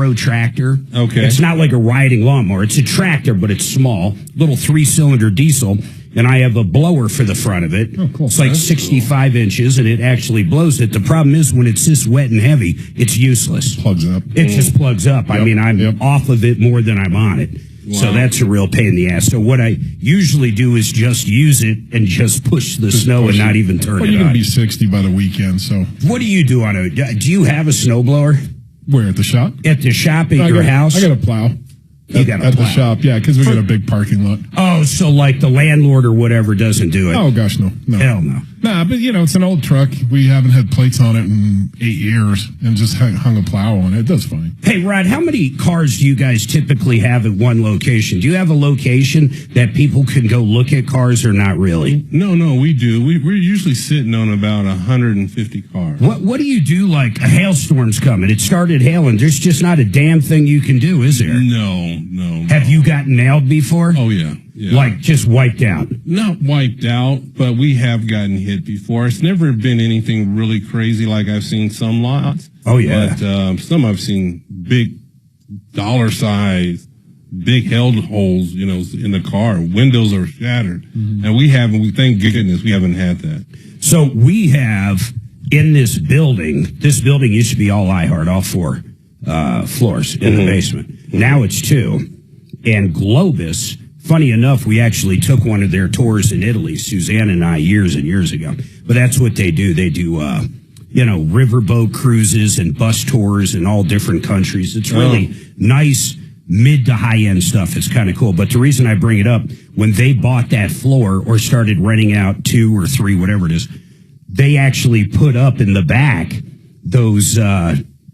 micro tractor. Okay. It's not like a riding lawnmower. It's a tractor, but it's small, little 3-cylinder diesel. And I have a blower for the front of it. Oh, cool. It's like 65 inches, and it actually blows it. The problem is when it's this wet and heavy, it's useless. Plugs up. It just plugs up. I mean, I'm off of it more than I'm on it. Wow. So that's a real pain in the ass. So what I usually do is just use it and just push the snow and not even turn it on. Well, you're going to be 60 by the weekend, so. What do you do on it? Do you have a snowblower? Where, at the shop? At the shop at your house? I got a plow. You got a at plow. the shop, yeah, because we got a big parking lot. Oh, so like the landlord or whatever doesn't do it? Oh, gosh, no. Hell no. Nah, but, it's an old truck. We haven't had plates on it in 8 years and just hung a plow on it. It does fine. Hey, Rod, how many cars do you guys typically have at one location? Do you have a location that people can go look at cars or not really? No, we do. We're usually sitting on about 150 cars. What do you do like a hailstorm's coming? It started hailing. There's just not a damn thing you can do, is there? No. Have you gotten nailed before? Oh, yeah. Like just wiped out? Not wiped out, but we have gotten hit before. It's never been anything really crazy like I've seen some lots. Oh, yeah. But some I've seen big dollar size, big held holes, in the car. Windows are shattered. Mm-hmm. And we thank goodness we haven't had that. So we have in this building used to be all iHeart, all 4 floors in the basement. Now it's 2. And Globus, funny enough, we actually took one of their tours in Italy, Suzanne and I, years and years ago. But that's what they do. They do, riverboat cruises and bus tours in all different countries. It's really nice, mid to high end stuff. It's kind of cool. But the reason I bring it up, when they bought that floor or started renting out 2 or 3, whatever it is, they actually put up in the back those,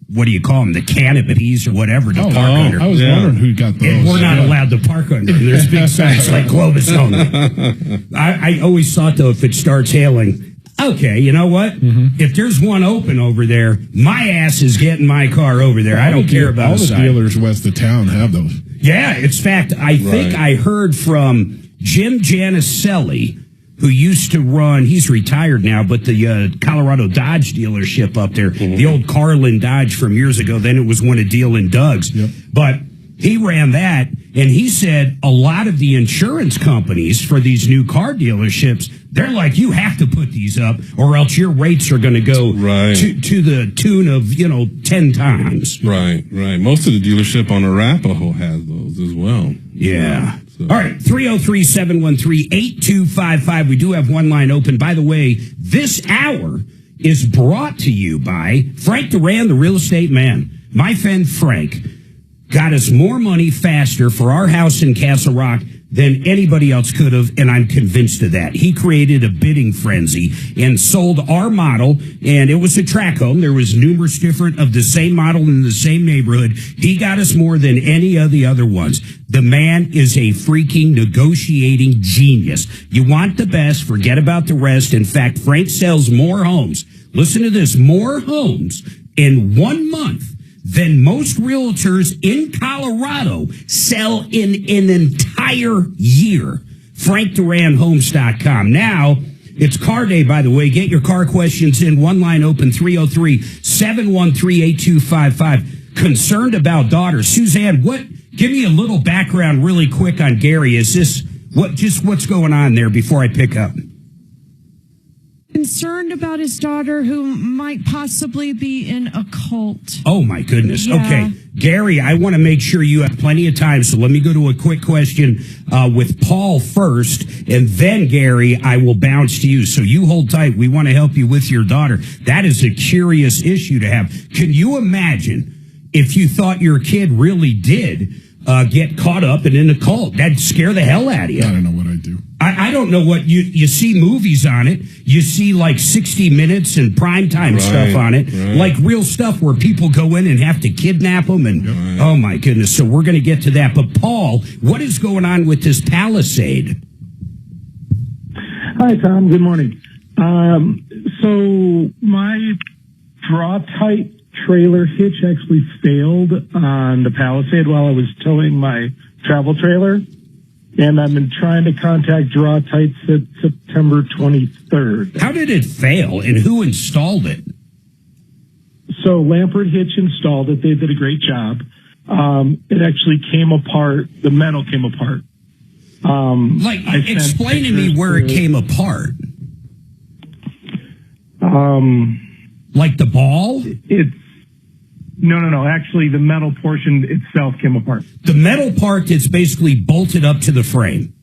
what do you call them? The canopies or whatever to park under. I was wondering who got those. And we're not allowed to park under. There's big signs like Globus only. I always thought, though, if it starts hailing, okay, you know what? Mm-hmm. If there's one open over there, my ass is getting my car over there. I don't care about all the dealers west of town have those. Yeah, in fact, I think I heard from Jim Janicelli, who used to run, he's retired now, but the Colorado Dodge dealership up there, the old Carlin Dodge from years ago, then it was one of Deal and Doug's. Yep. But he ran that, and he said a lot of the insurance companies for these new car dealerships, they're like, you have to put these up, or else your rates are going to go to the tune of, 10 times. Right. Most of the dealership on Arapahoe has those as well. Yeah. So. All right, 303-713-8255. We do have one line open. By the way, this hour is brought to you by Frank Duran, the real estate man. My friend Frank got us more money faster for our house in Castle Rock than anybody else could have, and I'm convinced of that. He created a bidding frenzy and sold our model, and it was a track home. There was numerous different of the same model in the same neighborhood. He got us more than any of the other ones. The man is a freaking negotiating genius. You want the best, forget about the rest. In fact, Frank sells more homes. Listen to this, more homes in 1 month than most realtors in Colorado sell in an entire year. FrankDuranHomes.com. Now, it's car day, by the way. Get your car questions in. One line open, 303-713-8255. Concerned about daughter. Suzanne, give me a little background really quick on Gary. Is this, what's going on there before I pick up? Concerned about his daughter who might possibly be in a cult. Oh, my goodness. Yeah. Okay. Gary, I want to make sure you have plenty of time, so let me go to a quick question with Paul first, and then, Gary, I will bounce to you. So you hold tight. We want to help you with your daughter. That is a curious issue to have. Can you imagine if you thought your kid really did get caught up and in a cult? That'd scare the hell out of you. I don't know what I'd do. I don't know what you see movies on it. You see like 60 Minutes and primetime stuff on it, like real stuff where people go in and have to kidnap them. And oh my goodness. So we're going to get to that. But Paul, what is going on with this Palisade? Hi, Tom. Good morning. So my draw tight trailer hitch actually failed on the Palisade while I was towing my travel trailer. And I've been trying to contact Draw Tight since September 23rd. How did it fail, and who installed it? So Lampert Hitch installed it. They did a great job. it actually came apart. The metal came apart. Explain to me where it came apart. Like the ball? It's no. Actually, the metal portion itself came apart. The metal part that's basically bolted up to the frame.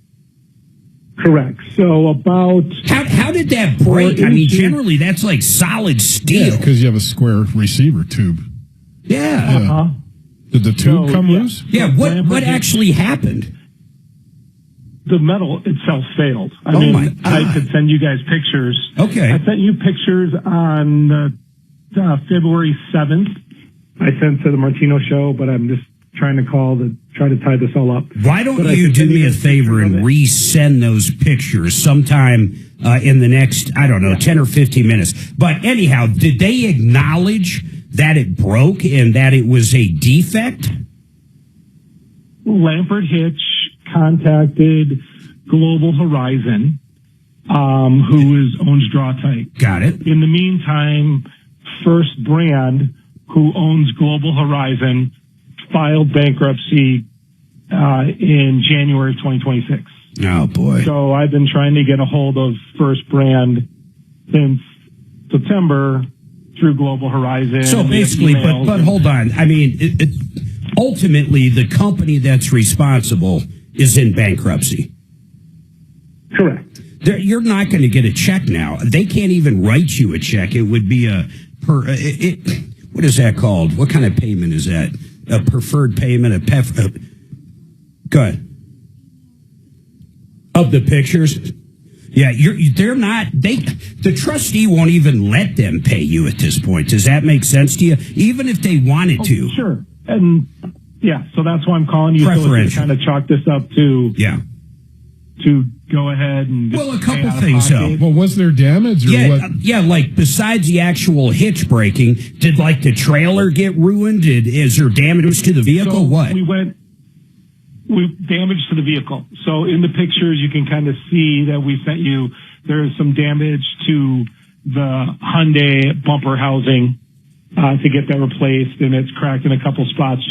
Correct. So about how did that break? I mean, generally that's like solid steel. Because you have a square receiver tube. Yeah. Uh-huh. Did the tube come loose? Yeah. What actually happened? The metal itself failed. I my mean, God. I could send you guys pictures. Okay. I sent you pictures on February 7th. I sent to the Martino show, but I'm just trying to try to tie this all up. Why don't you do me a favor and resend those pictures sometime in the next, 10 or 15 minutes. But anyhow, did they acknowledge that it broke and that it was a defect? Lampert Hitch contacted Global Horizon, who owns Draw Tight. Got it. In the meantime, First Brand, who owns Global Horizon, filed bankruptcy in January of 2026. Oh, boy. So I've been trying to get a hold of First Brand since September through Global Horizon. So basically, but hold on. I mean, ultimately, the company that's responsible is in bankruptcy. Correct. You're not going to get a check now. They can't even write you a check. It would be what is that called? What kind of payment is that? A preferred payment, go ahead. Of the pictures? Yeah, the trustee won't even let them pay you at this point. Does that make sense to you? Even if they wanted to. Sure. And yeah, so that's why I'm calling you. So to kind of chalk this up to go ahead and a couple things though. Well, was there damage or what? Yeah, like besides the actual hitch breaking, did like the trailer get ruined? Is there damage to the vehicle? So what? We damage to the vehicle. So in the pictures, you can kind of see that we sent you, there's some damage to the Hyundai bumper housing to get that replaced, and it's cracked in a couple spots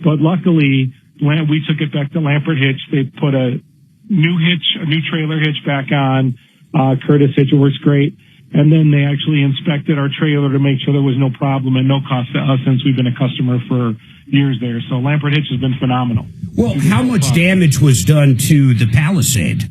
but luckily, when we took it back to Lampert Hitch, they put a new trailer hitch back on, Curtis Hitch, it works great. And then they actually inspected our trailer to make sure there was no problem and no cost to us since we've been a customer for years there. So Lampert Hitch has been phenomenal. Well, how much damage was done to the Palisade?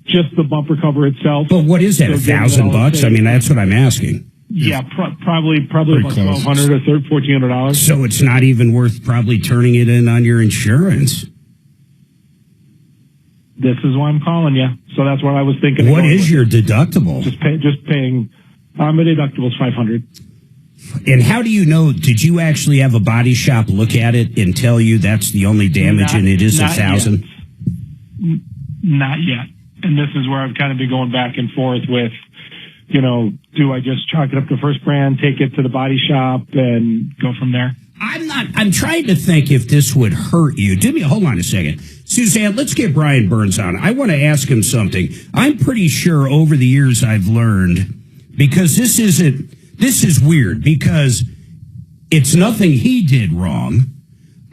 Just the bumper cover itself. But what is that, $1,000? I mean, that's what I'm asking. Yeah, probably about $1,200 or $1,400. So it's not even worth probably turning it in on your insurance. This is why I'm calling you. So that's what I was thinking. What is your deductible? Just paying. My deductible is $500. And how do you know? Did you actually have a body shop look at it and tell you that's the only damage and it is $1,000? Not yet. And this is where I've kind of been going back and forth with, do I just chalk it up to First Brand, take it to the body shop, and go from there? I'm trying to think if this would hurt you. Hold on a second. Suzanne, let's get Brian Burns on. I want to ask him something. I'm pretty sure over the years I've learned, because this is weird, because it's nothing he did wrong.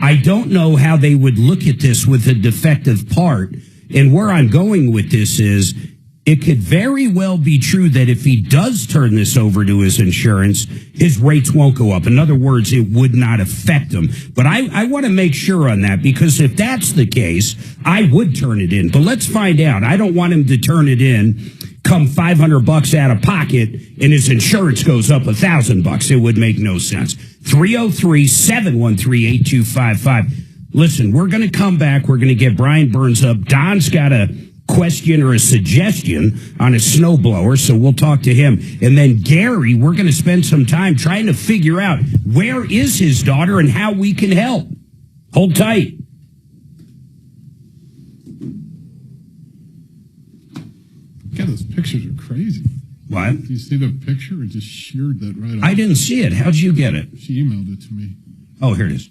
I don't know how they would look at this with a defective part. And where I'm going with this is, it could very well be true that if he does turn this over to his insurance, his rates won't go up. In other words, it would not affect him. But I want to make sure on that, because if that's the case, I would turn it in. But let's find out. I don't want him to turn it in, come $500 out of pocket, and his insurance goes up $1,000. It would make no sense. 303-713-8255. Listen, we're going to come back. We're going to get Brian Burns up. Don's got a question or a suggestion on a snowblower, so we'll talk to him. And then Gary, we're going to spend some time trying to figure out where is his daughter and how we can help. Hold tight. God, those pictures are crazy. What? Do you see the picture? It just sheared that right off. I didn't see it. How'd you get it? She emailed it to me. Oh, here it is.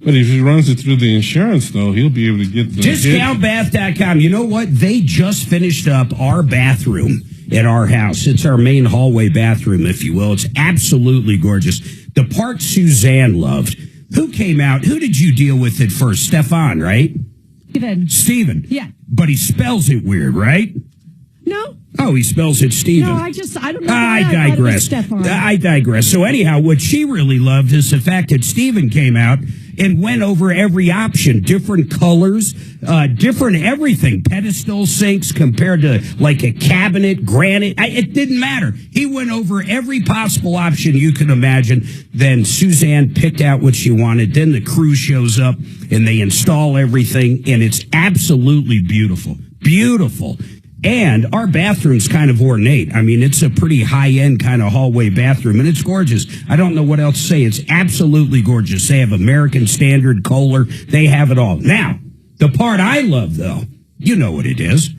But if he runs it through the insurance, though, he'll be able to get the DiscountBath.com. You know what? They just finished up our bathroom at our house. It's our main hallway bathroom, if you will. It's absolutely gorgeous. The part Suzanne loved. Who came out? Who did you deal with at first? Stefan, right? Steven. Yeah. But he spells it weird, right? No. Oh, he spells it Steven. No, I don't know. I digress. I digress. So anyhow, what she really loved is the fact that Steven came out and went over every option, different colors, different everything, pedestal sinks compared to like a cabinet, granite. It didn't matter. He went over every possible option you could imagine. Then Suzanne picked out what she wanted. Then the crew shows up and they install everything, and it's absolutely beautiful. Beautiful. And our bathroom's kind of ornate. I mean, it's a pretty high-end kind of hallway bathroom, and it's gorgeous. I don't know what else to say. It's absolutely gorgeous. They have American Standard, Kohler. They have it all. Now, the part I love, though, you know what it is.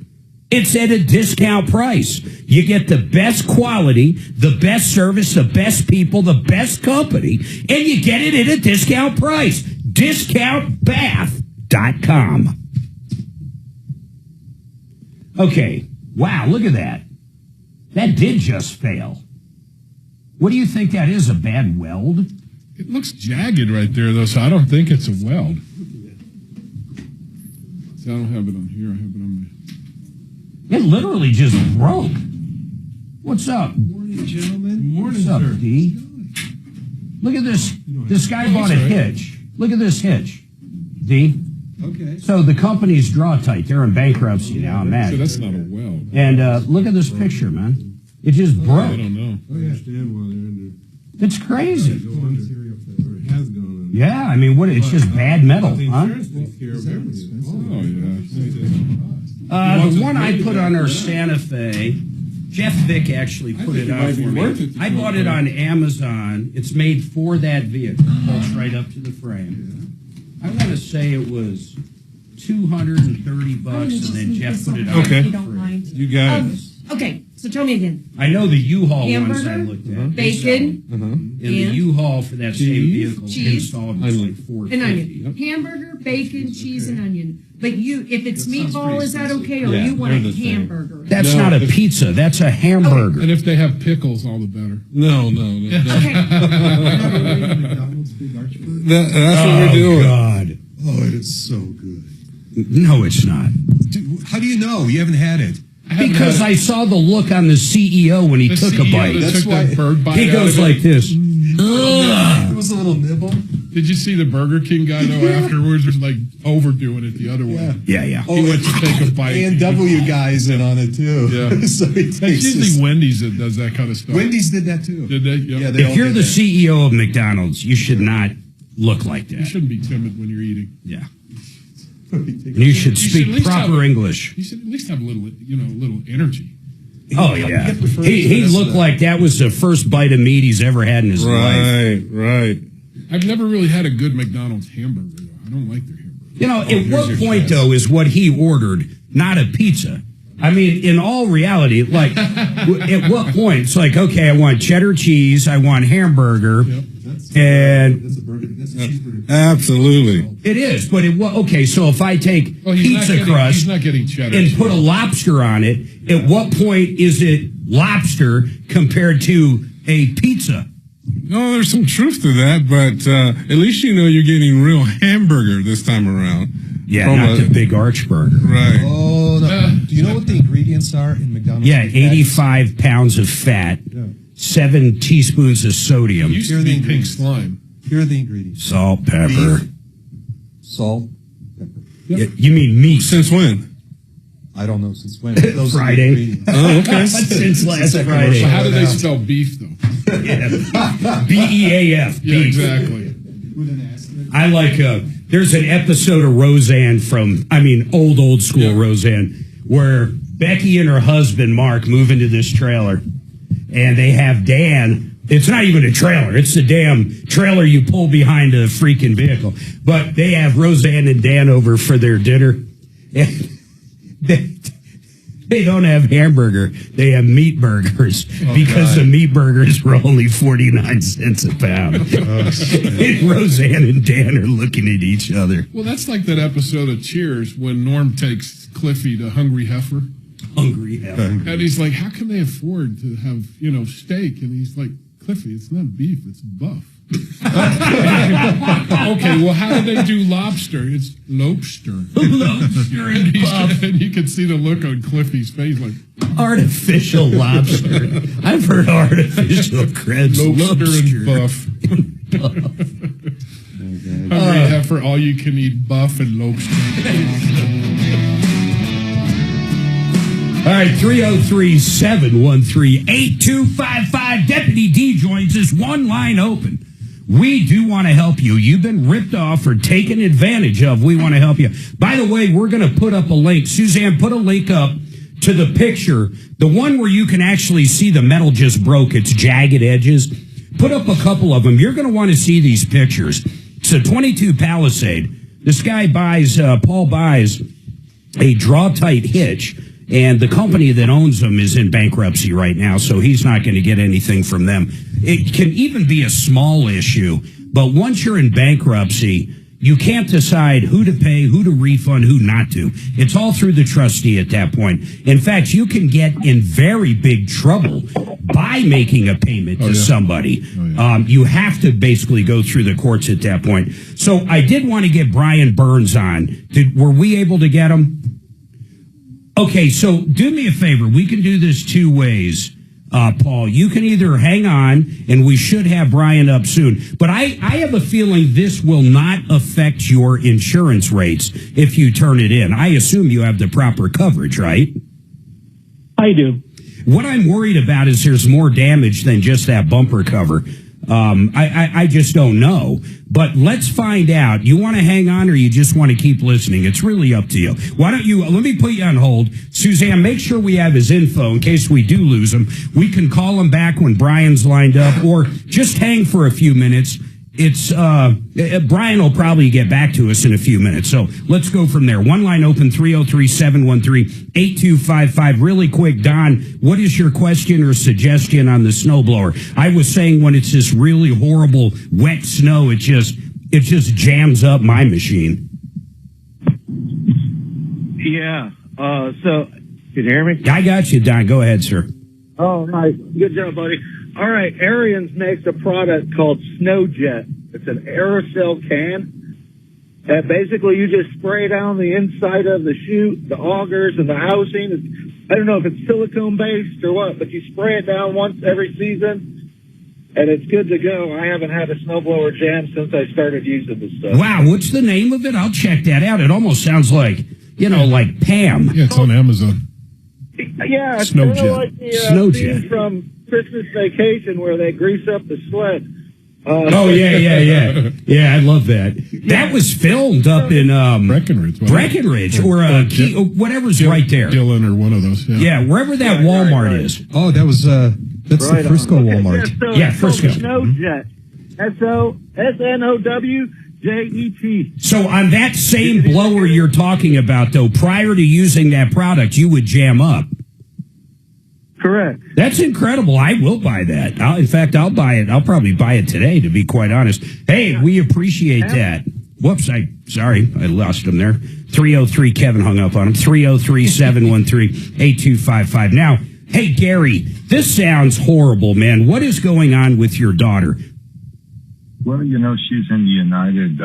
It's at a discount price. You get the best quality, the best service, the best people, the best company, and you get it at a discount price. DiscountBath.com. Okay, wow, look at that. That did just fail. What do you think that is, a bad weld? It looks jagged right there, though, so I don't think it's a weld. See, I don't have it on here. I have it on my... It literally just broke. What's up? Morning, gentlemen. What's up, D? Look at this. This guy bought a hitch. Look at this hitch, D. Okay. So the company's draw tight. They're in bankruptcy now, I'm mad. So that's not a weld. And look at this picture, man. It just I broke. don't know. I understand why they're under. It's crazy. Or it has gone under. Yeah, I mean, what? It's just bad metal, The huh? insurance takes care of everything. Oh, yeah. The one I put on our Santa Fe, Jeff Vick actually put it on for me. I bought it on Amazon. It's made for that vehicle. Bolts right up to the frame. I want to say it was $230, and then Jeff put it on. Okay. If you don't mind. You got it. Okay, so tell me again. I know the U-Haul ones I Hamburger, looked at. bacon, And the and U-Haul for that same cheese, vehicle cheese, installed was like $450. and onion. Hamburger, bacon, cheese, and onion. But if it's meatball, is that okay? Or Yeah, you want a they're the same. hamburger? That's No, not a if- pizza. That's a hamburger. And if they have pickles, all the better. No. Okay. McDonald's Big Archburg. That's what we're doing. God. Oh, it is so good. No, it's not. Dude, how do you know? You haven't had it. Because I saw the look on the CEO when he The took a CEO bite. that That's took why- that bird bite He out goes of it. like this. It was a little nibble. Did you see the Burger King guy, though, afterwards was like overdoing it the other way? Yeah. He went to take a bite. A&W guy's in on it, too. Yeah. So he That's takes usually this. Wendy's that does that kind of stuff. Wendy's did that, too. Did they? Yeah, they all If you're did the that. CEO of McDonald's, you should not look like You that. shouldn't be timid when you're eating. Yeah. He takes- You should You should speak at least proper have- English. You should at least have a little energy. Oh, yeah. He prefers He this, looked like that was the first bite of meat he's ever had in his life. Right. I've never really had a good McDonald's hamburger, though. I don't like their hamburger. You know, at here's what your point, chance. though, is what he ordered not a pizza? I mean, in all reality, like, at what point? It's like, okay, I want cheddar cheese, I want hamburger, and That's a burger. That's a cheeseburger. Absolutely. it is. But okay, so if I take Well, he's not pizza getting- crust He's not getting cheddar. and put a lobster on it, at what point is it lobster compared to a pizza? No, there's some truth to that, but at least you know you're getting real hamburger this time around. Yeah, From not a- the big arch burger. Right. Oh, no. Do you know what the ingredients are in McDonald's? Yeah, Big Macs? 85 pounds of fat, 7 teaspoons of sodium, used Here to are the be pink ingredients. slime. Here are the ingredients. salt, pepper. Beef, salt, pepper. You mean meat? Since when? I don't know since when. but those are the Friday. ingredients. Oh, okay. Since last second Friday. So how do they Yeah. spell beef, though? BEAF. Yeah, beef. exactly. I like, there's an episode of Roseanne old school Roseanne, where Becky and her husband, Mark, move into this trailer, and they have Dan. It's not even a trailer. It's the damn trailer you pull behind a freaking vehicle. But they have Roseanne and Dan over for their dinner. And they don't have hamburger. They have meat burgers because the meat burgers were only 49 cents a pound. And Roseanne and Dan are looking at each other. Well, that's like that episode of Cheers when Norm takes Cliffy to Hungry Heifer. hungry heifer. And he's like, how can they afford to have, steak? And he's like, Cliffy, it's not beef, it's buff. Okay, well, how do they do lobster? It's lobster. Lobster and buff. And you can see the look on Cliffy's face, like Artificial lobster. I've heard artificial crabs. lobster and buff. Hungry heifer, all you can eat buff and lobster. All right, 303-713-8255. Deputy D joins us. One line open. We do want to help you. You've been ripped off or taken advantage of. We want to help you. By the way, we're going to put up a link. Suzanne, put a link up to the picture, the one where you can actually see the metal just broke. It's jagged edges. Put up a couple of them. You're going to want to see these pictures. It's a 22 Palisade. This guy Paul buys a draw-tight hitch. And the company that owns them is in bankruptcy right now, so he's not going to get anything from them. It can even be a small issue, but once you're in bankruptcy, you can't decide who to pay, who to refund, who not to. It's all through the trustee at that point. In fact, you can get in very big trouble by making a payment to somebody. You have to basically go through the courts at that point. So I did want to get Brian Burns on. Were we able to get him? Okay, so do me a favor. We can do this two ways, Paul. You can either hang on, and we should have Brian up soon. But I have a feeling this will not affect your insurance rates if you turn it in. I assume you have the proper coverage, right? I do. What I'm worried about is there's more damage than just that bumper cover. I just don't know. But let's find out. You want to hang on or you just want to keep listening? It's really up to you. Why don't you, let me put you on hold. Suzanne, make sure we have his info in case we do lose him. We can call him back when Brian's lined up or just hang for a few minutes. It's, Brian will probably get back to us in a few minutes. So let's go from there. One line open, 303-713-8255. Really quick, Don, what is your question or suggestion on the snowblower? I was saying when it's this really horrible wet snow, it just jams up my machine. Yeah. So, can you hear me? I got you, Don. Go ahead, sir. Oh, nice. Good job, buddy. All right. Ariens makes a product called Snow Jet. It's an aerosol can that basically you just spray down the inside of the chute, the augers, and the housing. I don't know if it's silicone based or what, but you spray it down once every season, and it's good to go. I haven't had a snowblower jam since I started using this stuff. Wow. What's the name of it? I'll check that out. It almost sounds like, like Pam. Yeah, it's on Amazon. Yeah, it's Snow kind Jet. of like the Snow scene Jet. from Christmas Vacation where they grease up the sled. Oh, yeah. Yeah, I love that. That was filmed up in Breckenridge. Breckenridge or whatever's right there. Dillon or one of those. Yeah, wherever that Walmart is. Oh, that was that's Right the Frisco on. Walmart. Yeah, it's called Frisco. Snow Jet. SNOWJET. So on that same blower you're talking about, though, prior to using that product, you would jam up. Correct. That's incredible. I will buy that. In fact, I'll buy it. I'll probably buy it today, to be quite honest. Hey, we appreciate that. Whoops, I lost him there. 303, Kevin hung up on him. 303-713-8255. Now, hey, Gary, this sounds horrible, man. What is going on with your daughter? Well, she's in the United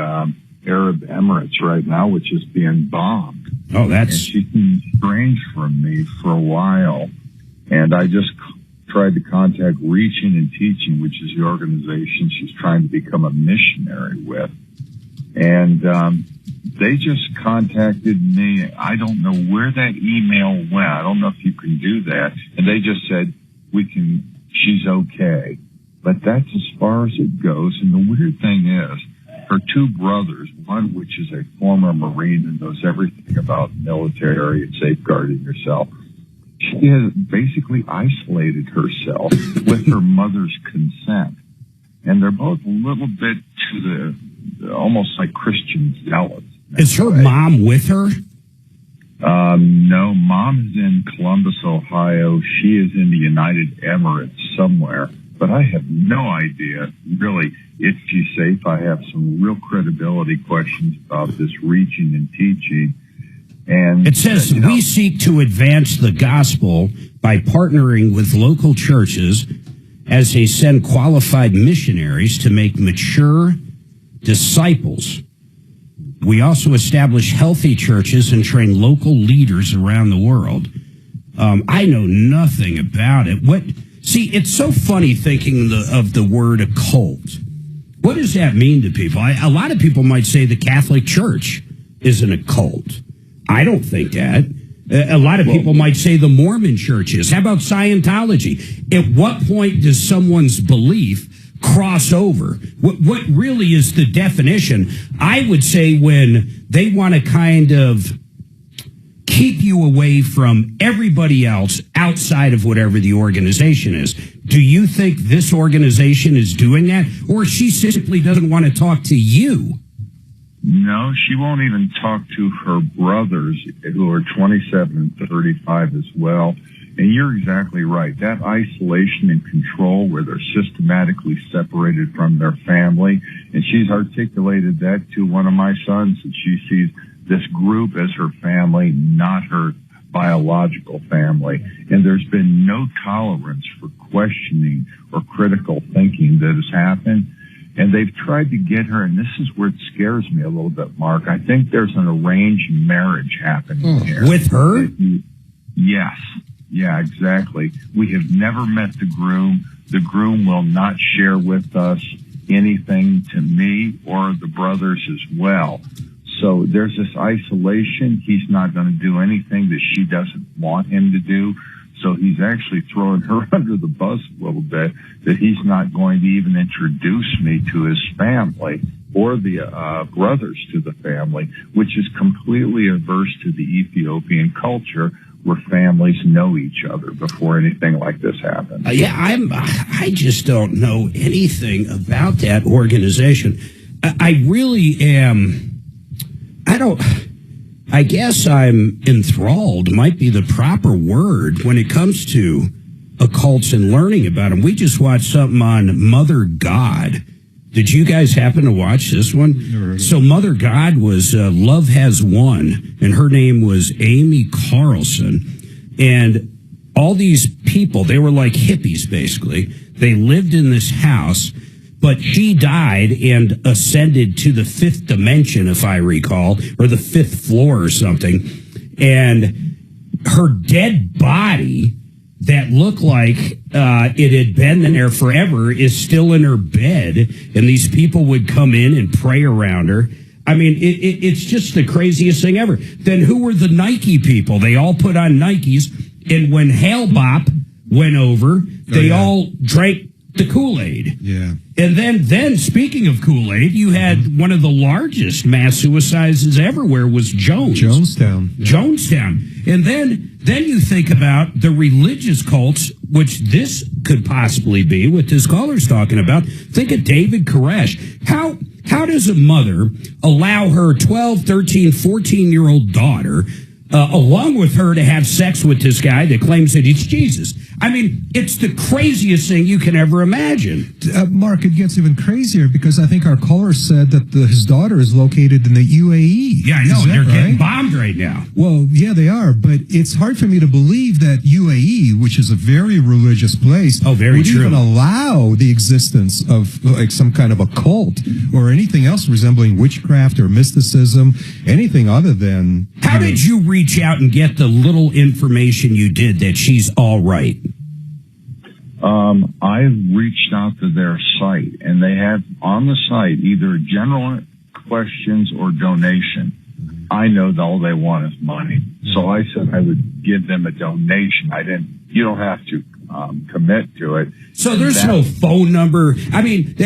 Arab Emirates right now, which is being bombed. Oh, And that's... she's been estranged from me for a while. And I just tried to contact Reaching and Teaching, which is the organization she's trying to become a missionary with. And they just contacted me. I don't know where that email went. I don't know if you can do that. And they just said, she's okay. But that's as far as it goes. And the weird thing is, her two brothers, one which is a former Marine and knows everything about military and safeguarding yourself, she has basically isolated herself with her mother's consent. And they're both a little bit to the almost like Christian zealots. Is her mom with her? No, mom is in Columbus, Ohio. She is in the United Emirates somewhere. But I have no idea, really, if she's safe. I have some real credibility questions about this Reaching and Teaching. And it says we seek to advance the gospel by partnering with local churches as they send qualified missionaries to make mature disciples. We also establish healthy churches and train local leaders around the world. I know nothing about it. See, it's so funny thinking of the word occult. What does that mean to people? A lot of people might say the Catholic Church is an occult. I don't think that. A lot of people might say the Mormon Church is. How about Scientology? At what point does someone's belief cross over? What really is the definition? I would say when they want to kind of keep you away from everybody else outside of whatever the organization is. Do you think this organization is doing that? Or she simply doesn't want to talk to you? No, she won't even talk to her brothers, who are 27 and 35 as well. And you're exactly right. That isolation and control where they're systematically separated from their family. And she's articulated that to one of my sons, that she sees this group as her family, not her biological family. And there's been no tolerance for questioning or critical thinking that has happened. And they've tried to get her, and this is where it scares me a little bit, Mark. I think there's an arranged marriage happening here. With her? Yes. Yeah, exactly. We have never met the groom. The groom will not share with us anything to me or the brothers as well. So there's this isolation. He's not going to do anything that she doesn't want him to do. So he's actually throwing her under the bus a little bit, that he's not going to even introduce me to his family or the brothers to the family, which is completely averse to the Ethiopian culture, where families know each other before anything like this happens. I just don't know anything about that organization. I really am. I guess I'm enthralled, might be the proper word, when it comes to occults and learning about them. We just watched something on Mother God. Did you guys happen to watch this one? So Mother God was Love Has Won, and her name was Amy Carlson. And all these people, they were like hippies, basically. They lived in this house, but she died and ascended to the fifth dimension, if I recall, or the fifth floor or something. And her dead body that looked like it had been in there forever is still in her bed. And these people would come in and pray around her. I mean, it's just the craziest thing ever. Then who were the Nike people? They all put on Nikes. And when Hale Bop went over, they all drank the Kool-Aid. Yeah. And then speaking of Kool-Aid, you had one of the largest mass suicides everywhere was Jonestown. And then you think about the religious cults, which this could possibly be, what this caller's talking about. Think of David Koresh. How does a mother allow her 12, 13, 14-year-old daughter, along with her, to have sex with this guy that claims that he's Jesus? I mean, it's the craziest thing you can ever imagine. Mark, it gets even crazier because I think our caller said that his daughter is located in the UAE. Yeah, I know. They're getting bombed right now. Well, yeah, they are. But it's hard for me to believe that UAE, which is a very religious place, would even allow the existence of like some kind of a cult or anything else resembling witchcraft or mysticism, anything other than... How did you reach out and get the little information you did that she's all right? I reached out to their site, and they have on the site either general questions or donation. I know that all they want is money. So I said I would give them a donation. You don't have to commit to it. So there's no phone number. I mean,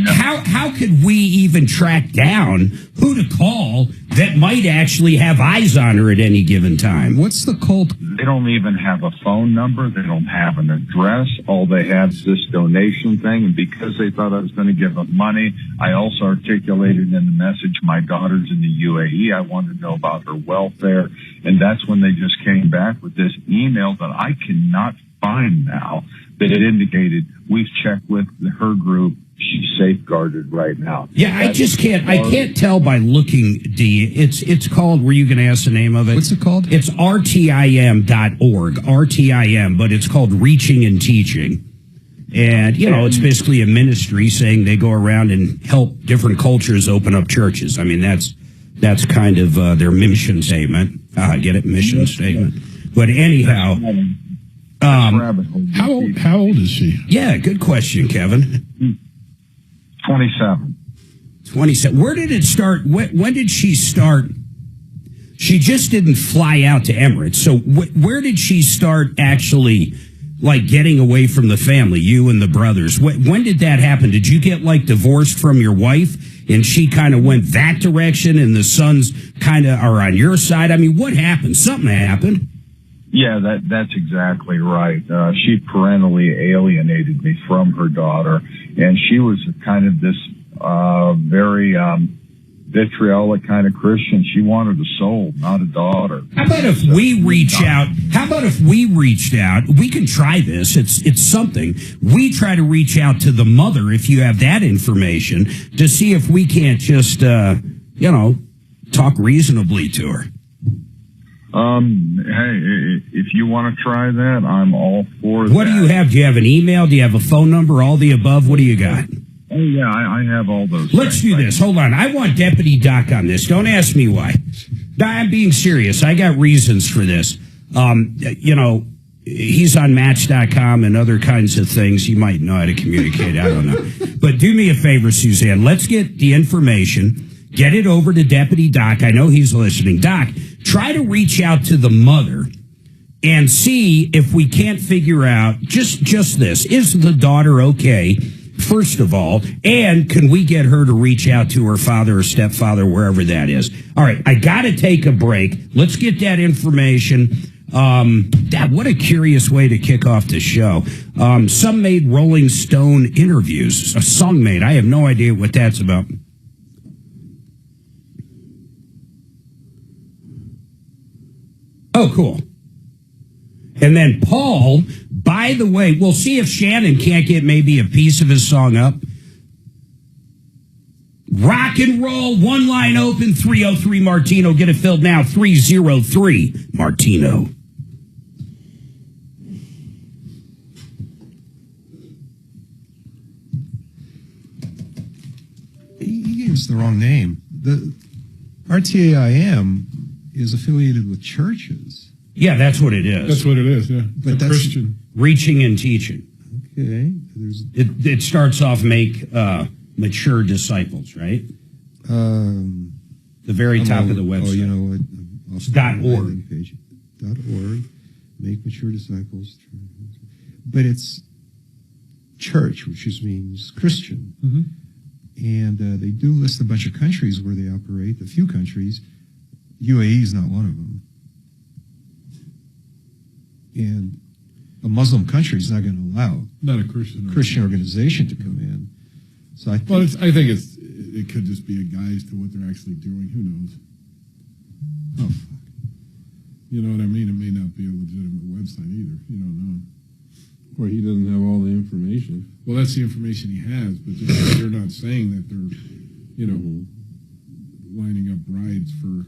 how could we even track down who to call that might actually have eyes on her at any given time? What's the cult? They don't even have a phone number. They don't have an address. All they have is this donation thing. And because they thought I was going to give them money, I also articulated in the message, my daughter's in the UAE. I wanted to know about her welfare. And that's when they just came back with this email that I cannot find now, that it indicated we've checked with her group she's safeguarded right now. Yeah, I can't tell by looking, D. It's called, were you going to ask the name of it? What's it called? It's rtim.org, RTIM, but it's called Reaching and Teaching. And, it's basically a ministry saying they go around and help different cultures open up churches. I mean, that's kind of their mission statement. Get it? Mission statement. But anyhow, how old is she? Yeah, good question, Kevin. 27. 27. Where did it start? When did she start? She just didn't fly out to Emirates. So where did she start actually, like, getting away from the family, you and the brothers? When did that happen? Did you get, like, divorced from your wife and she kind of went that direction and the sons kind of are on your side? I mean, what happened? Something happened. Yeah, that's exactly right. She parentally alienated me from her daughter, and she was kind of this very vitriolic kind of Christian. She wanted a soul, not a daughter. How about if we reach out? How about if we reached out? We can try this. It's something. We try to reach out to the mother, if you have that information, to see if we can't just, talk reasonably to her. Hey, if you want to try that, I'm all for that. What do you have? Do you have an email? Do you have a phone number? All the above? What do you got? Oh, yeah, I have all those. Let's do this. Hold on. I want Deputy Doc on this. Don't ask me why. I'm being serious. I got reasons for this. He's on Match.com and other kinds of things. He might know how to communicate. I don't know. But do me a favor, Suzanne. Let's get the information. Get it over to Deputy Doc. I know he's listening. Doc, try to reach out to the mother and see if we can't figure out just this. Is the daughter okay, first of all? And can we get her to reach out to her father or stepfather, wherever that is? All right, I got to take a break. Let's get that information. Dad, what a curious way to kick off the show. Some made Rolling Stone interviews. A song made. I have no idea what that's about. Oh, cool. And then Paul, by the way, we'll see if Shannon can't get maybe a piece of his song up. Rock and roll, one line open, 303 Martino. Get it filled now, 303 Martino. He gave us the wrong name. The RTAIM is affiliated with churches. Yeah, that's what it is. That's what it is, yeah. But that's Christian. Reaching and teaching. Okay. It starts off make mature disciples, right? The very top of the website. Oh, you know what? .org. Page. .org. Make mature disciples. But it's church, which means Christian. Mm-hmm. And they do list a bunch of countries where they operate, a few countries. UAE is not one of them. And a Muslim country is not going to allow not a Christian organization to come in. So I think, it could just be a guise to what they're actually doing. Who knows? Oh, you know what I mean? It may not be a legitimate website either. You don't know. Or he doesn't have all the information. Well, that's the information he has, but just they're not saying that they're, lining up brides for,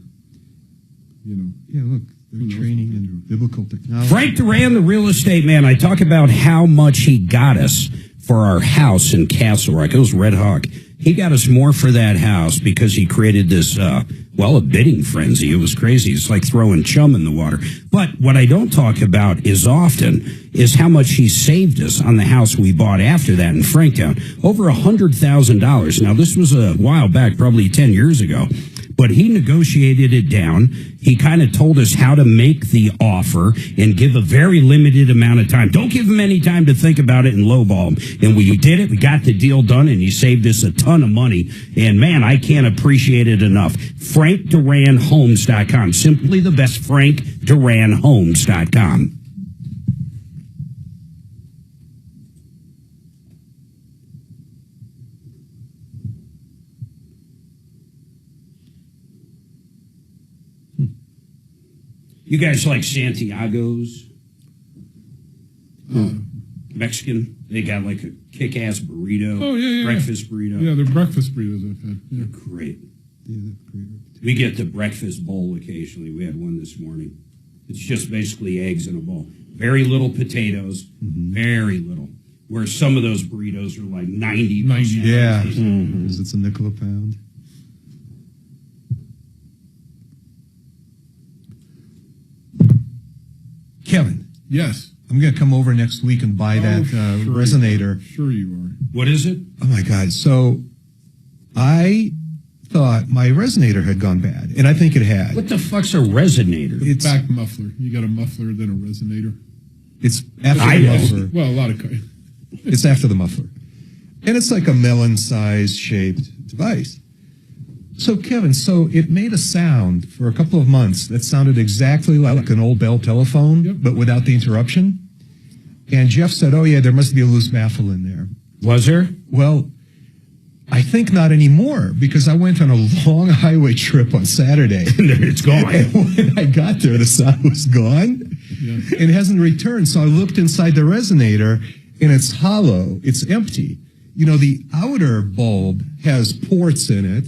Yeah, look, they're training in biblical technology. Frank Duran, the real estate man. I talk about how much he got us for our house in Castle Rock. It was Red Hawk. He got us more for that house because he created this, a bidding frenzy. It was crazy. It's like throwing chum in the water. But what I don't talk about is how much he saved us on the house we bought after that in Franktown. Over $100,000. Now, this was a while back, probably 10 years ago. But he negotiated it down. He kind of told us how to make the offer and give a very limited amount of time. Don't give him any time to think about it and lowball him. And we did it. We got the deal done, and he saved us a ton of money. And, man, I can't appreciate it enough. FrankDuranHomes.com. Simply the best, FrankDuranHomes.com. You guys like Santiago's? Mexican chicken. They got like a kick-ass burrito. Oh, yeah. Breakfast burrito. Yeah, they're breakfast burritos I've had. Yeah. They're great. Yeah, that's great. We get the breakfast bowl occasionally. We had one this morning. It's just basically eggs in a bowl. Very little potatoes. Very little. Where some of those burritos are like 90%. Yeah. Because it's a nickel a pound. Kevin. Yes. I'm going to come over next week and buy that resonator. Sure you are. What is it? Oh, my God. So I thought my resonator had gone bad, and I think it had. What the fuck's a resonator? It's Back muffler. You got a muffler, then a resonator. It's after the muffler. Well, a lot of... It's after the muffler. And it's like a melon-sized shaped device. So, Kevin, it made a sound for a couple of months that sounded exactly like an old Bell telephone, but without the interruption. And Jeff said, oh, yeah, there must be a loose baffle in there. Was there? Well, I think not anymore, because I went on a long highway trip on Saturday. It's gone. And when I got there, the sound was gone. Yeah. And it hasn't returned. So I looked inside the resonator, and it's hollow. It's empty. You know, the outer bulb has ports in it,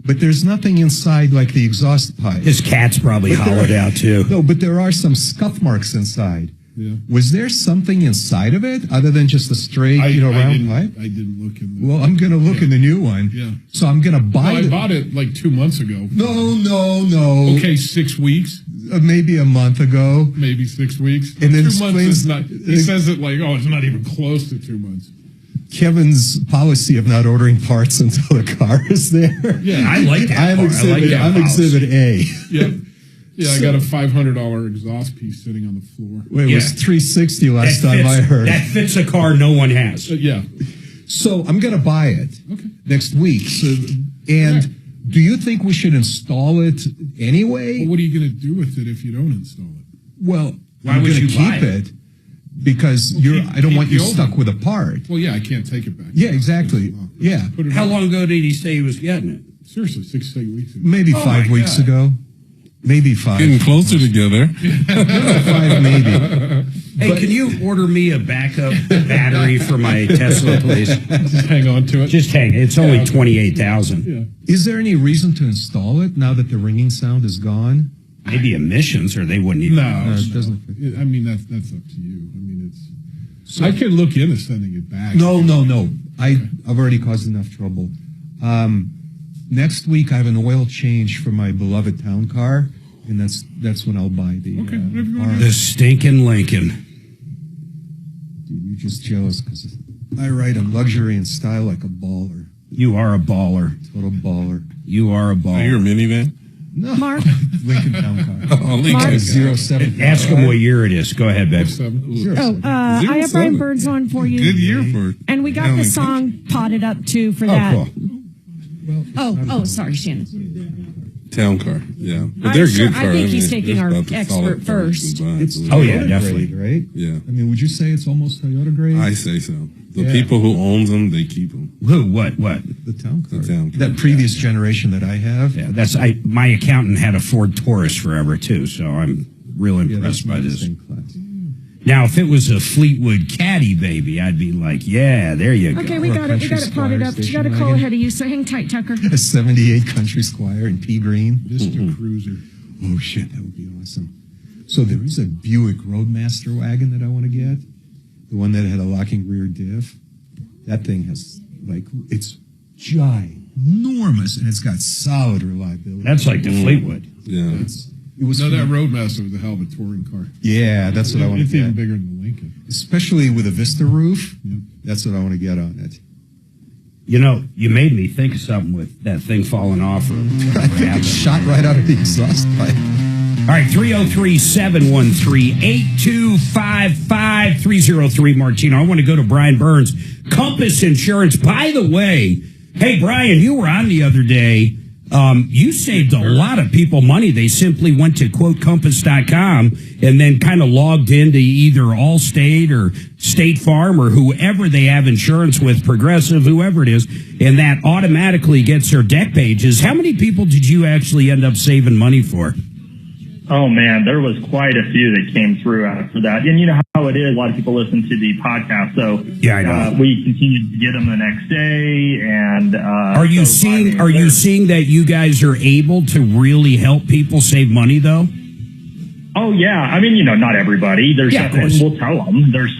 but there's nothing inside like the exhaust pipe. His cat's probably hollowed out, too. No, but there are some scuff marks inside. Yeah. Was there something inside of it other than just a straight, round pipe? I didn't look in the... Well, I'm going to look in the new one. Yeah. So I'm going to buy it. I bought it like 2 months ago. No. Okay, 6 weeks. Maybe a month ago. Maybe 6 weeks. And then 2 months is not... He says it like, it's not even close to 2 months. Kevin's policy of not ordering parts until the car is there. Yeah, I like that. I'm exhibit A. Yep. Yeah, I got a $500 exhaust piece sitting on the floor. Well, it was $360 last time I heard. That fits a car no one has. Yeah. So I'm going to buy it next week. And do you think we should install it anyway? Well, what are you going to do with it if you don't install it? Well, Why I'm would going to you keep buy it because I don't want you stuck with a part. Well, yeah, I can't take it back. Yeah, exactly. Yeah. How long ago did he say he was getting it? Seriously, 6 to 8 weeks ago. Maybe 5 weeks ago. Maybe 5. Getting closer together. 5 maybe. Hey, can you order me a backup battery for my Tesla, please? Just hang on to it. Just hang. It's only $28,000. Yeah. Is there any reason to install it now that the ringing sound is gone? Maybe emissions, or they wouldn't even. No, it doesn't. I mean, that's up to you. I mean, it's. I could look into sending it back. No. I've already caused enough trouble. Next week I have an oil change for my beloved town car, and that's when I'll buy the. The stinking Lincoln. Dude, you're just jealous because I ride in luxury and style like a baller. You are a baller. Total baller. You are a baller. Are you a minivan? No. Mark? Lincoln town car. Oh, Lincoln. 07. Ask him what year it is. Go ahead, babe. I have Brian Burns on for you. Good year for. And we got the song potted up too for that. Oh, cool. Sorry, Shannon. Town car, yeah. But they're good cars. I think he's taking our expert first. It's Oh, yeah, Toyota definitely. grade, right? Yeah. I mean, would you say it's almost Toyota grade? I say so. The Yeah. people who owns them, they keep them. Who? What? The town car. The town car. That previous generation that I have. Yeah, my accountant had a Ford Taurus forever too, so I'm real impressed by this. Same class. Now, if it was a Fleetwood Caddy, baby, I'd be like, yeah, there you go. Okay, we got it potted up. You got a call ahead of you, so hang tight, Tucker. A 78 Country Squire in pea green. Mr. Cruiser. Oh, shit, that would be awesome. So there is a Buick Roadmaster wagon that I want to get. The one that had a locking rear diff. That thing has, it's ginormous, and it's got solid reliability. That's like the Fleetwood. Yeah. That Roadmaster was a hell of a touring car. Yeah, that's what I want to It's get. even bigger than the Lincoln. Especially with a Vista roof. Yep. That's what I want to get on it. You know, you made me think of something with that thing falling off. I think it shot right out of the exhaust pipe. All right, 303-713-8255, 303 Martino. I want to go to Brian Burns, Compass Insurance. By the way, hey, Brian, you were on the other day. You saved a lot of people money. They simply went to quotecompass.com and then kind of logged into either Allstate or State Farm or whoever they have insurance with, Progressive, whoever it is, and that automatically gets their deck pages. How many people did you actually end up saving money for? Oh, man, there was quite a few that came through after that. And you know how it is. A lot of people listen to the podcast. So yeah, I know. We continued to get them the next day. And are you seeing that you guys are able to really help people save money, though? Oh, yeah. I mean, you know, not everybody. There's yeah, definitely, we'll tell them. There's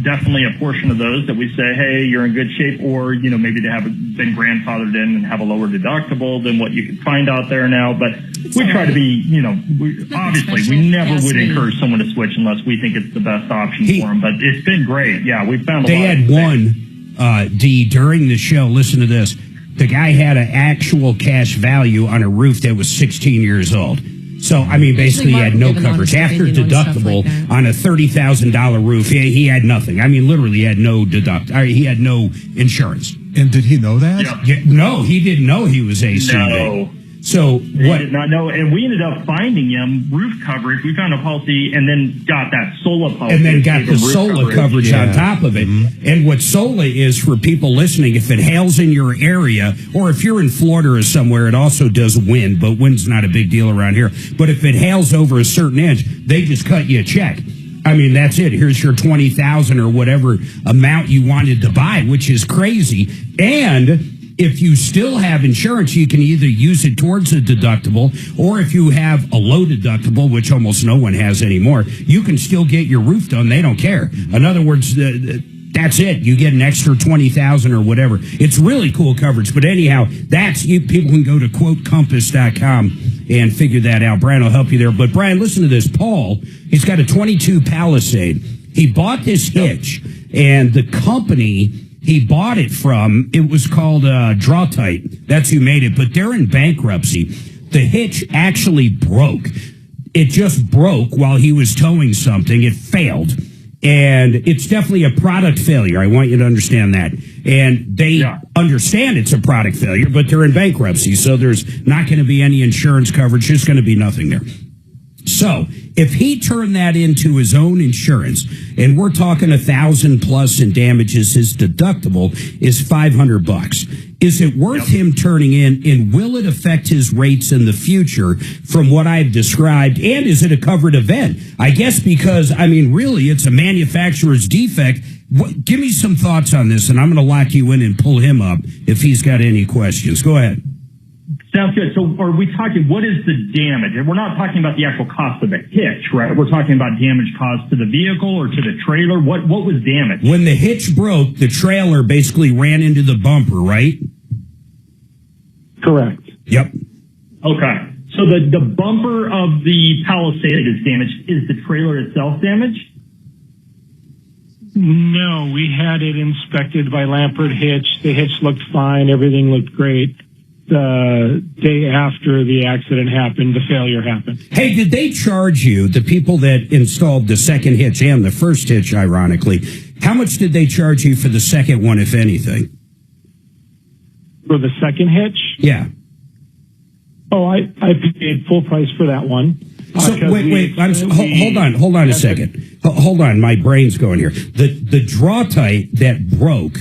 definitely a portion of those that we say, hey, you're in good shape, or, you know, maybe they have been grandfathered in and have a lower deductible than what you can find out there now. But we try to be, you know, obviously we never would encourage someone to switch unless we think it's the best option for them. But it's been great. Yeah, we found a lot. They had one, D, during the show. Listen to this. The guy had an actual cash value on a roof that was 16 years old. So, I mean, basically, he had no coverage. After deductible on a $30,000 roof, he had nothing. I mean, literally, he had no he had no insurance. And did he know that? Yeah, no, he didn't know he was ACV. No. So what? Did not know, and we ended up finding him roof coverage. We found a policy, and then got that SOLA policy, and then got the SOLA coverage on top of it. Mm-hmm. And what SOLA is for people listening, if it hails in your area, or if you're in Florida or somewhere, it also does wind, but wind's not a big deal around here. But if it hails over a certain inch, they just cut you a check. I mean, that's it. Here's your $20,000 or whatever amount you wanted to buy, which is crazy. And if you still have insurance, you can either use it towards a deductible, or if you have a low deductible, which almost no one has anymore, you can still get your roof done. They don't care. In other words, that's it. You get an extra $20,000 or whatever. It's really cool coverage. But anyhow, people can go to quotecompass.com and figure that out. Brian will help you there. But Brian, listen to this. Paul, he's got a 22 Palisade. He bought this hitch, and the company he bought it from, it was called Draw Tight. That's who made it, but they're in bankruptcy. The hitch actually broke. It just broke while he was towing something. It failed. And it's definitely a product failure. I want you to understand that. And they understand it's a product failure, but they're in bankruptcy, so there's not going to be any insurance coverage. There's going to be nothing there. So if he turned that into his own insurance, and we're talking $1,000 plus in damages, his deductible is $500. Is it worth him turning in, and will it affect his rates in the future from what I've described? And is it a covered event? I guess because, I mean, really, it's a manufacturer's defect. Give me some thoughts on this, and I'm going to lock you in and pull him up if he's got any questions. Go ahead. Sounds good. So are we talking, what is the damage? And we're not talking about the actual cost of the hitch, right? We're talking about damage caused to the vehicle or to the trailer. What was damaged? When the hitch broke, the trailer basically ran into the bumper, right? Correct. Yep. Okay. So the bumper of the Palisade is damaged. Is the trailer itself damaged? No, we had it inspected by Lampert Hitch. The hitch looked fine. Everything looked great. The day after the accident happened, the failure happened. Hey, did they charge you, the people that installed the second hitch and the first hitch, ironically, how much did they charge you for the second one, if anything? For the second hitch? Yeah. Oh, I paid full price for that one. So wait, hold on a second. Hold on, my brain's going here. The draw tight that broke,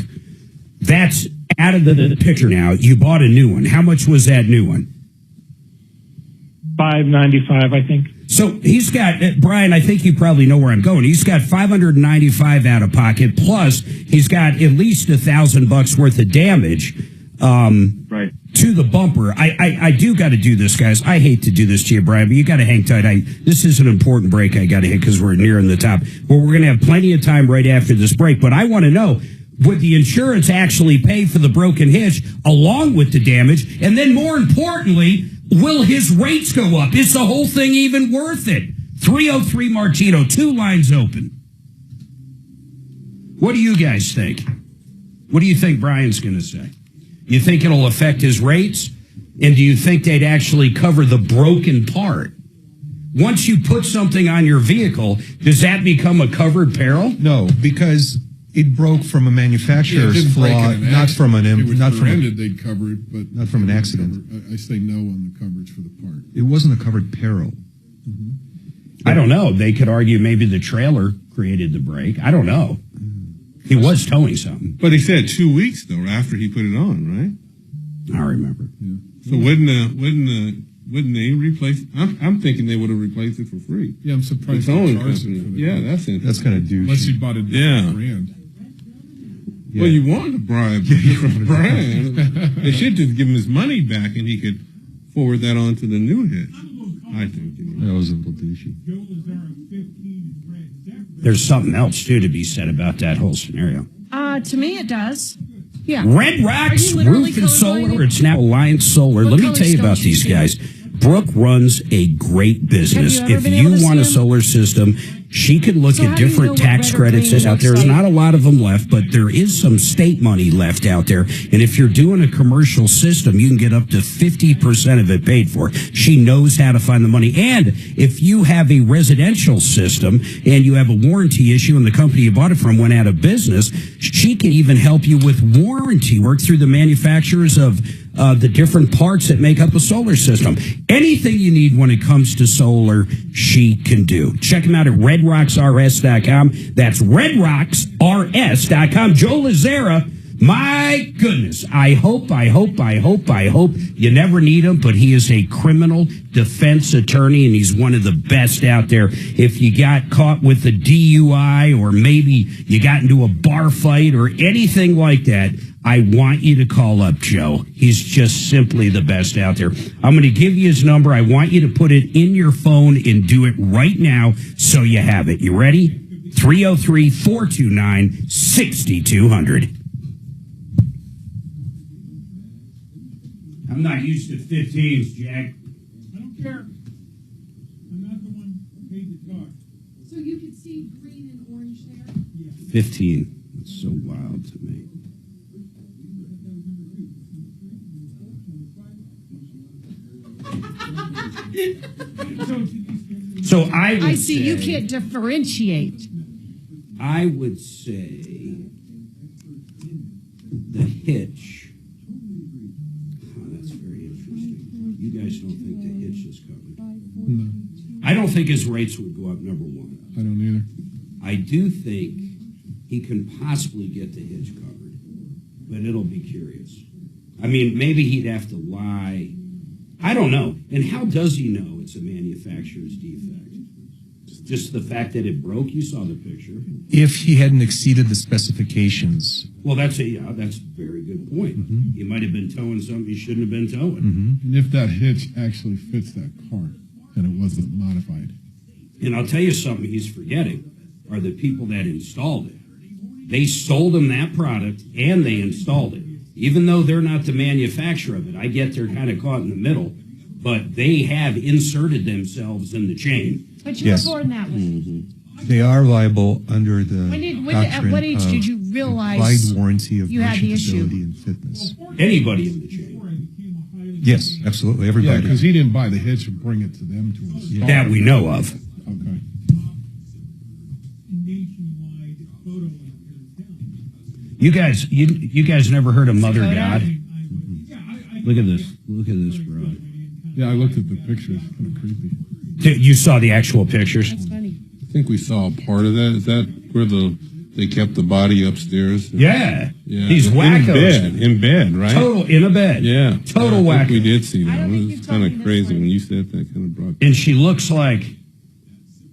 that's out of the picture now. You bought a new one. How much was that new one? $595, I think. So he's got, Brian, I think you probably know where I'm going. He's got $595 out of pocket, plus he's got at least $1,000 worth of damage right to the bumper. I do got to do this, guys. I hate to do this to you, Brian, but you got to hang tight. This is an important break I got to hit because we're nearing the top. Well, we're going to have plenty of time right after this break, but I want to know, would the insurance actually pay for the broken hitch along with the damage? And then more importantly, will his rates go up? Is the whole thing even worth it? 303 Martino, 2 lines open. What do you guys think? What do you think Brian's going to say? You think it'll affect his rates? And do you think they'd actually cover the broken part? Once you put something on your vehicle, does that become a covered peril? No, because it broke from a manufacturer's flaw, not from an they'd cover it, but not from an accident. I say no on the coverage for the part. It wasn't a covered peril. Mm-hmm. I don't know. They could argue maybe the trailer created the break. I don't know. He was towing something. But he said 2 weeks though after he put it on, right? I remember. Yeah. So wouldn't the Wouldn't they replace? I'm thinking they would have replaced it for free. Yeah, I'm surprised. Its own they charged company. it for the Yeah, car. that's interesting. That's kind of douchey. Unless you bought a different brand. Well, you want to bribe a different brand. They should just give him his money back, and he could forward that on to the new hitch. I think. That was a little douchey. There's something else, too, to be said about that whole scenario. To me, it does. Yeah. Red Rocks Roof and Solar. It's now Alliance Solar. What Let me color tell you about stones do you these see? guys. Brooke runs a great business. Have you ever If been you able to want a see 'em? solar system, she could look So at how do you different know what tax red or credits green out there. looks There's like? not a lot of them left, but there is some state money left out there. And if you're doing a commercial system, you can get up to 50% of it paid for. She knows how to find the money. And if you have a residential system and you have a warranty issue and the company you bought it from went out of business, she can even help you with warranty work through the manufacturers of the different parts that make up a solar system. Anything you need when it comes to solar, she can do. Check them out at redrocksrs.com. That's redrocksrs.com. Joe Lazzara, my goodness, I hope you never need him, but he is a criminal defense attorney, and he's one of the best out there. If you got caught with a DUI or maybe you got into a bar fight or anything like that, I want you to call up Joe. He's just simply the best out there. I'm going to give you his number. I want you to put it in your phone and do it right now so you have it. You ready? 303-429-6200. I'm not used to 15s, Jack. I don't care. I'm not the one who paid the car. So you can see green and orange there? 15. It's so wild to me. So I see you can't differentiate. I would say the hitch. Oh, that's very interesting. You guys don't think the hitch is covered? No, I don't think his rates would go up, number one. I don't either. I do think he can possibly get the hitch covered, but it'll be curious. I mean, maybe he'd have to lie. I don't know. And how does he know it's a manufacturer's defect? Just the fact that it broke? You saw the picture. If he hadn't exceeded the specifications. Well, that's a very good point. Mm-hmm. He might have been towing something he shouldn't have been towing. Mm-hmm. And if that hitch actually fits that car, and it wasn't modified. And I'll tell you something he's forgetting are the people that installed it. They sold him that product and they installed it. Even though they're not the manufacturer of it, I get they're kind of caught in the middle, but they have inserted themselves in the chain. But you were born that way. Mm-hmm. They are liable under the At what age did you realize implied warranty of you had the issue? merchantability and fitness. Anybody in the chain. Yes, absolutely. Everybody. Yeah, because he didn't buy the hitch and bring it to them to install. That we know of. Okay. You guys never heard of Mother God? Look at this. Look at this, bro. Yeah, I looked at the pictures. Kind of creepy. You saw the actual pictures? That's funny. I think we saw a part of that. Is that where they kept the body upstairs? Yeah. Yeah. These wackos. In bed, right? Total, in a bed. Yeah. Total I think wacko. we did see that. It was kind of crazy when you said that. Kind of brought. And she looks like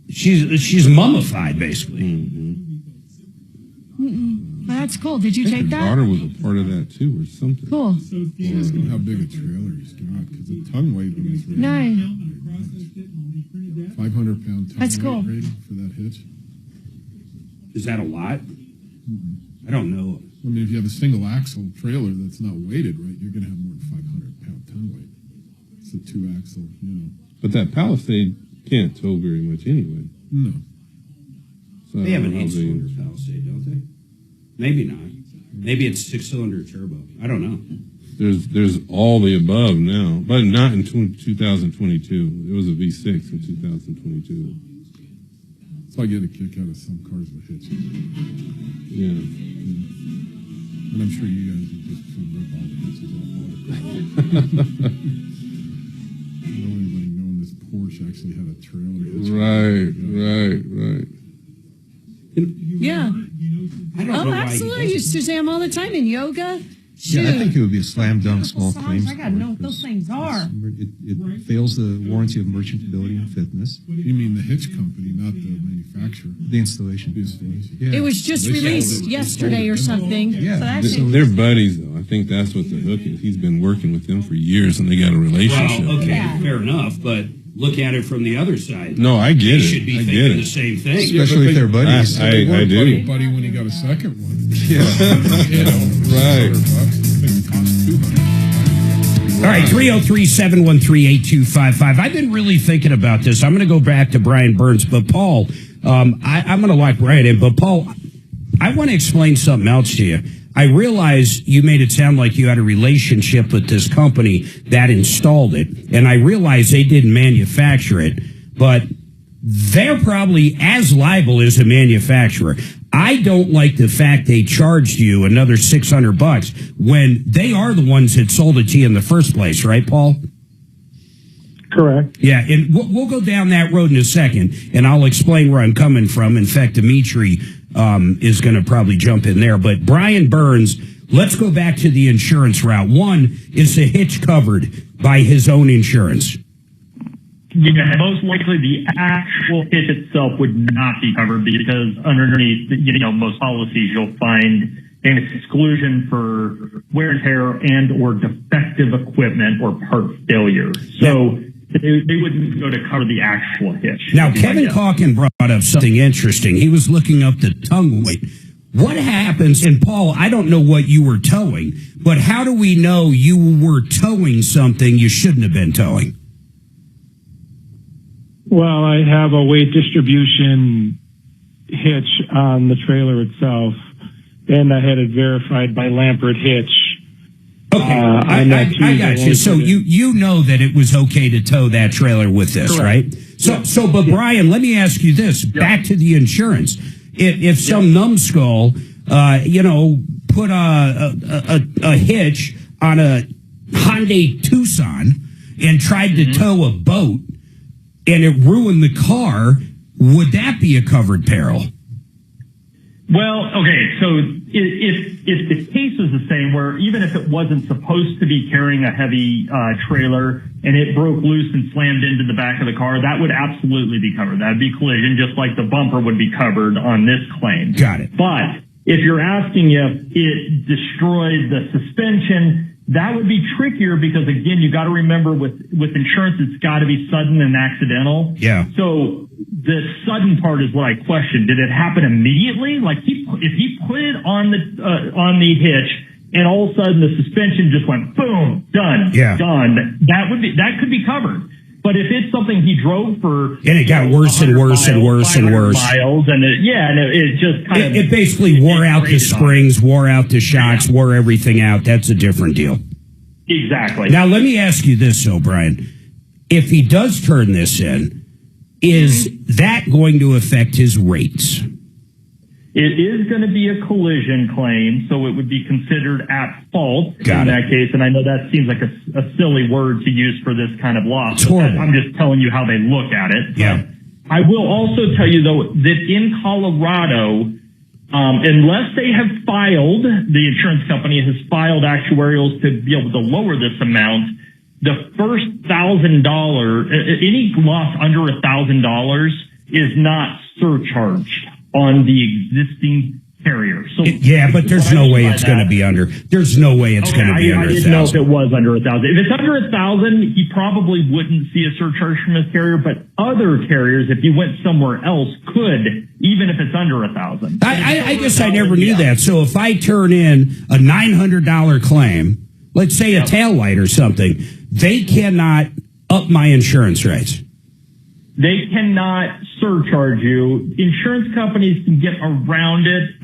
she's mummified, basically. Mm-hmm. Well, that's cool. Did you take Her that? daughter was a part of that too, or something. Cool. How big a trailer he's got, because the ton weight on this rating. No. 500-pound ton That's weight cool. rating for that hitch. Is that a lot? I don't know. I mean, if you have a single axle trailer that's not weighted right, you're going to have more than 500-pound ton weight. It's a 2-axle, But that Palisade can't tow very much anyway. No. So They have an I don't know how 8-cylinder Palisade, don't they? Maybe not. Maybe it's 6-cylinder turbo. I don't know. There's all the above now, but not in 2022. It was a V6 in 2022. So I get a kick out of some cars with hitch. Yeah. And I'm sure you guys would just rip all the hitches off. I don't know anybody knowing this Porsche actually had a trailer hitch. Right. Yeah. I don't know why absolutely. I use Suzanne all the time in yoga. Yeah, I think it would be a slam dunk small claims. I got to know what those things are. It fails the warranty of merchantability and fitness. You mean the hitch company, not the manufacturer? The installation. Yeah. It was just released yesterday or something. Yeah. So that's They're buddies, though. I think that's what the hook is. He's been working with them for years, and they got a relationship. Well, okay, fair enough, but look at it from the other side. No, I get They it. should be I thinking get it. the same thing. Especially if they're buddies. I do. Buddy, when he got a second one. Yeah. Right. It cost $200. All right, 303-713-8255. I've been really thinking about this. I'm going to go back to Brian Burns, but Paul, I'm going to lock Brian in, but Paul, I want to explain something else to you. I realize you made it sound like you had a relationship with this company that installed it, and I realize they didn't manufacture it, but they're probably as liable as a manufacturer. I don't like the fact they charged you another $600 when they are the ones that sold it to you in the first place, right, Paul? Correct. Yeah, and we'll go down that road in a second, and I'll explain where I'm coming from. In fact, Dimitri is going to probably jump in there. But Brian Burns, let's go back to the insurance route. One, is the hitch covered by his own insurance? Yeah, most likely the actual hitch itself would not be covered because underneath, most policies you'll find an exclusion for wear and tear and or defective equipment or part failure. So they wouldn't go to cover the actual hitch. Now, Kevin Calkin brought up something interesting. He was looking up the tongue weight. What happens, and Paul, I don't know what you were towing, but how do we know you were towing something you shouldn't have been towing? Well, I have a weight distribution hitch on the trailer itself, and I had it verified by Lampert Hitch. Okay, I got you. So you know that it was okay to tow that trailer with this, right? So, but Brian, let me ask you this. Back to the insurance. If some numbskull, put a hitch on a Hyundai Tucson and tried to tow a boat, and it ruined the car, would that be a covered peril? Well, okay, so if the case is the same, where even if it wasn't supposed to be carrying a heavy trailer and it broke loose and slammed into the back of the car, that would absolutely be covered. That would be collision, just like the bumper would be covered on this claim. Got it. But if you're asking if it destroyed the suspension, that would be trickier because, again, you got to remember with insurance, it's got to be sudden and accidental. Yeah. So the sudden part is what I question. Did it happen immediately? Like if he put it on the hitch and all of a sudden the suspension just went boom, done, done. That could be covered. But if it's something he drove for, and it got worse and worse and worse and worse, miles, and it just kind of it basically wore out the springs, wore out the shocks, wore everything out. That's a different deal. Exactly. Now let me ask you this, though, Brian: if he does turn this in, is that going to affect his rates? It is going to be a collision claim, so it would be considered at fault in that case. And I know that seems like a silly word to use for this kind of loss. I'm just telling you how they look at it. Yeah. I will also tell you, though, that in Colorado, unless they have filed, the insurance company has filed actuarials to be able to lower this amount, the first $1,000, any loss under $1,000 is not surcharged on the existing carrier. So but there's no way it's going to be under. There's no way it's going to be under 1,000. I didn't know if it was under 1,000. If it's under 1,000, he probably wouldn't see a surcharge from his carrier. But other carriers, if you went somewhere else, could, even if it's under 1,000. I guess I never knew that. So if I turn in a $900 claim, let's say a taillight or something, they cannot up my insurance rates. They cannot surcharge you. Insurance companies can get around it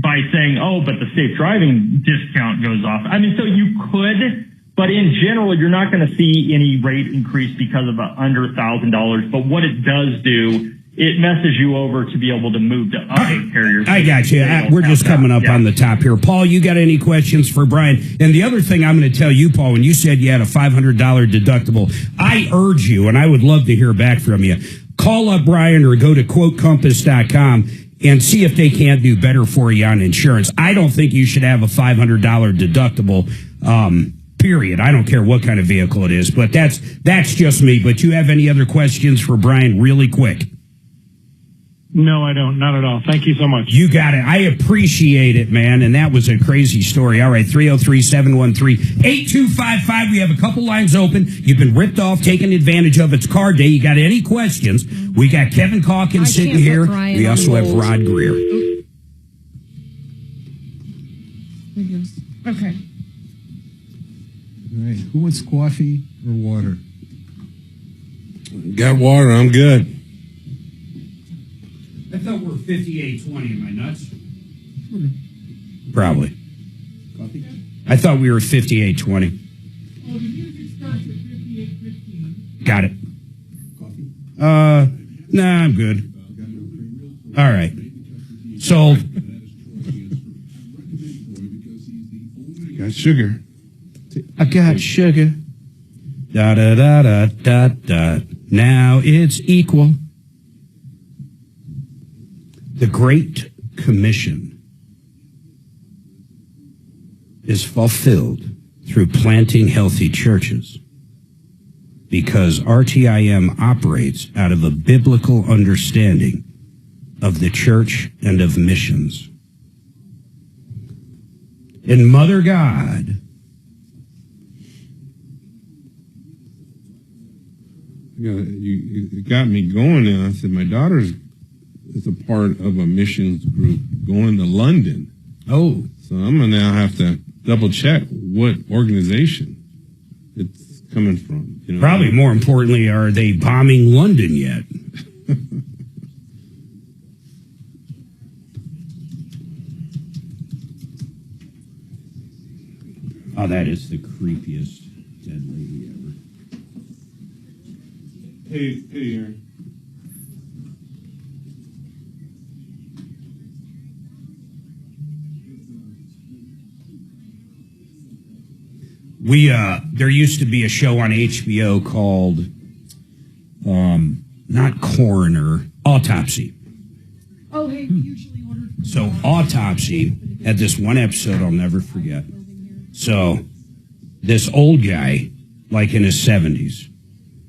by saying, but the safe driving discount goes off. I mean, so you could, but in general, you're not going to see any rate increase because of under $1,000. But what it does do, it messes you over to be able to move to other carriers. I got you. We're just coming up on the top here. Paul, you got any questions for Brian? And the other thing I'm going to tell you, Paul, when you said you had a $500 deductible, I urge you, and I would love to hear back from you, call up Brian or go to quotecompass.com and see if they can't do better for you on insurance. I don't think you should have a $500 deductible, period. I don't care what kind of vehicle it is, but that's just me. But you have any other questions for Brian really quick? No, I don't. Not at all. Thank you so much. You got it. I appreciate it, man. And that was a crazy story. All right, 303-713-8255. We have a couple lines open. You've been ripped off, taken advantage of. It's car day. You got any questions? We got Kevin Calkins sitting here. We also have Rod Greer. Okay. All right. Who wants coffee or water? Got water. I'm good. I thought we were 58-20. Am I nuts? Probably. Coffee? I thought we were 58-20. Oh, the music starts at 58:15. Got it. Coffee? Nah, I'm good. All right. So, Got sugar. I got sugar. Da da da da da da. Now it's equal. The Great Commission is fulfilled through planting healthy churches because RTIM operates out of a biblical understanding of the church and of missions. And Mother God you got me going now. I said, my daughter's is a part of a missions group going to London. Oh. So I'm going to now have to double check what organization it's coming from. You know? Probably more importantly, are they bombing London yet? Oh, that is the creepiest dead lady ever. Hey, Aaron. There used to be a show on HBO called, not Coroner, Autopsy. Oh, hey, we usually ordered. So Autopsy had this one episode I'll never forget. So this old guy, like in his 70s,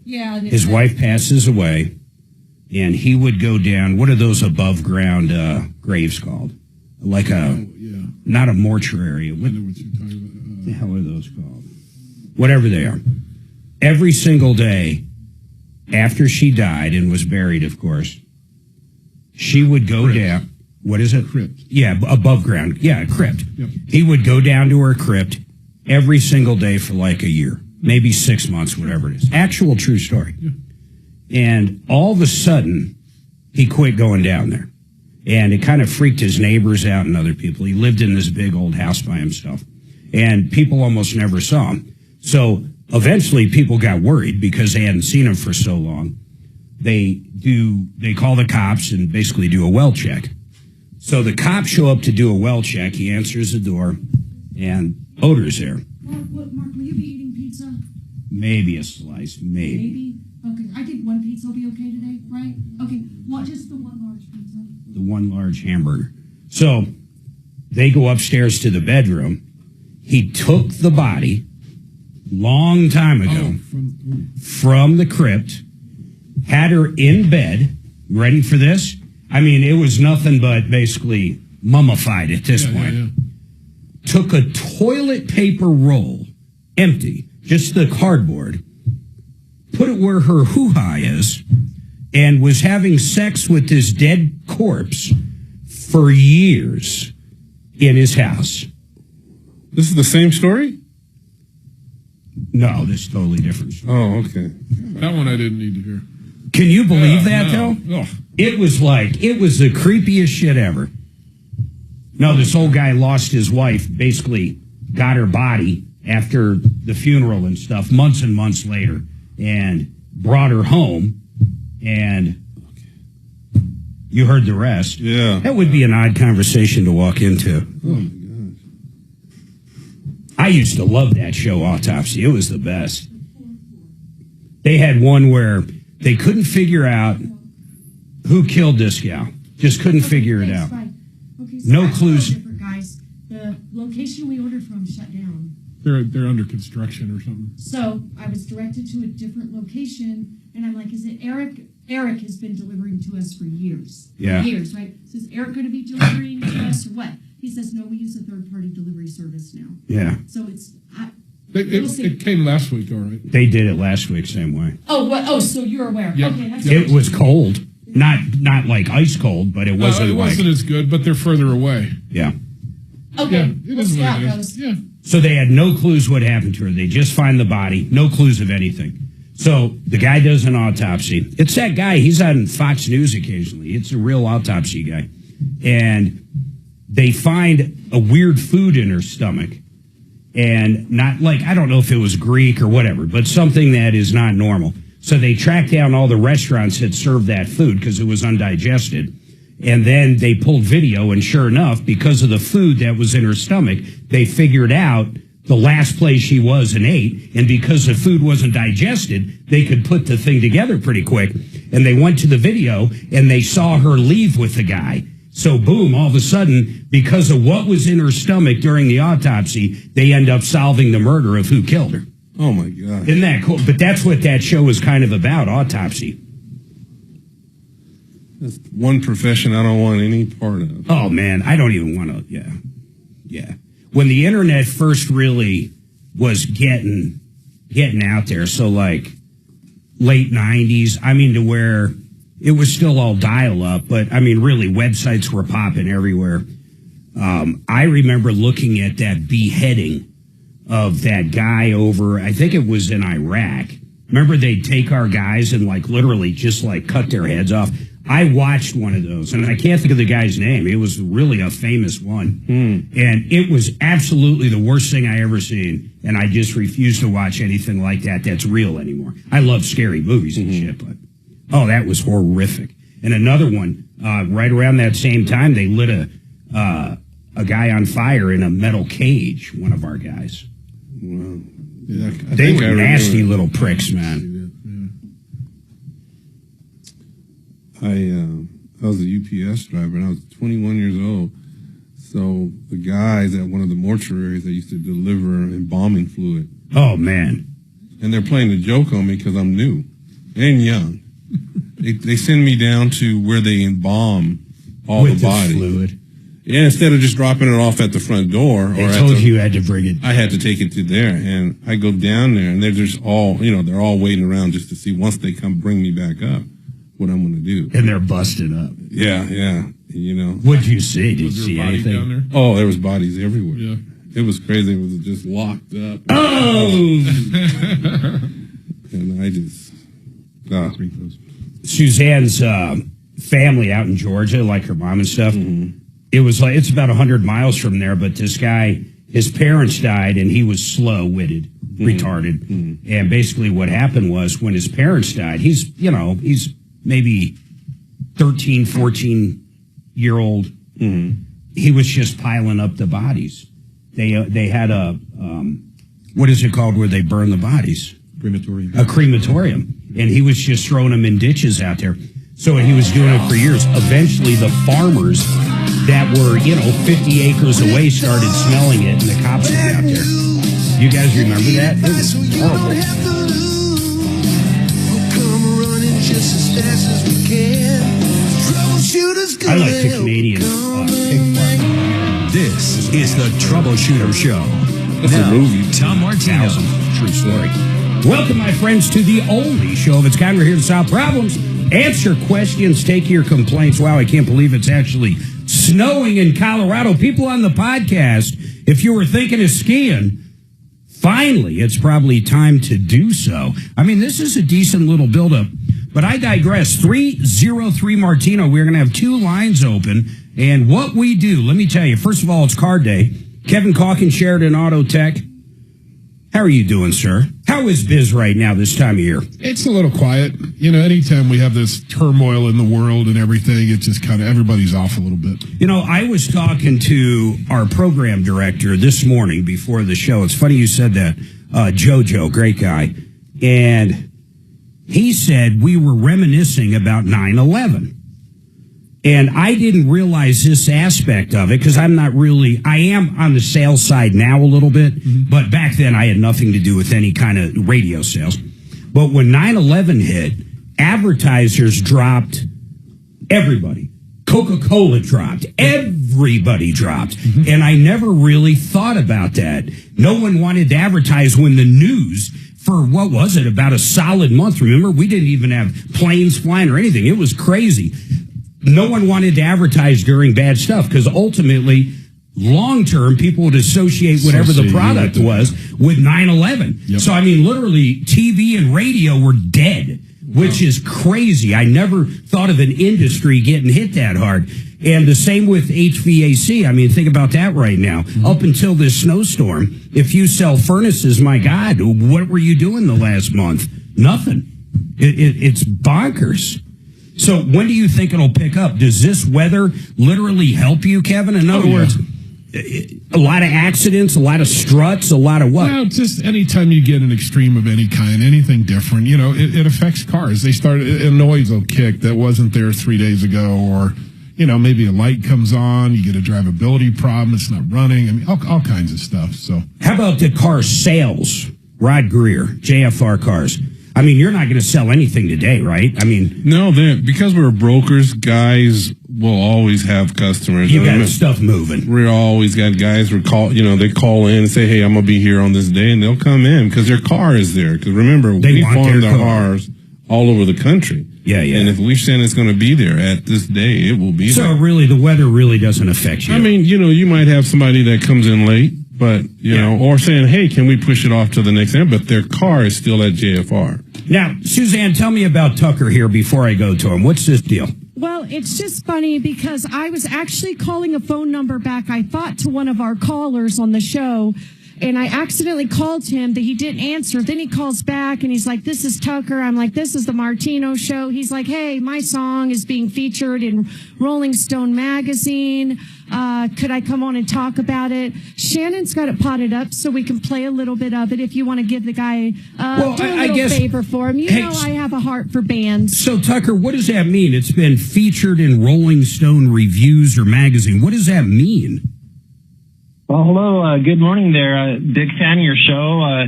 Yeah. his wife passes away, and he would go down, what are those above ground graves called? Like not a mortuary. What the hell are those called? Whatever they are. Every single day after she died and was buried, of course, she would go down. What is it? Crypt. Yeah, above ground. Yeah, a crypt. Yep. He would go down to her crypt every single day for like a year, maybe 6 months, whatever it is. Actual true story. Yeah. And all of a sudden, he quit going down there. And it kind of freaked his neighbors out and other people. He lived in this big old house by himself. And people almost never saw him. So eventually people got worried because they hadn't seen him for so long. They call the cops and basically do a well check. So the cops show up to do a well check. He answers the door, and odor's there. Mark, will you be eating pizza? Maybe a slice, maybe. Okay, I think one pizza will be okay today, right? Okay, just the one large pizza. The one large hamburger. So they go upstairs to the bedroom. He took the body long time ago from the crypt, had her in bed, ready for this? I mean, it was nothing but basically mummified at this point. Yeah. Took a toilet paper roll, empty, just the cardboard, put it where her hoo-ha is, and was having sex with this dead corpse for years in his house. This is the same story? No, this is totally different story. Oh, okay. That one I didn't need to hear. Can you believe that, no. though? Oh. It was the creepiest shit ever. No, this old guy lost his wife, basically got her body after the funeral and stuff, months and months later, and brought her home, and you heard the rest. Yeah. That would be an odd conversation to walk into. Oh, my gosh. I used to love that show, Autopsy. It was the best. They had one where they couldn't figure out who killed this gal. Just couldn't figure it out. Fine. Okay, so No that's clues. a little different, guys. The location we ordered from shut down. They're under construction or something. So I was directed to a different location, and I'm like, is it Eric? Eric has been delivering to us for years. Yeah. Years, right? So is Eric going to be delivering to us or what? He says, no, we use a third-party delivery service now. Yeah. So it's... It came last week, all right. They did it last week, same way. Oh, what? Oh, so you're aware. Yep. Okay, that's It was cold. Not like ice cold, but it wasn't it wasn't as good, but they're further away. Yeah. Okay, Yeah, it we'll is see what how it it is. goes. Yeah. So they had no clues what happened to her. They just find the body, no clues of anything. So the guy does an autopsy. It's that guy. He's on Fox News occasionally. It's a real autopsy guy. And they find a weird food in her stomach. And not like, I don't know if it was Greek or whatever, but something that is not normal. So they tracked down all the restaurants that served that food because it was undigested. And then they pulled video, and sure enough, because of the food that was in her stomach, they figured out the last place she was and ate. And because the food wasn't digested, they could put the thing together pretty quick. And they went to the video, and they saw her leave with the guy. So boom, all of a sudden, because of what was in her stomach during the autopsy, they end up solving the murder of who killed her. Oh, my God. Isn't that cool? But that's what that show is kind of about, autopsy. That's one profession I don't want any part of. Oh, man, I don't even want to, yeah. When the internet first really was getting out there, so like late 90s, I mean, to where it was still all dial-up, but I mean, really, websites were popping everywhere. I remember looking at that beheading of that guy over, I think it was in Iraq. Remember they'd take our guys and like literally just like cut their heads off? I watched one of those, and I can't think of the guy's name. It was really a famous one. And it was absolutely the worst thing I ever seen, and I just refuse to watch anything like that that's real anymore. I love scary movies and shit, but, oh, that was horrific. And another one, right around that same time, they lit a guy on fire in a metal cage, one of our guys. Wow. Yeah, They were nasty little pricks, man. I was a UPS driver, and I was 21 years old. So the guys at one of the mortuaries, they used to deliver embalming fluid. Oh, man. And they're playing a joke on me because I'm new and young. They send me down to where they embalm all With the bodies. fluid. Yeah, instead of just dropping it off at the front door. They told you had to bring it. I had to take it to there, and I go down there, and they're just all, they're all waiting around just to see once they come bring me back up what I'm going to do. And they're busted up. Yeah. What'd you see? Did you Was there see a body anything? down there? Oh, there was bodies everywhere. Yeah. It was crazy. It was just locked up. Oh! And I just, Suzanne's family out in Georgia, like her mom and stuff, it was like, it's about 100 miles from there, but this guy, his parents died, and he was slow-witted, retarded. And basically what happened was when his parents died, he's maybe 13, 14-year-old. He was just piling up the bodies. They had a, what is it called where they burn the bodies? Crematorium. A crematorium. And he was just throwing them in ditches out there. So he was doing it for years. Eventually the farmers that were, 50 acres away started smelling it, and the cops were out there. You guys remember that? It was horrible. I like the Canadian pig farm. This is the Troubleshooter Show. That's a movie. Tom Martino. True story. Welcome, my friends, to the only show of its kind. We're here to solve problems, answer questions, take your complaints. Wow, I can't believe it's actually snowing in Colorado. People on the podcast, if you were thinking of skiing, finally, it's probably time to do so. I mean, this is a decent little buildup, but I digress. 303 Martino, we're going to have two lines open, and what we do, let me tell you, first of all, it's card day. Kevin Calkin, Sheridan Auto Tech. How are you doing, sir? How is biz right now this time of year? It's a little quiet. Anytime we have this turmoil in the world and everything, it's just kind of everybody's off a little bit. I was talking to our program director this morning before the show. It's funny you said that. Jojo, great guy. And he said we were reminiscing about 9/11. And I didn't realize this aspect of it because I am on the sales side now a little bit, but back then I had nothing to do with any kind of radio sales. But when 9/11 hit, advertisers dropped everybody. Coca-Cola dropped. Everybody dropped. And I never really thought about that. No one wanted to advertise when the news, for what was it, about a solid month. Remember, we didn't even have planes flying or anything. It was crazy. No one wanted to advertise during bad stuff because ultimately, long-term, people would associate whatever the product was with 9/11. Yep. So, I mean, literally, TV and radio were dead, which is crazy. I never thought of an industry getting hit that hard. And the same with HVAC. I mean, think about that right now. Up until this snowstorm, if you sell furnaces, my God, what were you doing the last month? Nothing. It's bonkers. So when do you think it'll pick up? Does this weather literally help you, Kevin? In other words, a lot of accidents, a lot of struts, a lot of what? Well, just anytime you get an extreme of any kind, anything different, it affects cars. A noise will kick that wasn't there 3 days ago, or, maybe a light comes on, you get a drivability problem, it's not running. I mean, all kinds of stuff. So, how about the car sales? Rod Greer, JFR Cars. I mean, you're not going to sell anything today, right? I mean, no, because we're brokers, guys will always have customers. You got stuff moving. We're always got guys who they call in and say, hey, I'm going to be here on this day, and they'll come in because their car is there. Because remember, we farm their cars all over the country. Yeah. And if we send it's going to be there at this day, it will be there. So really, the weather really doesn't affect you. I mean, you might have somebody that comes in late, but, or saying, hey, can we push it off to the next day? But their car is still at JFR. Now, Suzanne, tell me about Tucker here before I go to him. What's this deal? Well, it's just funny because I was actually calling a phone number back, I thought, to one of our callers on the show, and I accidentally called him, that he didn't answer. Then he calls back, and he's like, this is Tucker. I'm like, this is the Martino Show. He's like, hey, my song is being featured in Rolling Stone magazine. Could I come on and talk about it? Shannon's got it potted up so we can play a little bit of it if you want to give the guy a little favor for him. I have a heart for bands. So, Tucker, what does that mean? It's been featured in Rolling Stone reviews or magazine. What does that mean? Well, hello. Good morning there. Big fan of your show.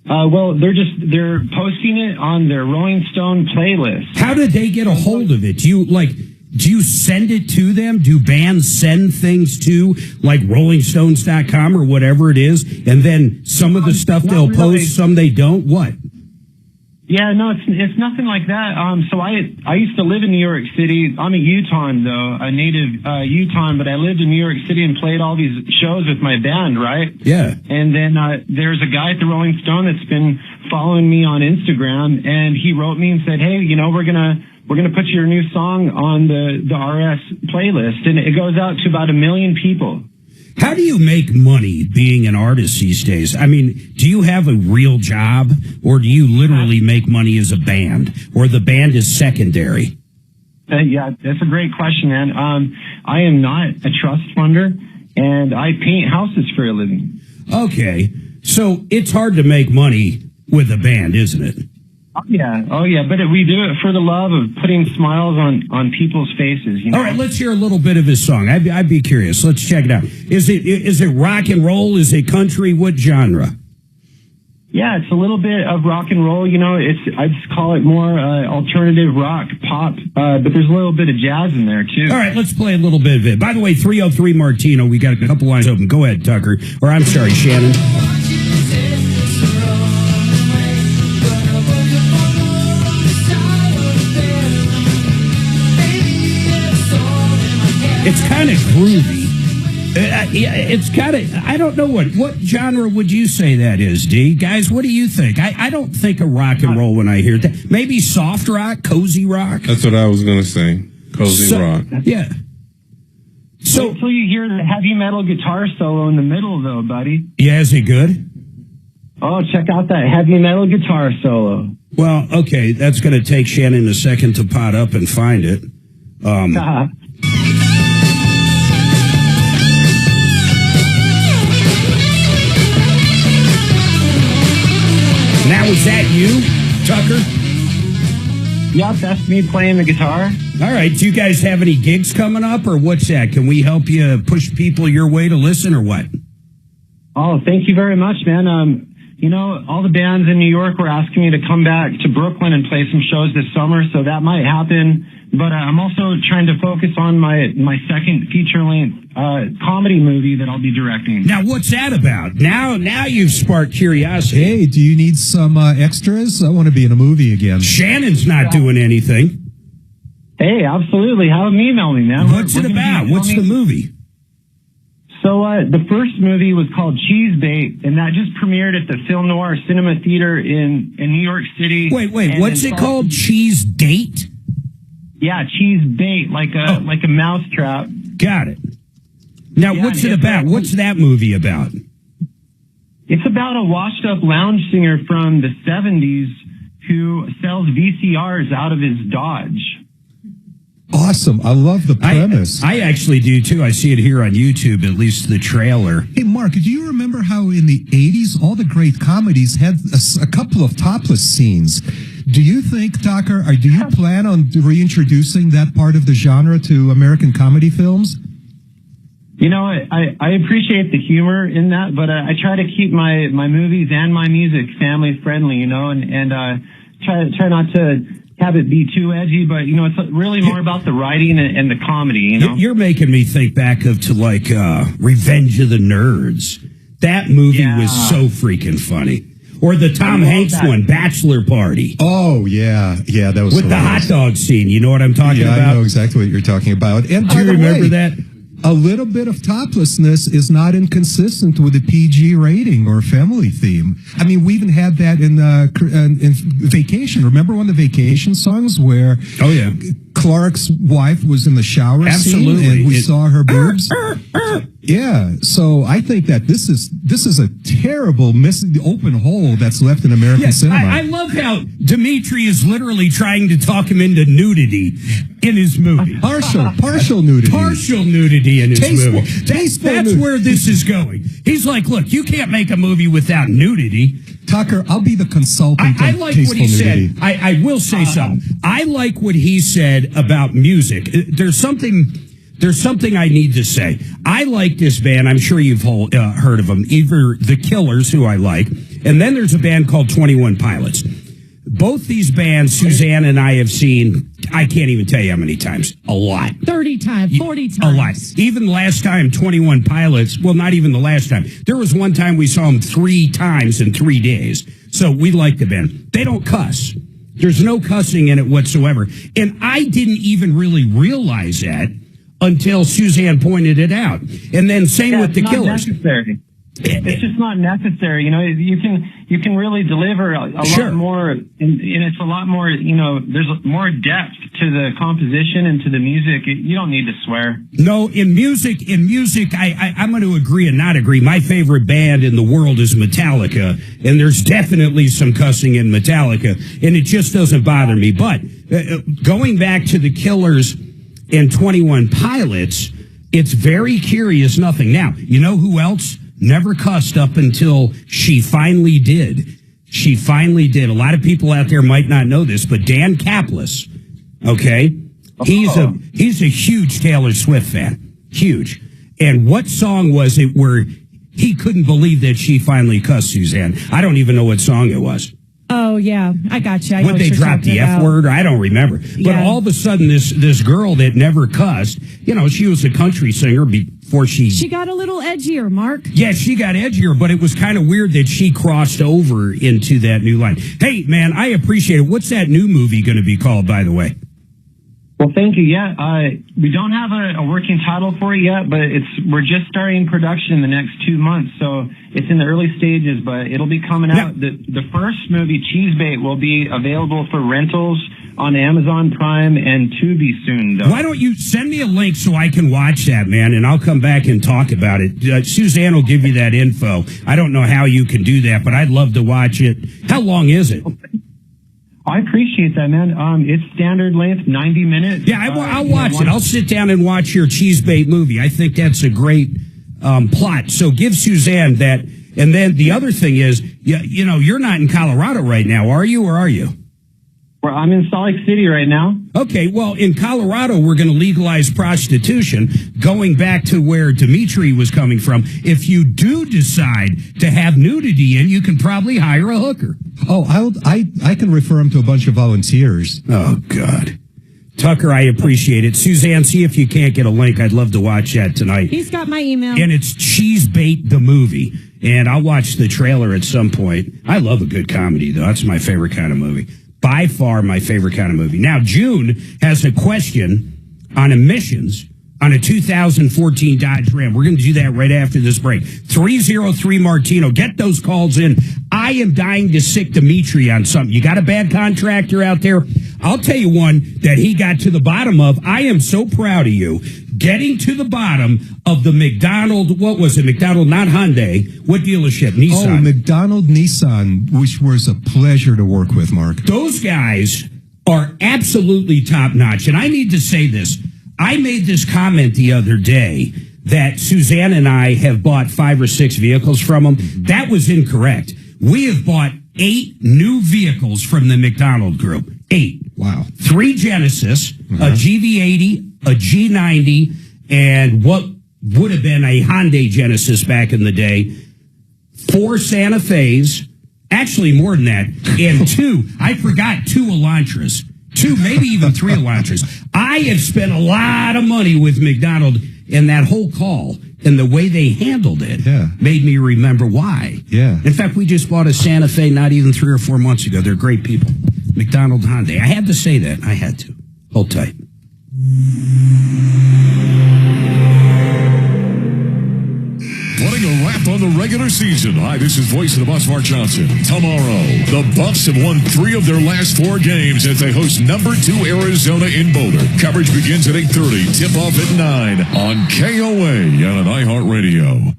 Well, they're posting it on their Rolling Stone playlist. How did they get a hold of it? Do you send it to them? Do bands send things to, like, RollingStones.com or whatever it is, and then some of the stuff they'll post, some they don't? What? Yeah, no, it's nothing like that. So I used to live in New York City. I'm a Utahn, though, a native Utahn, but I lived in New York City and played all these shows with my band, right? Yeah. And then there's a guy at the Rolling Stone that's been following me on Instagram, and he wrote me and said, hey, we're gonna put your new song on the RS playlist, and it goes out to about 1 million people. How do you make money being an artist these days? I mean, do you have a real job, or do you literally make money as a band, or the band is secondary? Yeah, that's a great question, man. I am not a trust funder, and I paint houses for a living. Okay, so it's hard to make money with a band, isn't it? Oh yeah, but we do it for the love of putting smiles on people's faces. All right, let's hear a little bit of his song. I'd be curious. Let's check it out. Is it rock and roll? Is it country? What genre? Yeah, it's a little bit of rock and roll. I just call it more alternative rock, pop, but there's a little bit of jazz in there too. All right, let's play a little bit of it. By the way, 303 Martino. We got a couple lines open. Go ahead, Tucker. Or I'm sorry, Shannon. It's kind of groovy. It's kind of, I don't know what genre would you say that is, D? Guys, what do you think? I don't think of rock and roll when I hear that. Maybe soft rock, cozy rock? That's what I was going to say. Cozy rock. Yeah. So until you hear the heavy metal guitar solo in the middle, though, buddy. Yeah, is it good? Oh, check out that heavy metal guitar solo. Well, okay, that's going to take Shannon a second to pot up and find it. Now, is that you, Tucker? Yep, that's me playing the guitar. All right. Do you guys have any gigs coming up, or what's that? Can we help you push people your way to listen, or what? Oh, thank you very much, man. You know, all the bands in New York were asking me to come back to Brooklyn and play some shows this summer, so that might happen. But I'm also trying to focus on my second feature-length comedy movie that I'll be directing. Now, what's that about? Now you've sparked curiosity. Hey, do you need some extras? I want to be in a movie again. Shannon's not doing anything. Hey, absolutely. Have them email me, man. What's it about? What's the movie? So the first movie was called Cheese Bait, and that just premiered at the Film Noir Cinema Theater in New York City. Wait, what's it called? Cheese Date? Yeah, cheese bait, like a mousetrap. Got it. Now, what's it about? What's that movie about? It's about a washed-up lounge singer from the 70s who sells VCRs out of his Dodge. Awesome. I love the premise. I actually do, too. I see it here on YouTube, at least the trailer. Hey, Mark, do you remember how in the 80s, all the great comedies had a couple of topless scenes? Do you think, Tucker, or do you plan on reintroducing that part of the genre to American comedy films? You know, I appreciate the humor in that, but I try to keep my movies and my music family friendly, you know, and try not to have it be too edgy, but, you know, it's really more about the writing and the comedy, you know? You're making me think back to, like, Revenge of the Nerds. That movie was so freaking funny. Or the Tom Hanks one, Bachelor Party. Oh, yeah. Yeah, that was with hilarious. the hot dog scene. You know what I'm talking about? I know exactly what you're talking about. And do you remember that? A little bit of toplessness is not inconsistent with a PG rating or family theme. I mean, we even had that in Vacation. Remember one of the Vacation songs where Clark's wife was in the shower scene and we saw her boobs? Yeah, so I think that this is a terrible open hole that's left in American cinema. I love how Dimitri is literally trying to talk him into nudity in his movie. Partial nudity. Partial nudity in his movie. That's nudity. where this is going. He's like, look, you can't make a movie without nudity. Tucker, I'll be the consultant. I like what he said. I will say something. I like what he said about music. There's something I need to say. I like this band. I'm sure you've heard of them. Either The Killers, who I like, and then there's a band called 21 Pilots. Both these bands, Suzanne and I have seen, I can't even tell you how many times. A lot. 30 times, 40 times. A lot. Even last time, 21 Pilots, well, not even the last time. There was one time we saw them 3 times in 3 days. So we like the band. They don't cuss. There's no cussing in it whatsoever. And I didn't even really realize that until Suzanne pointed it out. And then same with The Killers. Necessary. It's just not necessary. You know, you can really deliver a lot more, and it's a lot more, you know, there's more depth to the composition and to the music. You don't need to swear. No, in music, I'm going to agree and not agree. My favorite band in the world is Metallica, and there's definitely some cussing in Metallica, and it just doesn't bother me. But going back to The Killers and 21 Pilots, it's very curious nothing. Now, you know who else never cussed up until she finally did? She finally did. A lot of people out there might not know this, but Dan Caplis, okay? He's a huge Taylor Swift fan. Huge. And what song was it where he couldn't believe that she finally cussed, Suzanne? I don't even know what song it was. Oh, yeah. I got you. Would they drop the F word? I don't remember. But all of a sudden, this girl that never cussed, you know, she was a country singer before she got a little edgier, Mark. Yeah, she got edgier, but it was kind of weird that she crossed over into that new line. Hey, man, I appreciate it. What's that new movie going to be called, by the way? Well, thank you. Yeah, we don't have a working title for it yet, but we're just starting production in the next 2 months, so it's in the early stages, but it'll be coming out. The first movie, Cheese Bait, will be available for rentals on Amazon Prime and Tubi soon, though. Why don't you send me a link so I can watch that, man, and I'll come back and talk about it. Suzanne will give you that info. I don't know how you can do that, but I'd love to watch it. How long is it? I appreciate that, man. It's standard length, 90 minutes. Yeah, I'll watch it. I'll sit down and watch your Cheese Bait movie. I think that's a great plot. So give Suzanne that. And then the other thing is, you know, you're not in Colorado right now, are you, or are you? I'm in Salt Lake City right now. Okay, well, in Colorado, we're going to legalize prostitution. Going back to where Dimitri was coming from, if you do decide to have nudity in, you can probably hire a hooker. Oh, I can refer him to a bunch of volunteers. Oh, God. Tucker, I appreciate it. Suzanne, see if you can't get a link. I'd love to watch that tonight. He's got my email. And it's Cheese Bait the movie. And I'll watch the trailer at some point. I love a good comedy, though. That's my favorite kind of movie. By far my favorite kind of movie. Now, June has a question on emissions on a 2014 Dodge Ram. We're going to do that right after this break. 303 Martino. Get those calls in. I am dying to sick Dimitri on something. You got a bad contractor out there? I'll tell you one that he got to the bottom of. I am so proud of you. Getting to the bottom of the McDonald, what was it? McDonald, not Hyundai. What dealership? Nissan. Oh, McDonald Nissan, which was a pleasure to work with, Mark. Those guys are absolutely top notch. And I need to say this. I made this comment the other day that Suzanne and I have bought 5 or 6 vehicles from them. That was incorrect. We have bought 8 new vehicles from the McDonald Group. 8. Wow. 3 Genesis, a GV80, a G90, and what would have been a Hyundai Genesis back in the day. 4 Santa Fe's, actually more than that, and 2, I forgot 2 Elantras. 2, maybe even 3 Elantras. I have spent a lot of money with McDonald, and that whole call and the way they handled it made me remember why. Yeah. In fact, we just bought a Santa Fe not even 3 or 4 months ago. They're great people. McDonald Hyundai. I had to say that. I had to. Hold tight. Putting a wrap on the regular season. Hi, this is Voice of the Buffs, Mark Johnson. Tomorrow, the Buffs have won 3 of their last 4 games as they host number 2 Arizona in Boulder. Coverage begins at 8:30. Tip-off at 9 on KOA and on iHeartRadio.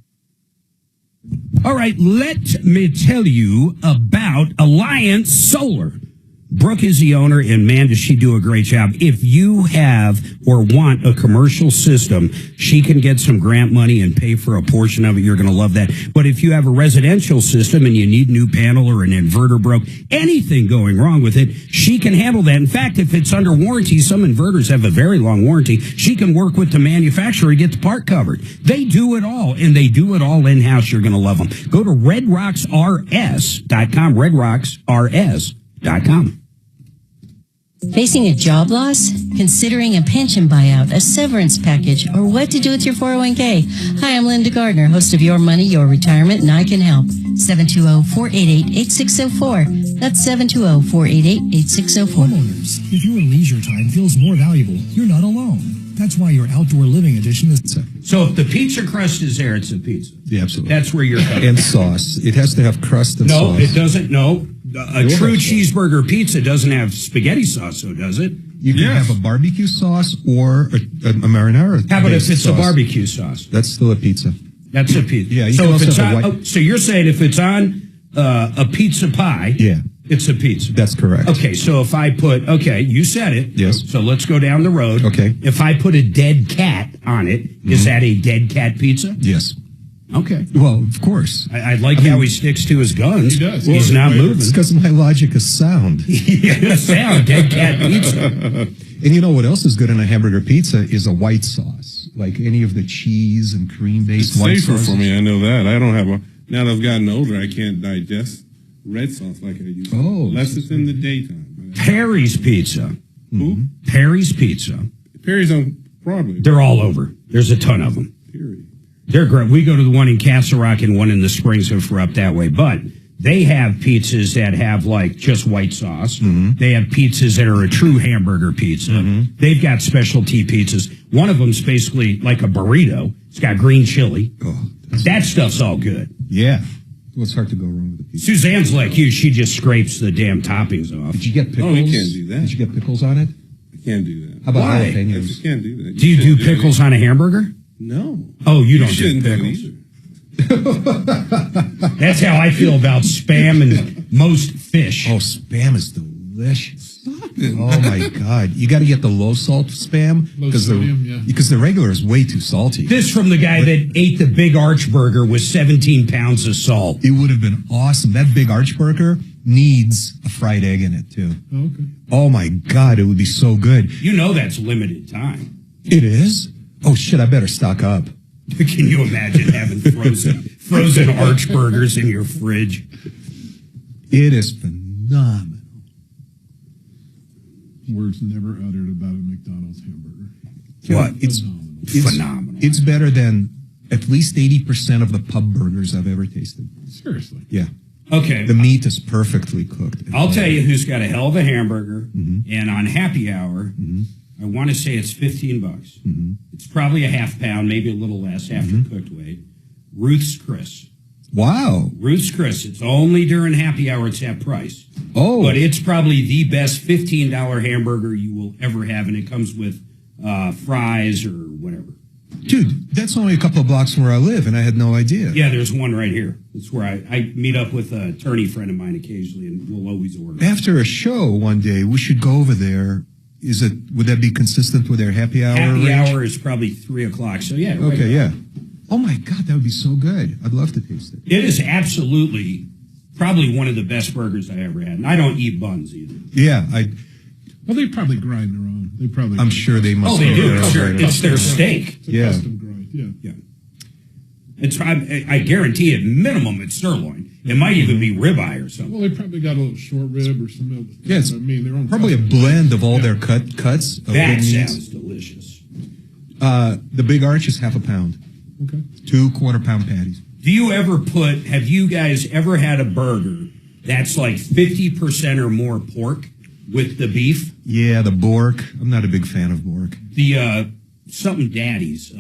All right, let me tell you about Alliance Solar. Brooke is the owner, and man, does she do a great job. If you have or want a commercial system, she can get some grant money and pay for a portion of it. You're going to love that. But if you have a residential system and you need a new panel or an inverter broke, anything going wrong with it, she can handle that. In fact, if it's under warranty, some inverters have a very long warranty. She can work with the manufacturer to get the part covered. They do it all, and they do it all in-house. You're going to love them. Go to redrocksrs.com, redrocksrs.com. Facing a job loss? Considering a pension buyout, a severance package, or what to do with your 401k? Hi, I'm Linda Gardner, host of Your Money, Your Retirement, and I can help. 720-488-8604. That's 720-488-8604. Homeowners, if your leisure time feels more valuable, you're not alone. That's why your outdoor living edition is... So if the pizza crust is there, it's a pizza. Yeah, absolutely. That's where you're coming. And sauce. It has to have crust and sauce. No, it doesn't. No. A true cheeseburger pizza doesn't have spaghetti sauce, so does it? You can have a barbecue sauce or a marinara. How about if it's a barbecue sauce? That's still a pizza. That's a pizza. Yeah. So if it's on, so you're saying if it's on a pizza pie, it's a pizza. That's correct. Okay, so if I put, you said it. Yes. So let's go down the road. Okay. If I put a dead cat on it, is that a dead cat pizza? Yes. Okay. Well, of course. I like how he sticks to his guns. He does. He's not moving. It's because my logic is sound. Sound. Dead cat pizza. And you know what else is good in a hamburger pizza is a white sauce, like any of the cheese and cream-based white safer sauce. for me. I know that. I don't have a. Now that I've gotten older, I can't digest red sauce like I used to. Unless it's in the daytime. Perry's Pizza. Who? Perry's Pizza. Perry's on Broadway. They're all over. There's a ton of them. Perry. They're great. We go to the one in Castle Rock and one in the Springs if we're up that way. But they have pizzas that have like just white sauce. They have pizzas that are a true hamburger pizza. They've got specialty pizzas. One of them's basically like a burrito. It's got green chili. That stuff's all good. Yeah. Well, it's hard to go wrong with the pizza. Suzanne's like you. She just scrapes the damn toppings off. Did you get pickles? Oh, you can't do that. Did you get pickles on it? I can't do that. How about Why? jalapenos? You can't do that. Do you do pickles on a hamburger? No. Oh, you don't do shouldn't pickles. either. That's how I feel about Spam and most fish. Oh, Spam is delicious. Oh my God! You got to get the low salt Spam because the regular is way too salty. This from the guy that ate the big arch burger with 17 pounds of salt. It would have been awesome. That big arch burger needs a fried egg in it too. Okay. Oh my God! It would be so good. You know that's limited time. It is. Oh shit! I better stock up. Can you imagine having frozen arch burgers in your fridge? It is phenomenal. Words never uttered about a McDonald's hamburger. What? It's phenomenal. It's better than at least 80% of the pub burgers I've ever tasted. Seriously? Yeah. Okay. The meat is perfectly cooked. I'll tell you who's got a hell of a hamburger, and on happy hour, I want to say it's $15. It's probably a half pound, maybe a little less after cooked weight. Ruth's Chris. Wow. Ruth's Chris. It's only during happy hour it's that price. Oh. But it's probably the best $15 hamburger you will ever have, and it comes with fries or whatever. Dude, that's only a couple of blocks from where I live, and I had no idea. Yeah, there's one right here. It's where I meet up with an attorney friend of mine occasionally, and we'll always order. After a show one day, we should go over there. Would that be consistent with their happy hour? Happy range? hour is probably 3 o'clock, so yeah. Okay, right. yeah. Oh my God, that would be so good. I'd love to taste it. It is absolutely probably one of the best burgers I ever had. And I don't eat buns either. Yeah, Well, they probably grind their own. I'm sure they must. Oh, they do. Sure. It's their steak. It's a custom grind. Yeah. It's I guarantee at minimum it's sirloin. It might even be ribeye or something. Well, they probably got a little short rib or some else. Yeah, it's their own probably a blend of all their cuts. Of that good meats. sounds delicious. The Big Arch is half a pound. Okay. 2 quarter-pound patties. Do you ever have you guys ever had a burger that's like 50% or more pork with the beef? Yeah, the Bork. I'm not a big fan of Bork. The something Daddies,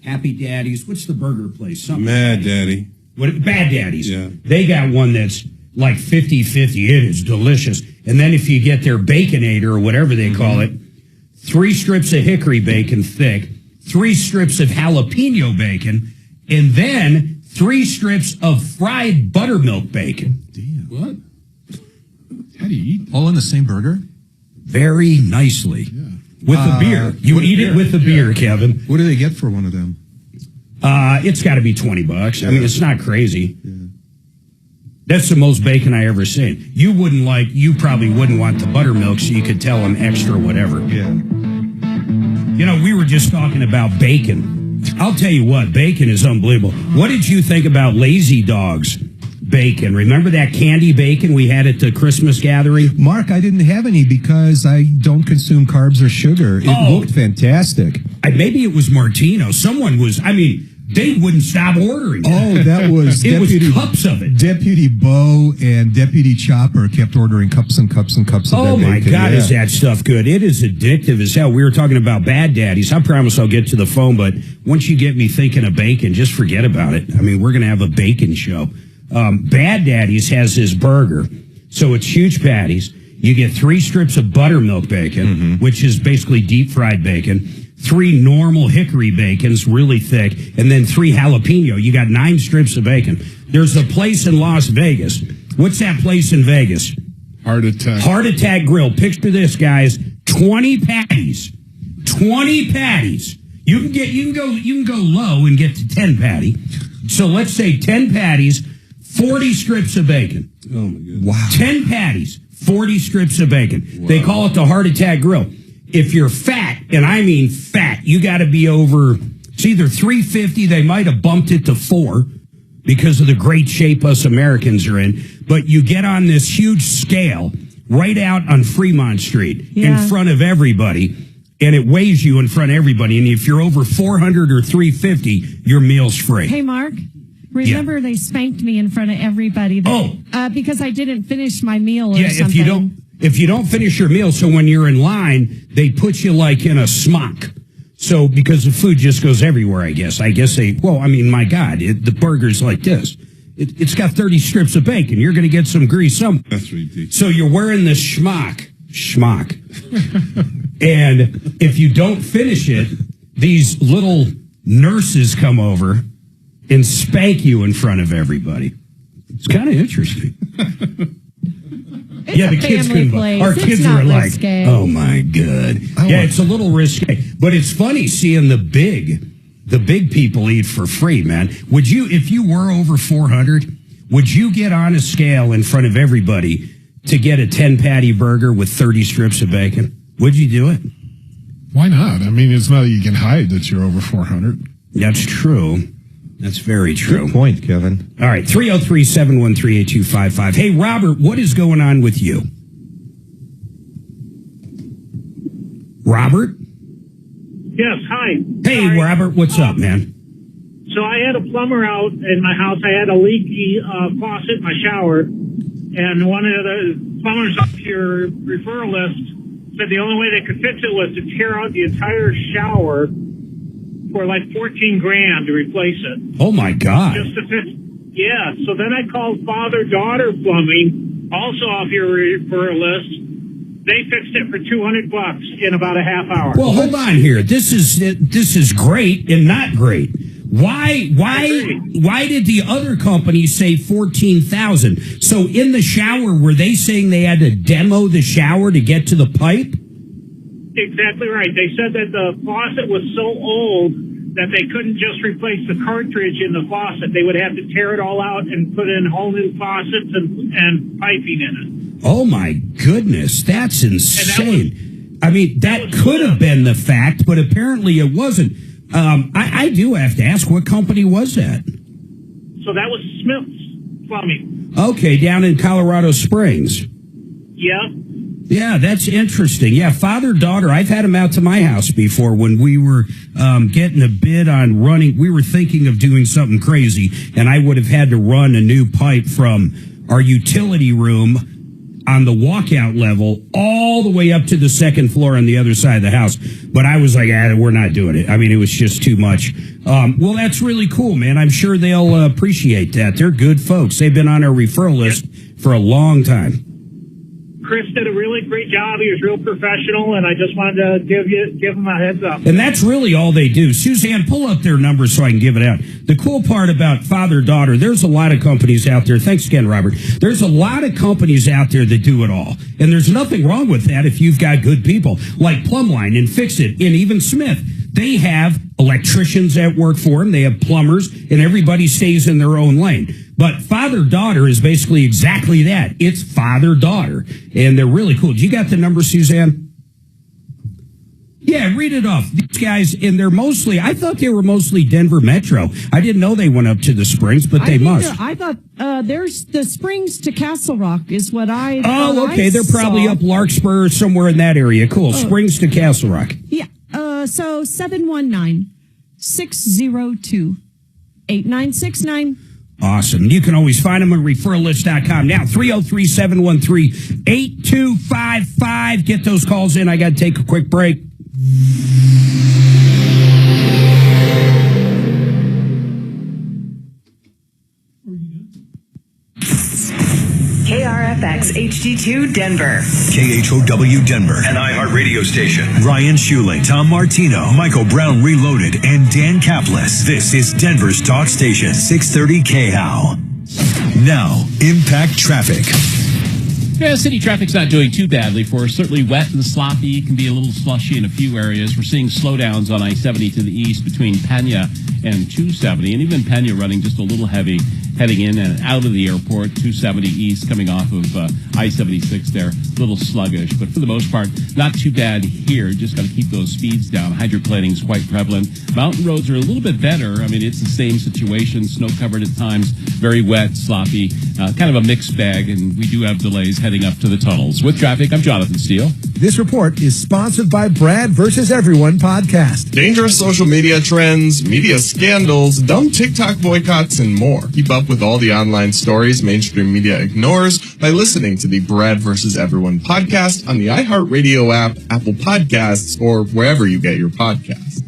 Happy Daddies. What's the burger place? Something Mad Daddy. Bad Daddies. Yeah. They got one that's like 50-50. It is delicious. And then if you get their Baconator or whatever they call it, 3 strips of hickory bacon thick, 3 strips of jalapeno bacon, and then 3 strips of fried buttermilk bacon. Damn. What? How do you eat that? All in the same burger? Very nicely. Yeah. With the beer. You eat it with the beer, Kevin. What do they get for one of them? It's got to be $20. I mean, it's not crazy. Yeah. That's the most bacon I ever seen. You probably wouldn't want the buttermilk, so you could tell them extra whatever. Yeah. You know, we were just talking about bacon. I'll tell you what, bacon is unbelievable. What did you think about Lazy Dog's bacon? Remember that candy bacon we had at the Christmas gathering? Mark, I didn't have any because I don't consume carbs or sugar. It looked fantastic. Maybe it was Martino. They wouldn't stop ordering. Oh, that was it was cups of it. Deputy Bo and Deputy Chopper kept ordering cups and cups and cups of that bacon. Oh, my God, is that stuff good. It is addictive as hell. We were talking about Bad Daddies. I promise I'll get to the phone, but once you get me thinking of bacon, just forget about it. I mean, we're going to have a bacon show. Bad Daddies has this burger, so it's huge patties. You get 3 strips of buttermilk bacon, which is basically deep-fried bacon, 3 normal hickory bacons, really thick, and then 3 jalapeno. You got 9 strips of bacon. There's a place in Las Vegas. What's that place in Vegas? Heart Attack. Heart Attack Grill. Picture this, guys. 20 patties. 20 patties. You can go low and get to 10 patty. So let's say 10 patties, 40 strips of bacon. Oh my goodness. Wow. 10 patties, 40 strips of bacon. Wow. They call it the Heart Attack Grill. If you're fat, and I mean fat, you got to be over, it's either 350, they might have bumped it to 4 because of the great shape us Americans are in, but you get on this huge scale right out on Fremont Street in front of everybody, and it weighs you in front of everybody, and if you're over 400 or 350, your meal's free. Hey, Mark. Remember, they spanked me in front of everybody. Because I didn't finish my meal or something. If you don't finish your meal, so when you're in line, they put you like in a smock. So because the food just goes everywhere, I guess. My God, the burger's like this. It's got 30 strips of bacon. You're going to get some grease somewhere. That's ridiculous. So you're wearing the schmuck. And if you don't finish it, these little nurses come over and spank you in front of everybody. It's kind of interesting. It's yeah, a the kids family couldn't. place. Our It's kids not were like, risque. "Oh my god!" Yeah, it's a little risque, but it's funny seeing the big people eat for free, man. Would you, if you were over 400, would you get on a scale in front of everybody to get a 10-patty burger with 30 strips of bacon? Would you do it? Why not? I mean, it's not that you can hide that you're over 400. That's true. That's very true. Good point, Kevin. All right, 303-713-8255. Hey, Robert, what is going on with you? Robert? Yes, hi. Hey, Robert, what's up, man? So I had a plumber out in my house. I had a leaky faucet in my shower, and one of the plumbers off your referral list said the only way they could fix it was to tear out the entire shower for like $14,000 to replace it. Oh my God! Just to fix. Yeah. So then I called Father-Daughter Plumbing, also off your referral list. They fixed it for $200 in about a half hour. Well, hold on here. This is great and not great. Why did the other company say 14,000? So in the shower, were they saying they had to demo the shower to get to the pipe? Exactly right. They said that the faucet was so old that they couldn't just replace the cartridge in the faucet. They would have to tear it all out and put in whole new faucets and piping in it. Oh my goodness, that's insane. That could have been the fact, but apparently it wasn't. I do have to ask, what company was that? So that was Smith's Plumbing. Okay, down in Colorado Springs. Yeah. Yeah, that's interesting. Yeah, father-daughter. I've had them out to my house before when we were getting a bid on running. We were thinking of doing something crazy, and I would have had to run a new pipe from our utility room on the walkout level all the way up to the second floor on the other side of the house. But I was like, we're not doing it. I mean, it was just too much. Well, that's really cool, man. I'm sure they'll appreciate that. They're good folks. They've been on our referral list for a long time. Chris did a really great job. He was real professional, and I just wanted to give him a heads up. And that's really all they do. Suzanne, pull up their numbers so I can give it out. The cool part about father-daughter, there's a lot of companies out there. Thanks again, Robert. There's a lot of companies out there that do it all. And there's nothing wrong with that if you've got good people like Plumline and Fix-It and even Smith. They have electricians that work for them. They have plumbers, and everybody stays in their own lane. But father-daughter is basically exactly that. It's father-daughter, and they're really cool. You got the number, Suzanne? Yeah, read it off. These guys, and they're mostly, I thought they were mostly Denver Metro. I didn't know they went up to the Springs, but they must. I thought there's the Springs to Castle Rock is what I Oh, okay. They're probably up Larkspur, somewhere in that area. Cool. Springs to Castle Rock. Yeah. So 719-602-8969. Awesome. You can always find them on referrallist.com. Now, 303-713-8255. Get those calls in. I got to take a quick break. KRFX HD2 Denver. KHOW Denver. An iHeart radio station. Ryan Schuling, Tom Martino, Michael Brown Reloaded, and Dan Kaplis. This is Denver's talk station, 630 KHOW. Now, impact traffic. Yeah, city traffic's not doing too badly for us. Certainly wet and sloppy. It can be a little slushy in a few areas. We're seeing slowdowns on I-70 to the east between Pena and 270, and even Pena running just a little heavy heading in and out of the airport. 270 east coming off of I-76 there, a little sluggish, but for the most part, not too bad here. Just got to keep those speeds down. Hydroplaning is quite prevalent. Mountain roads are a little bit better. I mean, it's the same situation, snow-covered at times, very wet, sloppy, kind of a mixed bag, and we do have delays heading up to the tunnels. With traffic, I'm Jonathan Steele. This report is sponsored by Brad vs. Everyone podcast. Dangerous social media trends, media scandals, dumb TikTok boycotts, and more. Keep up with all the online stories mainstream media ignores by listening to the Brad vs. Everyone podcast on the iHeartRadio app, Apple Podcasts, or wherever you get your podcasts.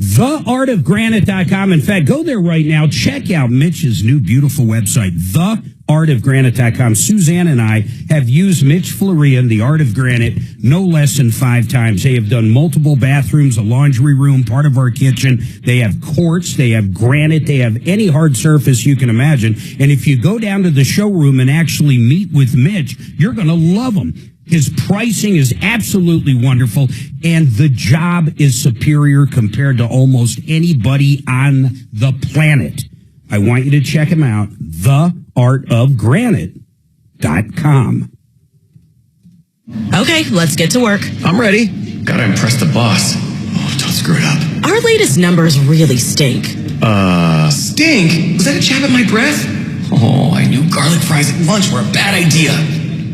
theartofgranite.com. In fact, go there right now. Check out Mitch's new beautiful website, theartofgranite.com. Suzanne and I have used Mitch Florian, The Art of Granite, no less than 5 times. They have done multiple bathrooms, a laundry room, part of our kitchen. They have quartz, they have granite, they have any hard surface you can imagine. And if you go down to the showroom and actually meet with Mitch, you're going to love him. His pricing is absolutely wonderful, and the job is superior compared to almost anybody on the planet. I want you to check him out, theartofgranite.com. Okay, let's get to work. I'm ready. Gotta impress the boss. Oh, don't screw it up. Our latest numbers really stink. Stink? Was that a jab at my breath? Oh, I knew garlic fries at lunch were a bad idea.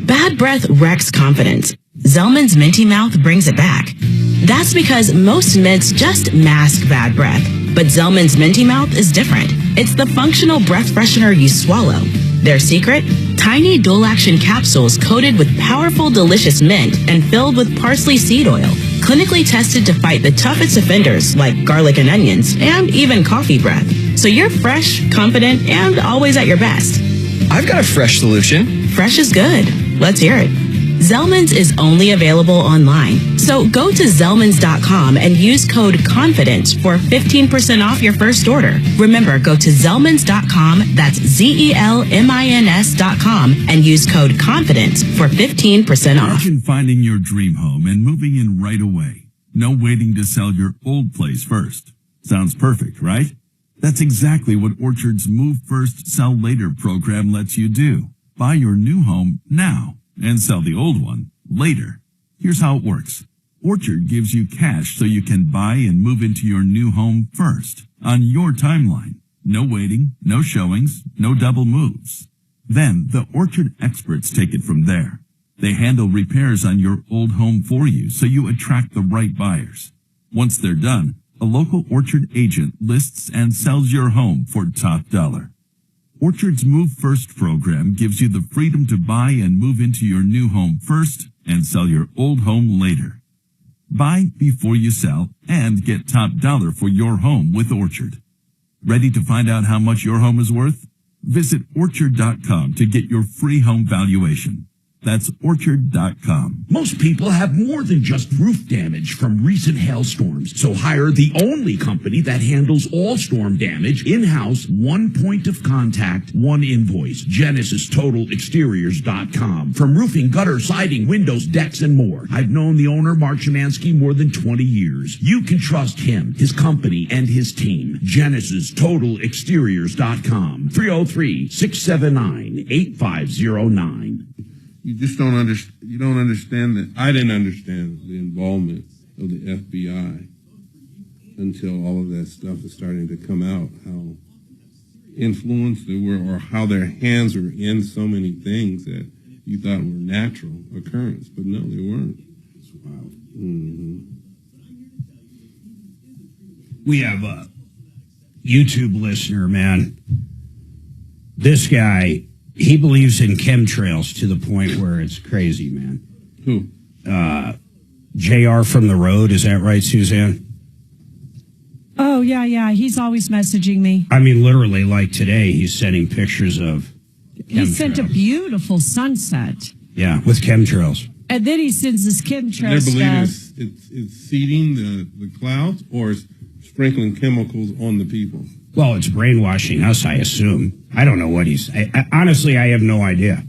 Bad breath wrecks confidence. Zellman's Minty Mouth brings it back. That's because most mints just mask bad breath. But Zellman's Minty Mouth is different. It's the functional breath freshener you swallow. Their secret? Tiny dual-action capsules coated with powerful, delicious mint and filled with parsley seed oil. Clinically tested to fight the toughest offenders like garlic and onions and even coffee breath. So you're fresh, confident, and always at your best. I've got a fresh solution. Fresh is good. Let's hear it. Zellman's is only available online. So go to Zellmans.com and use code CONFIDENCE for 15% off your first order. Remember, go to Zellmans.com, that's ZELMINS.com, and use code CONFIDENCE for 15% off. Imagine finding your dream home and moving in right away. No waiting to sell your old place first. Sounds perfect, right? That's exactly what Orchard's Move First, Sell Later program lets you do. Buy your new home now and sell the old one later. Here's how it works. Orchard gives you cash so you can buy and move into your new home first on your timeline. No waiting, no showings, no double moves. Then the Orchard experts take it from there. They handle repairs on your old home for you so you attract the right buyers. Once they're done, a local Orchard agent lists and sells your home for top dollar. Orchard's Move First program gives you the freedom to buy and move into your new home first and sell your old home later. Buy before you sell and get top dollar for your home with Orchard. Ready to find out how much your home is worth? Visit Orchard.com to get your free home valuation. That's Orchard.com. Most people have more than just roof damage from recent hailstorms. So hire the only company that handles all storm damage in-house, one point of contact, one invoice. GenesisTotalExteriors.com. From roofing, gutter, siding, windows, decks, and more. I've known the owner, Marc Mager, more than 20 years. You can trust him, his company, and his team. GenesisTotalExteriors.com. 303-679-8509. You just don't understand. You don't understand that. I didn't understand the involvement of the FBI until all of that stuff is starting to come out. How influenced they were, or how their hands were in so many things that you thought were natural occurrence, but no, they weren't. It's wild. Mm-hmm. We have a YouTube listener, man. This guy. He believes in chemtrails to the point where it's crazy, man. Who? JR from the road. Is that right, Suzanne? Oh, yeah. He's always messaging me. I mean, literally, like today, he's sending pictures of chemtrails. He sent a beautiful sunset. Yeah, with chemtrails. And then he sends this chemtrail They're believing stuff. it's seeding the clouds, or it's sprinkling chemicals on the people. Well, it's brainwashing us, I assume. I don't know what he's... honestly, I have no idea.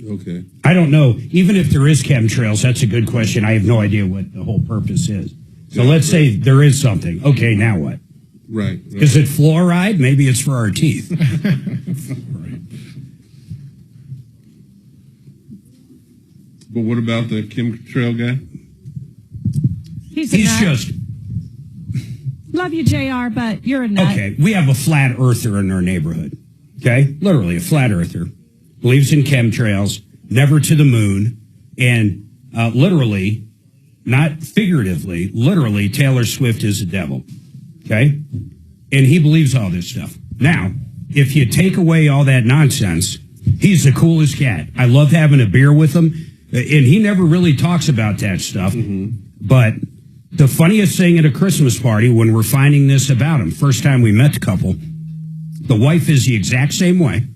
Okay. I don't know. Even if there is chemtrails, that's a good question. I have no idea what the whole purpose is. So let's say there is something. Okay, now what? Right. Is it fluoride? Maybe it's for our teeth. Right. But what about the chemtrail guy? He's just... Love you, JR, but you're a nut. Okay, we have a flat earther in our neighborhood. Okay? Literally, a flat earther. Believes in chemtrails, never to the moon, and literally, not figuratively, literally, Taylor Swift is the devil. Okay? And he believes all this stuff. Now, if you take away all that nonsense, he's the coolest cat. I love having a beer with him, and he never really talks about that stuff. Mm-hmm. But The funniest thing at a Christmas party when we're finding this about him, first time we met the couple, the wife is the exact same way.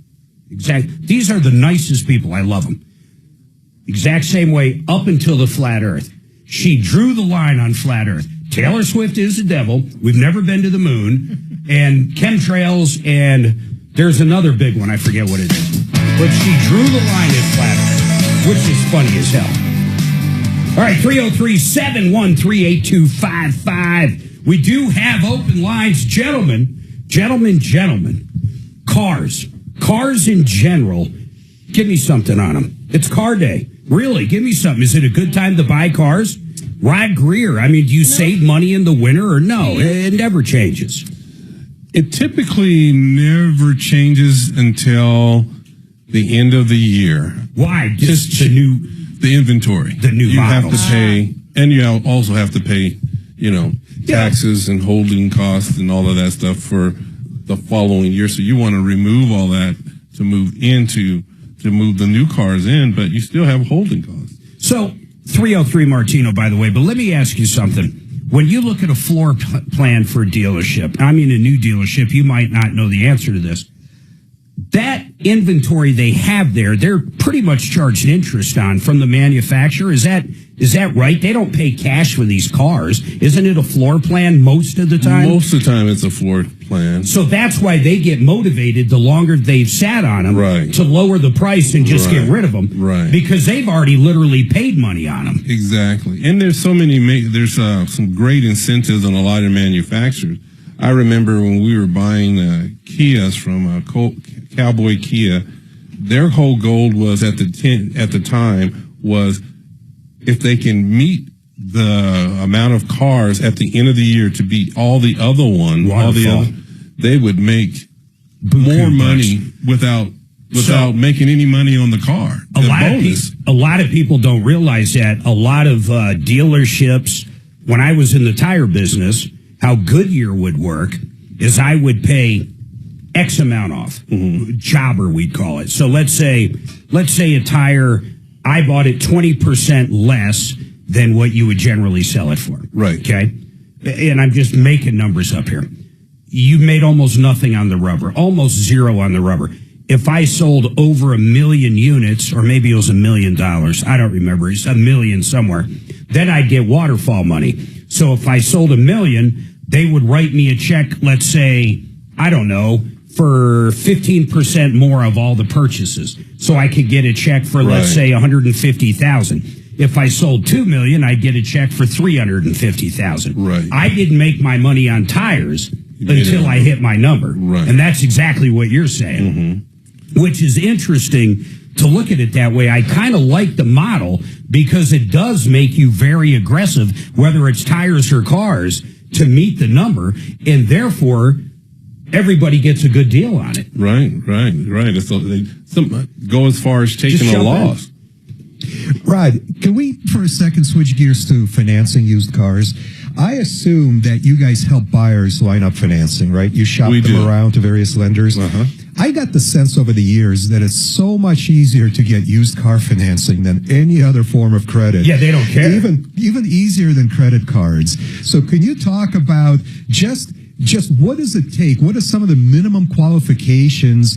These are the nicest people. I love them. Exact same way up until the flat earth. She drew the line on flat earth. Taylor Swift is the devil. We've never been to the moon. And chemtrails, and there's another big one. I forget what it is. But she drew the line at flat earth, which is funny as hell. All right, 303-713-8255. We do have open lines. Gentlemen. Cars in general. Give me something on them. It's car day. Really, give me something. Is it a good time to buy cars? Rod Greer, I mean, do you save money in the winter or no? It never changes. It typically never changes until the end of the year. Why? Just the inventory. The new you models. have to pay, and you also have to pay, taxes and holding costs and all of that stuff for the following year. So you want to remove all that to move the new cars in, but you still have holding costs. So 303 Martino, by the way, but let me ask you something. When you look at a floor plan for a dealership, I mean a new dealership, you might not know the answer to this. That inventory they have there, they're pretty much charged interest on from the manufacturer. Is that right? They don't pay cash for these cars. Isn't it a floor plan most of the time? Most of the time it's a floor plan. So that's why they get motivated the longer they've sat on them to lower the price and just get rid of them. Right. Because they've already literally paid money on them. Exactly. And there's some great incentives on a lot of manufacturers. I remember when we were buying Kias from Cowboy Kia, their whole goal was at the time was if they can meet the amount of cars at the end of the year to beat all the other ones, they would make more money without making any money on the car. A lot of people don't realize that. A lot of dealerships, when I was in the tire business, how Goodyear would work is I would pay X amount off. Jobber, we'd call it. So let's say a tire, I bought it 20% less than what you would generally sell it for. Right. Okay. And I'm just making numbers up here. You made almost nothing on the rubber, almost zero on the rubber. If I sold over 1 million units, or maybe it was $1 million, I don't remember, it's 1 million somewhere, then I'd get waterfall money. So if I sold 1 million, they would write me a check, let's say, I don't know, for 15% more of all the purchases. So I could get a check for, let's say, $150,000. If I sold 2 million, I'd get a check for $350,000. Right. I didn't make my money on tires until I hit my number. Right. And that's exactly what you're saying, which is interesting to look at it that way. I kind of like the model because it does make you very aggressive, whether it's tires or cars, to meet the number, and therefore everybody gets a good deal on it. Right. So they go as far as taking a loss. Rod, can we for a second switch gears to financing used cars? I assume that you guys help buyers line up financing, right? You shop them around to various lenders. I got the sense over the years that it's so much easier to get used car financing than any other form of credit. Yeah, they don't care. Even easier than credit cards. So can you talk about just what does it take? What are some of the minimum qualifications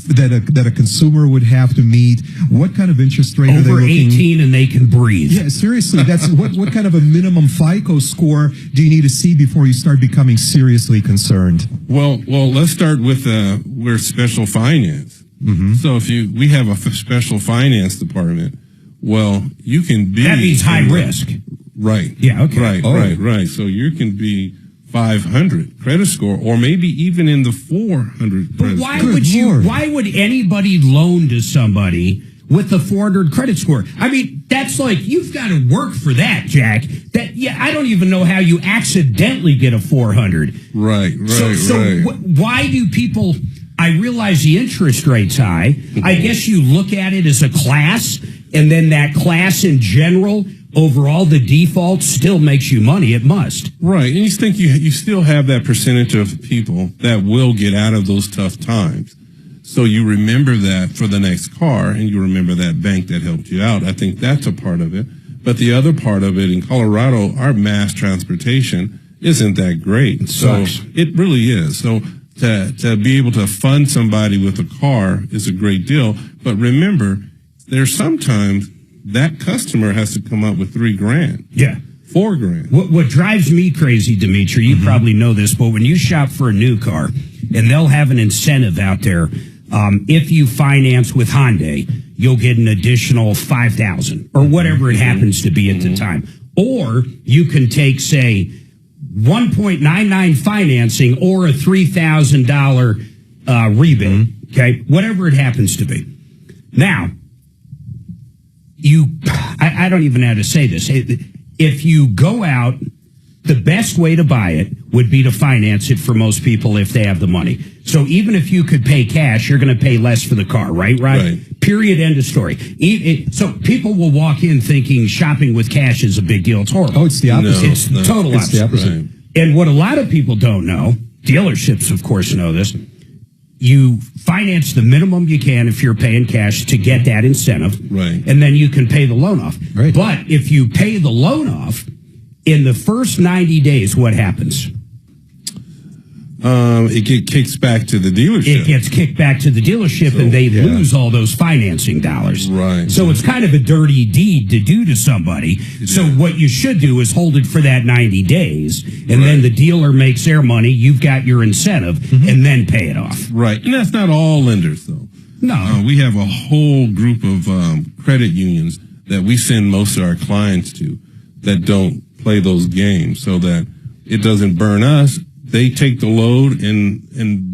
that a consumer would have to meet? What kind of interest rate are they over looking? 18 and they can breathe. Yeah, seriously, that's what kind of a minimum FICO score do you need to see before you start becoming seriously concerned? Well, let's start with we're special finance. So we have a special finance department. Well, you can be that means high risk. Right. Yeah. Okay. Right. So you can be 500 credit score, or maybe even in the 400. But why would anybody loan to somebody with a 400 credit score? I mean, that's like, you've got to work for that, Jack. I don't even know how you accidentally get a 400. Right. Why do people? I realize the interest rate's high. I guess you look at it as a class, and then that class in general. Overall, the default still makes you money. It must. Right. And you think you still have that percentage of people that will get out of those tough times. So you remember that for the next car, and you remember that bank that helped you out. I think that's a part of it. But the other part of it, in Colorado, our mass transportation isn't that great. So it really is. So to be able to fund somebody with a car is a great deal. But remember, there's sometimes that customer has to come up with $3,000. Yeah. $4,000. What drives me crazy, Dimitri, you probably know this, but when you shop for a new car, and they'll have an incentive out there, if you finance with Hyundai, you'll get an additional $5,000 or whatever it happens to be at the time. Or you can take, say, 1.99 financing or a $3,000 rebate. Okay, whatever it happens to be. Now, I don't even know how to say this. If you go out, the best way to buy it would be to finance it for most people if they have the money. So even if you could pay cash, you're going to pay less for the car, right? Period, end of story. So people will walk in thinking shopping with cash is a big deal. It's horrible. Oh, it's the opposite. It's the total opposite. It's the opposite. And what a lot of people don't know, dealerships, of course, know this, you finance the minimum you can if you're paying cash to get that incentive. Right. And then you can pay the loan off. Right. But if you pay the loan off, in the first 90 days, what happens? It kicks back to the dealership. It gets kicked back to the dealership, and they lose all those financing dollars. Right. So it's kind of a dirty deed to do to somebody. So what you should do is hold it for that 90 days, and then the dealer makes their money, you've got your incentive, and then pay it off. Right. And that's not all lenders, though. No. We have a whole group of credit unions that we send most of our clients to that don't play those games so that it doesn't burn us. They take the load,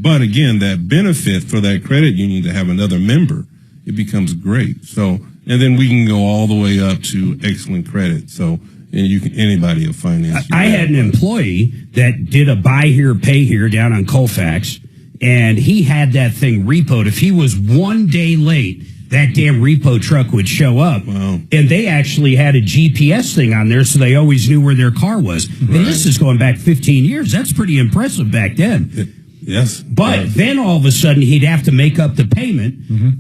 but again, that benefit for that credit union to have another member, it becomes great. So, and then we can go all the way up to excellent credit. So, and anybody will finance you. I had an employee that did a buy here, pay here down on Colfax, and he had that thing repoed. If he was 1 day late, that damn repo truck would show up. Wow. And they actually had a GPS thing on there, so they always knew where their car was. And this is going back 15 years. That's pretty impressive back then. Yes. But then all of a sudden, he'd have to make up the payment,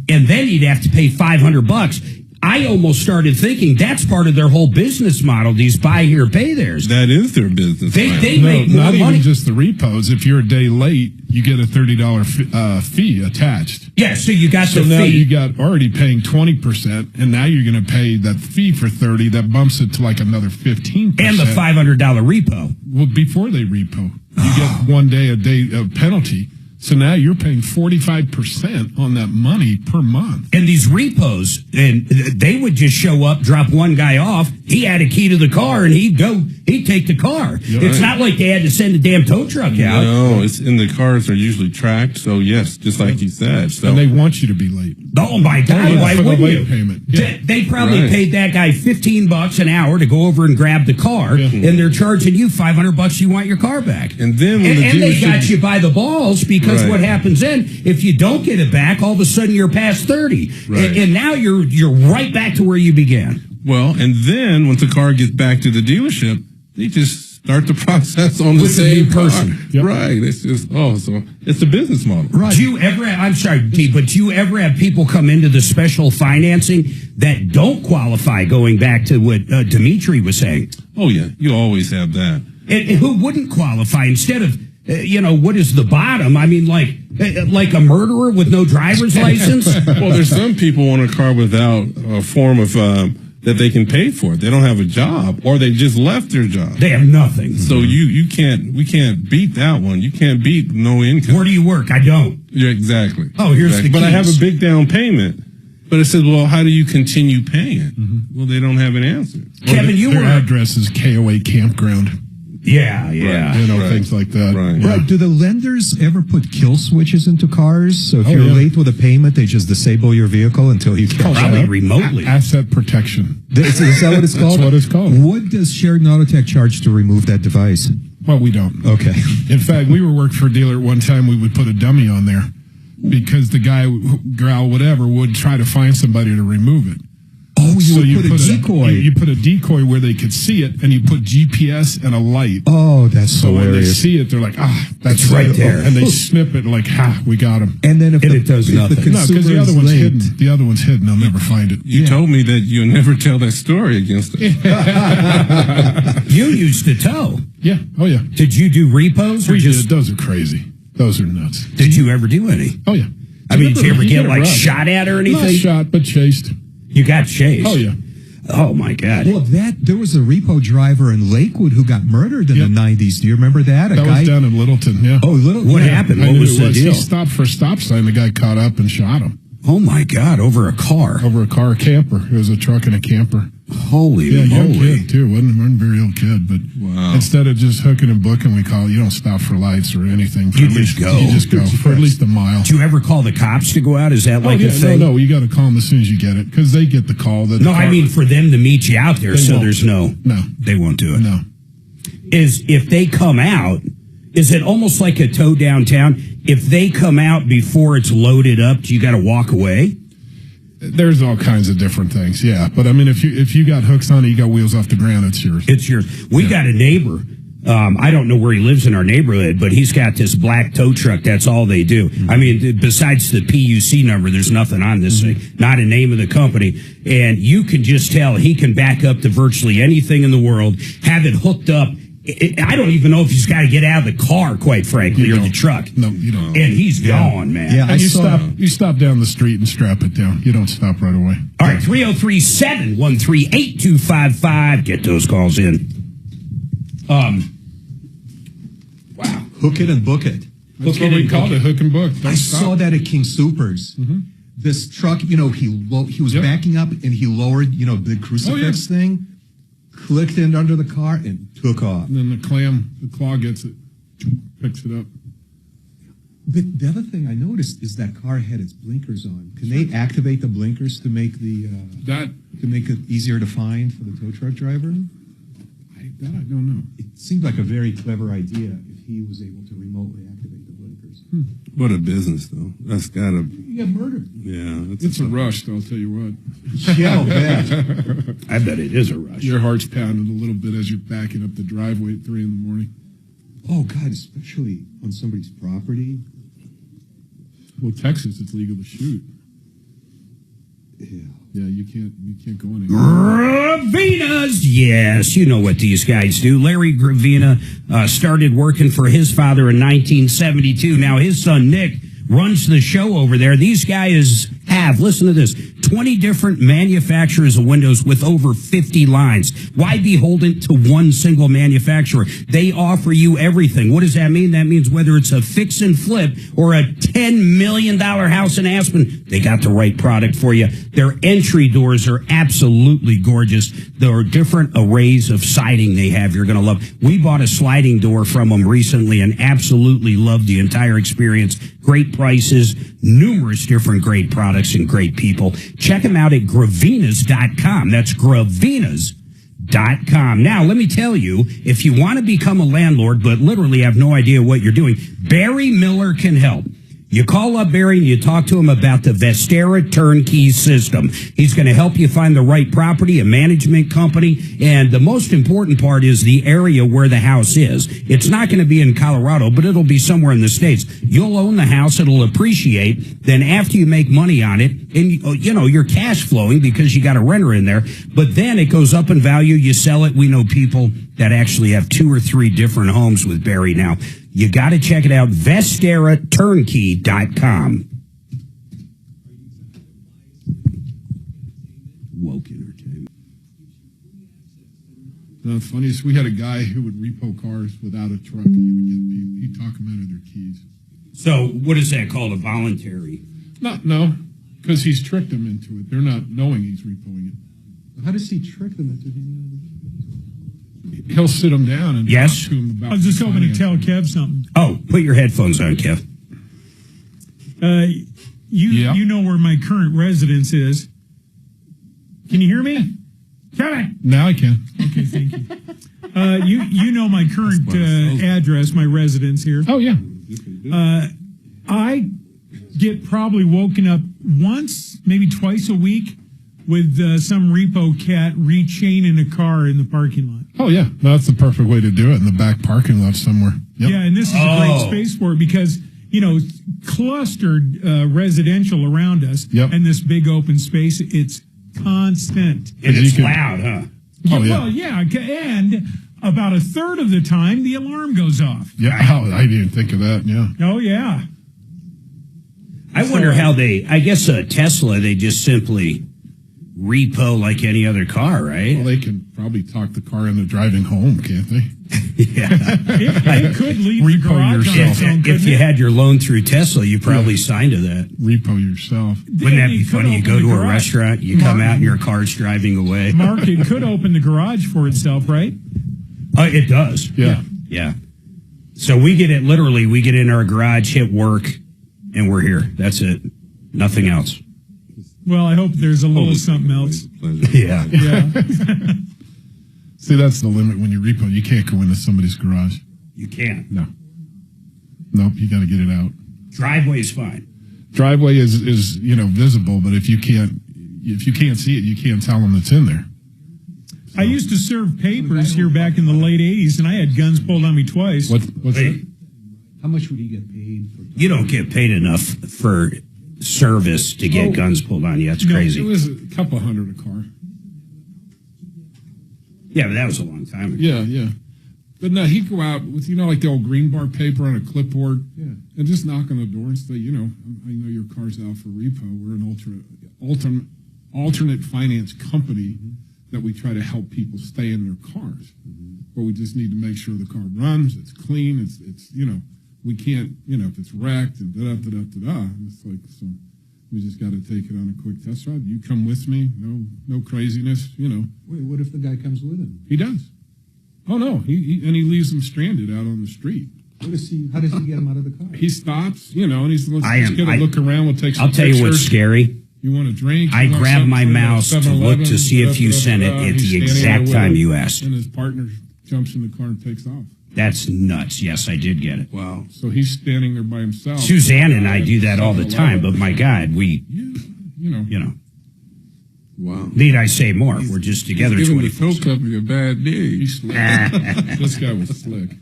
and then he'd have to pay $500. I almost started thinking that's part of their whole business model, these buy here, pay theirs. That is their business model. They make more not money. Even just the repos. If you're a day late, you get a $30 fee attached. Yeah, so you got so the now fee. you got already paying 20%, and now you're going to pay that fee for 30. That bumps it to like another 15%. And the $500 repo. Well, before they repo, you get 1 day a day penalty. So now you're paying 45% on that money per month. And these repos, and they would just show up, drop one guy off. He had a key to the car, and he'd take the car. It's not like they had to send a damn tow truck out. No, the cars are usually tracked. So yes, just like you said. So and they want you to be late. Oh my God! Why wouldn't you? Payment. Yeah. They probably paid that guy $15 an hour to go over and grab the car, and they're charging you $500. You want your car back, and then and they got you by the balls because what happens then? If you don't get it back, all of a sudden you're past 30, and now you're right back to where you began. Well, and then once the car gets back to the dealership, they just start the process on the same person. Yep. Right. It's just so it's a business model. Right. Do you ever? I'm sorry, D, but do you ever have people come into the special financing that don't qualify? Going back to what Dimitri was saying. Oh yeah, you always have that. And who wouldn't qualify instead of? What is the bottom? I mean, like a murderer with no driver's license? Well, there's some people on a car without a form of that they can pay for. They don't have a job, or they just left their job. They have nothing. So we can't beat that one. You can't beat no income. Where do you work? I don't. Yeah, exactly. Oh, here's the But I have keys. a big down payment. But it says, well, how do you continue paying? Well, they don't have an answer. Kevin, their address is KOA Campground. Yeah. Things like that. Right. Do the lenders ever put kill switches into cars? So if you're late with a payment, they just disable your vehicle until you catch up? Remotely. Asset protection. Is that what it's called? That's what it's called. What does Sheridan Autotech charge to remove that device? Well, we don't. Okay. In fact, we were working for a dealer at one time. We would put a dummy on there because the guy, growl, whatever, would try to find somebody to remove it. Oh, you would put a decoy. You put a decoy where they could see it, and you put GPS and a light. Oh, that's so hilarious. when they see it, they're like, that's right there. And they snip it like, we got him. And then if it does nothing. No, because the other one's hidden. The other one's hidden. They'll never find it. You told me that you'll never tell that story against us. You used to tow. Yeah. Oh, yeah. Did you do repos? Or just Those are crazy. Those are nuts. Did you ever do any? Oh, yeah. I mean, did you ever get like shot at or anything? Not shot, but chased. You got chased? Oh, yeah. Oh, my God. Well, there was a repo driver in Lakewood who got murdered in the 90s. Do you remember that? That was down in Littleton, yeah. Oh, Littleton. What happened? What was the deal? He stopped for a stop sign. The guy caught up and shot him. Oh, my God. Over a car? Over a car, a camper. It was a truck and a camper. Holy moly. Young kid, too. Wasn't a very old kid, but instead of just hooking and booking, we call it, you don't stop for lights or anything. You just go. You just go for at least a mile. Do you ever call the cops to go out? Is that like a thing? No, you got to call them as soon as you get it, because they get the call. That I mean for them to meet you out there, so there's No. They won't do it. No. If they come out, is it almost like a tow downtown? If they come out before it's loaded up, do you got to walk away? There's all kinds of different things, yeah. But I mean, if you got hooks on it, you got wheels off the ground, it's yours. It's yours. We got a neighbor. I don't know where he lives in our neighborhood, but he's got this black tow truck. That's all they do. I mean, besides the PUC number, there's nothing on this thing. Not a name of the company. And you can just tell he can back up to virtually anything in the world, have it hooked up. I don't even know if he's got to get out of the car, quite frankly, or the truck. No, you don't. And he's gone, man. Yeah, and you stop down the street and strap it down. You don't stop right away. All right, 303-713-8255. Get those calls in. Wow. Hook it and book it. That's what we called it, hook and book. I saw that at King Supers. This truck, he was backing up and he lowered, the crucifix thing. Clicked in under the car and took off. And then the claw gets it, picks it up. But the other thing I noticed is that car had its blinkers on. Can they activate the blinkers to make to make it easier to find for the tow truck driver? I don't know. It seemed like a very clever idea if he was able to remotely activate the blinkers. What a business, though. That's got to... You get murdered. Yeah. It's a rush, I'll tell you what. Yeah, I'll bet. I bet it is a rush. Your heart's pounding a little bit as you're backing up the driveway at 3 in the morning. Oh, God, especially on somebody's property. Well, Texas, it's legal to shoot. Yeah. Yeah, you can't go anywhere. Gravina's, yes, you know what these guys do. Larry Gravina started working for his father in 1972. Now his son Nick runs the show over there. These guys have, listen to this, 20 different manufacturers of windows with over 50 lines. Why be beholden to one single manufacturer? They offer you everything. What does that mean? That means whether it's a fix and flip or a $10 million house in Aspen, they got the right product for you. Their entry doors are absolutely gorgeous. There are different arrays of siding they have you're going to love. We bought a sliding door from them recently and absolutely loved the entire experience. Great prices, numerous different great products and great people. Check them out at gravinas.com. That's gravinas.com. Now, let me tell you, if you want to become a landlord but literally have no idea what you're doing, Barry Miller can help. You call up Barry and you talk to him about the Vestera turnkey system. He's going to help you find the right property, a management company, and the most important part is the area where the house is. It's not going to be in Colorado, but it'll be somewhere in the States. You'll own the house, it'll appreciate. Then after you make money on it, and you're cash flowing because you got a renter in there, but then it goes up in value, you sell it. We know people that actually have 2 or 3 different homes with Barry now. You got to check it out, VesteraTurnkey.com. Woke entertainment. The funniest, we had a guy who would repo cars without a truck, and he'd talk them out of their keys. So what is that called, a voluntary? No, because he's tricked them into it. They're not knowing he's repoing it. How does he trick them into it? He'll sit them down and talk to them about. I was just hoping to tell Kev something. Oh, put your headphones on, Kev. You know where my current residence is. Can you hear me? Kevin. Now I can. Okay, thank you. You know my current address, my residence here. Oh yeah. I get probably woken up once, maybe twice a week with some repo cat rechaining a car in the parking lot. Oh, yeah. That's the perfect way to do it, in the back parking lot somewhere. Yep. Yeah, and this is a great space for it because, clustered residential around us and this big open space, it's constant. And it's loud, huh? Oh, yeah. Well, yeah, and about a third of the time, the alarm goes off. Yeah, I didn't think of that, yeah. Oh, yeah. I wonder how I guess a Tesla, they just simply repo like any other car, right? Well, they can probably talk the car into driving home, can't they? Yeah. It could leave the Repo garage on its own, If you had your loan through Tesla, you probably signed to that. Repo yourself. Wouldn't that be funny? You go to a restaurant, you come out and your car's driving away. Mark, it could open the garage for itself, right? It does. Yeah. Yeah. So we get in our garage, hit work, and we're here. That's it. Nothing else. Well, I hope there's a little something else. Yeah. Yeah. See, that's the limit when you repo. You can't go into somebody's garage. You can't. No. Nope, you got to get it out. Driveway is fine. Driveway is visible, but if you can't see it, you can't tell them it's in there. I used to serve papers here back in the late 80s, and I had guns pulled on me twice. What's that? How much would he get paid for? You don't get paid enough for service to get guns pulled on you. That's crazy. It was a couple $100 a car. Yeah, but that was a long time ago. Yeah. But no, he'd go out with, like the old green bar paper on a clipboard and just knock on the door and say, I know your car's out for repo. We're an alternate finance company that we try to help people stay in their cars. But we just need to make sure the car runs, it's clean, it's we can't, if it's wrecked and da-da-da-da-da-da. It's like, so we just got to take it on a quick test drive. You come with me, no craziness, Wait, what if the guy comes with him? He does. Oh, no, he leaves them stranded out on the street. How does he get him out of the car? He stops, and he's let's get a look around. We'll take some I'll tell you what's pictures. scary. You want a drink? I grab my mouse to look to see if you sent it at the exact time you asked. And his partner jumps in the car and takes off. That's nuts. Yes, I did get it. Wow. So he's standing there by himself. Suzanne and I do that all the time, but my God, we, Wow. Need I say more? We're just together. He's giving the tow company a bad day. He's slick. This guy was slick.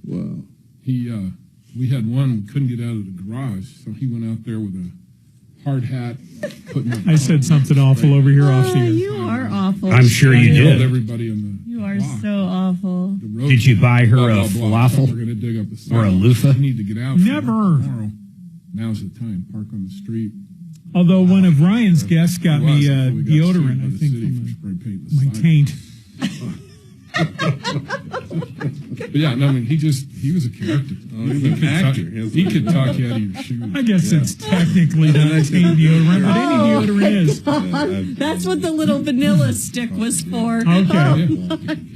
Wow. We had one couldn't get out of the garage, so he went out there with a hard hat. I said something awful over here off the air. You are awful. I'm sure you did. Everybody in You are so awful. Did you buy her a falafel We're going to dig up the or a loofah? You need to get out. Never. Tomorrow. Now's the time. Park on the street. Although one of Ryan's guests got me deodorant, I think, from my taint. But yeah, no, I mean, he was a character. He was an actor. He could talk you out of your shoes. I guess it's technically not taint deodorant, but any deodorant is. That's what the little vanilla stick was for. Okay.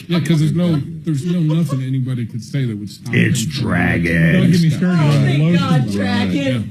Yeah, because there's no nothing anybody could say that would stop. It's him. Dragon. Don't get me started on Thank lotion. God, Dragon.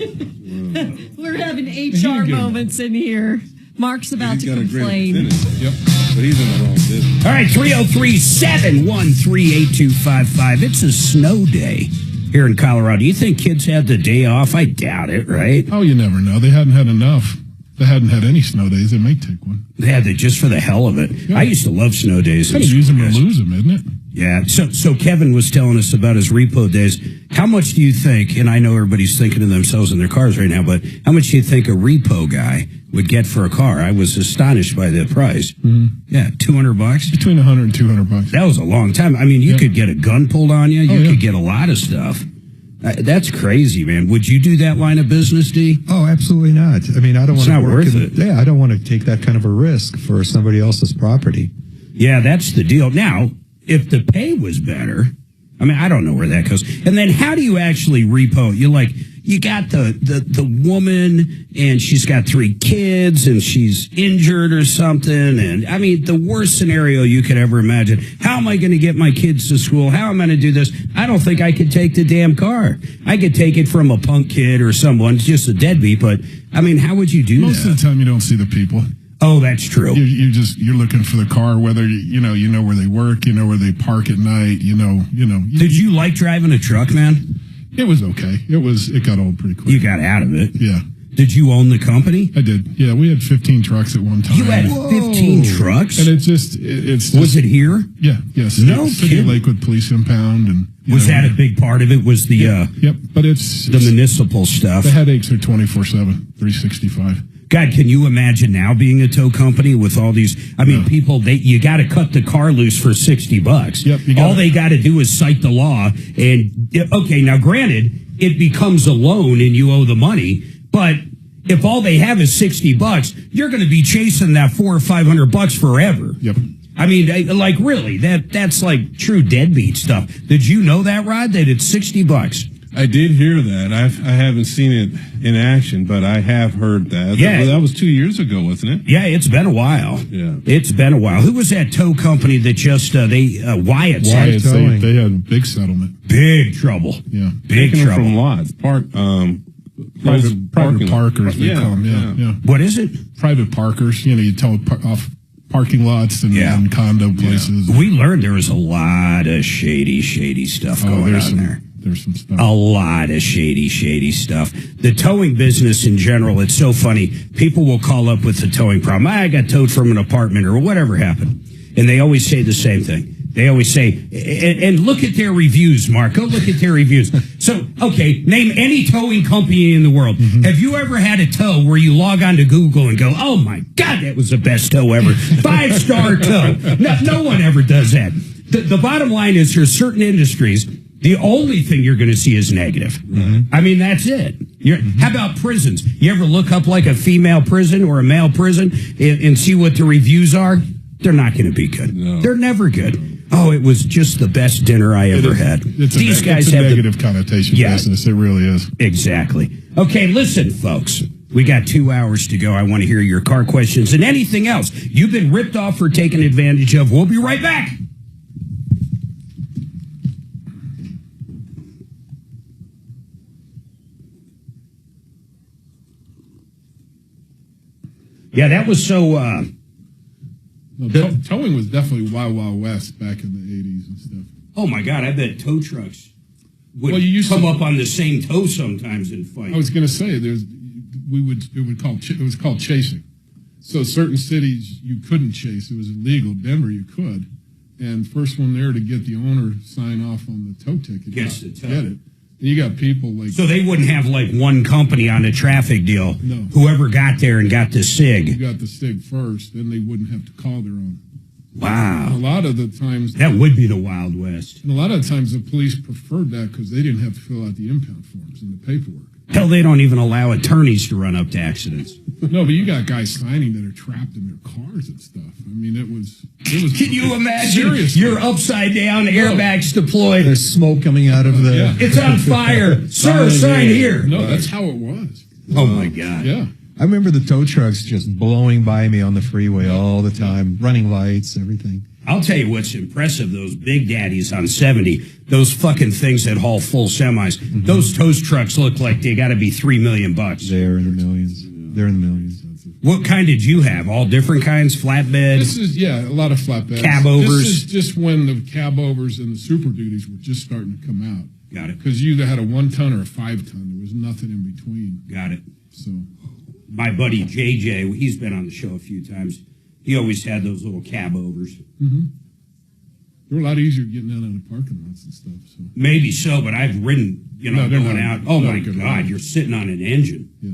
We're having HR moments in here. Mark's about to complain. Yep. But he's in the wrong business. All right, 303-713-8255. It's a snow day here in Colorado. Do you think kids had the day off? I doubt it, right? Oh, you never know. They hadn't had enough. They hadn't had any snow days. They may take one. They had it just for the hell of it. Yeah. I used to love snow days. Kind of use them or lose them, isn't it? Yeah. So Kevin was telling us about his repo days. How much do you think, and I know everybody's thinking of themselves in their cars right now, but how much do you think a repo guy would get for a car? I was astonished by the price. Mm-hmm. Yeah, $200? Between $100 and $200. That was a long time. I mean, you could get a gun pulled on you. You could get a lot of stuff. That's crazy, man. Would you do that line of business, D? Oh, absolutely not. I mean, I don't want to work. It's not worth it. Yeah, I don't want to take that kind of a risk for somebody else's property. Yeah, that's the deal. Now, if the pay was better, I mean, I don't know where that goes. And then how do you actually repo? You got the woman and she's got 3 kids and she's injured or something. And I mean, the worst scenario you could ever imagine. How am I going to get my kids to school? How am I going to do this? I don't think I could take the damn car. I could take it from a punk kid or someone, just a deadbeat. But I mean, how would you do Most that? of the time you don't see the people. Oh, that's true. You're looking for the car, whether you know where they work, you know where they park at night, you know. Did you like driving a truck, man? It was okay. It got old pretty quick. You got out of it. Yeah. Did you own the company? I did. Yeah, we had 15 trucks at one time. You had 15 trucks? And it's just... Was it here? Yeah, yes. No City of kidding. Lakewood Police Impound. And Was that a big part of it? Was the... Yep, but it's... The municipal stuff. The headaches are 24/7, 365. God, can you imagine now being a tow company with all these? I mean, people, you got to cut the car loose for $60. Yep. All they got to do is cite the law. And okay, now granted, it becomes a loan and you owe the money. But if all they have is $60, you're going to be chasing that $400 or $500 forever. Yep. I mean, like really, that's like true deadbeat stuff. Did you know that, Rod? That it's $60? I did hear that. I haven't seen it in action, but I have heard that. Yeah. That was 2 years ago, wasn't it? Yeah, it's been a while. Yeah. It's been a while. Who was that tow company that just, Wyatt's they had a big settlement. Big trouble. Yeah. Big Taking trouble. them from lots. Private parkers, they call them. Yeah. What is it? Private parkers. You tow off parking lots and condo places. We learned there was a lot of shady stuff going on there. There's some stuff. A lot of shady stuff. The towing business in general, it's so funny. People will call up with the towing problem. I got towed from an apartment or whatever happened. And they always say the same thing. They always say, and look at their reviews, Mark. Go look at their reviews. So, okay, name any towing company in the world. Mm-hmm. Have you ever had a tow where you log on to Google and go, oh my God, that was the best tow ever. 5-star tow. No one ever does that. The bottom line is there's certain industries, the only thing you're going to see is negative. Mm-hmm. I mean, that's it. How about prisons? You ever look up like a female prison or a male prison and see what the reviews are? They're not going to be good. No. They're never good. Oh, it was just the best dinner I ever had. These guys have negative connotation business. It really is. Exactly. Okay, listen, folks. We got 2 hours to go. I want to hear your car questions and anything else you've been ripped off or taken advantage of. We'll be right back. Yeah, that was so... towing was definitely Wild West back in the 80s and stuff. Oh, my God. I bet tow trucks would come up on the same tow sometimes and fight. I was going to say, it was called chasing. So certain cities you couldn't chase. It was illegal. Denver, you could. And first one there to get the owner sign off on the tow ticket. Gets the tow. Get it. You got people like... So they wouldn't have like one company on a traffic deal. No. Whoever got there and got the SIG. You got the SIG first, then they wouldn't have to call their own. Wow. And a lot of the times... That would be the Wild West. And a lot of times the police preferred that because they didn't have to fill out the impound forms and the paperwork. Hell, they don't even allow attorneys to run up to accidents. No, but you got guys signing that are trapped in their cars and stuff. I mean, it was Can you imagine? Seriously. You're upside down, airbags deployed. There's smoke coming out of the... Yeah. It's on fire. Sir, sign here. No, that's how it was. Oh, my God. Yeah. I remember the tow trucks just blowing by me on the freeway all the time, running lights, everything. I'll tell you what's impressive, those big daddies on 70, those fucking things that haul full semis, those tow trucks look like they got to be $3 million. They're in the millions. They're in the millions. What kind did you have? All different kinds? Flatbed? This is, a lot of flatbeds. Cab overs? This is just when the cab overs and the super duties were just starting to come out. Got it. Because you either had a 1 ton or a 5 ton. There was nothing in between. Got it. So, my buddy JJ, he's been on the show a few times. He always had those little cab overs. Mm-hmm. They're a lot easier getting out on the parking lots and stuff. So maybe so, but I've ridden, going out. Oh my God, ride. you're sitting on an engine. Yeah.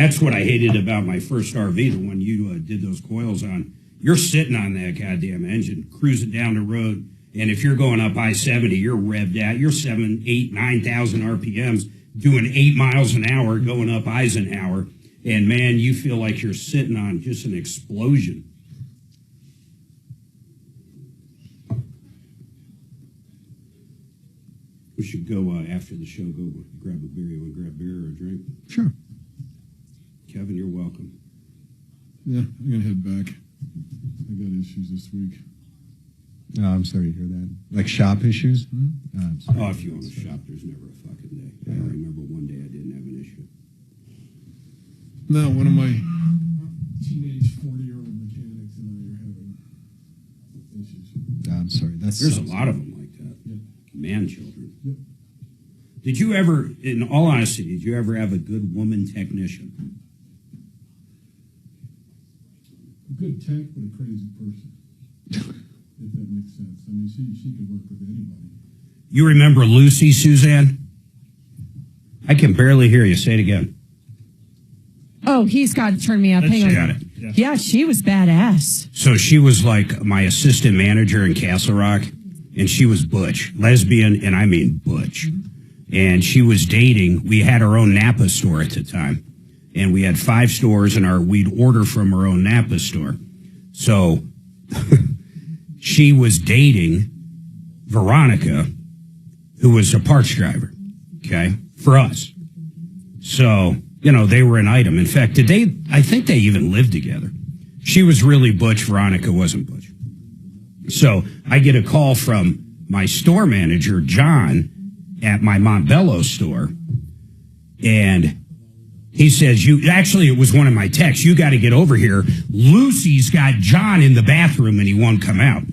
That's what I hated about my first RV, the one you did those coils on. You're sitting on that goddamn engine, cruising down the road, and if you're going up I-70, you're revved out. You're 7, 8, 9,000 RPMs, doing 8 miles an hour, going up Eisenhower. And, man, you feel like you're sitting on just an explosion. We should go after the show, go grab a beer. You want to grab beer or a drink? Sure. Kevin, you're welcome. Yeah, I'm going to head back. I got issues this week. Oh, I'm sorry to hear that. Like shop issues? Oh, if you want to shop, there's never a fucking day. I remember one day I didn't have an issue. No, one of my teenage 40-year-old mechanics and I are having issues. I'm sorry. There's a lot of them like that. Yep. Man children. Yep. Did you ever, in all honesty, did you ever have a good woman technician? A good tech, but a crazy person. If that makes sense. I mean, she could work with anybody. You remember Lucy, Suzanne? I can barely hear you. Say it again. Oh, he's got to turn me up. Hang on. Got it. Yeah, she was badass. So she was like my assistant manager in Castle Rock, and she was butch, lesbian, and I mean butch. And she was dating. We had our own Napa store at the time, and we had 5 stores, and we'd order from our own Napa store. So she was dating Veronica, who was a parts driver, okay, for us. So, you know, they were an item. In fact, I think they even lived together. She was really butch. Veronica wasn't butch. So I get a call from my store manager, John, at my Montbello store. And he says, it was one of my texts. You got to get over here. Lucy's got John in the bathroom and he won't come out.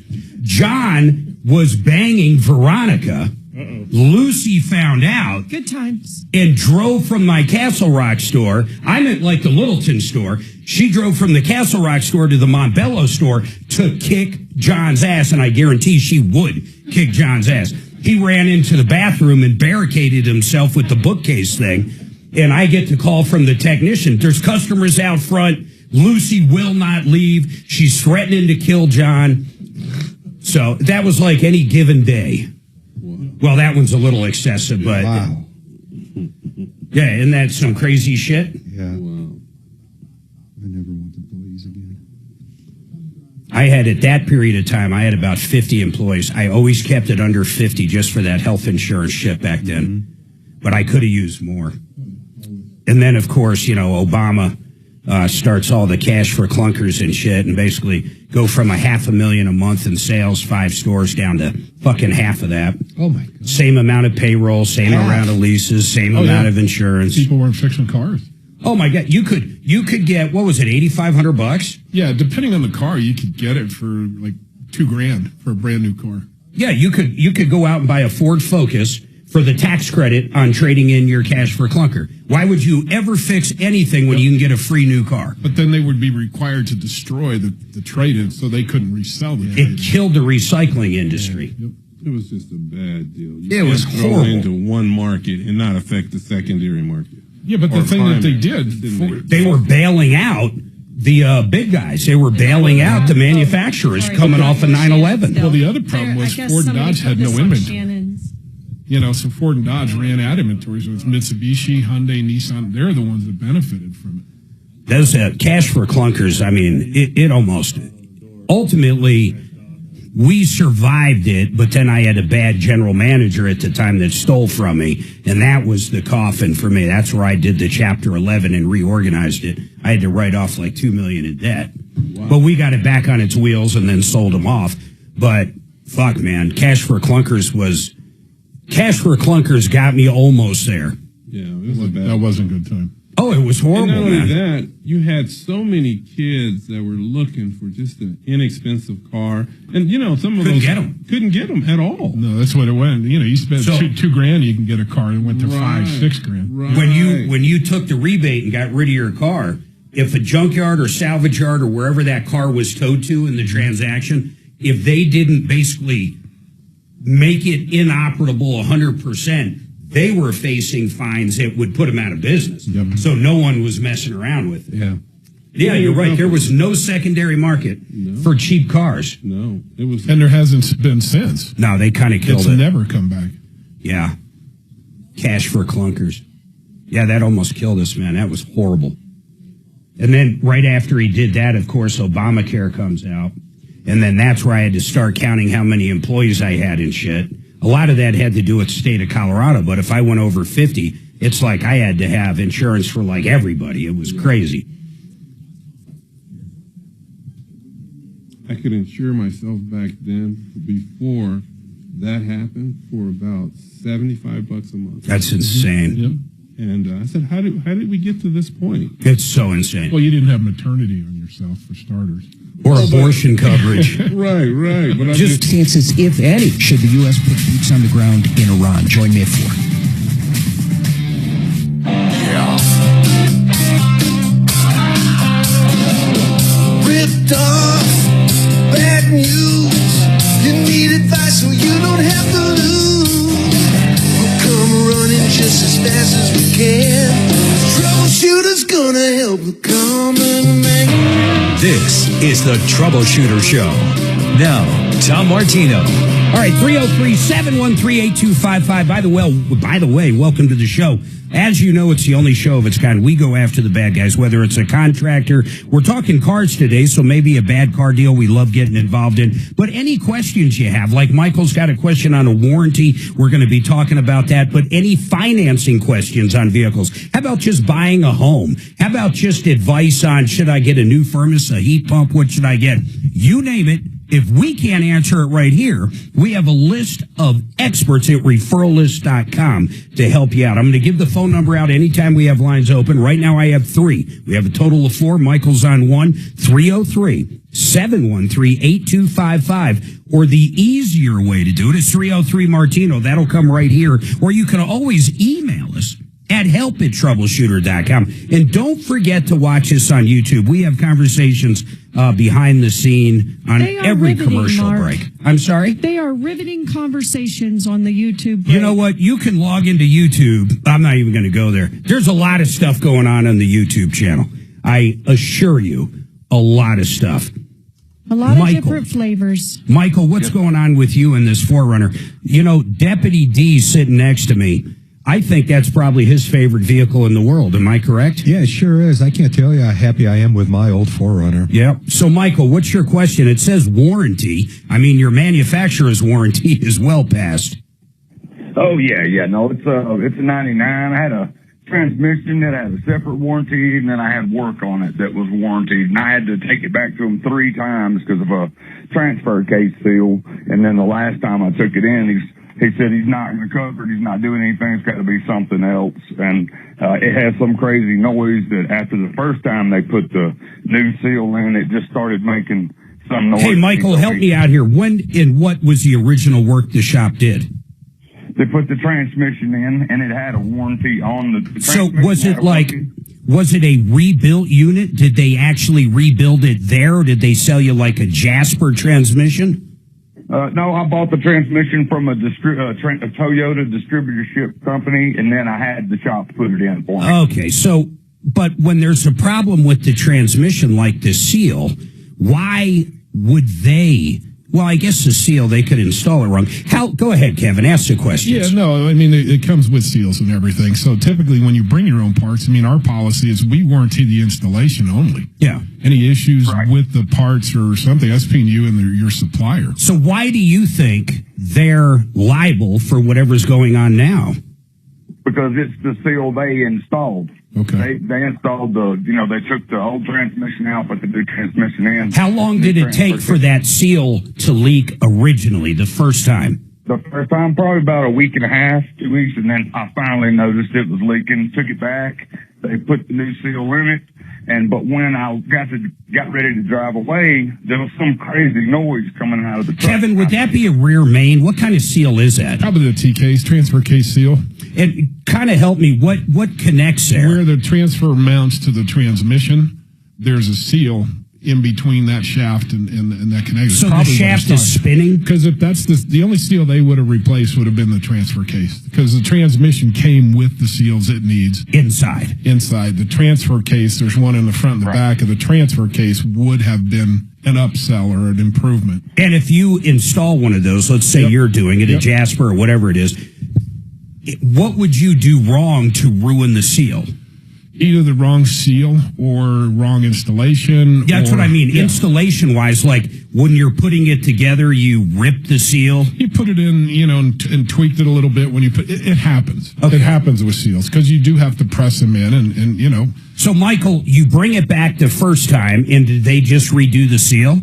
John was banging Veronica. Lucy found out. Good times. And drove from my Castle Rock store. I'm at like the Littleton store. She drove from the Castle Rock store to the Montbello store to kick John's ass. And I guarantee she would kick John's ass. He ran into the bathroom and barricaded himself with the bookcase thing. And I get the call from the technician. There's customers out front. Lucy will not leave. She's threatening to kill John. So that was like any given day. Well, that one's a little excessive, but wow. Yeah, isn't that some crazy shit? Yeah. Wow. I never want employees again. I had, at that period of time, I had about 50 employees. I always kept it under 50 just for that health insurance shit back then. Mm-hmm. But I could have used more. And then, of course, you know, Obama starts all the cash for clunkers and shit and basically go from $500,000 a month in sales, 5 stores, down to fucking half of that. Oh, my God. Same amount of payroll, same amount of leases, same amount of insurance. People weren't fixing cars. Oh, my God. You could get, what was it, $8,500? Yeah, depending on the car, you could get it for like $2,000 for a brand new car. Yeah, you could go out and buy a Ford Focus for the tax credit on trading in your cash for clunker. Why would you ever fix anything when you can get a free new car? But then they would be required to destroy the trade-in, so they couldn't resell the trade-in. It killed the recycling industry. Yeah. Yep. It was just a bad deal. It was horrible. Into one market and not affect the secondary market. Yeah, but the thing that they did, they were bailing out the big guys. They were bailing out the manufacturers coming off of 9/11. Well, the other problem was Ford and Dodge had no inventory. You know, so Ford and Dodge ran out inventory. So it's Mitsubishi, Hyundai, Nissan. They're the ones that benefited from it. Those cash for clunkers, I mean, it almost, ultimately, we survived it, but then I had a bad general manager at the time that stole from me, and that was the coffin for me. That's where I did the Chapter 11 and reorganized it. I had to write off like $2 million in debt. Wow. But we got it back on its wheels and then sold them off. But, fuck, man, Cash for Clunkers got me almost there. Yeah, it was that wasn't a good time. Oh, it was horrible, and not only man. that, you had so many kids that were looking for just an inexpensive car. And, you know, some of couldn't those couldn't get them at all. No, that's what it went. You know, you spent $2,000, you can get a car, and it went to $5,000-$6,000. Right. When you took the rebate and got rid of your car, if a junkyard or salvage yard or wherever that car was towed to in the transaction, if they didn't basically make it inoperable 100%, they were facing fines that would put them out of business. Yep. So no one was messing around with it. Yeah. Yeah, you're right. There was no secondary market for cheap cars. No. It was, and there hasn't been since. No, they kind of killed it. It's never come back. Yeah. Cash for clunkers. Yeah, that almost killed us, man. That was horrible. And then right after he did that, of course, Obamacare comes out. And then that's where I had to start counting how many employees I had and shit. A lot of that had to do with the state of Colorado, but if I went over 50, it's like I had to have insurance for like everybody. It was crazy. I could insure myself back then before that happened for about $75 a month. That's insane. Yep. And I said, how did we get to this point? It's so insane. Well, you didn't have maternity on yourself, for starters. Or abortion coverage. Right. But Just chances, if any, should the U.S. put boots on the ground in Iran. Join me at 4. This is the Troubleshooter Show. Now, Tom Martino. All right, 303-713-8255. By the way, welcome to the show. As you know, it's the only show of its kind. We go after the bad guys, whether it's a contractor. We're talking cars today, so maybe a bad car deal we love getting involved in. But any questions you have, like Michael's got a question on a warranty, we're going to be talking about that. But any financing questions on vehicles? How about just buying a home? How about just advice on, should I get a new furnace, a heat pump? What should I get? You name it. If we can't answer it right here, we have a list of experts at referrallist.com to help you out. I'm going to give the phone number out anytime we have lines open. Right now I have 3. We have a total of 4. Michael's on 1. 303-713-8255. Or the easier way to do it is 303-Martino. That'll come right here. Or you can always email us at help@troubleshooter.com. And don't forget to watch us on YouTube. We have conversations behind the scene on every commercial break. I'm sorry? They are riveting conversations on the YouTube break. You know what? You can log into YouTube. I'm not even going to go there. There's a lot of stuff going on the YouTube channel. I assure you, a lot of stuff. A lot of different flavors. Michael, what's going on with you in this 4Runner? You know, Deputy D sitting next to me, I think that's probably his favorite vehicle in the world. Am I correct? Yeah, it sure is. I can't tell you how happy I am with my old 4Runner. Yeah. So, Michael, what's your question? It says warranty. I mean, your manufacturer's warranty is well past. Oh, yeah. No, it's a 99. I had a transmission that had a separate warranty, and then I had work on it that was warranted. And I had to take it back to him 3 times because of a transfer case seal. And then the last time I took it in, he said he's not going to cover it. He's not doing anything. It's got to be something else. And it has some crazy noise that after the first time they put the new seal in, it just started making some noise. Hey, Michael, help me out here. When and what was the original work the shop did? They put the transmission in, and it had a warranty on the transmission. So was it a rebuilt unit? Did they actually rebuild it there, or did they sell you like a Jasper transmission? No, I bought the transmission from a Toyota distributorship company, and then I had the shop put it in for me. Okay, so, but when there's a problem with the transmission like the seal, why would they... Well, I guess the seal, they could install it wrong. Go ahead, Kevin, ask the questions. Yeah, no, I mean, it comes with seals and everything. So typically when you bring your own parts, I mean, our policy is we warranty the installation only. Yeah. Any issues with the parts or something, that's between you and your supplier. So why do you think they're liable for whatever's going on now? Because it's the seal they installed. Okay. They installed they took the old transmission out, put the new transmission in. How long did it take for that seal to leak originally, the first time? The first time, probably about a week and a half, 2 weeks, and then I finally noticed it was leaking, took it back. They put the new seal in it. But when I got ready to drive away, there was some crazy noise coming out of the truck. Kevin, would that be a rear main? What kind of seal is that? Probably the T-case, transfer case seal. And kind of help me, what connects there? Where the transfer mounts to the transmission, there's a seal in between that shaft and that connection. So the shaft is spinning? Because if that's the only seal they would have replaced would have been the transfer case. Because the transmission came with the seals it needs. Inside. The transfer case, there's one in the front and the back of the transfer case would have been an upsell or an improvement. And if you install one of those, let's say you're doing it, a Jasper or whatever it is, what would you do wrong to ruin the seal? Either the wrong seal or wrong installation. Yeah, that's what I mean. Yeah. Installation-wise, like when you're putting it together, you rip the seal. You put it in, and tweaked it a little bit when you put it. It happens. Okay. It happens with seals because you do have to press them in and. So, Michael, you bring it back the first time, and did they just redo the seal?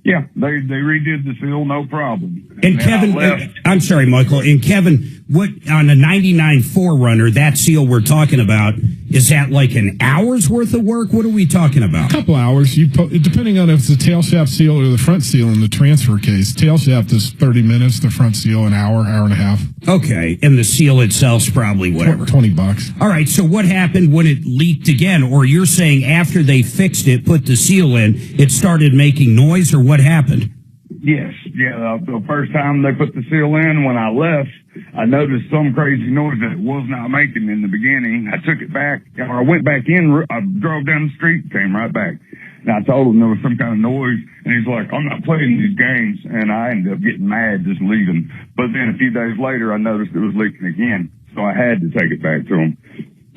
Yeah, they redid the seal, no problem. And Kevin, I'm sorry, Michael. And Kevin, what on a 99 4Runner, that seal we're talking about, is that like an hour's worth of work? What are we talking about? A couple hours. Depending on if it's the tail shaft seal or the front seal in the transfer case. Tail shaft is 30 minutes. The front seal an hour and a half. Okay, and the seal itself's probably whatever. $20. All right. So what happened when it leaked again? Or you're saying after they fixed it, put the seal in, it started making noise, or what happened? Yes. the first time they put the seal in, when I left, I noticed some crazy noise that it was not making in the beginning. I took it back, or I went back in, I drove down the street, came right back. And I told him there was some kind of noise, and he's like, I'm not playing these games. And I ended up getting mad, just leaving. But then a few days later, I noticed it was leaking again, so I had to take it back to him.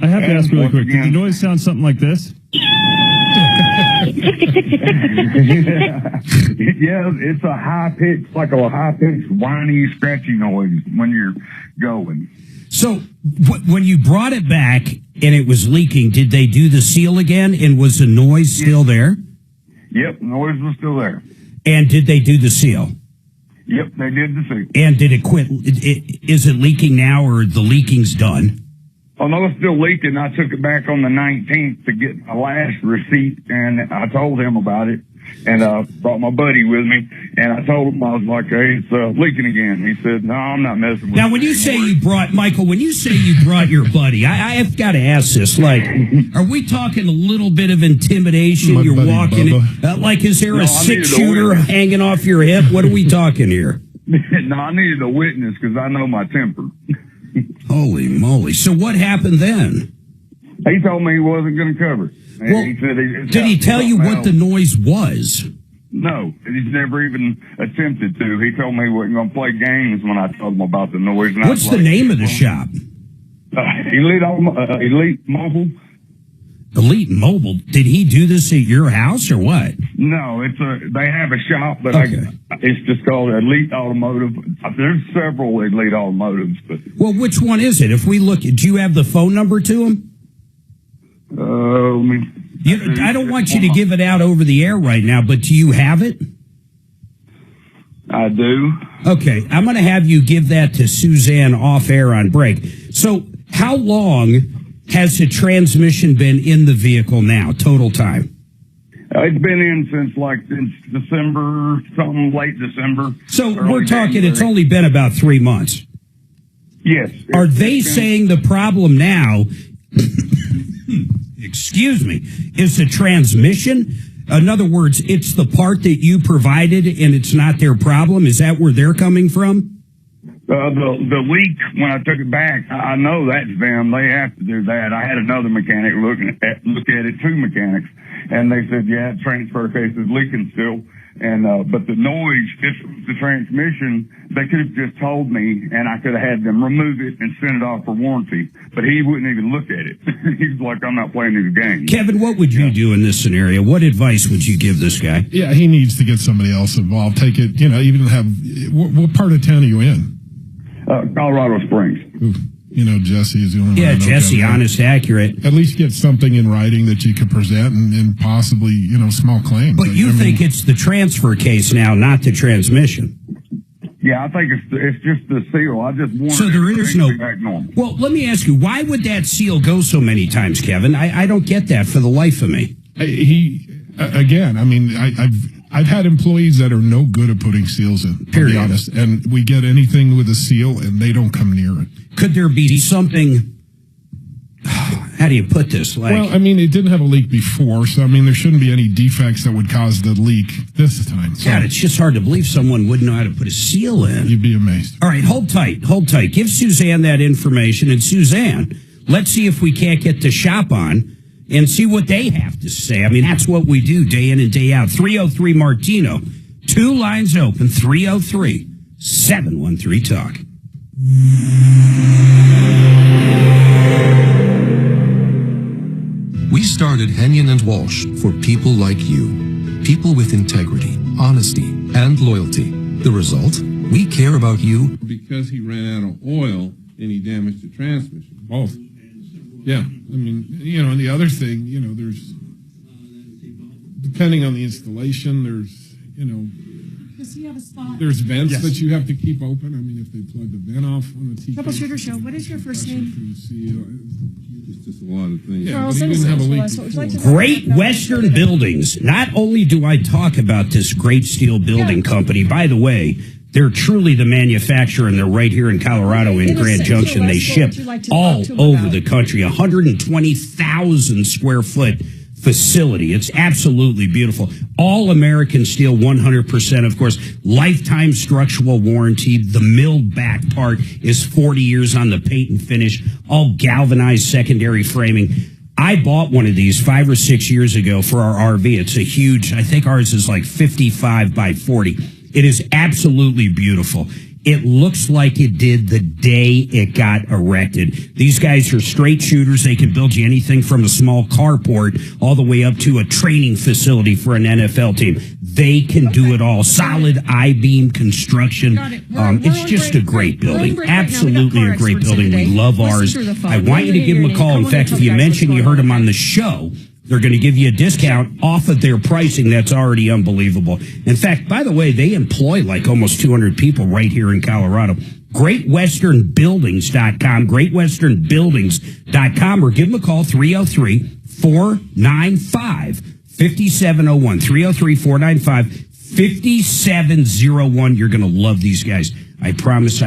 I have to ask really quick, did the noise sound something like this? Yeah, it's a high-pitched, like a high-pitched, whiny, scratchy noise when you're going. So when you brought it back and it was leaking, did they do the seal again, and was the noise still there? Yep, the noise was still there. And did they do the seal? Yep, they did the seal. And did it quit? Is it leaking now, or the leaking's done? Oh, no, it's still leaking. I took it back on the 19th to get my last receipt, and I told him about it, and brought my buddy with me, and I told him, I was like, hey, it's leaking again. He said, no, I'm not messing with it. Now, when you say you brought, Michael, when you say you brought your buddy, I have got to ask this, like, are we talking a little bit of intimidation? My You're buddy walking, like, is there a six-shooter hanging off your hip? What are we talking here? No, I needed a witness because I know my temper. Holy moly. So what happened then? He told me he wasn't going to cover it. Well, he said did he tell you what the noise was? No, he's never even attempted to. He told me he wasn't going to play games when I told him about the noise. And What's the name of the shop? Elite Mobile. Elite Mobile. Did he do this at your house or what? No, they have a shop, but it's just called Elite Automotive. There's several Elite Automotives, but well, which one is it? If we look, do you have the phone number to him? I don't want you to give it out over the air right now, but do you have it? I do. Okay, I'm going to have you give that to Suzanne off air on break. So, how long has the transmission been in the vehicle now, total time? It's been in since December, late December. So we're talking, January. It's only been about 3 months. Yes. Are they saying the problem now, excuse me, is the transmission? In other words, it's the part that you provided and it's not their problem? Is that where they're coming from? The leak, when I took it back, I know that's them. They have to do that. I had another mechanic look at it, 2 mechanics, and they said, yeah, transfer case is leaking still. And but the noise, if it was the transmission, they could have just told me, and I could have had them remove it and send it off for warranty. But he wouldn't even look at it. He's like, I'm not playing these games. Kevin, what would you do in this scenario? What advice would you give this guy? Yeah, he needs to get somebody else involved. Take it, even have, what part of town are you in? Colorado Springs. Ooh, Jesse is the only one. Yeah, Jesse, honest, accurate. At least get something in writing that you could present and possibly, small claims. But you think it's the transfer case now, not the transmission? Yeah, I think it's just the seal. I just wanted so there is no. Back normal. Well, let me ask you, why would that seal go so many times, Kevin? I don't get that for the life of me. I've had employees that are no good at putting seals in, to be honest. And we get anything with a seal, and they don't come near it. Could there be something, how do you put this? It didn't have a leak before, so, there shouldn't be any defects that would cause the leak this time. So. God, it's just hard to believe someone wouldn't know how to put a seal in. You'd be amazed. All right, hold tight. Give Suzanne that information. And Suzanne, let's see if we can't get the shop on and see what they have to say. That's what we do day in and day out. 303 Martino. 2 lines open. 303-713-TALK. We started Henyon and Walsh for people like you. People with integrity, honesty, and loyalty. The result? We care about you. Because he ran out of oil and he damaged the transmission. Both. Yeah, and the other thing, there's, depending on the installation, there's, Does he have a spot? There's vents that you have to keep open. If they plug the vent off on the TK. Troubleshooter Show, what is your first name? It's just a lot of things. Yeah, but he didn't have a leak. Great Western Buildings. Not only do I talk about this great steel building company, by the way, they're truly the manufacturer, and they're right here in Colorado in Grand Junction. They ship all over the country. 120,000 square foot facility. It's absolutely beautiful. All American steel, 100%, of course. Lifetime structural warranty. The milled back part is 40 years on the paint and finish. All galvanized secondary framing. I bought one of these 5 or 6 years ago for our RV. It's a huge, I think ours is like 55 by 40. It is absolutely beautiful. It looks like it did the day it got erected. These guys are straight shooters. They can build you anything from a small carport all the way up to a training facility for an NFL team. They can do it all. Solid I-beam construction. It's just a great building. Absolutely a great building. We love ours. I want you to give them a call. In fact, if you mention you heard them on the show, they're going to give you a discount off of their pricing. That's already unbelievable. In fact, by the way, they employ like almost 200 people right here in Colorado. GreatWesternBuildings.com, GreatWesternBuildings.com, or give them a call, 303-495-5701, 303-495-5701. You're going to love these guys. I promise.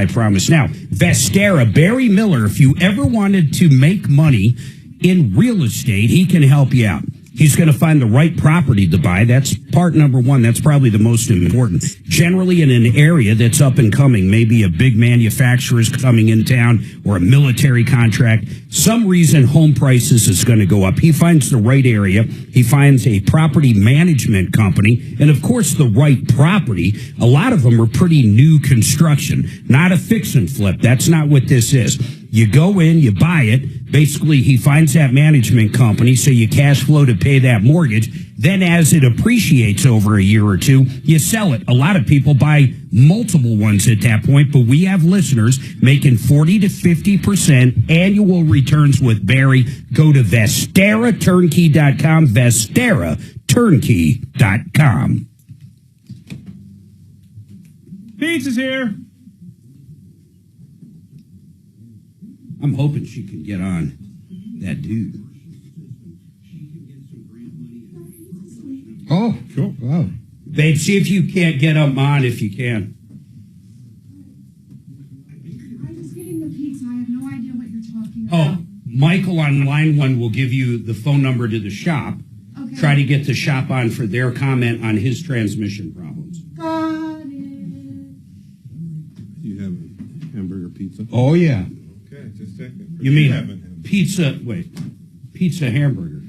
Now, Vestera, Barry Miller, if you ever wanted to make money in real estate, he can help you out. He's going to find the right property to buy. That's part number one. That's probably the most important. Generally in an area that's up and coming, maybe a big manufacturer's coming in town or a military contract. Some reason home prices is going to go up. He finds the right area. He finds a property management company. And of course, the right property. A lot of them are pretty new construction, not a fix and flip. That's not what this is. You go in, you buy it. Basically, he finds that management company, so you cash flow to pay that mortgage. Then as it appreciates over a year or two, you sell it. A lot of people buy multiple ones at that point, but we have listeners making 40 to 50% annual returns with Barry. Go to VesteraTurnkey.com, VesteraTurnkey.com. Pizza's here. I'm hoping she can get on that dude. Oh, sure. Wow. Babe, see if you can't get him on if you can. I'm just getting the pizza. I have no idea what you're talking Oh, about. Michael on line one will give you the phone number to the shop. Okay. Try to get the shop on for their comment on his transmission problems. Got it. You have a hamburger pizza? Oh, yeah. Okay, just checking. You mean pizza hamburger.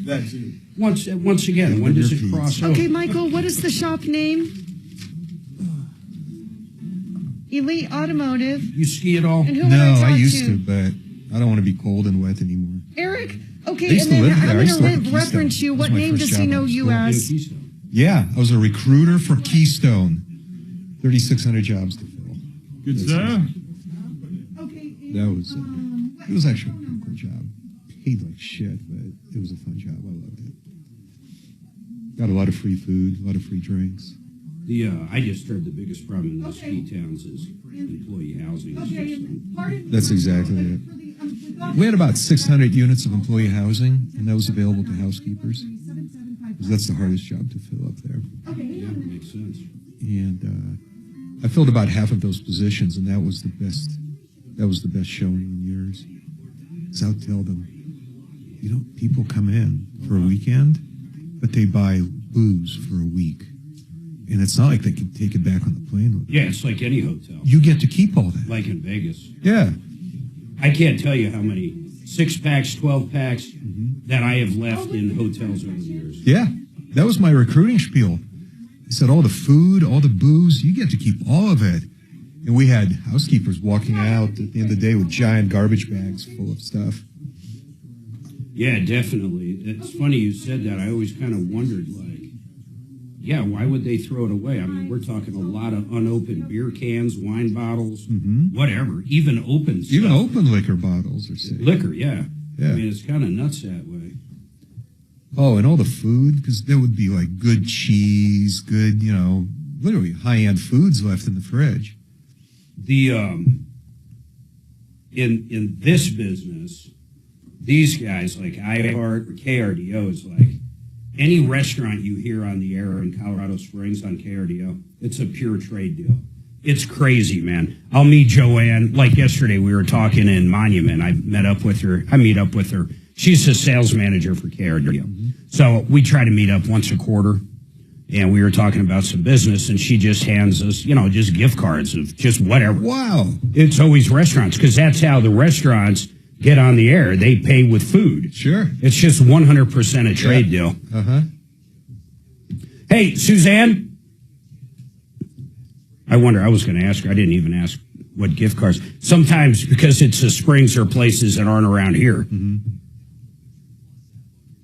That's you. Once again, when does it cross over? Okay, Michael, what is the shop name? Elite Automotive. You ski at all? And who No, would I talk used to, but I don't want to be cold and wet anymore. Eric, I okay, used and to then live there. I I'm used to going work to at Keystone. reference you. That What was my name first does he job know out of you school. as? Yeah, I was a recruiter for Keystone. 3,600 jobs to fill. Good stuff. That was, it was actually a pretty cool job. Paid like shit, but it was a fun job. I loved it. Got a lot of free food, a lot of free drinks. I just heard the biggest problem in those ski towns is employee housing. That's exactly it. We had about 600 units of employee housing, and that was available to housekeepers. Because that's the hardest job to fill up there. Yeah, that makes sense. And I filled about half of those positions, and that was the best. That was the best showing in years. Because I'll tell them, people come in for a weekend, but they buy booze for a week. And it's not like they can take it back on the plane. Yeah, it's like any hotel. You get to keep all that. Like in Vegas. Yeah. I can't tell you how many 6-packs, 12-packs that I have left in hotels over the years. Yeah. That was my recruiting spiel. I said, all the food, all the booze, you get to keep all of it. And we had housekeepers walking out at the end of the day with giant garbage bags full of stuff. Yeah, definitely. It's funny you said that. I always kind of wondered, why would they throw it away? I mean, we're talking a lot of unopened beer cans, wine bottles, whatever, even open stuff. Even open liquor bottles are safe. Liquor, yeah. I mean, it's kind of nuts that way. Oh, and all the food, because there would be like good cheese, good, literally high-end foods left in the fridge. In this business, these guys like iHeart or KRDO is like any restaurant you hear on the air in Colorado Springs on KRDO, it's a pure trade deal. It's crazy, man. I'll meet Joanne. Like yesterday, we were talking in Monument. I meet up with her She's a sales manager for KRW. So we try to meet up once a quarter, and we were talking about some business, and she just hands us, just gift cards of just whatever. Wow. It's always restaurants, because that's how the restaurants get on the air. They pay with food. Sure. It's just 100% a trade deal. Uh-huh. Hey, Suzanne. I was going to ask her. I didn't even ask what gift cards. Sometimes, because it's the Springs or places that aren't around here. Mm-hmm.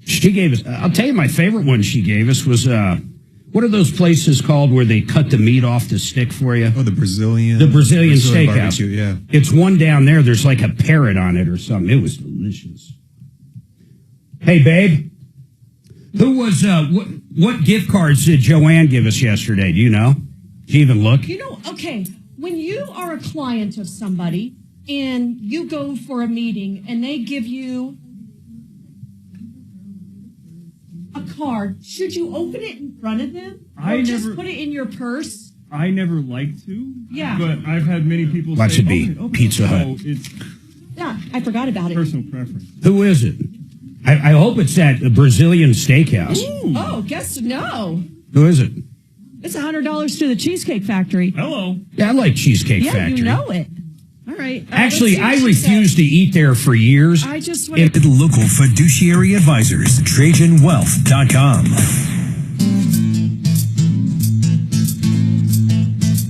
She gave us, I'll tell you my favorite one she gave us was, what are those places called where they cut the meat off the stick for you? Oh, the Brazilian Steakhouse. barbecue, yeah. It's one down there. There's like a parrot on it or something. It was delicious. Hey, babe. Who was, what gift cards did Joanne give us yesterday? Do you know? Did you even look? Okay, when you are a client of somebody and you go for a meeting and they give you a card, should you open it in front of them? Or just put it in your purse? I never like to. Yeah. But I've had many people Watch say, it be Pizza Hut. So it's Yeah, I forgot about it. personal preference. Who is it? I hope it's that Brazilian Steakhouse. Ooh. Oh, no. Who is it? It's $100 to the Cheesecake Factory. Hello. Yeah, I like Cheesecake Yeah, Factory. you know it. All right. Actually, I refused to eat there for years. I just At the local fiduciary advisors, TrajanWealth.com.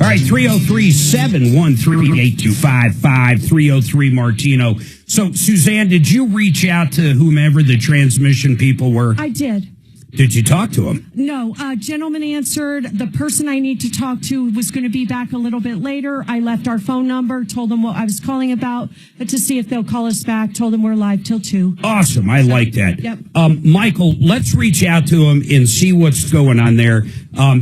All right, 303-713-8255, 303 Martino. So, Suzanne, did you reach out to whomever the transmission people were? I did. Did you talk to them? No, a gentleman answered. The person I need to talk to was going to be back a little bit later. I left our phone number, told them what I was calling about, but to see if they'll call us back, told them we're live till 2. Awesome. I like that. Yep. Michael, let's reach out to him and see what's going on there.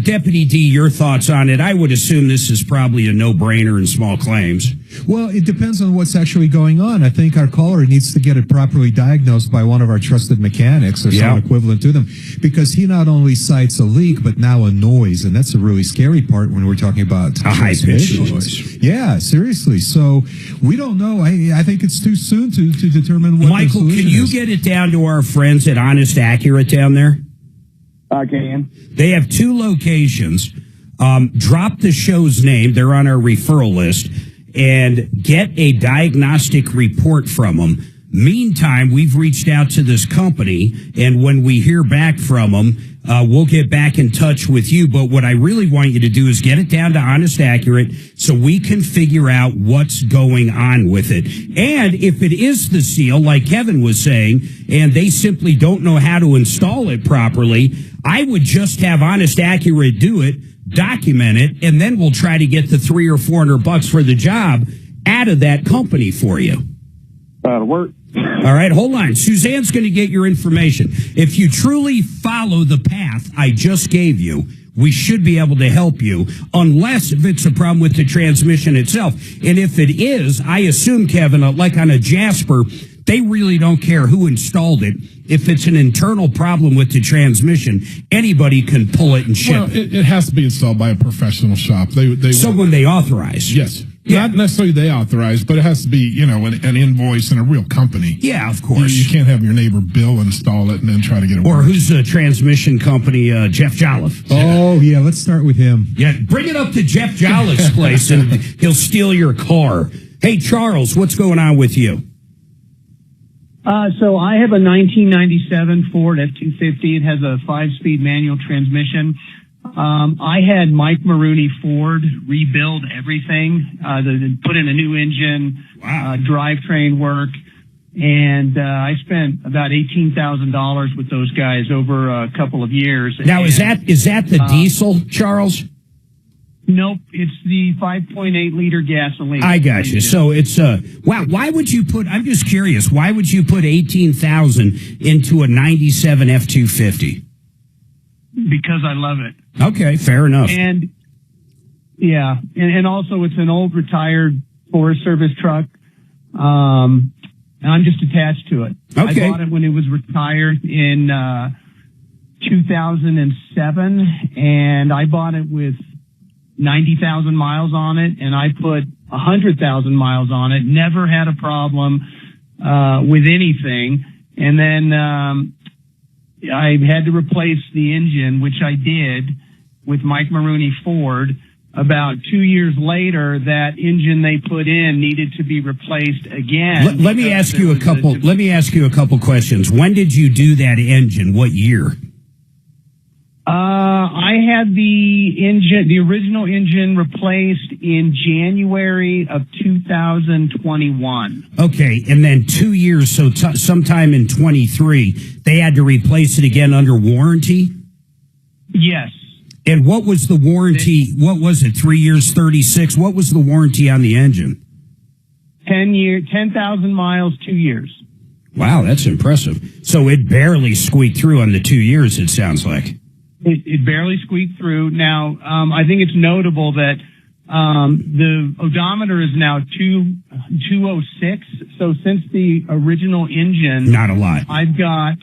Deputy D, your thoughts on it? I would assume this is probably a no-brainer in small claims. Well, it depends on what's actually going on. I think our caller needs to get it properly diagnosed by one of our trusted mechanics or some equivalent to them, because he not only cites a leak, but now a noise, and that's a really scary part when we're talking about a high-pitched noise. Yeah, seriously. So we don't know. I think it's too soon to determine what Michael, the solution can you is. get it down to our friends at Honest Accurate down there? I can. They have 2 locations. Drop the show's name. They're on our referral list. And get a diagnostic report from them. Meantime, we've reached out to this company, and when we hear back from them, we'll get back in touch with you. But what I really want you to do is get it down to Honest Accurate so we can figure out what's going on with it. And if it is the seal, like Kevin was saying, and they simply don't know how to install it properly, I would just have Honest Accurate do it, document it, and then we'll try to get the $300 or $400 for the job out of that company for you. That'll work. All right, hold on. Suzanne's going to get your information. If you truly follow the path I just gave you, we should be able to help you, unless if it's a problem with the transmission itself. And if it is, I assume, Kevin, like on a Jasper, they really don't care who installed it. If it's an internal problem with the transmission, anybody can pull it and ship it. It has to be installed by a professional shop. Someone they authorize. Yes. Yeah. Not necessarily they authorize, but it has to be, an invoice and a real company. Yeah, of course. You can't have your neighbor Bill install it and then try to get it Or working. who's the transmission company, Jeff Jolliffe. Oh, yeah, let's start with him. Yeah, bring it up to Jeff Jolliffe's place and he'll steal your car. Hey, Charles, what's going on with you? So I have a 1997 Ford F-250. It has a 5-speed manual transmission. I had Mike Maroney Ford rebuild everything, put in a new engine, drivetrain work, and I spent about $18,000 with those guys over a couple of years. Now, is that the diesel, Charles? Nope, it's the 5.8 liter gasoline. I got you. So it's wow. Why would you put? I'm just curious. Why would you put $18,000 into a '97 F-250? Because I love it. Okay, fair enough. And yeah, and also it's an old retired Forest Service truck. And I'm just attached to it. Okay. I bought it when it was retired in 2007, and I bought it with 90,000 miles on it, and I put 100,000 miles on it. Never had a problem with anything. And then I had to replace the engine, which I did with Mike Maroney Ford. About 2 years later, that engine they put in needed to be replaced again. Let me ask you a couple. Let me ask you a couple questions. When did you do that engine? What year? I had the original engine replaced in January of 2021. Okay, and then 2 years, so sometime in 23, they had to replace it again under warranty? Yes. And what was the warranty? What was it, 3 years, 36? What was the warranty on the engine? 10,000 miles, 2 years. Wow, that's impressive. So it barely squeaked through on the 2 years, it sounds like. It barely squeaked through. Now, I think it's notable that the odometer is now 206. So since the original engine, not a lot. I've got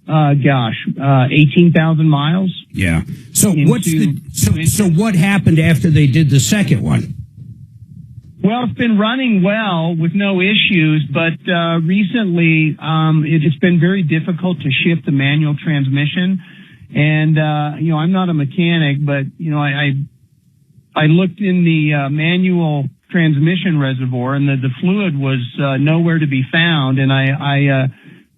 18,000 miles. Yeah. So so what happened after they did the second one? Well, it's been running well with no issues, but recently it's been very difficult to shift the manual transmission. And I'm not a mechanic, but I looked in the manual transmission reservoir, and the fluid was nowhere to be found. And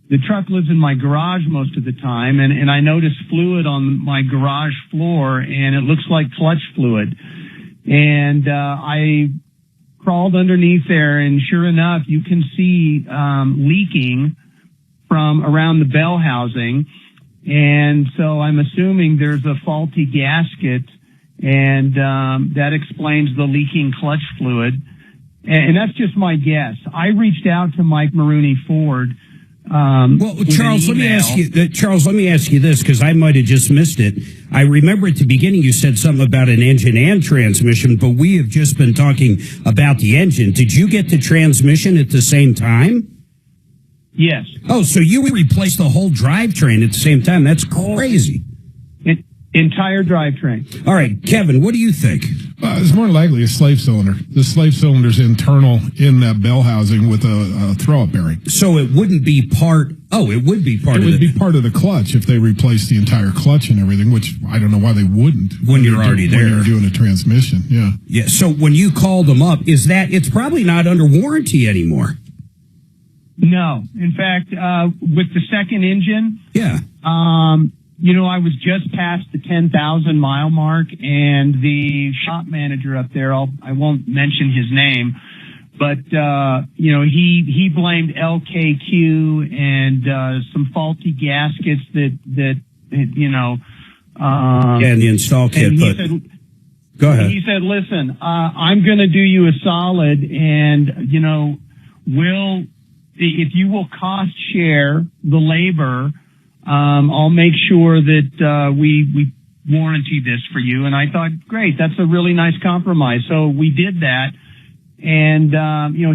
the truck lives in my garage most of the time, and I noticed fluid on my garage floor, and it looks like clutch fluid. And I crawled underneath there, and sure enough, you can see leaking from around the bell housing. And so I'm assuming there's a faulty gasket, and that explains the leaking clutch fluid. And that's just my guess. I reached out to Mike Maroney Ford. Well, Charles, let me ask you this, because I might have just missed it. I remember at the beginning you said something about an engine and transmission, but we have just been talking about the engine. Did you get the transmission at the same time? Yes. Oh, so you replaced the whole drivetrain at the same time. That's crazy. Entire drivetrain. All right, Kevin, what do you think? It's more likely a slave cylinder. The slave cylinder's internal in that bell housing with a throw-up bearing. So it wouldn't be part... Oh, it would be part of it. It would be part of the clutch if they replaced the entire clutch and everything, which I don't know why they wouldn't. When you're already there. When you're doing a transmission, yeah. Yeah, so when you called them up, it's probably not under warranty anymore. No. In fact, with the second engine... Yeah. I was just past the 10,000 mile mark, and the shop manager up there, I won't mention his name, but, he blamed LKQ and, some faulty gaskets that and the install kit, go ahead. He said, listen, I'm going to do you a solid, and, if you will cost share the labor, I'll make sure that we warranty this for you. And I thought, great, that's a really nice compromise. So we did that. And,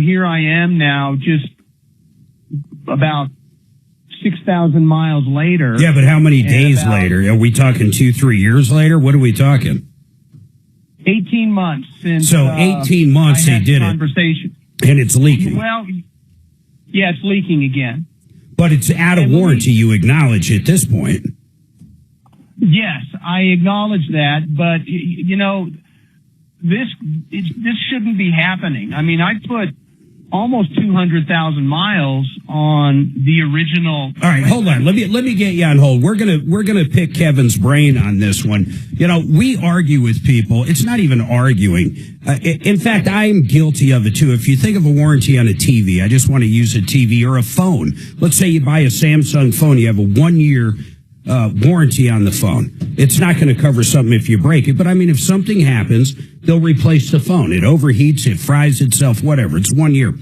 here I am now, just about 6,000 miles later. Yeah, but how many days later? Are we talking 2-3 years later? What are we talking? 18 months since. So 18 months they did conversation. It. And it's leaking. Well, yeah, it's leaking again. But it's out of warranty, you acknowledge at this point. Yes, I acknowledge that, but, this shouldn't be happening. I mean, I put almost 200,000 miles on the original. All right, hold on. Let me get you on hold. We're gonna pick Kevin's brain on this one. We argue with people. It's not even arguing. In fact, I'm guilty of it too. If you think of a warranty on a TV, I just want to use a TV or a phone. Let's say you buy a Samsung phone. You have a 1 year warranty on the phone. It's not going to cover something if you break it, but I mean, if something happens, they'll replace the phone. It overheats, it fries itself, whatever. It's 1 year.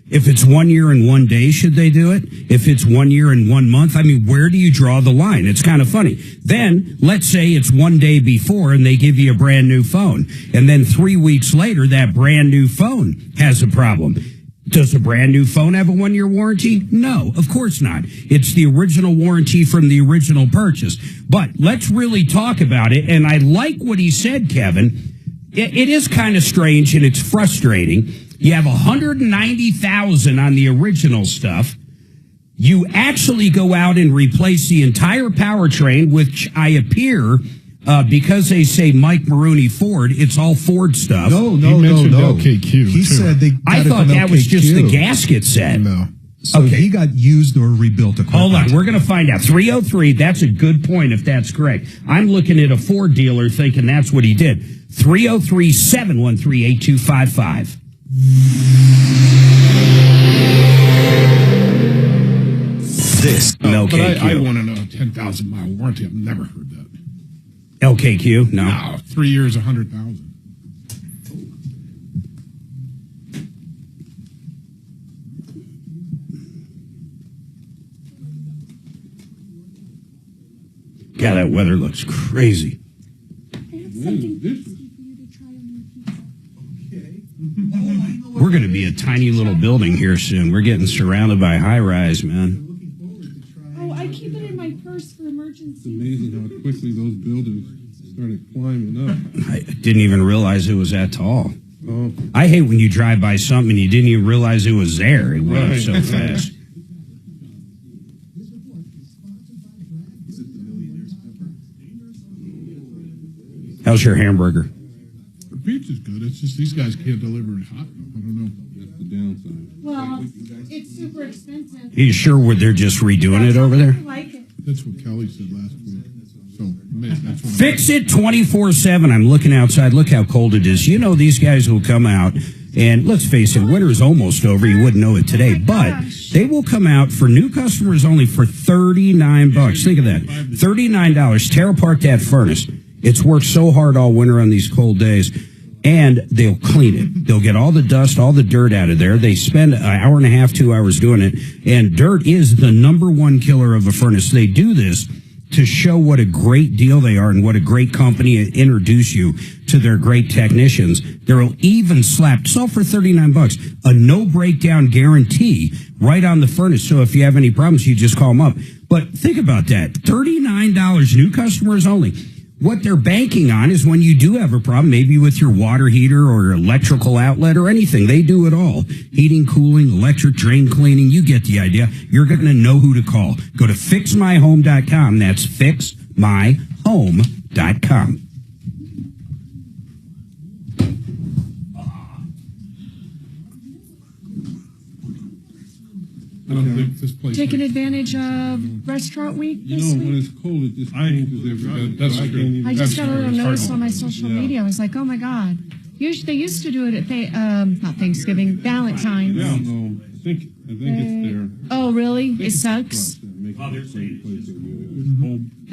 If it's 1 year and 1 day, should they do it? If it's 1 year and 1 month, I mean, where do you draw the line? It's kind of funny. Then, let's say it's 1 day before and they give you a brand new phone. And then 3 weeks later, that brand new phone has a problem. Does a brand new phone have a 1 year warranty? No, of course not. It's the original warranty from the original purchase. But let's really talk about it. And I like what he said, Kevin. It is kind of strange and it's frustrating. You have 190,000 on the original stuff. You actually go out and replace the entire powertrain, which I appear, because they say Mike Maroney Ford, it's all Ford stuff. No. LKQ. He said they got I thought that was just the gasket set. No. So he got used or rebuilt equipment. Hold on, we're going to find out. 303, that's a good point if that's correct. I'm looking at a Ford dealer thinking that's what he did. 303-713-8255. This LKQ. But I want to know 10,000-mile warranty. I've never heard that. LKQ? No, 3 years, 100,000. God, that weather looks crazy. We're going to be a tiny little building here soon. We're getting surrounded by high-rise, man. Oh, I keep it in my purse for emergency. It's amazing how quickly those buildings started climbing up. I didn't even realize it was that tall. Oh. I hate when you drive by something and you didn't even realize it was there. It went up so fast. How's your hamburger? The pizza's good. It's just these guys can't deliver it hot enough. I don't know. That's the downside. Well, it's super expensive. Are you sure they're just redoing it over there? I like it. That's what Kelly said last week. So, that's what Fix it 24/7. I'm looking outside. Look how cold it is. You know these guys will come out, and let's face it, winter is almost over. You wouldn't know it today, but they will come out for new customers only for $39. Think of that. $39. Tear apart that furnace. It's worked so hard all winter on these cold days, and they'll clean it. They'll get all the dust, all the dirt out of there. They spend an hour and a half, 2 hours doing it, and dirt is the number one killer of a furnace. They do this to show what a great deal they are and what a great company, and introduce you to their great technicians. They'll even slap, it's all for $39, a no breakdown guarantee right on the furnace. So if you have any problems, you just call them up. But think about that. $39, new customers only. What they're banking on is when you do have a problem, maybe with your water heater or electrical outlet or anything, they do it all. Heating, cooling, electric, drain cleaning, you get the idea. You're going to know who to call. Go to fixmyhome.com. That's fixmyhome.com. I don't think this place. Taking advantage of Restaurant Week You this know, week? when it's cold, it just changes every day. That's true. I just got a little notice on my social media. I was like, oh my God. Usually, they used to do it at, not Thanksgiving, Valentine's. Yeah, no, I think it's there. Oh, really? It sucks? The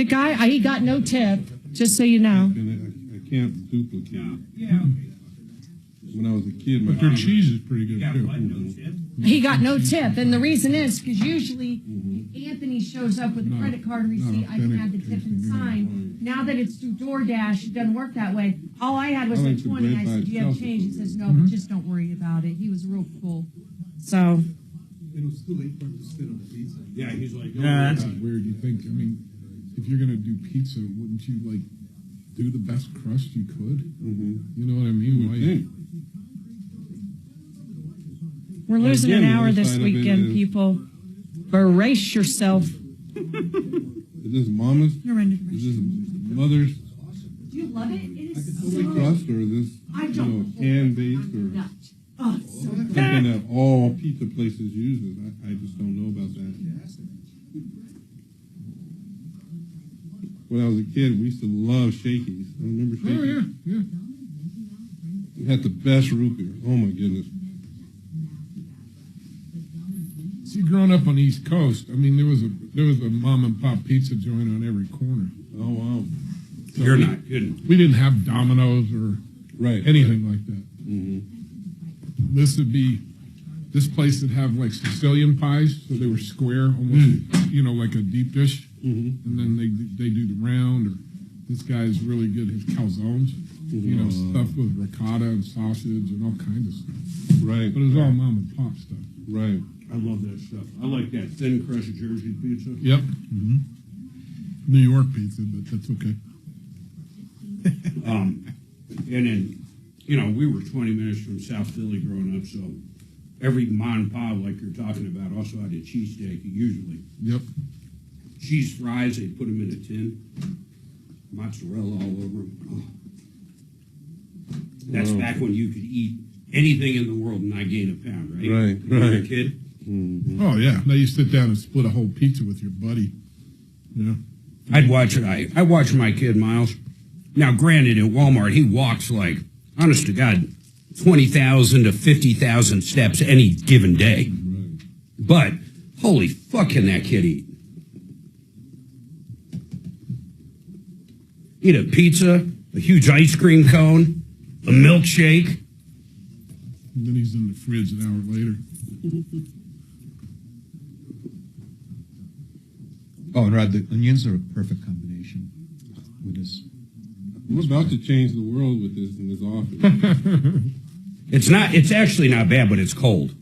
guy, he got no tip, just so you know. I can't duplicate it. When I was a kid, But their cheese is pretty good, too. He got no tip, and the reason is because usually Anthony shows up with a credit card receipt. I can add the tip and sign. Now that it's through DoorDash, it doesn't work that way. All I had was I the like the 20. I bread by said, "Do you have itself. change?" He says, "No, but just don't worry about it." He was real cool. So. It was too late for him to spit on the pizza. Yeah, he's like, That's weird. You think, I mean, if you're going to do pizza, wouldn't you, like, do the best crust you could? You know what I mean? Like, We're losing an Again, hour the other this side of it weekend, is- people. Brace yourself. Is this mama's? You're ready to Is this mother's Do you love it? It is crust, or is this hand based, or Oh, it's so something that all pizza places uses? I just don't know about that. When I was a kid, we used to love Shakey's. I remember Shakey's. oh, yeah. We had the best root beer. Oh my goodness. See, growing up on the East Coast, I mean, there was a mom and pop pizza joint on every corner. Oh wow. So You're not kidding. We didn't have Domino's or anything like that. This would be this place would have like Sicilian pies, so they were square, almost you know, like a deep dish, and then they do the round. Or this guy's really good. His calzones, you know, stuff with ricotta and sausage and all kinds of stuff. Right. But it was all mom and pop stuff. Right. I love that stuff. I like that thin crust Jersey pizza. Yep. New York pizza, but that's okay. And then, you know, we were 20 minutes from South Philly growing up, so Every mom and pop, like you're talking about, also had a cheesesteak, usually. Yep. Cheese fries, they put them in a tin. Mozzarella all over them. Oh. That's back when you could eat anything in the world and not gain a pound, right? Right, When you were a right. kid. Mm-hmm. Oh, yeah. Now you sit down and split a whole pizza with your buddy. Yeah. I watch my kid, Miles. Now, granted, at Walmart, he walks like, honest to God, 20,000 to 50,000 steps any given day. Right. But, holy fuck, can that kid eat? Eat a pizza, a huge ice cream cone, a milkshake. And then he's in the fridge an hour later. Oh, and Rod, the onions are a perfect combination with this. We're about to change the world with this in this office. It's actually not bad, but it's cold.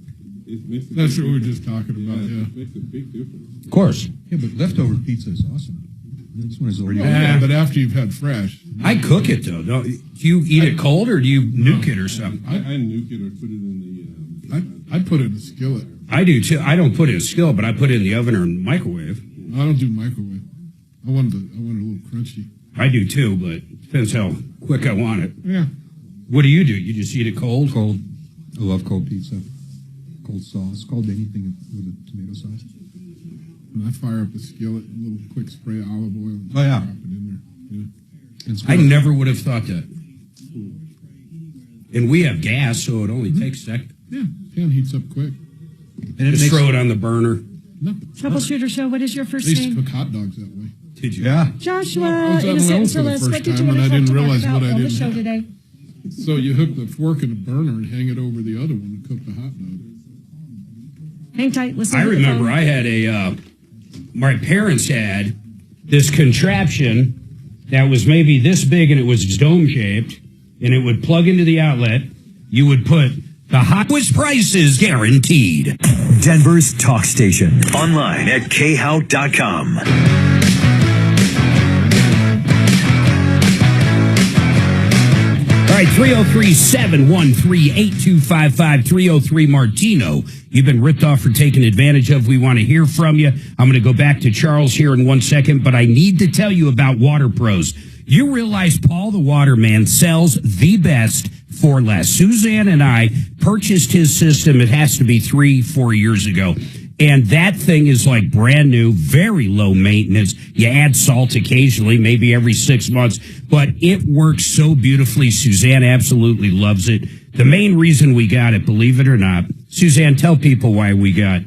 That's what we were just talking about, yeah. It makes a big difference. Of course. Yeah, but leftover pizza is awesome. This one is already. Yeah, but after you've had fresh. I cook it, though. Do you eat it cold, or do you nuke it or something? I nuke it or put it in the... I put it in a skillet. I do, too. I don't put it in a skillet, but I put it in the oven or microwave. I don't do microwave. I want it a little crunchy. I do, too, but depends how quick I want it. Yeah. What do? You just eat it cold? Cold. I love cold pizza. Cold sauce. Cold anything with a tomato sauce. And I fire up a skillet, a little quick spray of olive oil. And Oh, yeah. drop it in there. Yeah. I never would have thought that. And we have gas, so it only takes a second. Yeah, pan heats up quick. And Just throw it on the burner. No. Troubleshooter Show, what is your I first used to name? cook hot dogs that way. Did you? Yeah. Joshua, I was at Innocent Wells for the Interlist. first What did you time, want and I to didn't talk realize about what I on the didn't show have. today? So you hook the fork in the burner and hang it over the other one and cook the hot dog. Hang tight. Listen I to the remember phone. I had my parents had this contraption that was maybe this big and it was dome-shaped, and it would plug into the outlet. You would put the highest prices guaranteed. Denver's talk station. Online at khout.com. All right, 303-713-8255, 303 Martino. You've been ripped off or taken advantage of. We want to hear from you. I'm going to go back to Charles here in 1 second, but I need to tell you about Water Pros. You realize Paul the Waterman sells the best for less. Suzanne and I purchased his system. It has to be 3-4 years ago. And that thing is like brand new, very low maintenance. You add salt occasionally, maybe every 6 months, but it works so beautifully. Suzanne absolutely loves it. The main reason we got it, believe it or not, Suzanne, tell them why we got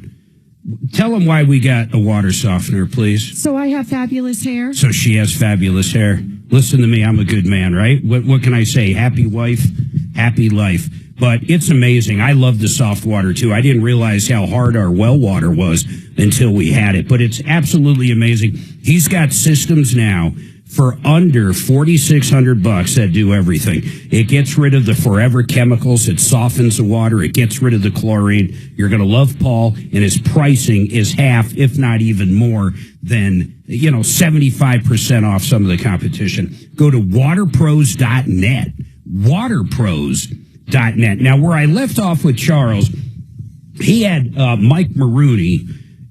a water softener, please. So I have fabulous hair. So she has fabulous hair. Listen to me, I'm a good man, right? What can I say? Happy wife, happy life. But it's amazing. I love the soft water, too. I didn't realize how hard our well water was until we had it. But it's absolutely amazing. He's got systems now for under $4,600 that do everything. It gets rid of the forever chemicals. It softens the water. It gets rid of the chlorine. You're going to love Paul, and his pricing is half, if not even more than, 75% off some of the competition. Go to waterpros.net. Waterpros.net. Now, where I left off with Charles, he had Mike Maroney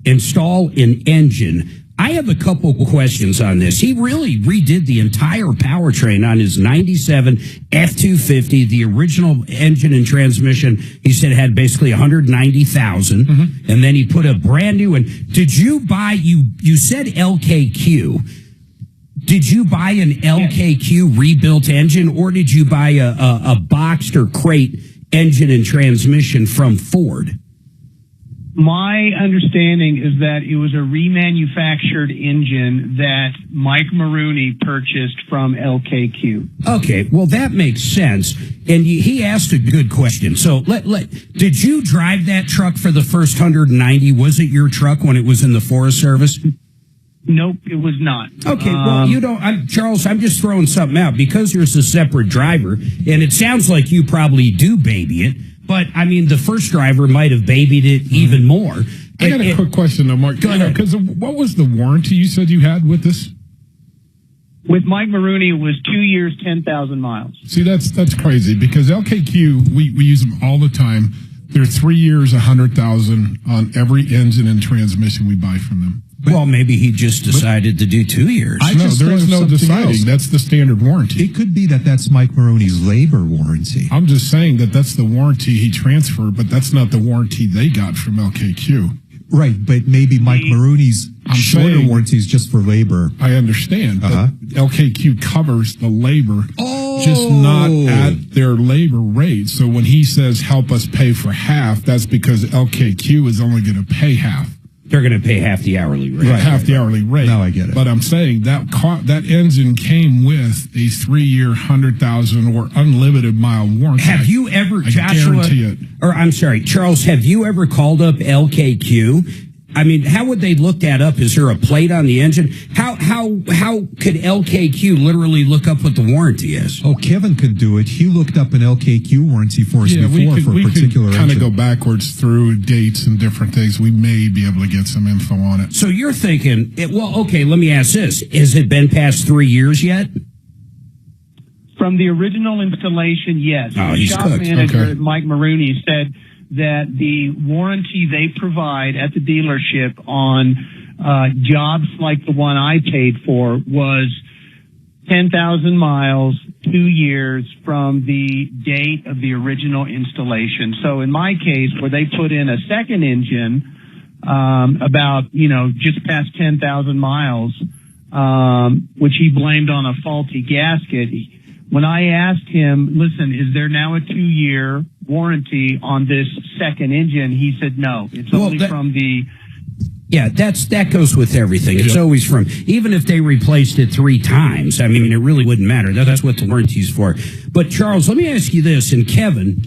install an engine. I have a couple questions on this. He really redid the entire powertrain on his 97 F-250, the original engine and transmission. He said it had basically 190,000, and then he put a brand new one. Did you buy, you said LKQ. Did you buy an LKQ rebuilt engine, or did you buy a boxed or crate engine and transmission from Ford? My understanding is that it was a remanufactured engine that Mike Maroney purchased from LKQ. Okay, well, that makes sense. And he asked a good question. So did you drive that truck for the first 190? Was it your truck when it was in the Forest Service? Nope, it was not. Okay, well, Charles, I'm just throwing something out because there's a separate driver, and it sounds like you probably do baby it, but I mean, the first driver might have babied it even more. I got a quick question though, Mark. Go ahead. Because what was the warranty you said you had with this? With Mike Maroney, it was 2 years, 10,000 miles. See, that's crazy because LKQ, we use them all the time. They're 3 years, 100,000 on every engine and transmission we buy from them. Well, maybe he just decided to do 2 years. There is no deciding. That's the standard warranty. It could be that's Mike Maroney's labor warranty. I'm just saying that's the warranty he transferred, but that's not the warranty they got from LKQ. Right, but maybe Mike Maroney's shorter warranty is just for labor. I understand, but LKQ covers the labor, just not at their labor rate. So when he says help us pay for half, that's because LKQ is only going to pay half. They're going to pay half the hourly rate. Half the hourly rate. Now I get it. But I'm saying that engine came with a 3-year, 100,000 or unlimited mile warranty. Have you ever, Joshua, guarantee it. or I'm sorry, Charles, have you ever called up LKQ? I mean, how would they look that up? Is there a plate on the engine? How could LKQ literally look up what the warranty is? Oh, Kevin could do it. He looked up an LKQ warranty for us before for a particular engine. We could kind of go backwards through dates and different things. We may be able to get some info on it. So you're thinking, okay, let me ask this. Has it been past 3 years yet? From the original installation, yes. Oh, the he's shop cooked. manager, Okay. Mike Maroney, said that the warranty they provide at the dealership on jobs like the one I paid for was 10,000 miles, 2 years from the date of the original installation. So in my case, where they put in a second engine, about, just past 10,000 miles, which he blamed on a faulty gasket. When I asked him, listen, is there now a 2-year warranty on this second engine? He said no. It's only from the... Yeah, that goes with everything. It's always from, even if they replaced it 3 times, I mean, it really wouldn't matter. That's what the warranty's for. But Charles, let me ask you this, and Kevin,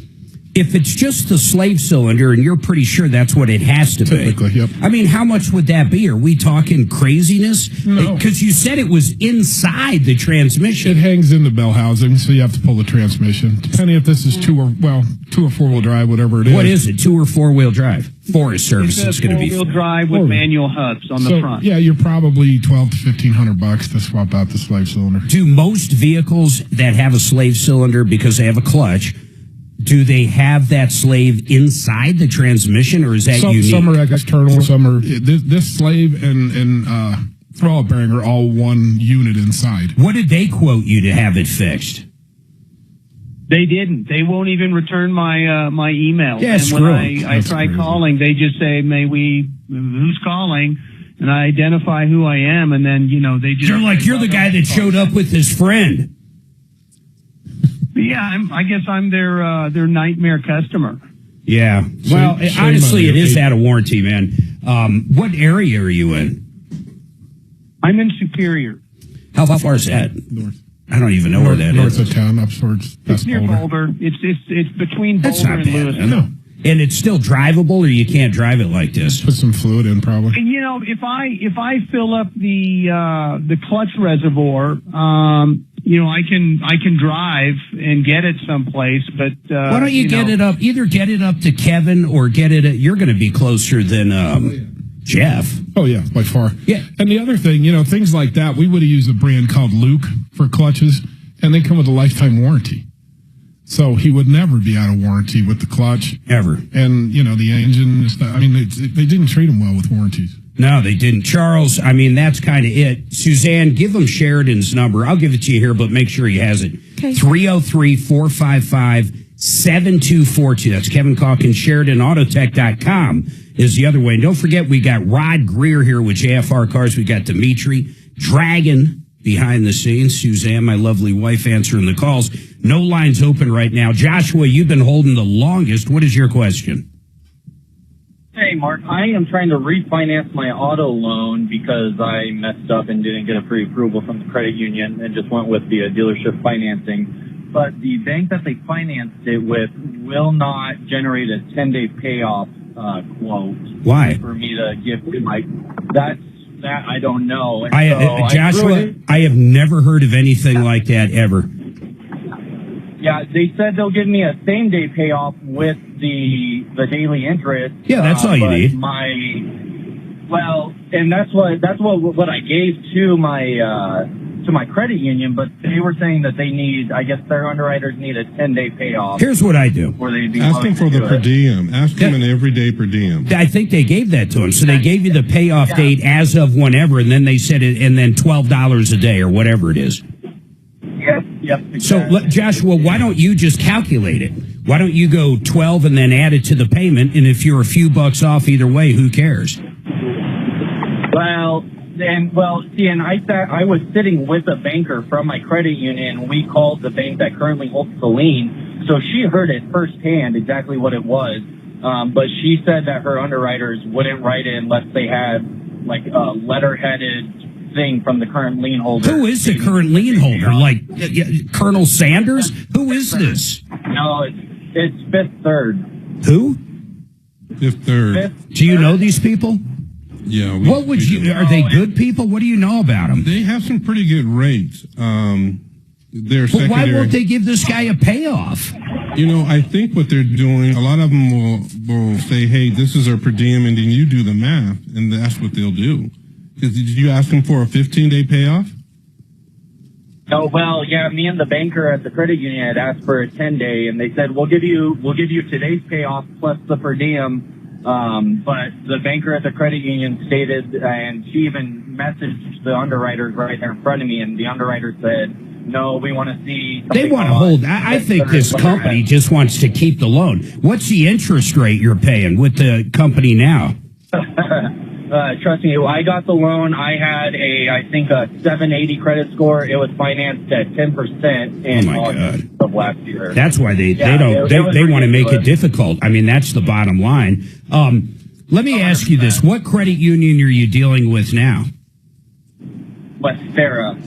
if it's just the slave cylinder, and you're pretty sure that's what it has to be. Typically, yep. I mean, how much would that be? Are we talking craziness? No. Because you said it was inside the transmission. It hangs in the bell housing, so you have to pull the transmission. Depending if this is 2 or 4-wheel drive, whatever it is. What is it, 2 or 4-wheel drive? Forest Service is going to be 4-wheel drive with manual hubs on the front. Yeah, you're probably $1,200 to $1,500 to swap out the slave cylinder. Do most vehicles that have a slave cylinder because they have a clutch, do they have that slave inside the transmission, or is that unique? Some are external, some are... This slave and throw-out bearing are all one unit inside. What did they quote you to have it fixed? They didn't. They won't even return my email. Yeah, and when I try calling, they just say, who's calling? And I identify who I am, and then, they just... You're like, you're the guy that showed up with his friend. Yeah, I guess I'm their nightmare customer. Yeah. Well, honestly, it is out of warranty, man. What area are you in? I'm in Superior. How far is that? North. I don't even know where that north is. Of town, up towards It's near Boulder. It's between That's Boulder not and bad. Lewisville. No. And it's still drivable, or you can't drive it like this? Put some fluid in, probably. And if I fill up the clutch reservoir, I can drive and get it someplace. But why don't you get it up? Either get it up to Kevin or get it. You're going to be closer than Jeff. Oh yeah, by far. Yeah. And the other thing, things like that, we would have used a brand called Luke for clutches, and they come with a lifetime warranty. So he would never be out of warranty with the clutch. Ever. And, the engine, they didn't treat him well with warranties. No, they didn't. Charles, that's kind of it. Suzanne, give him Sheridan's number. I'll give it to you here, but make sure he has it. Okay. 303-455-7242. That's Kevin Calkins. SheridanAutotech.com is the other way. And don't forget, we got Rod Greer here with JFR Cars. We got Dimitri Dragon behind the scenes. Suzanne, my lovely wife, answering the calls. No lines open right now. Joshua, you've been holding the longest. What is your question? Hey, Mark. I am trying to refinance my auto loan because I messed up and didn't get a pre-approval from the credit union and just went with the dealership financing. But the bank that they financed it with will not generate a 10-day payoff quote. Why? For me to give to my... That I don't know. Joshua, I have never heard of anything like that ever. Yeah, they said they'll give me a same-day payoff with the daily interest. Yeah, that's all you need. And that's what I gave to my to my credit union, but they were saying that they need, I guess their underwriters need a 10-day payoff. Here's what I do. Where they'd be Ask them for the per diem. Ask them an everyday per diem. I think they gave that to him. So they gave you the payoff date as of whenever, and then they said it, and then $12 a day or whatever it is. Yep. Exactly. So, Joshua, why don't you just calculate it? Why don't you go 12 and then add it to the payment? And if you're a few bucks off either way, who cares? I was sitting with a banker from my credit union. We called the bank that currently holds the lien, so she heard it firsthand exactly what it was. But she said that her underwriters wouldn't write it unless they had like a letter-headed thing from the current lien holder. Who is the current lien holder? Like Colonel Sanders? Who is this? No, it's Fifth Third. Who? Fifth Third. Do you know these people? Yeah. What would you? Are they good people? What do you know about them? They have some pretty good rates. They're But why won't they give this guy a payoff? You know, I think what they're doing, a lot of them will say, hey, this is our per diem, and then you do the math, and that's what they'll do. Because did you ask them for a 15-day payoff? Oh, well, yeah, me and the banker at the credit union had asked for a 10-day, and they said, we'll give you today's payoff plus the per diem. But the banker at the credit union stated, and she even messaged the underwriters right there in front of me, and the underwriter said, no, we want to see. They want to hold. I think this company just wants to keep the loan. What's the interest rate you're paying with the company now? Trust me, I got the loan. I had I think a 780 credit score. It was financed at 10% in August of last year. That's why they want to make it difficult. I mean, that's the bottom line. Let me ask you this: what credit union are you dealing with now? Westera.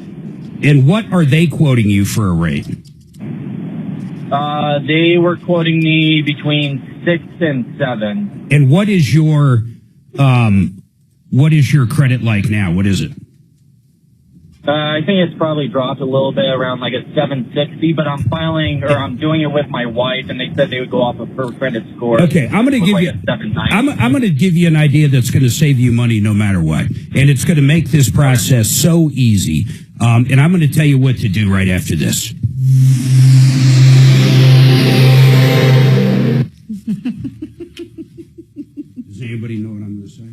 And what are they quoting you for a rate? They were quoting me between 6 and 7. And what is your credit like now? What is it? I think it's probably dropped a little bit, around like a 760, but I'm doing it with my wife, and they said they would go off of her credit score. Okay, I'm going to give you I'm going to give you an idea that's going to save you money no matter what, and it's going to make this process so easy. And I'm going to tell you what to do right after this. Does anybody know what I'm going to say?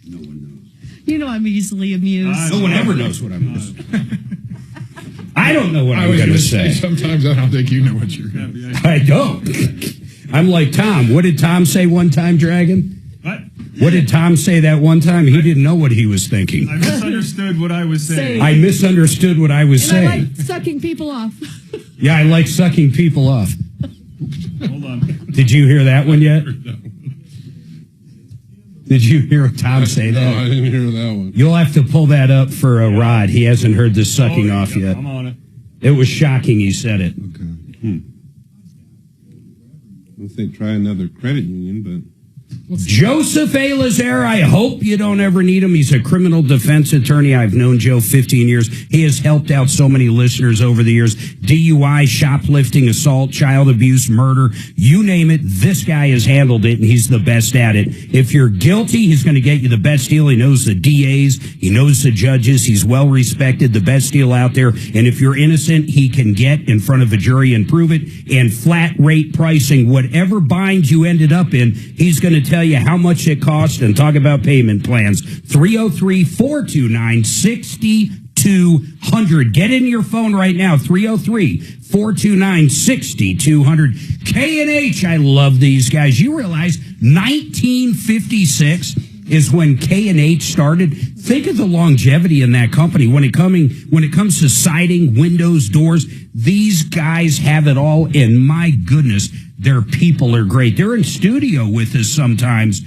No one knows. You know I'm easily amused. No one ever knows what I'm going to say. I don't know what I'm going to say. Sometimes I don't think you know what you're going to say. I don't. I'm like Tom. What did Tom say one time, Dragon? What did Tom say that one time? He didn't know what he was thinking. I misunderstood what I was saying. I misunderstood what I was saying. I like sucking people off. Yeah, I like sucking people off. Hold on. Did you hear that one yet? Did you hear Tom say that? No, I didn't hear that one. You'll have to pull that up for Rod. He hasn't heard the sucking off yet. I'm on it. It was shocking he said it. Okay. Let's say try another credit union, but... Joseph A. Lazare, I hope you don't ever need him. He's a criminal defense attorney. I've known Joe 15 years. He has helped out so many listeners over the years. DUI, shoplifting, assault, child abuse, murder, you name it. This guy has handled it, and he's the best at it. If you're guilty, he's going to get you the best deal. He knows the DAs. He knows the judges. He's well respected, the best deal out there. And if you're innocent, he can get in front of a jury and prove it. And flat rate pricing, whatever bind you ended up in, he's going to tell you how much it costs and talk about payment plans. 303-429-6200. Get in your phone right now. 303-429-6200. K&H, I love these guys. You realize 1956 is when K&H started. Think of the longevity in that company. When it comes to siding, windows, doors, these guys have it all. And my goodness, their people are great. They're in studio with us sometimes,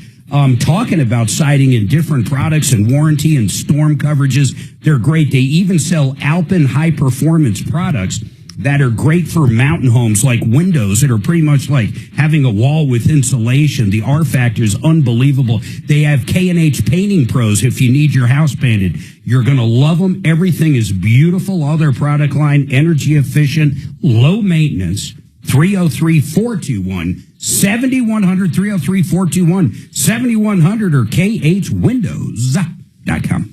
talking about siding and different products and warranty and storm coverages. They're great. They even sell Alpine high-performance products that are great for mountain homes, like windows that are pretty much like having a wall with insulation. The R factor is unbelievable. They have K&H painting pros. If you need your house painted, you're going to love them. Everything is beautiful. All their product line, energy efficient, low maintenance. 303-421-7100, 303-421-7100, or khwindows.com.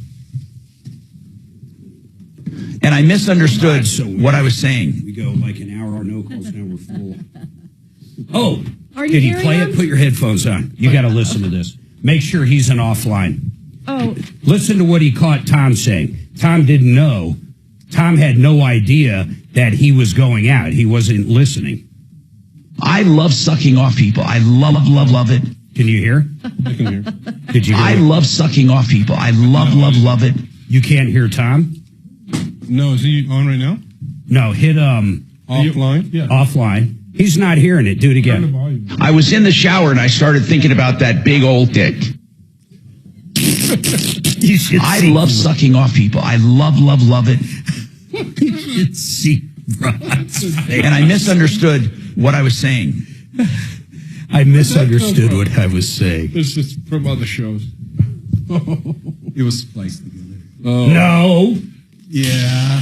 And I misunderstood what I was saying. We go like an hour, no calls, now we're full. Oh, Are you did he hearing play him? it? Put your headphones on. You got to listen to this. Make sure he's an offline. Oh, Listen to what he caught Tom saying. Tom didn't know. Tom had no idea that he was going out. He wasn't listening. I love sucking off people. I love it. Can you hear? I can hear. Did you hear? I love sucking off people. I love it. You can't hear Tom? No, is he on right now? No, hit Offline? Yeah. Offline. He's not hearing it. Do it again. I was in the shower and I started thinking about that big old dick. You should I see. love sucking off people. I love it. You should see Rod's face. And I misunderstood what I was saying. I misunderstood what I was saying. This is from other shows. It was spliced together. No. Yeah.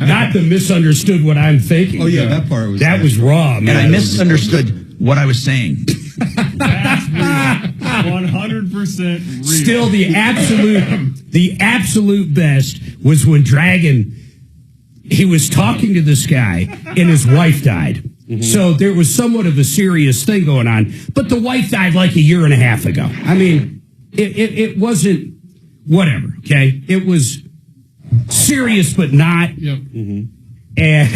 Not the misunderstood what I'm thinking. Oh, yeah, that part was... That was raw, man. And I misunderstood what I was saying. That's real. 100% real. Still, the absolute best was when Dragon, he was talking to this guy and his wife died. Mm-hmm. So there was somewhat of a serious thing going on, but the wife died like a year and a half ago. I mean, it wasn't whatever, okay? It was serious, but not. Yep. Mm-hmm. And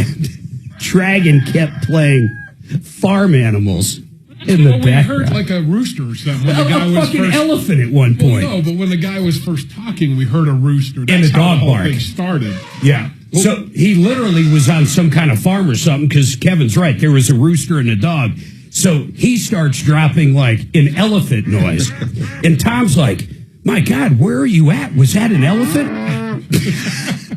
Dragon kept playing farm animals in the we background. heard like a rooster or something. When A the guy was fucking first, elephant at one point. Well, no, but when the guy was first talking, we heard a rooster. That's And a how dog the whole bark. thing started. Yeah. So he literally was on some kind of farm or something, because Kevin's right. There was a rooster and a dog. So he starts dropping like an elephant noise. And Tom's like, my God, where are you at? Was that an elephant?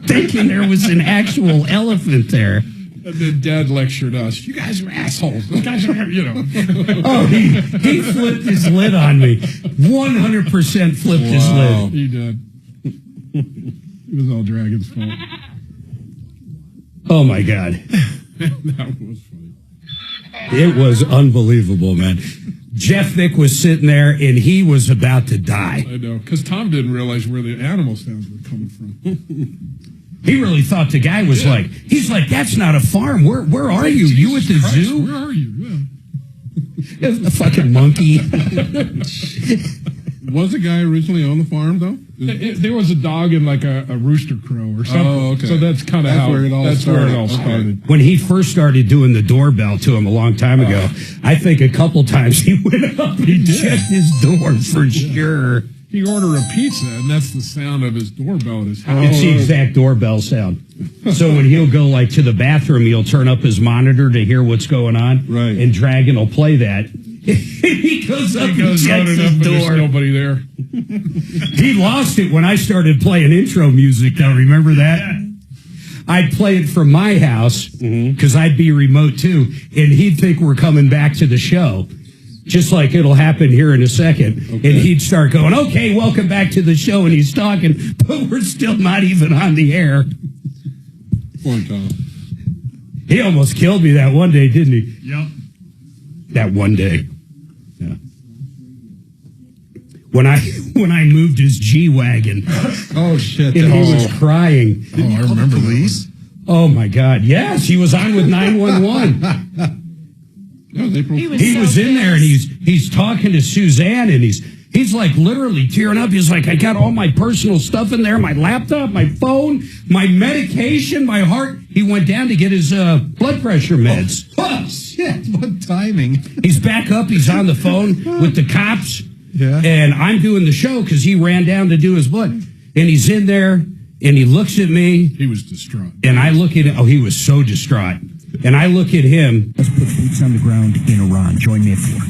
Thinking there was an actual elephant there. And then Dad lectured us. You guys are assholes. You guys are, Oh, he flipped his lid on me. 100% flipped his lid. He did. It was all Dragon's fault. Oh, my God. That was funny. It was unbelievable, man. Jeff Vick was sitting there, and he was about to die. I know, because Tom didn't realize where the animal sounds were coming from. He really thought the guy was like, he's like, that's not a farm. Where are you? You at the zoo? Where are you? Yeah. A fucking monkey. Was the guy originally on the farm, though? There was a dog and like a rooster crow or something. Oh, okay. So that's kind of how where it all started. When he first started doing the doorbell to him a long time ago, I think a couple times he went up and checked his door for sure. He ordered a pizza, and that's the sound of his doorbell at his house. It's the exact doorbell sound. So when he'll go like to the bathroom, he'll turn up his monitor to hear what's going on. Right. And Dragon will play that. He goes up and checks running his up, but door. there's nobody there. He lost it when I started playing intro music, though. Remember that? I'd play it from my house because I'd be remote too, and he'd think we're coming back to the show. Just like it'll happen here in a second. Okay. And he'd start going, okay, welcome back to the show. And he's talking, but we're still not even on the air. Poor Tom. He almost killed me that one day, didn't he? Yep. That one day. Yeah. When I moved his G-Wagon. Oh, shit. And he was crying. I remember police. Oh, my God. Yes, he was on with 911. He was in there, and he's talking to Suzanne, and he's like literally tearing up. He's like, I got all my personal stuff in there, my laptop, my phone, my medication, my heart. He went down to get his blood pressure meds. Oh, shit. What timing. He's back up. He's on the phone with the cops. Yeah. And I'm doing the show because he ran down to do his blood. And he's in there, and he looks at me. He was distraught. And I look at him. Oh, he was so distraught. And I look at him. Let's put boots on the ground in Iran. Join me at 4.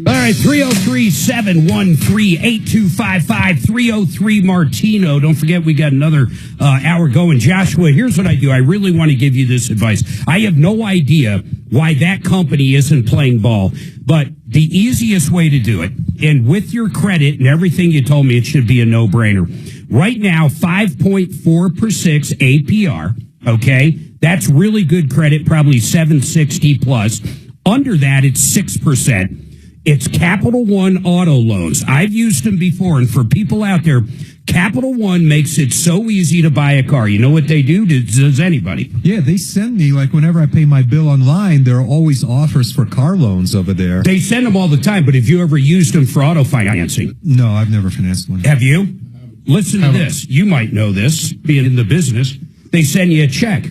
All right, 303-713-8255, 303 Martino. Don't forget, we got another hour going. Joshua, here's what I do. I really want to give you this advice. I have no idea why that company isn't playing ball, but the easiest way to do it, and with your credit and everything you told me, it should be a no-brainer. Right now, 5.46 APR, okay? That's really good credit, probably 760 plus. Under that, it's 6%. It's Capital One Auto Loans. I've used them before, and for people out there, Capital One makes it so easy to buy a car. You know what they do? Does anybody? Yeah, they send me, like, whenever I pay my bill online, there are always offers for car loans over there. They send them all the time, but have you ever used them for auto financing? No, I've never financed one. Have you? Listen to this. You might know this, being in the business. They send you a check.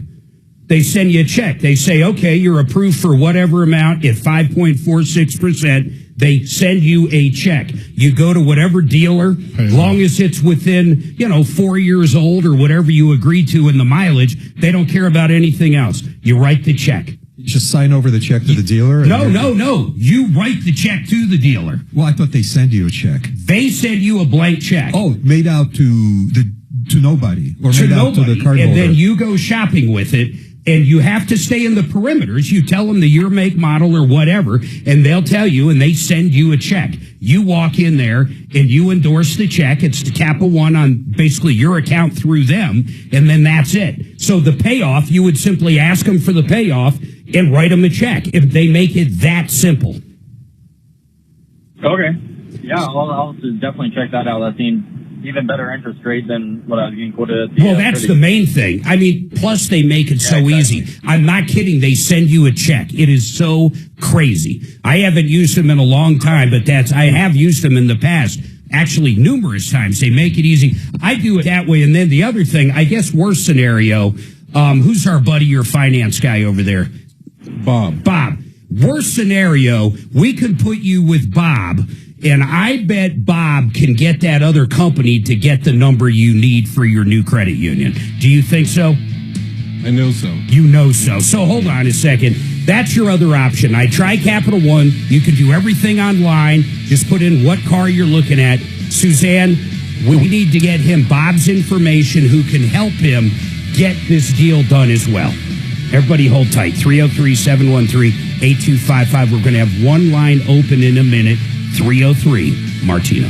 They send you a check. They say, okay, you're approved for whatever amount at 5.46%. They send you a check. You go to whatever dealer, as long as it's within, 4 years old or whatever you agree to in the mileage, they don't care about anything else. You write the check. You just sign over the check to the dealer? No. You write the check to the dealer. Well, I thought they send you a check. They send you a blank check. Oh, made out to nobody. Or made out to the cardholder. And then you go shopping with it. And you have to stay in the perimeters. You tell them the year, make, model, or whatever, and they'll tell you, and they send you a check. You walk in there, and you endorse the check. It's the Capital One on basically your account through them, and then that's it. So the payoff, you would simply ask them for the payoff and write them a check. If they make it that simple. Okay. Yeah, I'll definitely check that out. That seems even better interest rate than what I was getting quoted at the that's the main thing. I mean, plus they make it so easy. I'm not kidding. They send you a check. It is so crazy. I haven't used them in a long time, but I have used them in the past. Actually, numerous times. They make it easy. I do it that way. And then the other thing, I guess worst scenario, who's our buddy, your finance guy over there? Bob. Worst scenario, we could put you with Bob. And I bet Bob can get that other company to get the number you need for your new credit union. Do you think so? I know so. You know so. So hold on a second. That's your other option. I try Capital One. You can do everything online. Just put in what car you're looking at. Suzanne, we need to get him Bob's information who can help him get this deal done as well. Everybody hold tight. 303-713-8255. We're going to have one line open in a minute. 303 Martino.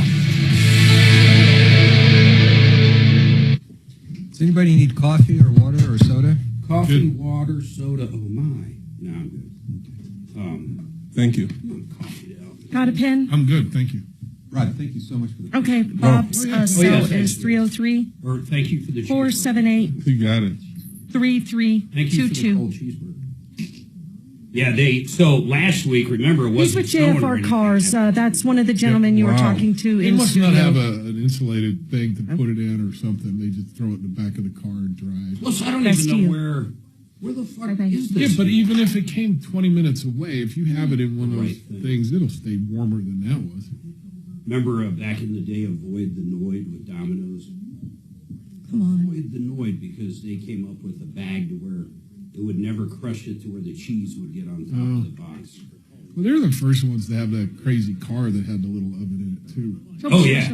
Does anybody need coffee or water or soda? Coffee, water, soda. Oh, my. No, I'm good. Thank you. Got a pen? I'm good, thank you. Right, thank you so much for the... Okay, Bob's cell is 303. Or thank you for the 478. You got it. 3322. Yeah, so last week, remember, it wasn't He's with JFR Cars. That's one of the gentlemen you were talking to They in must studio. not have an insulated thing to put it in or something. They just throw it in the back of the car and drive. Plus, I don't even know where the fuck is this? Yeah, but even if it came 20 minutes away, if you have it in one of those things, it'll stay warmer than that was. Remember back in the day, Avoid the Noid with Domino's? Come on. Avoid the Noid because they came up with a bag to where it would never crush it to where the cheese would get on top of the box. Well, they're the first ones to have that crazy car that had the little oven in it, too. Oh, yeah.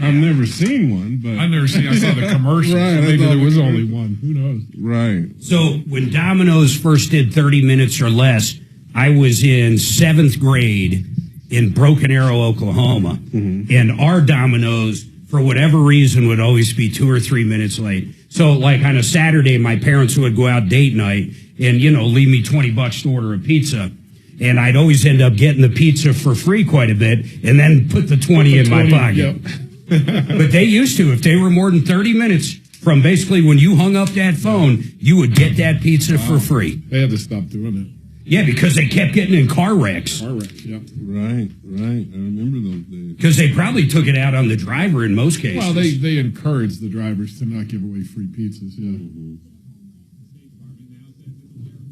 I've never seen one, but... I saw the commercial, Right, so maybe there was commercial. only one. Who knows? Right. So when Domino's first did 30 minutes or less, I was in 7th grade in Broken Arrow, Oklahoma. Mm-hmm. And our Domino's, for whatever reason, would always be 2 or 3 minutes late. So like on a Saturday, my parents would go out date night and, leave me $20 to order a pizza. And I'd always end up getting the pizza for free quite a bit and then put the 20 in my pocket. Yep. But they used to. If they were more than 30 minutes from basically when you hung up that phone, you would get that pizza for free. They had to stop doing it. Yeah, because they kept getting in car wrecks. Car wrecks, yeah. Right. I remember those days. Because they probably took it out on the driver in most cases. Well, they encourage the drivers to not give away free pizzas, yeah. Mm-hmm.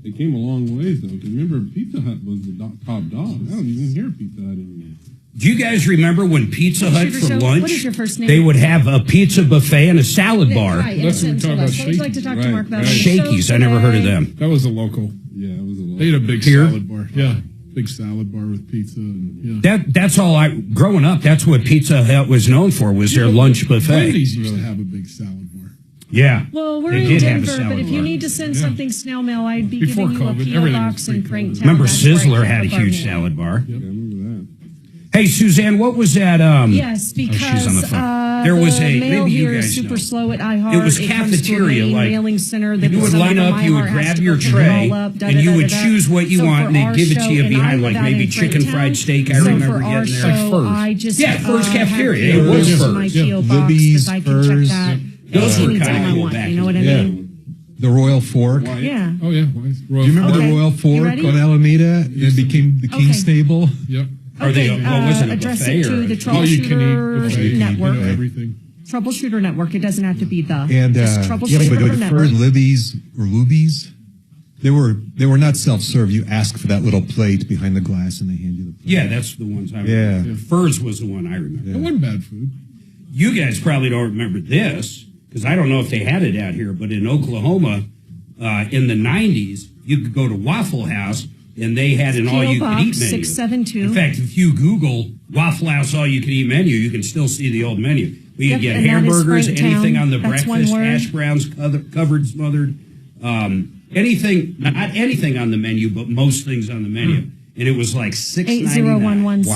They came a long ways, though. Because remember, Pizza Hut was the top dog. I don't even hear Pizza Hut anymore. Do you guys remember when Pizza Hut for Show, lunch, what is your first name? they would have a pizza buffet and a salad bar? Hi, That's what we're talking about, I would like to talk to Mark about Shakey's, I never heard of them. That was a local. Yeah, it was a local. They had a big Here? salad bar. Yeah, big salad bar with pizza. And, yeah. That's all growing up, that's what Pizza Hut was known for, was their lunch buffet. Wendy's used to have a big salad bar. Yeah. Well, we're They in did have a Denver, but salad if you bar. need to send something snail mail, I'd be Before giving you a COVID, P.O. everything box was in pre-COVID. Franktown. Remember That's where I Sizzler kept had a the huge barn. salad bar. Yeah, I remember that. Hey, Suzanne, what was that? Yes, she's on the because phone. There was the a mail maybe you here is guys super know. slow at iHeart. It was comes to a cafeteria, main like mailing center that you would someone line from up, you would iHeart has grab to your pick it tray, all up, and you would da-da-da-da-da. choose what you So want, for and they'd our give it to show, you and behind, I like live out maybe in chicken Franktown, fried steak. I so remember for our getting show, there. I just Yeah, Furs have cafeteria. to It was use Furs. my Yeah. PO box Libby's, because I can check Furs. that Those were anytime kinda I cool want. back You know what I Yeah. mean? The Royal Fork. Yeah. Oh, yeah. Do you remember the Royal Fork ready? on Alameda? It became the King's Table. Yep. Are they? What was it? A Address buffet it to or the All you can eat Troubleshooter buffet, Network. everything. Troubleshooter Network. It doesn't have to be the. And just yeah, Troubleshooter but Network. for Libby's or Luby's, they were not self-serve. You ask for that little plate behind the glass, and they hand you the plate. Yeah, that's the ones I remember. Yeah. Furs was the one I remember. It wasn't bad food. You guys probably don't remember this because I don't know if they had it out here, but in Oklahoma in the 90s, you could go to Waffle House and they had an PO all-you-can-eat Box menu. 672. In fact, if you Google Waffle House all-you-can-eat menu, you can still see the old menu. We Yep, could get and that is hamburgers, Franktown. anything on the That's one breakfast, word. hash browns, covered, smothered, anything, not anything on the menu, but most things on the menu. And it was like $6.99. 80116.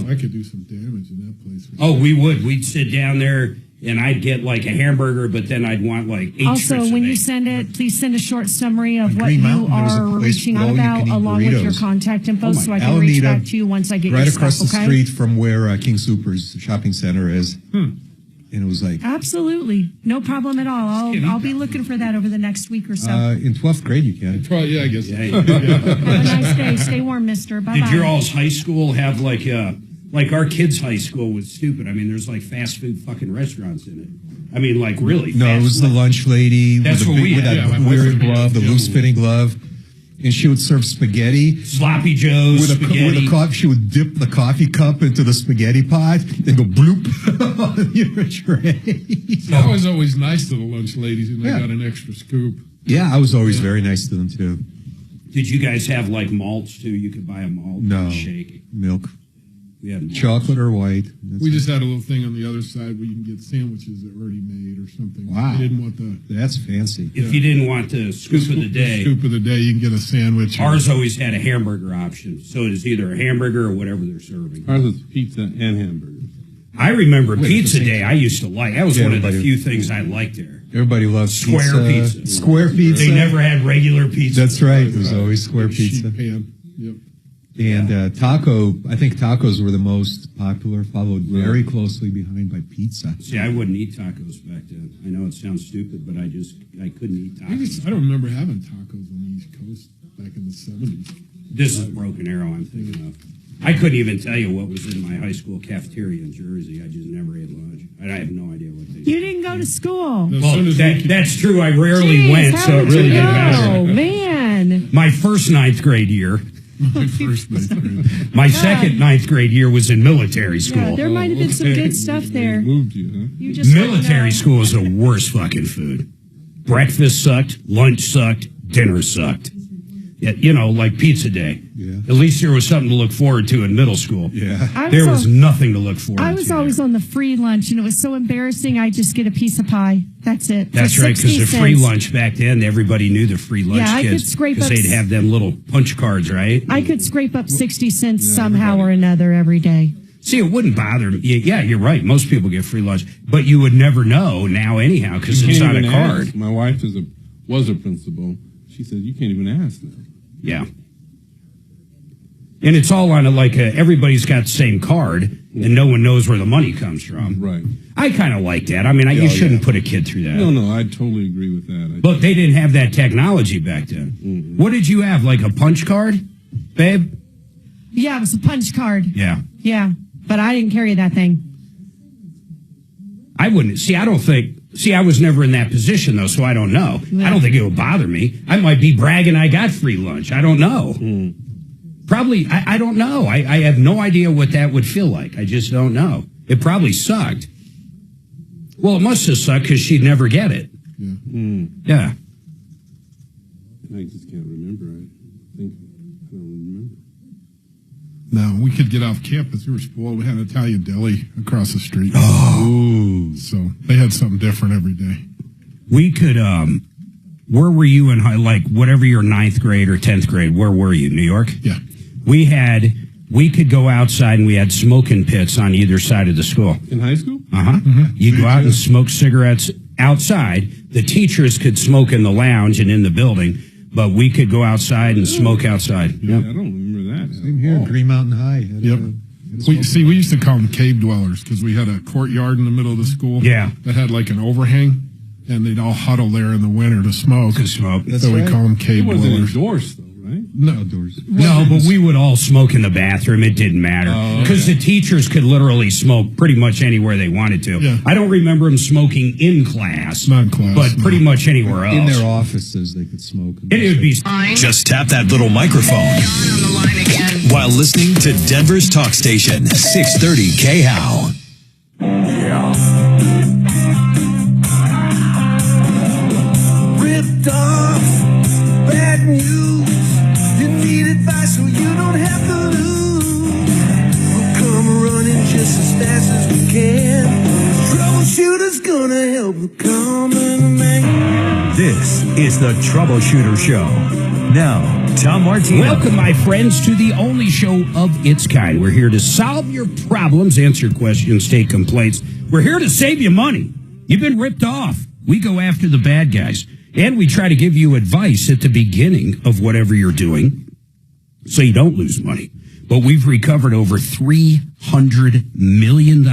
Wow, I could do some damage in that place. Oh, we would. We'd sit down there, and I'd get like a hamburger, but then I'd want like 8 Also, strips of when you bacon. send it, please send a short summary of what Green you Mountain, there was a are place reaching with out all you about, can eat along with your burritos. contact info, Oh, so I can reach Alameda, back to you once I get right your across stuff. the Okay. street from where King Soopers shopping center is. And it was like Absolutely, no problem at all. I'll be looking for that over the next week or so. in 12th grade you can. Probably, yeah, I guess. Yeah. Have a nice day. Stay warm, Mister. Bye bye. Did your all's high school have like our kids' high school was stupid? I mean, there's like fast food fucking restaurants in it. I mean, like really. No, it fast was the food. lunch lady That's with, what the we big, with had. that Yeah, my weird wife- glove, the loose fitting glove. And she would serve spaghetti. Sloppy Joe's With spaghetti. a coffee, she would dip the coffee cup into the spaghetti pot and go bloop on your tray. I was always nice to the lunch ladies, and they Yeah. got an extra scoop. Yeah, I was always very nice to them too. Did you guys have like malts too? You could buy a malt No. shake. Milk. We had malts. Chocolate or white. That's We it. just had a little thing on the other side where you can get sandwiches that are already made or something. Wow. We didn't want the That's fancy. If you didn't want the scoop of the day, scoop of the day. You can get a sandwich. ours always had a hamburger option. So it is either a hamburger or whatever they're serving. Ours was pizza and hamburgers. I remember Wait, Pizza the same- Day. I used to like. That was Yeah, one of the everybody- few things I liked there. Everybody loves Square pizza. Square pizza. They never had regular pizza. That's right. It was always square Sheet pizza. pan. Yep. And taco, I think tacos were the most popular, followed very closely behind by pizza. See, I wouldn't eat tacos back then. I know it sounds stupid, but I couldn't eat tacos. I don't remember having tacos on the East Coast back in the 70s. This is Broken Arrow I'm thinking of. I couldn't even tell you what was in my high school cafeteria in Jersey. I just never ate lunch. I have no idea what they did. You didn't go to school. Well, that's true. I rarely Jeez, went, how so it did really you didn't know? matter. Man. My first ninth grade year. My first ninth grade. My second ninth grade year was in military school. Yeah, there might have been some good stuff there. Moved you, huh? You just Military school is the worst fucking food. Breakfast sucked, lunch sucked, dinner sucked. Yeah, you know, like pizza day. Yeah. At least there was something to look forward to in middle school. Yeah. There was nothing to look forward to. I was always on the free lunch, and it was so embarrassing. I just get a piece of pie. That's it. That's For right, because 60 the free cents. lunch back then, everybody knew the free lunch Yeah, I could kids scrape because up they'd have them little punch cards, right? I could scrape up 60 cents somehow or another every day. See, it wouldn't bother me. Yeah, you're right. Most people get free lunch, but you would never know now anyhow because You it's can't on a even card. ask. My wife was a principal. She said, you can't even ask now. Yeah. And it's all on everybody's got the same card, and no one knows where the money comes from. Right. I kind of like that. I mean, you shouldn't put a kid through that. No, I totally agree with that. But they didn't have that technology back then. Mm-hmm. What did you have, like a punch card, babe? Yeah, it was a punch card. Yeah. Yeah, but I didn't carry that thing. I wouldn't. See, I was never in that position, though, so I don't know. Yeah. I don't think it would bother me. I might be bragging I got free lunch. I don't know. Probably, I don't know. I have no idea what that would feel like. I just don't know. It probably sucked. Well, it must have sucked because she'd never get it. Yeah. Yeah. I just can't remember. I don't remember. No, we could get off campus. We were spoiled. We had an Italian deli across the street. Oh. So they had something different every day. We could, where were you in whatever your 9th grade or 10th grade, where were you? New York? Yeah. We had we could go outside and we had smoking pits on either side of the school. In high school? Uh-huh. You go out and smoke cigarettes outside. The teachers could smoke in the lounge and in the building, but we could go outside and smoke outside. Yeah, I don't remember that. Same here, Green Mountain High. Yep. We used to call them cave dwellers because we had a courtyard in the middle of the school. Yeah. That had like an overhang, and they'd all huddle there in the winter to smoke. So we call them cave It wasn't dwellers. indoors, though, right? No, outdoors. No, but we would all smoke in the bathroom. It didn't matter because the teachers could literally smoke pretty much anywhere they wanted to. Yeah. I don't remember them smoking in class, Not in class, but pretty much anywhere else. In their offices, they could smoke. It would be Just tap that little microphone while listening to Denver's talk station, 630 KHOW. Ripped off, bad news. You need advice so you don't have to lose. We'll come running just as fast as we can. Troubleshooter's gonna help the common man. This is the Troubleshooter Show. Now, Tom Martino. Welcome, my friends, to the only show of its kind. We're here to solve your problems, answer questions, take complaints. We're here to save you money. You've been ripped off. We go after the bad guys. And we try to give you advice at the beginning of whatever you're doing so you don't lose money. But we've recovered over $300 million.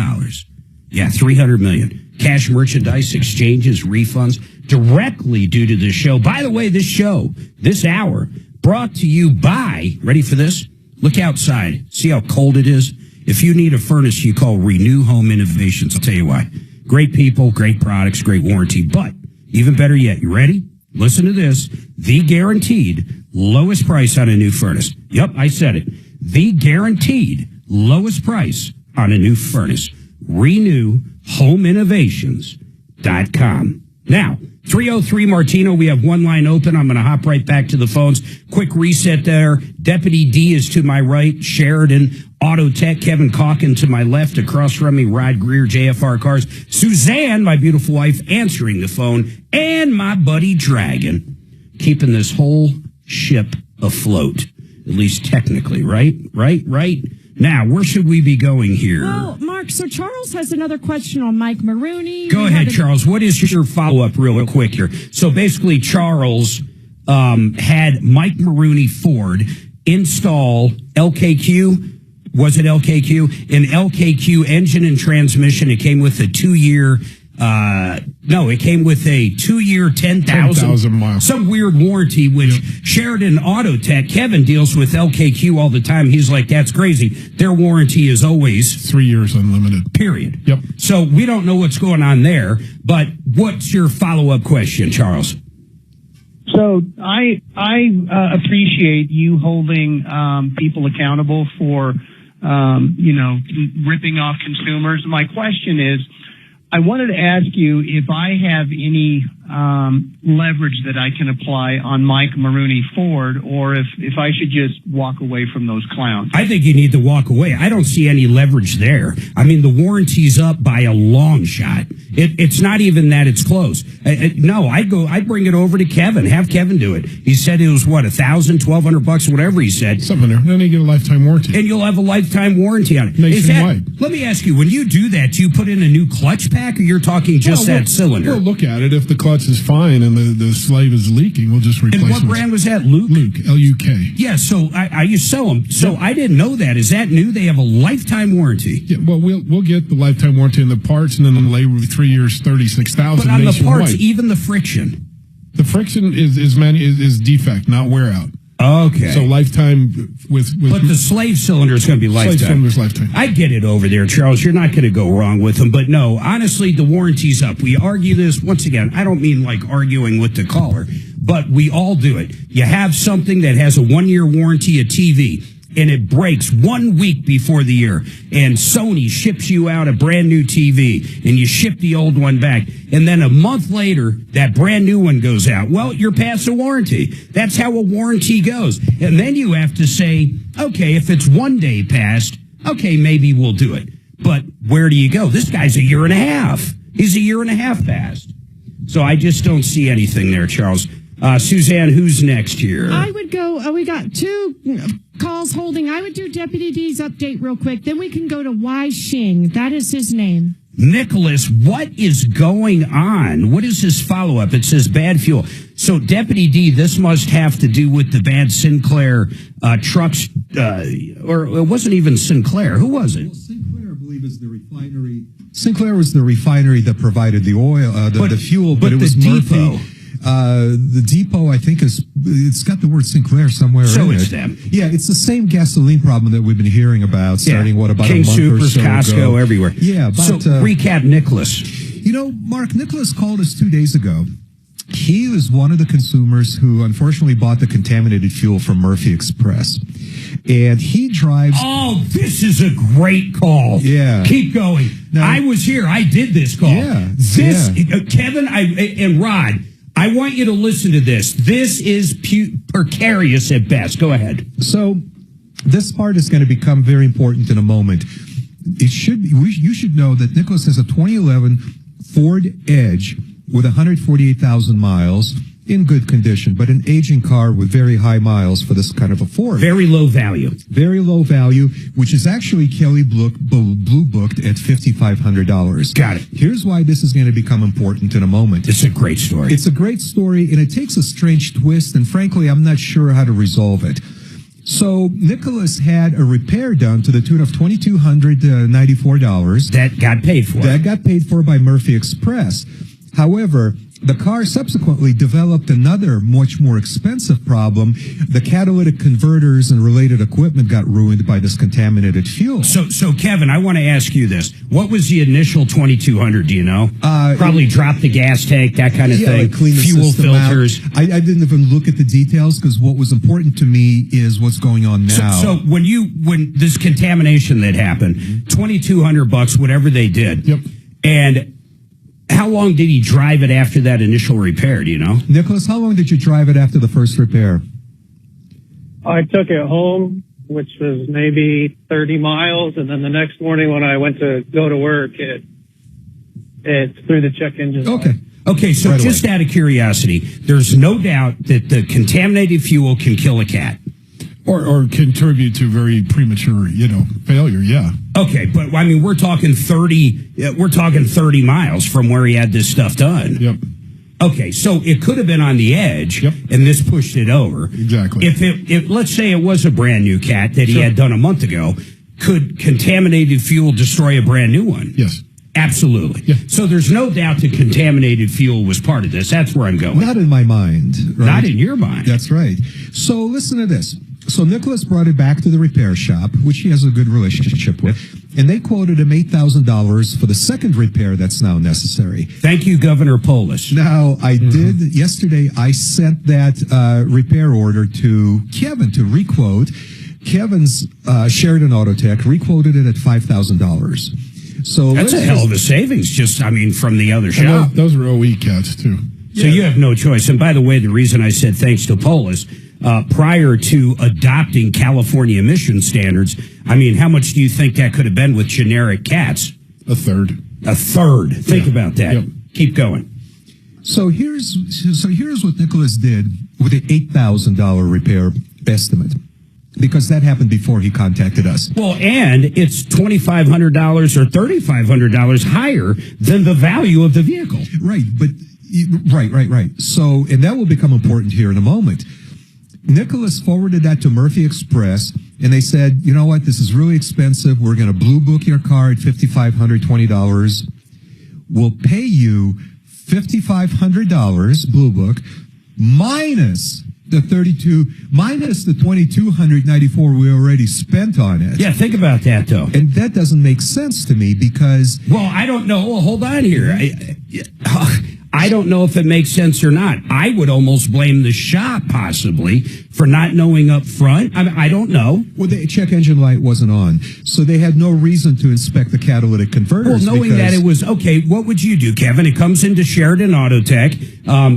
Yeah, $300 million. Cash, merchandise, exchanges, refunds, directly due to this show. By the way, this show, this hour, brought to you by, ready for this? Look outside. See how cold it is? If you need a furnace, you call Renew Home Innovations. I'll tell you why. Great people, great products, great warranty. But even better yet, you ready? Listen to this. The guaranteed lowest price on a new furnace. Yep, I said it. The guaranteed lowest price on a new furnace. RenewHomeInnovations.com. Now, 303 Martino, we have one line open. I'm going to hop right back to the phones. Quick reset there. Deputy D is to my right. Sheridan, Auto Tech, Kevin Calkin to my left. Across from me, Rod Greer, JFR Cars. Suzanne, my beautiful wife, answering the phone. And my buddy Dragon, keeping this whole ship afloat. At least technically, right? Right? Now, where should we be going here? Well, Mark, so Charles has another question on Mike Maroney. Go ahead, Charles. What is your follow-up real quick here? So basically, Charles had Mike Maroney Ford install LKQ. Was it LKQ? An LKQ engine and transmission. It came with a 2-year... it came with a 2-year, 10,000 miles. Some weird warranty, which Sheridan Auto Tech, Kevin deals with LKQ all the time. He's like, that's crazy. Their warranty is always 3 years unlimited. Period. Yep. So we don't know what's going on there, but what's your follow-up question, Charles? So I appreciate you holding people accountable for ripping off consumers. My question is, I wanted to ask you if I have any leverage that I can apply on Mike Maroney Ford, or if I should just walk away from those clowns. I think you need to walk away. I don't see any leverage there. I mean, the warranty's up by a long shot. It's not even that it's close. No, I'd bring it over to Kevin. Have Kevin do it. He said it was what, $1,000, $1,200, whatever he said. Something there. Then you get a lifetime warranty. And you'll have a lifetime warranty on it. Nationwide. Let me ask you, when you do that, do you put in a new clutch pack, or you're talking just that cylinder? We'll look at it. If the clutch is fine and the slave is leaking, we'll just replace it. And what brand was that? Luke? Luke, L-U-K. Yeah, so I used to sell them. So I didn't know that. Is that new? They have a lifetime warranty. Yeah, well, we'll get the lifetime warranty on the parts, and then the labor 3 years, $36,000. But on the parts, even the friction. The friction is defect, not wear out. Okay. So lifetime with But the slave cylinder is going to be lifetime. Slave cylinder's lifetime. I get it over there, Charles. You're not going to go wrong with them. But no, honestly, the warranty's up. We argue this. Once again, I don't mean like arguing with the caller, but we all do it. You have something that has a 1-year warranty, a TV, and it breaks 1 week before the year, and Sony ships you out a brand new TV, and you ship the old one back, and then a month later, that brand new one goes out. Well, you're past the warranty. That's how a warranty goes. And then you have to say, okay, if it's 1 day past, okay, maybe we'll do it. But where do you go? This guy's a year and a half. He's a year and a half past. So I just don't see anything there, Charles. Suzanne, who's next here? I would go, we got two calls holding. I would do Deputy D's update real quick. Then we can go to Wai Xing. That is his name. Nicholas, what is going on? What is his follow-up? It says bad fuel. So, Deputy D, this must have to do with the bad Sinclair trucks, or it wasn't even Sinclair. Who was it? Well, Sinclair, I believe, is the refinery. Sinclair was the refinery that provided the oil, the fuel, but it was Murphy. The depot, I think, it's got the word Sinclair somewhere in it. So it's them. Yeah, it's the same gasoline problem that we've been hearing about starting, about King a month Soopers, or so Costco, ago. everywhere. Yeah, but... So, recap Nicholas. You know, Mark, Nicholas called us 2 days ago. He was one of the consumers who unfortunately bought the contaminated fuel from Murphy Express. And he drives... Oh, this is a great call. Yeah. Keep going. Now, I was here. I did this call. Yeah. Kevin and Rod, I want you to listen to this. This is precarious at best. Go ahead. So this part is going to become very important in a moment. You should know that Nicholas has a 2011 Ford Edge with 148,000 miles in good condition, but an aging car with very high miles for this kind of a Ford. Very low value. Very low value, which is actually Kelly Blue booked at $5,500. Got it. Here's why this is going to become important in a moment. It's a great story. It's a great story, and it takes a strange twist, and frankly, I'm not sure how to resolve it. So Nicholas had a repair done to the tune of $2,294. That got paid for. That got paid for by Murphy Express. However, the car subsequently developed another much more expensive problem. The catalytic converters and related equipment got ruined by this contaminated fuel. So Kevin, I want to ask you this. What was the initial 2,200, do you know? Probably drop the gas tank, that kind of thing. Like clean the fuel filters. I didn't even look at the details because what was important to me is what's going on now. So when this contamination that happened, $2,200, whatever they did. Yep. And how long did he drive it after that initial repair, do you know? Nicholas, how long did you drive it after the first repair? I took it home, which was maybe 30 miles, and then the next morning when I went to go to work, it threw the check engine off. Okay, so right just out of curiosity, there's no doubt that the contaminated fuel can kill a cat. Or contribute to very premature, failure, yeah. Okay, but I mean, we're talking 30 miles from where he had this stuff done. Yep. Okay, so it could have been on the edge, and this pushed it over. Exactly. If let's say it was a brand new cat that he had done a month ago, could contaminated fuel destroy a brand new one? Yes. Absolutely. Yeah. So there's no doubt that contaminated fuel was part of this. That's where I'm going. Not in my mind. Right? Not in your mind. That's right. So listen to this. So Nicholas brought it back to the repair shop, which he has a good relationship with, and they quoted him $8,000 for the second repair that's now necessary. Thank you, Governor Polis. Now, I did, yesterday, I sent that repair order to Kevin to requote. Kevin's Sheridan Autotech requoted it at $5,000. So that's a hell of a savings, from the other shop. Those are OE cats, too. So you have no choice. And by the way, the reason I said thanks to Polis, prior to adopting California emission standards, how much do you think that could have been with generic cats? A third. Think about that. Yep. Keep going. So here's what Nicholas did with the $8,000 repair estimate, because that happened before he contacted us. Well, and it's $2,500 or $3,500 higher than the value of the vehicle. Right, but right. So, and that will become important here in a moment. Nicholas forwarded that to Murphy Express, and they said, you know what, this is really expensive. We're going to blue book your car at $5,520. We'll pay you $5,500 blue book minus the $2,294 we already spent on it. Yeah, think about that, though. And that doesn't make sense to me because... Well, I don't know. Well, hold on here. I don't know if it makes sense or not. I would almost blame the shop, possibly, for not knowing up front. I don't know. Well, the check engine light wasn't on, so they had no reason to inspect the catalytic converters. Well, knowing that it was, okay, what would you do, Kevin? It comes into Sheridan Autotech,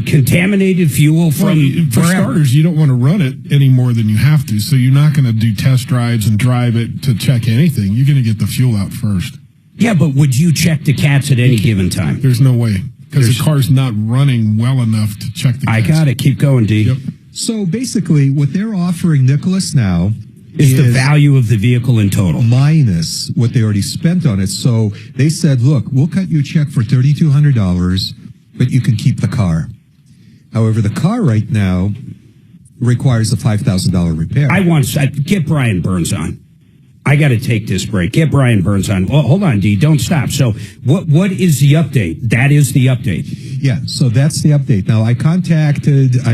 contaminated fuel from... For starters, you don't want to run it any more than you have to, so you're not going to do test drives and drive it to check anything. You're going to get the fuel out first. Yeah, but would you check the cats at any given time? There's no way. Because the car's not running well enough to check the gas. I got it. Keep going, D. Yep. So basically, what they're offering Nicholas now is the value of the vehicle in total. Minus what they already spent on it. So they said, look, we'll cut you a check for $3,200, but you can keep the car. However, the car right now requires a $5,000 repair. Get Brian Burns on. I got to take this break. Get Brian Burns on. Well, hold on, D. Don't stop. So what is the update? That is the update. Yeah, so that's the update. Now, I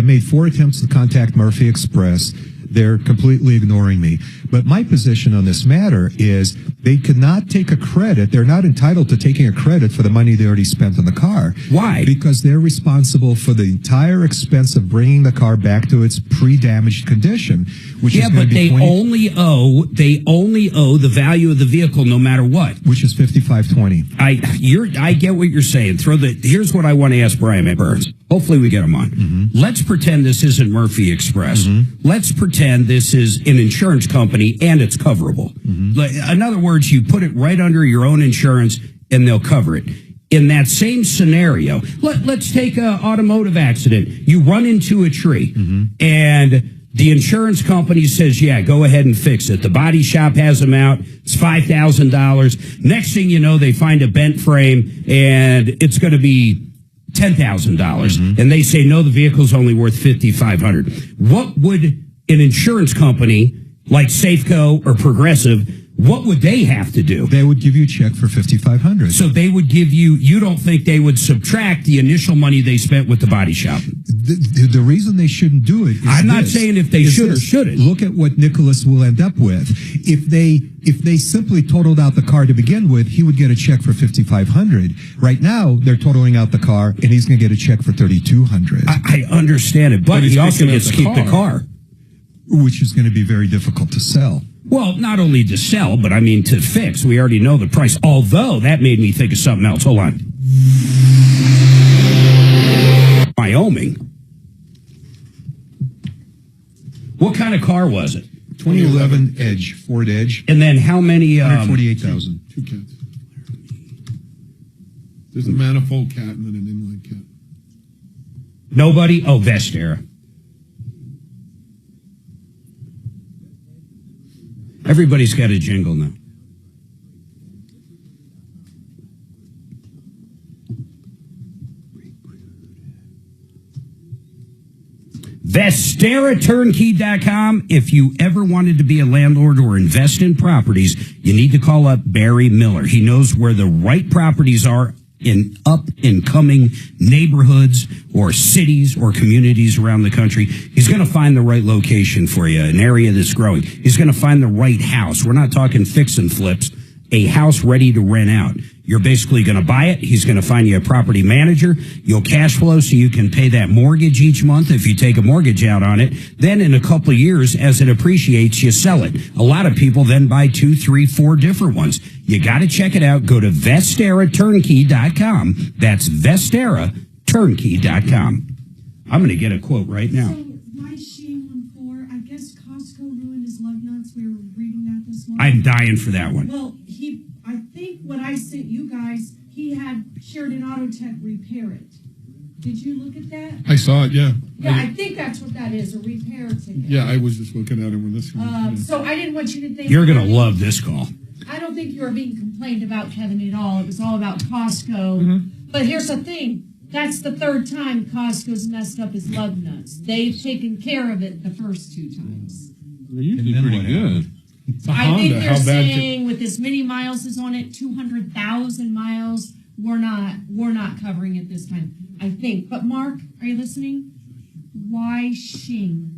made 4 attempts to contact Murphy Express. They're completely ignoring me. But my position on this matter is they could not take a credit. They're not entitled to taking a credit for the money they already spent on the car. Why? Because they're responsible for the entire expense of bringing the car back to its pre-damaged condition, which is going to be they only owe the value of the vehicle no matter what. Which is $5,520. I get what you're saying. Here's what I want to ask Brian Burns. Hopefully we get him on. Mm-hmm. Let's pretend this isn't Murphy Express. Mm-hmm. Let's pretend this is an insurance company and it's coverable. Mm-hmm. In other words, you put it right under your own insurance and they'll cover it. In that same scenario, let's take an automotive accident. You run into a tree and the insurance company says, yeah, go ahead and fix it. The body shop has them out. It's $5,000. Next thing you know, they find a bent frame and it's going to be $10,000. And they say, no, the vehicle's only worth $5,500. What would an insurance company like Safeco or Progressive, what would they have to do? They would give you a check for $5,500. So they would give you don't think they would subtract the initial money they spent with the body shop? The reason they shouldn't do it is I'm not saying if they should or shouldn't. Look at what Nicholas will end up with. If they simply totaled out the car to begin with, he would get a check for $5,500. Right now, they're totaling out the car, and he's going to get a check for $3,200. I understand it, but he also gets to keep the car. Which is going to be very difficult to sell. Well, not only to sell, but I mean to fix. We already know the price. Although, that made me think of something else. Hold on. Wyoming. What kind of car was it? 2011 Edge, Ford Edge. And then how many? 148,000. 2 cats. There's a manifold cat and then an inline cat. Nobody? Oh, Vestera. Everybody's got a jingle now. VesteraTurnkey.com. If you ever wanted to be a landlord or invest in properties, you need to call up Barry Miller. He knows where the right properties are in up-and-coming neighborhoods or cities or communities around the country. He's going to find the right location for you, an area that's growing. He's going to find the right house. We're not talking fix and flips, a house ready to rent out. You're basically going to buy it. He's going to find you a property manager. You'll cash flow so you can pay that mortgage each month if you take a mortgage out on it. Then in a couple of years, as it appreciates, you sell it. A lot of people then buy 2, 3, 4 different ones. You got to check it out. Go to VesteraTurnkey.com. That's VesteraTurnkey.com. I'm going to get a quote right now. So, my shame on poor, I guess Costco ruined his lug nuts. We were reading that this morning. I'm dying for that one. Well, I think what I sent you guys, he had Sheridan Auto Tech repair it. Did you look at that? I saw it, yeah. Yeah, I think that's what that is, a repair ticket. Yeah, I was just looking at it when this one. So I didn't want you to think... You're going to love this call. I don't think you were being complained about, Kevin, at all. It was all about Costco. But here's the thing. That's the 3rd time Costco's messed up his lug nuts. They've taken care of it the first 2 times. They're usually pretty good. I think they're saying with as many miles as on it, 200,000 miles, we're not covering it this time. I think. But Mark, are you listening? Why Shing?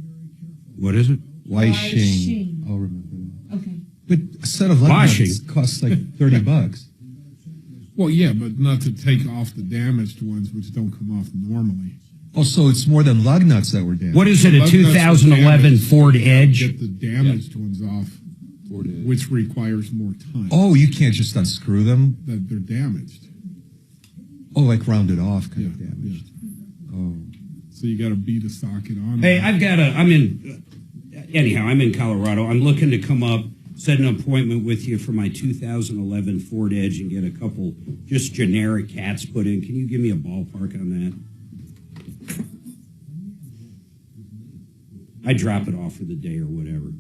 What is it? Why Shing? I'll remember that. Okay. But a set of lug nuts costs like $30. Well, yeah, but not to take off the damaged ones, which don't come off normally. Oh, so it's more than lug nuts that were damaged. What is it, a 2011 Ford Edge? Get the damaged ones off, which requires more time. Oh, you can't just unscrew them? That they're damaged. Oh, like rounded off kind of damaged. Yeah. Oh. So you got to beat a socket on. Hey, I'm in Colorado. I'm looking to come up, set an appointment with you for my 2011 Ford Edge and get a couple just generic cats put in. Can you give me a ballpark on that? I drop it off for the day or whatever.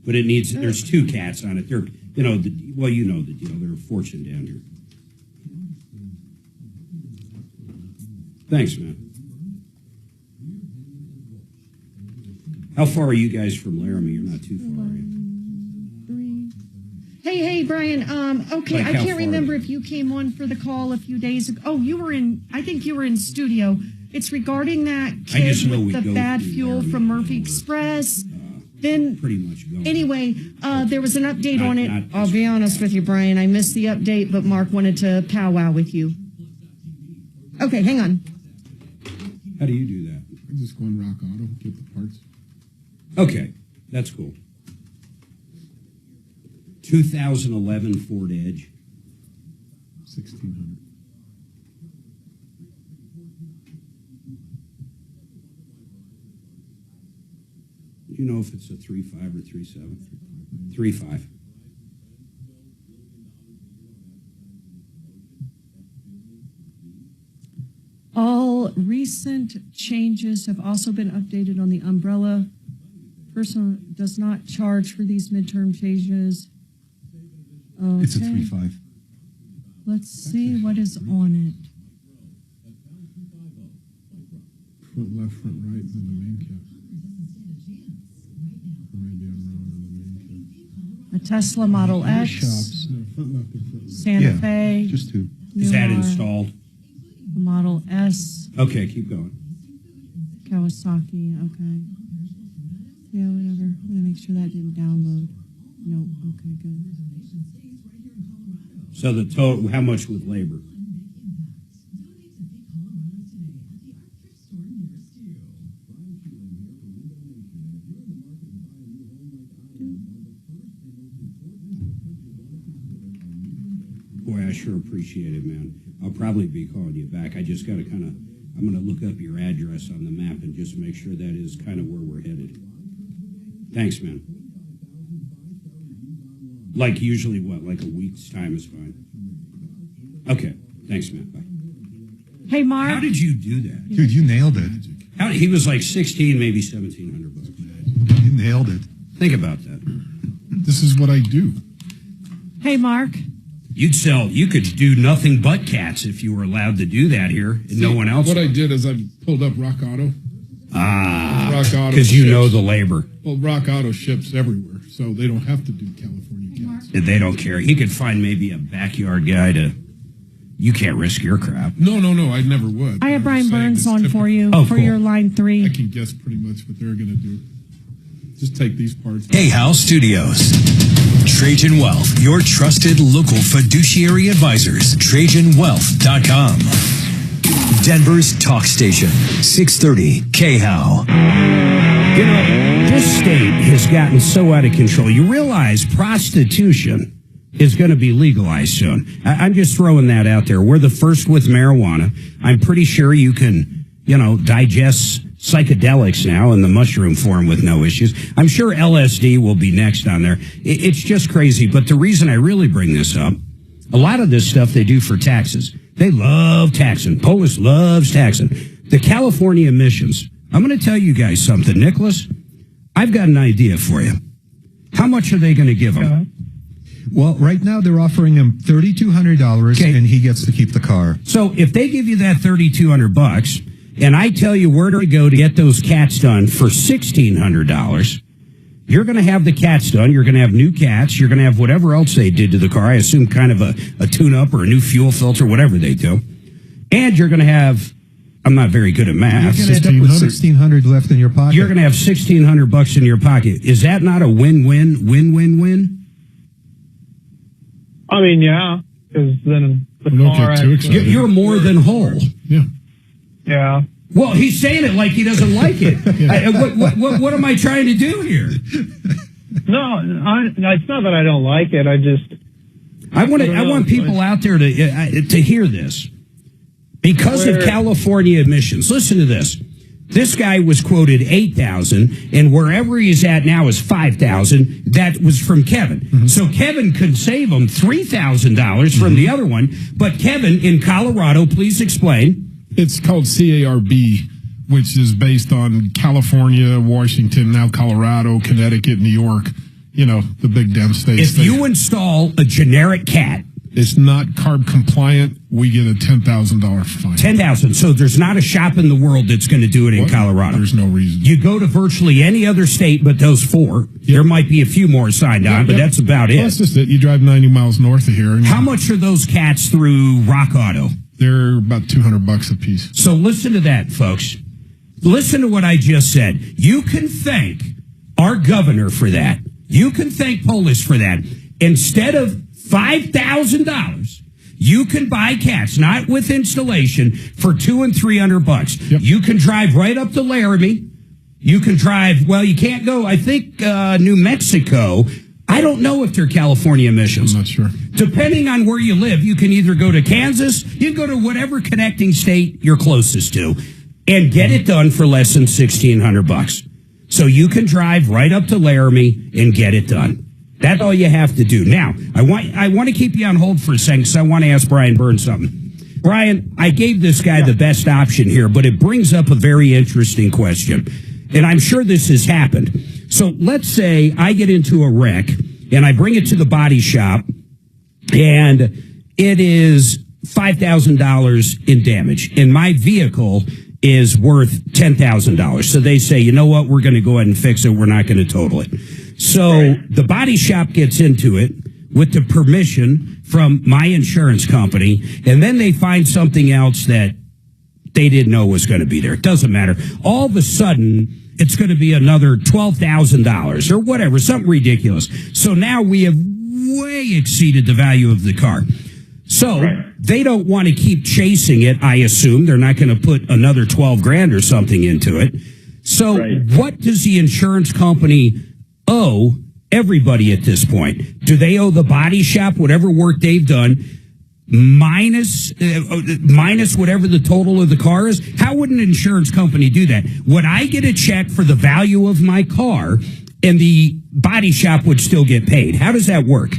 But it needs, there's 2 cats on it. They're, you know the deal. They're a fortune down here. Thanks, man. How far are you guys from Laramie? You're not too far, are you? Hey, Brian. Okay, Like I how can't far? remember if you came on for the call a few days ago. Oh, I think you were in studio. It's regarding that I just kid know we with the go bad through fuel Laramie from Murphy Express. Then, pretty much go. anyway, there was an update Not- on it. not I'll be honest with you, Brian. I missed the update, but Mark wanted to powwow with you. Okay, hang on. How do you do that? I just go on Rock Auto, get the parts. Okay, that's cool. 2011 Ford Edge. 1600. Do you know if it's a 3.5 or 3.7? 3.5. All recent changes have also been updated on the umbrella. Person does not charge for these midterm changes. Okay. It's a 3.5. Let's see what is on it. Front left, front right, then the main cap. Or maybe I'm wrong on the main cap. A Tesla Model X, Shops. No, front left and front right. Santa Fe. Just 2. Is that Newmar, installed? the Model S, Okay, keep going. Kawasaki. Okay. Yeah, whatever. I'm gonna make sure that didn't download. No. Okay, good. So the total, how much with labor? Boy, I sure appreciate it, man. I'll probably be calling you back. I just got to I'm going to look up your address on the map and just make sure that is kind of where we're headed. Thanks, man. Like usually like a week's time is fine. Okay. Thanks, man. Bye. Hey, Mark. How did you do that? Dude, you nailed it. He was like 16, maybe $1,700. You nailed it. Think about that. This is what I do. Hey, Mark. You could do nothing but cats if you were allowed to do that here, and no one else. What I did is I pulled up Rock Auto. Rock Auto. Because you know the labor. Well, Rock Auto ships everywhere, so they don't have to do California cats. They don't care. He could find maybe a backyard guy to. You can't risk your crap. No, I never would. I have Brian Burns on for you Oh, for cool. your line 3. I can guess pretty much what they're going to do. Just take these parts. Hay House Studios. Trajan Wealth, your trusted local fiduciary advisors. TrajanWealth.com. Denver's talk station, 630 KHOW. You know, this state has gotten so out of control. You realize prostitution is going to be legalized soon. I'm just throwing that out there. We're the first with marijuana. I'm pretty sure you can, digest psychedelics now in the mushroom form with no issues. I'm sure LSD will be next on there. It's just crazy. But the reason I really bring this up, a lot of this stuff they do for taxes. They love taxing. Polis loves taxing. The California emissions. I'm going to tell you guys something. Nicholas, I've got an idea for you. How much are they going to give them? Well, right now they're offering him $3,200, and he gets to keep the car. So if they give you that $3,200, and I tell you where to go to get those cats done for $1,600, you're going to have the cats done. You're going to have new cats. You're going to have whatever else they did to the car. I assume kind of a tune-up or a new fuel filter, whatever they do. And you're going to have, I'm not very good at math. You're going to end up with $1,600 left in your pocket. You're going to have $1,600 in your pocket. Is that not a win-win? I mean, yeah, because then the car actually... You're more than whole. Yeah. Well, he's saying it like he doesn't like it. What am I trying to do here? No, it's not that I don't like it. I want people out there to hear this. Because of California emissions, listen to this. This guy was quoted 8,000, and wherever he's at now is 5,000. That was from Kevin. Mm-hmm. So Kevin could save him $3,000 from the other one. But Kevin in Colorado, please explain. It's called CARB, which is based on California, Washington, now Colorado, Connecticut, New York. the big damn states. If you install a generic cat, it's not CARB compliant, we get a $10,000 fine. $10,000. So there's not a shop in the world that's going to do it in Colorado. There's no reason. You go to virtually any other state but those four. Yep. There might be a few more signed on, but that's about it. That's just it. You drive 90 miles north of here. How much are those cats through Rock Auto? They're about $200 a piece. So listen to that, folks. Listen to what I just said. You can thank our governor for that. You can thank Polis for that. Instead of $5,000, you can buy cats, not with installation, for $200 and $300. Yep. You can drive right up to Laramie. You can drive, you can't go, I think, New Mexico. I don't know if they're California emissions. I'm not sure. Depending on where you live, you can either go to Kansas, you can go to whatever connecting state you're closest to, and get it done for less than $1,600. So you can drive right up to Laramie and get it done. That's all you have to do. Now, I want to keep you on hold for a second because I want to ask Brian Burns something. Brian, I gave this guy the best option here, but it brings up a very interesting question. And I'm sure this has happened. So let's say I get into a wreck and I bring it to the body shop and it is $5,000 in damage. And my vehicle is worth $10,000. So they say, you know what, we're going to go ahead and fix it. We're not going to total it. So the body shop gets into it with the permission from my insurance company, and then they find something else that they didn't know was going to be there. It doesn't matter. All of a sudden, it's going to be another $12,000 or whatever, something ridiculous. So now we have way exceeded the value of the car. So they don't want to keep chasing it, I assume. They're not going to put another 12 grand or something into it. So what does the insurance company owe everybody at this point? Do they owe the body shop whatever work they've done minus whatever the total of the car is? How would an insurance company do that? Would I get a check for the value of my car and the body shop would still get paid? How does that work?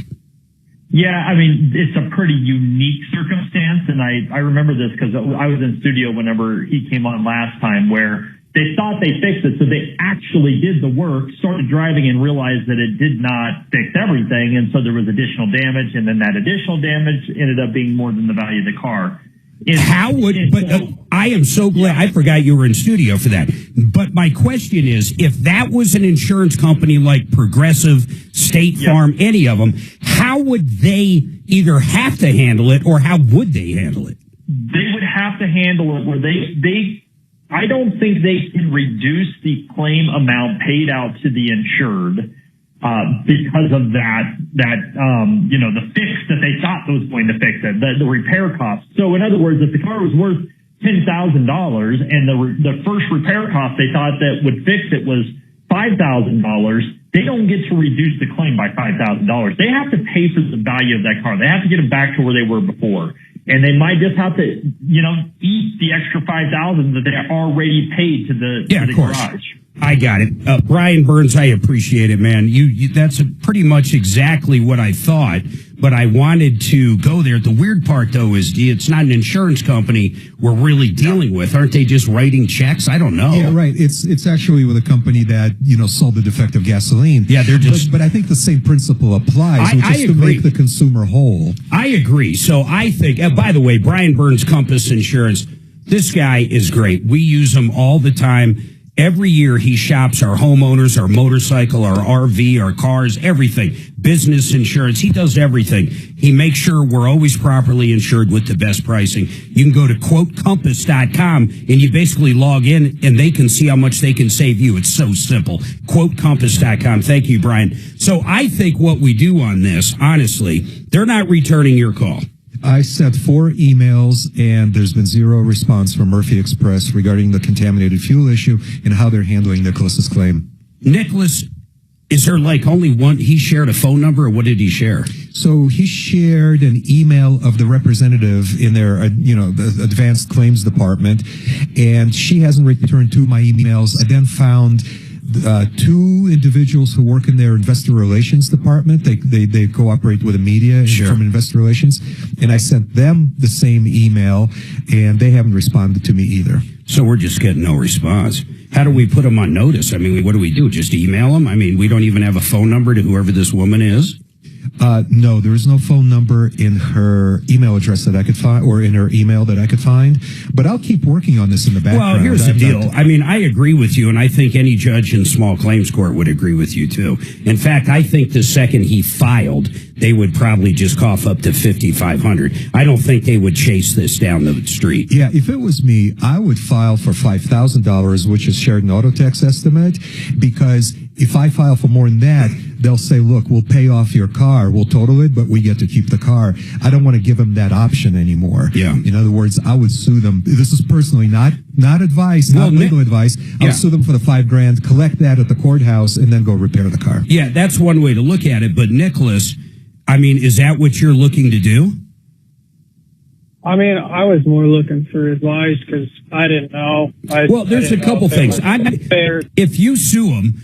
Yeah, I mean, it's a pretty unique circumstance, and I remember this because I was in studio whenever he came on last time, where they thought they fixed it, so they actually did the work, started driving, and realized that it did not fix everything, and so there was additional damage, and then that additional damage ended up being more than the value of the car. I am so glad, I forgot you were in studio for that. But my question is, if that was an insurance company like Progressive, State Farm, any of them, how would they either have to handle it or how would they handle it? They would have to handle it where I don't think they can reduce the claim amount paid out to the insured because of the fix that they thought was going to fix it, the repair cost. So in other words, if the car was worth $10,000 and the first repair cost they thought that would fix it was $5,000, they don't get to reduce the claim by $5,000. They have to pay for the value of that car. They have to get it back to where they were before. And they might just have to, eat the extra $5,000 that they already paid to the garage. I got it. Brian Burns, I appreciate it, man. That's pretty much exactly what I thought, but I wanted to go there. The weird part, though, is it's not an insurance company we're really dealing with. Aren't they just writing checks? I don't know. Yeah, right. It's actually with a company that, sold the defective gasoline. Yeah, they're just... But I think the same principle applies, which is to make the consumer whole. I agree. So I think, by the way, Brian Burns, Compass Insurance, this guy is great. We use him all the time. Every year he shops our homeowners, our motorcycle, our RV, our cars, everything. Business insurance. He does everything. He makes sure we're always properly insured with the best pricing. You can go to quotecompass.com and you basically log in and they can see how much they can save you. It's so simple. Quotecompass.com. Thank you, Brian. So I think what we do on this, honestly, they're not returning your call. I sent 4 emails, and there's been 0 response from Murphy Express regarding the contaminated fuel issue and how they're handling Nicholas's claim. Nicholas, is there only one? He shared a phone number, or what did he share? So he shared an email of the representative in their, the advanced claims department, and she hasn't returned 2 of my emails. I then found two individuals who work in their investor relations department. They cooperate with the media from investor relations, and I sent them the same email, and they haven't responded to me either. So we're just getting no response. How do we put them on notice? I mean, what do we do? Just email them? I mean, we don't even have a phone number to whoever this woman is? No, there is no phone number in her email address that I could find, or in her email that I could find. But I'll keep working on this in the background. Well, here's the deal. I mean, I agree with you, and I think any judge in small claims court would agree with you, too. In fact, I think the second he filed, they would probably just cough up to $5,500. I don't think they would chase this down the street. Yeah, if it was me, I would file for $5,000, which is shared in auto tax estimate, because if I file for more than that, they'll say, look, we'll pay off your car, we'll total it, but we get to keep the car. I don't want to give them that option anymore. Yeah. In other words, I would sue them. This is personally not advice, not legal advice. I would sue them for the $5,000, collect that at the courthouse, and then go repair the car. Yeah, that's one way to look at it. But Nicholas, I mean, is that what you're looking to do? I mean, I was more looking for advice because I didn't know. Well, there's a couple things. If you sue them,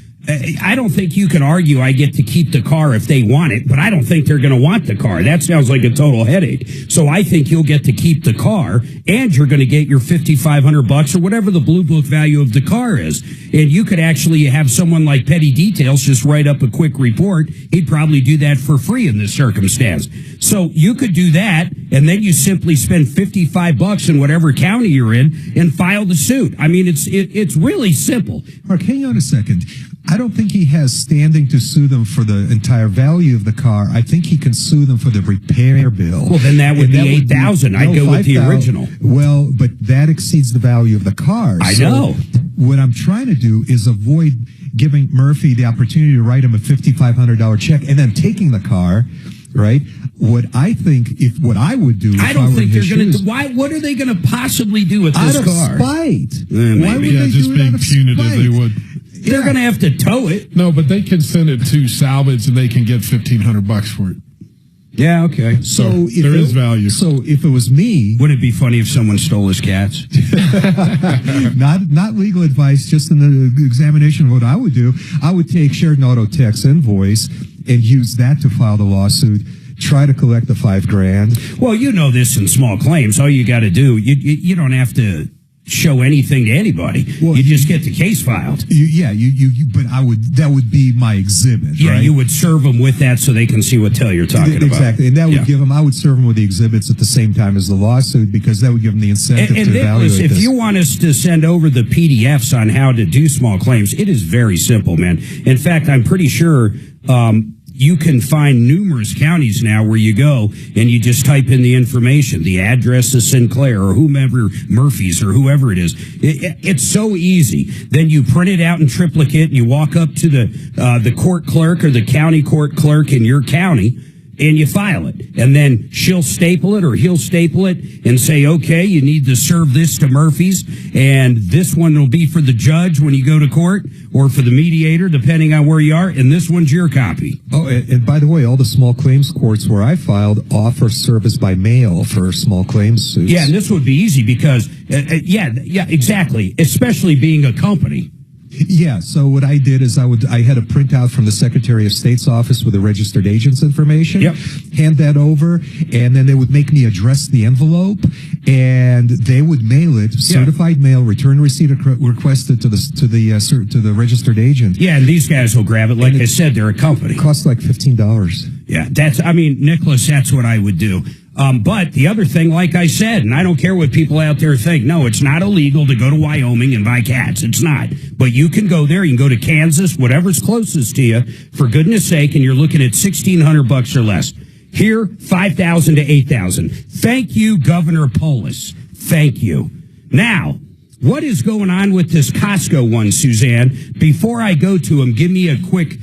I don't think you can argue I get to keep the car if they want it, but I don't think they're going to want the car. That sounds like a total headache. So I think you'll get to keep the car, and you're going to get your $5,500 or whatever the blue book value of the car is. And you could actually have someone like Petty Details just write up a quick report. He'd probably do that for free in this circumstance. So you could do that, and then you simply spend $55 in whatever county you're in and file the suit. I mean, it's really simple. Mark, hang on a second. I don't think he has standing to sue them for the entire value of the car. I think he can sue them for the repair bill. Well, then that would be $8,000. I'd go with the original. Well, but that exceeds the value of the car. I know. What I'm trying to do is avoid giving Murphy the opportunity to write him a $5,500 check and then taking the car. Right? What I think, what I would do, I don't think they're going to. What are they going to possibly do with this car? Out of spite. Why would they just being punitive, they would. They're going to have to tow it. No, but they can send it to salvage and they can get $1,500 for it. Yeah, okay. So there is value. So if it was me, would it be funny if someone stole his cats? Not legal advice, just in the examination of what I would do. I would take shared auto tax invoice and use that to file the lawsuit. Try to collect the $5,000. Well, you know this in small claims. All you got to do, you don't have to show anything to anybody. Well, you just get the case filed. But that would be my exhibit. Yeah, right? You would serve them with that so they can see what you're talking about. Exactly, and that would give them. I would serve them with the exhibits at the same time as the lawsuit because that would give them the incentive to evaluate this. If you want us to send over the PDFs on how to do small claims, it is very simple, man. In fact, I'm pretty sure. You can find numerous counties now where you go and you just type in the information, the address of Sinclair or whomever, Murphy's or whoever it is. It's so easy. Then you print it out in triplicate and you walk up to the court clerk or the county court clerk in your county and you file it. And then she'll staple it or he'll staple it and say, okay, you need to serve this to Murphy's and this one will be for the judge when you go to court or for the mediator, depending on where you are, and this one's your copy. Oh, and by the way, all the small claims courts where I filed offer service by mail for small claims suits. Yeah, and this would be easy because, yeah, exactly, especially being a company. Yeah, so what I did is I had a printout from the Secretary of State's office with the registered agent's information, hand that over, and then they would make me address the envelope, and they would mail it, certified mail, return receipt requested to the registered agent. Yeah, and these guys will grab it. Like I said, they're a company. It costs like $15. Yeah, Nicholas, that's what I would do. But the other thing, like I said, and I don't care what people out there think, no, it's not illegal to go to Wyoming and buy cats. It's not. But you can go there. You can go to Kansas, whatever's closest to you, for goodness sake, and you're looking at $1,600 or less. Here, $5,000 to $8,000. Thank you, Governor Polis. Thank you. Now, what is going on with this Costco one, Suzanne? Before I go to him, give me a quick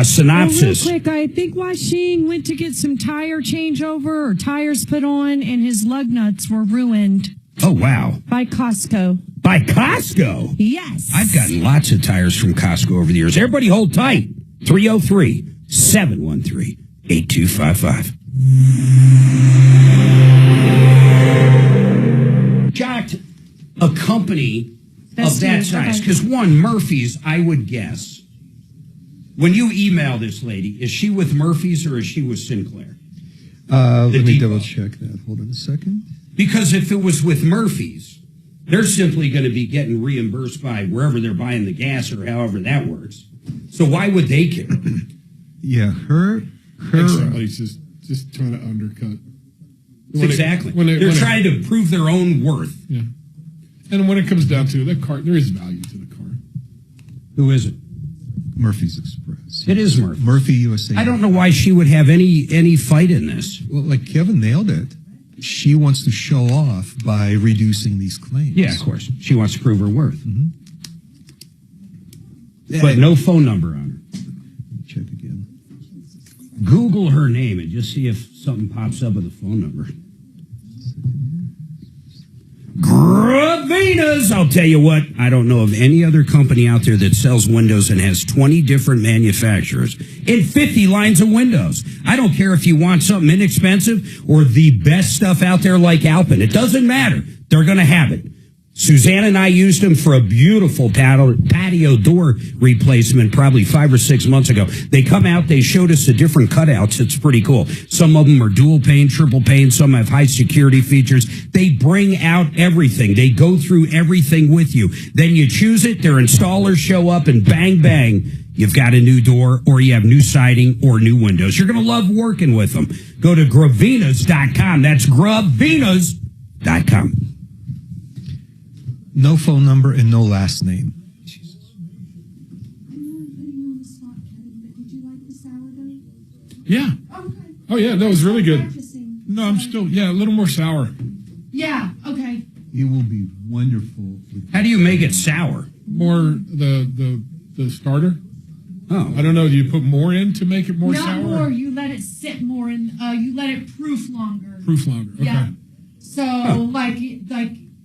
synopsis. Real quick, I think Washing went to get some tire changeover or tires put on, and his lug nuts were ruined. Oh, wow. By Costco. By Costco? Yes. I've gotten lots of tires from Costco over the years. Everybody hold tight. 303-713-8255. Got a company of that size. Because one, Murphy's, I would guess. When you email this lady, is she with Murphy's or is she with Sinclair? Let me double check that. Hold on a second. Because if it was with Murphy's, they're simply going to be getting reimbursed by wherever they're buying the gas or however that works. So why would they care? Yeah, her. Somebody's just trying to undercut. Exactly. They're trying to prove their own worth. Yeah. And when it comes down to the car, there is value to the car. Who is it? Murphy's Express. It is Murphy. Murphy USA. I don't know why she would have any fight in this. Well, like Kevin nailed it. She wants to show off by reducing these claims. Yeah, of course. She wants to prove her worth. Mm-hmm. But no phone number on her. Check again. Google her name and just see if something pops up with a phone number. Gravina's! I'll tell you what, I don't know of any other company out there that sells windows and has 20 different manufacturers and 50 lines of windows. I don't care if you want something inexpensive or the best stuff out there like Alpine. It doesn't matter. They're going to have it. Suzanne and I used them for a beautiful patio door replacement probably 5 or 6 months ago. They come out, they showed us the different cutouts. It's pretty cool. Some of them are dual pane, triple pane. Some have high security features. They bring out everything. They go through everything with you. Then you choose it. Their installers show up and bang, bang. You've got a new door or you have new siding or new windows. You're going to love working with them. Go to gravinas.com. That's gravinas.com. No phone number and no last name. Yeah. Oh, yeah, that was really good. No, I'm still, a little more sour. Yeah, okay. It will be wonderful. How do you make it sour? More the starter. Oh. I don't know. Do you put more in to make it more Not sour? more. You let it sit more and you let it proof longer. Proof longer. Okay. Yeah. So like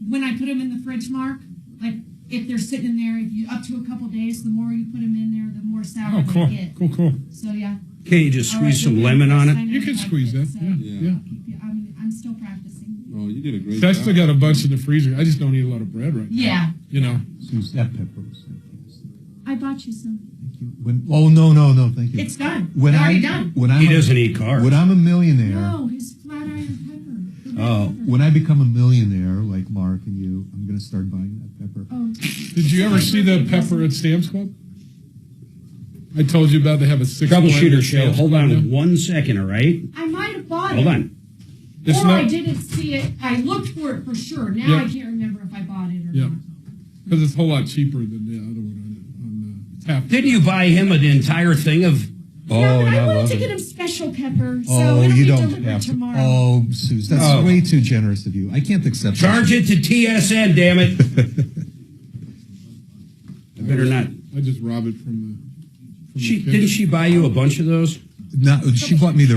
when I put them in the fridge, Mark, like if they're sitting in there, if you up to a couple days, the more you put them in there, the more sour cool. they get. Cool. So yeah. Can't you just squeeze some lemon on it? You can squeeze that. Yeah. I'm still practicing. Oh, you did a great I job. still got a bunch in the freezer. I just don't eat a lot of bread right now. Yeah. You know. Suze, that pepper. I bought you some. No, thank you. It's done. When It's already done. He doesn't eat carbs. When I'm a millionaire. No, his flat iron pepper. When I become a millionaire, like Mark and you, I'm going to start buying that pepper. Oh. Did you ever see the pepper at Sam's Club? I told you about they have a 6 Troubleshooter Show. Hold on 1 second, all right? I might have bought Hold it. on. I didn't see it. I looked for it for sure. Now I can't remember if I bought it or not. Because it's a whole lot cheaper than the other one on tap. Didn't you buy him an entire thing of... No, but I wanted to get him special pepper. So Oh, it'll you be don't delivered have to. tomorrow. Oh, Suze, that's way too generous of you. I can't accept that. Charge it to TSN, damn it. I better not. I just rob it from the Didn't she buy you a bunch of those? No, she bought me the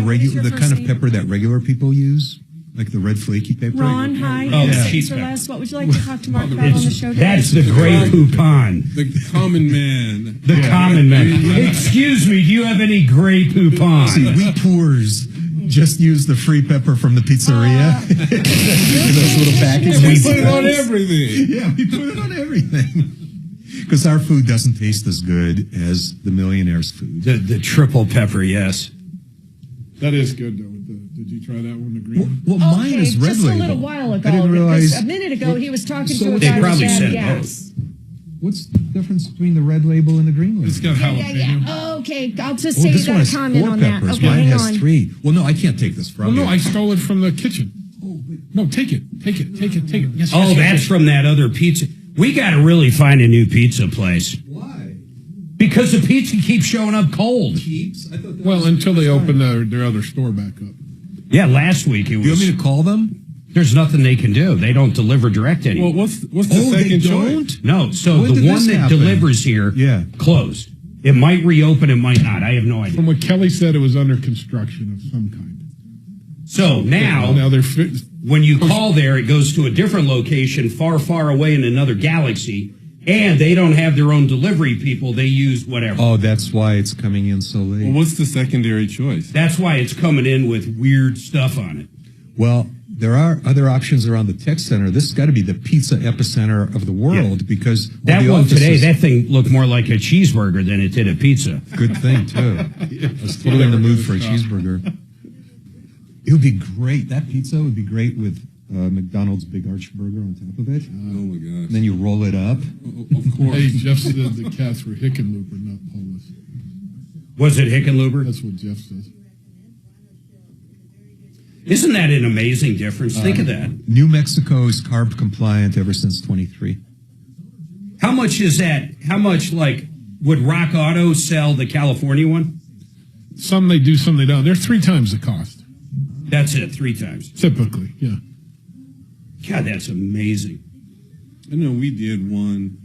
kind of pepper that regular people use, like the red flaky pepper. Ron, hi. Oh, Six cheap or pepper. less. What would you like to talk to Mark about on the show today? That's the Grey Poupon. The common man. The common man. Excuse me, do you have any Grey Poupon? See, we poors just use the free pepper from the pizzeria. Those little packages. We put it on everything. Yeah, we put it on everything. Because our food doesn't taste as good as the millionaire's food. The triple pepper, yes. That is good, though. Did you try that one, the green one? Well, mine is red just label. a little while ago. I didn't realize. A minute ago, he was talking So to a they guy probably who had said gas. What's the difference between the red label and the green label? It's got jalapeno. Yeah. Okay, I'll just Oh, say this you one got a has comment 4 on peppers. that. Okay, Mine hang has on. 3. Well, no, I can't take this from Well, no, you. I stole it from the kitchen. No, take it. Yes, Oh, yes, that's yes. from that other pizza. We got to really find a new pizza place. Why? Because the pizza keeps showing up cold. Well, until they open their other store back up. Yeah, last week it was. Do you want me to call them? There's nothing they can do. They don't deliver direct anymore. Well, what's the they second don't? choice? No, so When the did one this that happen? delivers here, closed. It might reopen, it might not. I have no idea. From what Kelly said, it was under construction of some kind. So now they're when you call there, it goes to a different location, far, far away in another galaxy, and they don't have their own delivery people. They use whatever. Oh, that's why it's coming in so late. Well, what's the secondary choice? That's why it's coming in with weird stuff on it. Well, there are other options around the tech center. This has got to be the pizza epicenter of the world because that one today, that thing looked more like a cheeseburger than it did a pizza. Good thing, too. I was totally in the mood for a cheeseburger. It would be great. That pizza would be great with McDonald's Big Arch Burger on top of it. Oh, my gosh. And then you roll it up. Of course. Hey, Jeff said the cats were Hickenlooper, not Polish. Was it Hickenlooper? That's what Jeff says. Isn't that an amazing difference? Think of that. New Mexico is carb compliant ever since 23. How much is that? How much, like, would Rock Auto sell the California one? Some they do, some they don't. They're 3 times the cost. That's it, 3 times. Typically, yeah. God, that's amazing. I know we did one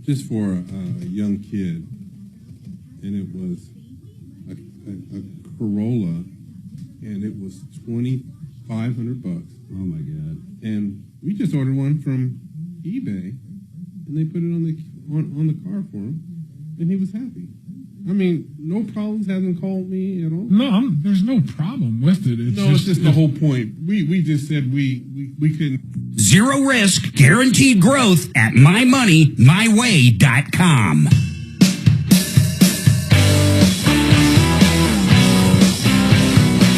just for a young kid, and it was a Corolla, and it was $2,500. Oh my God! And we just ordered one from eBay, and they put it on the car for him, and he was happy. I mean, no problems. Hasn't called me at all. No, there's no problem with it. It's just the whole point. We just said we couldn't. Zero risk, guaranteed growth at mymoneymyway.com.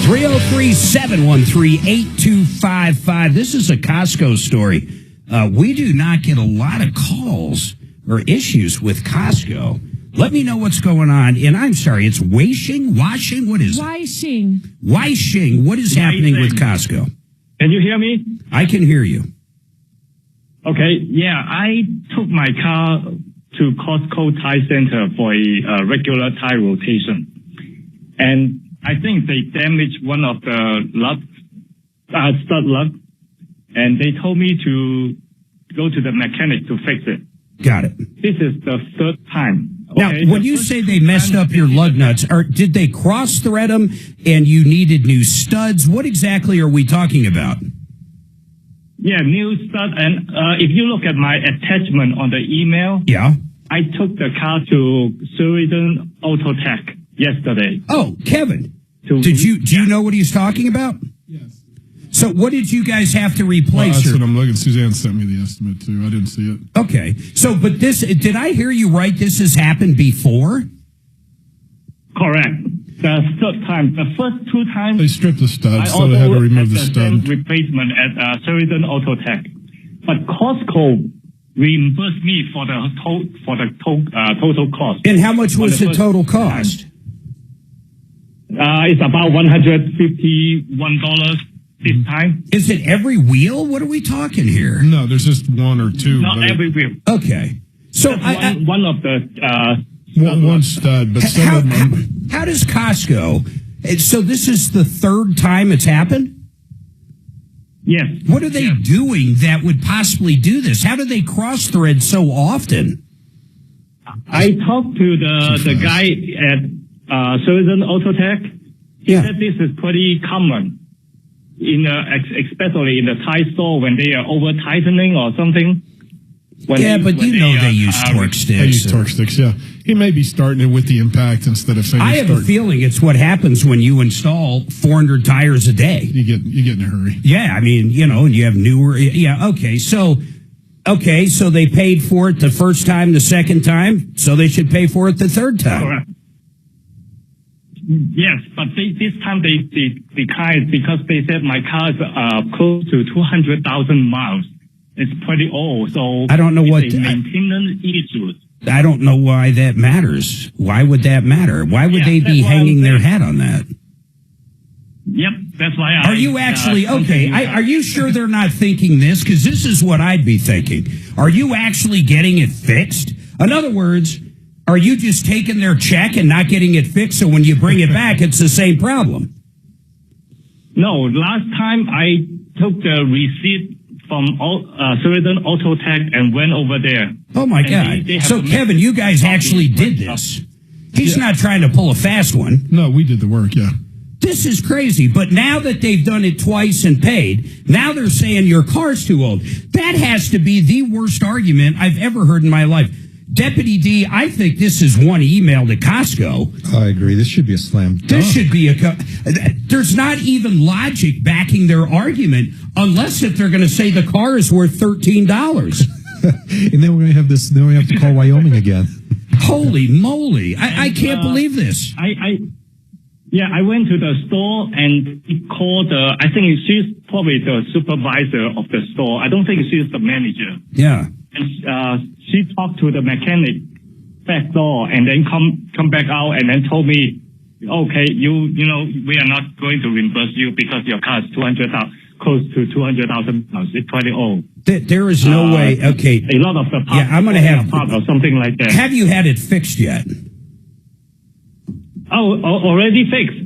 (303-713-8255). This is a Costco story. We do not get a lot of calls or issues with Costco. Let me know what's going on. And I'm sorry, it's washing? What is it? Washing. What is happening with Costco? Can you hear me? I can hear you. Okay, yeah, I took my car to Costco Tire Center for a regular tire rotation. And I think they damaged one of the stud lug. And they told me to go to the mechanic to fix it. Got it. This is the 3rd time. Now, when you say they messed up your lug nuts, did they cross-thread them and you needed new studs? What exactly are we talking about? Yeah, new stud. And if you look at my attachment on the email, I took the car to Sheridan Auto Tech yesterday. Oh, Kevin, do you know what he's talking about? Yes. So what did you guys have to replace? That's what I'm looking. Suzanne sent me the estimate, too. I didn't see it. Okay. So, but did I hear you right? This has happened before? Correct. The 3rd time. The first 2 times. They stripped the stud, so they had to remove the stud. Replacement at Sheridan Auto Tech. But Costco reimbursed me for the total cost. And how much was the total cost? It's about $151. This time. Is it every wheel? What are we talking here? No, there's just 1 or 2. Not every wheel. Okay. So one of the one stud, but some of them. How does Costco? So this is the 3rd time it's happened? Yes. What are they doing that would possibly do this? How do they cross thread so often? I talked to the guy at Sheridan Auto Tech. He said this is pretty common. Especially in the tire store when they are over tightening or something. But they use torque sticks. They use torque sticks, yeah. He may be starting it with the impact instead of saying. I have a feeling it's what happens when you install 400 tires a day. You get in a hurry. Yeah, I mean, and you have newer. Yeah, okay. So they paid for it the first time, the second time, so they should pay for it the 3rd time. Correct. Yes, but this time they declined because they said my car is close to 200,000 miles. It's pretty old, so I don't know what maintenance issues. I don't know why that matters. Why would that matter? Why would they be hanging their hat on that? Yep, that's why. Are you actually okay? Are you sure they're not thinking this? Because this is what I'd be thinking. Are you actually getting it fixed? In other words, are you just taking their check and not getting it fixed, so when you bring it back, it's the same problem? No, last time I took the receipt from Sheridan Auto Tech and went over there. Oh, my God. So, Kevin, you guys actually did this. He's not trying to pull a fast one. No, we did the work, yeah. This is crazy. But now that they've done it twice and paid, now they're saying your car's too old. That has to be the worst argument I've ever heard in my life. Deputy D, I think this is one email to Costco. I agree. This should be a slam dunk. This should be there's not even logic backing their argument unless if they're going to say the car is worth $13. And then we're going to have this, then we have to call Wyoming again. Holy moly. I can't believe this. I went to the store and called I think she's probably the supervisor of the store. I don't think she's the manager. Yeah. And she talked to the mechanic back door and then come back out and then told me, okay, you know, we are not going to reimburse you because your car is close to $200,000. It's 20 old. There is no way. Okay. A lot of the parts I'm going to have or something like that. Have you had it fixed yet? Oh, already fixed.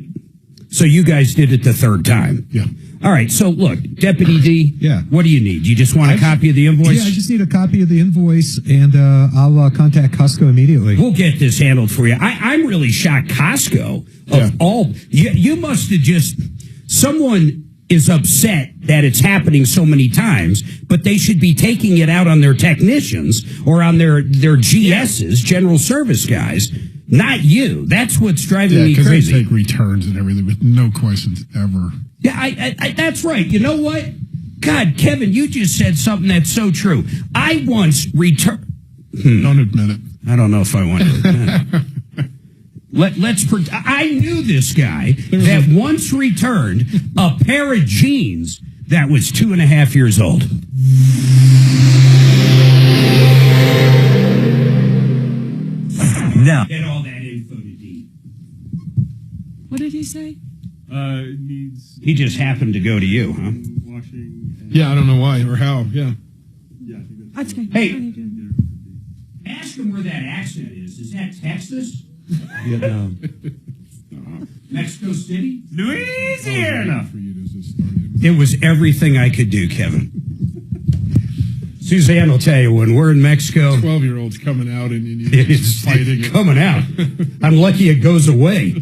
So you guys did it the third time? Yeah. All right. So look, Deputy D. Yeah. What do you need? You just want a copy of the invoice? Yeah, I just need a copy of the invoice, and I'll contact Costco immediately. We'll get this handled for you. I'm really shocked. Costco of all, you must have just someone is upset that it's happening so many times, but they should be taking it out on their technicians or on their GSs, general service guys. Not you. That's what's driving me crazy. They take returns and everything with no questions ever. Yeah, I that's right. You know what? God, Kevin, you just said something that's so true. I once returned. Don't admit it. I don't know if I want to admit it. I knew this guy that once returned a pair of jeans that was 2.5 years old. Now. Get all that info to D. What did he say? Needs. He just happened to go to you, huh? Washing. Yeah, I don't know why or how. Yeah. That's okay. Hey, ask him where that accent is. Is that Texas? Vietnam. Mexico City? Louisiana. It was everything I could do, Kevin. Suzanne will tell you, when we're in Mexico... 12-year-old's coming out and you're fighting it. Coming out. I'm lucky it goes away.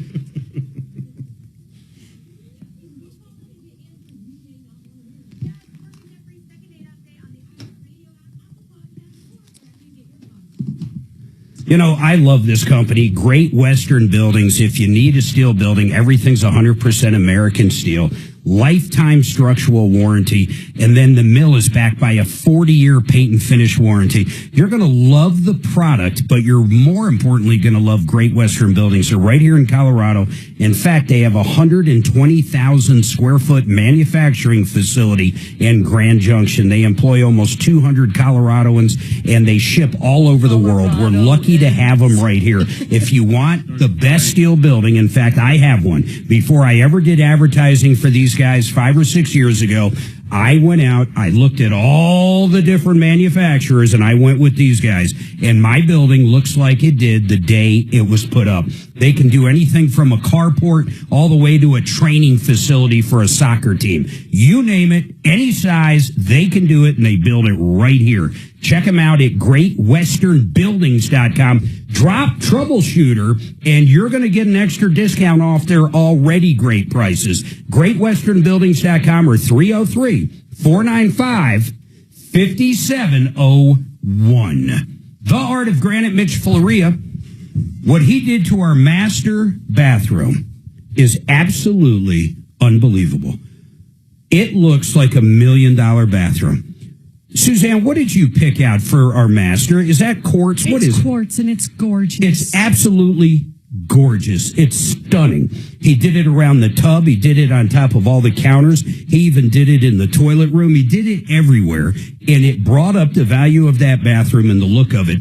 You know, I love this company. Great Western Buildings. If you need a steel building, everything's 100% American steel. Lifetime structural warranty. And then the mill is backed by a 40-year paint and finish warranty. You're going to love the product, but you're more importantly going to love Great Western Buildings. They're right here in Colorado. In fact, they have a 120,000 square foot manufacturing facility in Grand Junction. They employ almost 200 Coloradoans, and they ship all over the world. We're lucky to have them right here. If you want the best steel building, in fact, I have one. Before I ever did advertising for these guys 5 or 6 years ago, I went out, I looked at all the different manufacturers, and I went with these guys. And my building looks like it did the day it was put up. They can do anything from a carport all the way to a training facility for a soccer team. You name it, any size, they can do it, and they build it right here. Check them out at greatwesternbuildings.com. Drop Troubleshooter, and you're going to get an extra discount off their already great prices. greatwesternbuildings.com or 303-495-5701. The Art of Granite, Mitch Floria. What he did to our master bathroom is absolutely unbelievable. It looks like $1 million bathroom. Suzanne, what did you pick out for our master? Is that quartz? What is it? It's quartz, and it's gorgeous. It's absolutely gorgeous. It's stunning. He did it around the tub. He did it on top of all the counters. He even did it in the toilet room. He did it everywhere, and it brought up the value of that bathroom and the look of it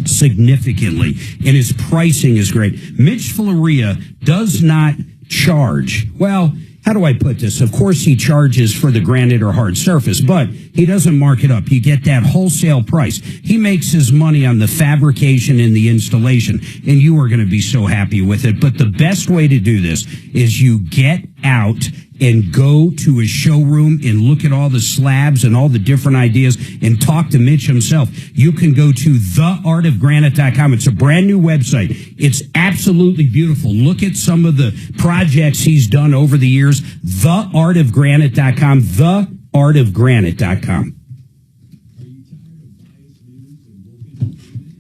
significantly, and his pricing is great. Mitch Floria does not charge. Well, how do I put this? Of course, he charges for the granite or hard surface, but he doesn't mark it up. You get that wholesale price. He makes his money on the fabrication and the installation, and you are going to be so happy with it. But the best way to do this is you get out and go to his showroom and look at all the slabs and all the different ideas and talk to Mitch himself. You can go to theartofgranite.com. It's a brand new website. It's absolutely beautiful. Look at some of the projects he's done over the years. Theartofgranite.com. Theartofgranite.com.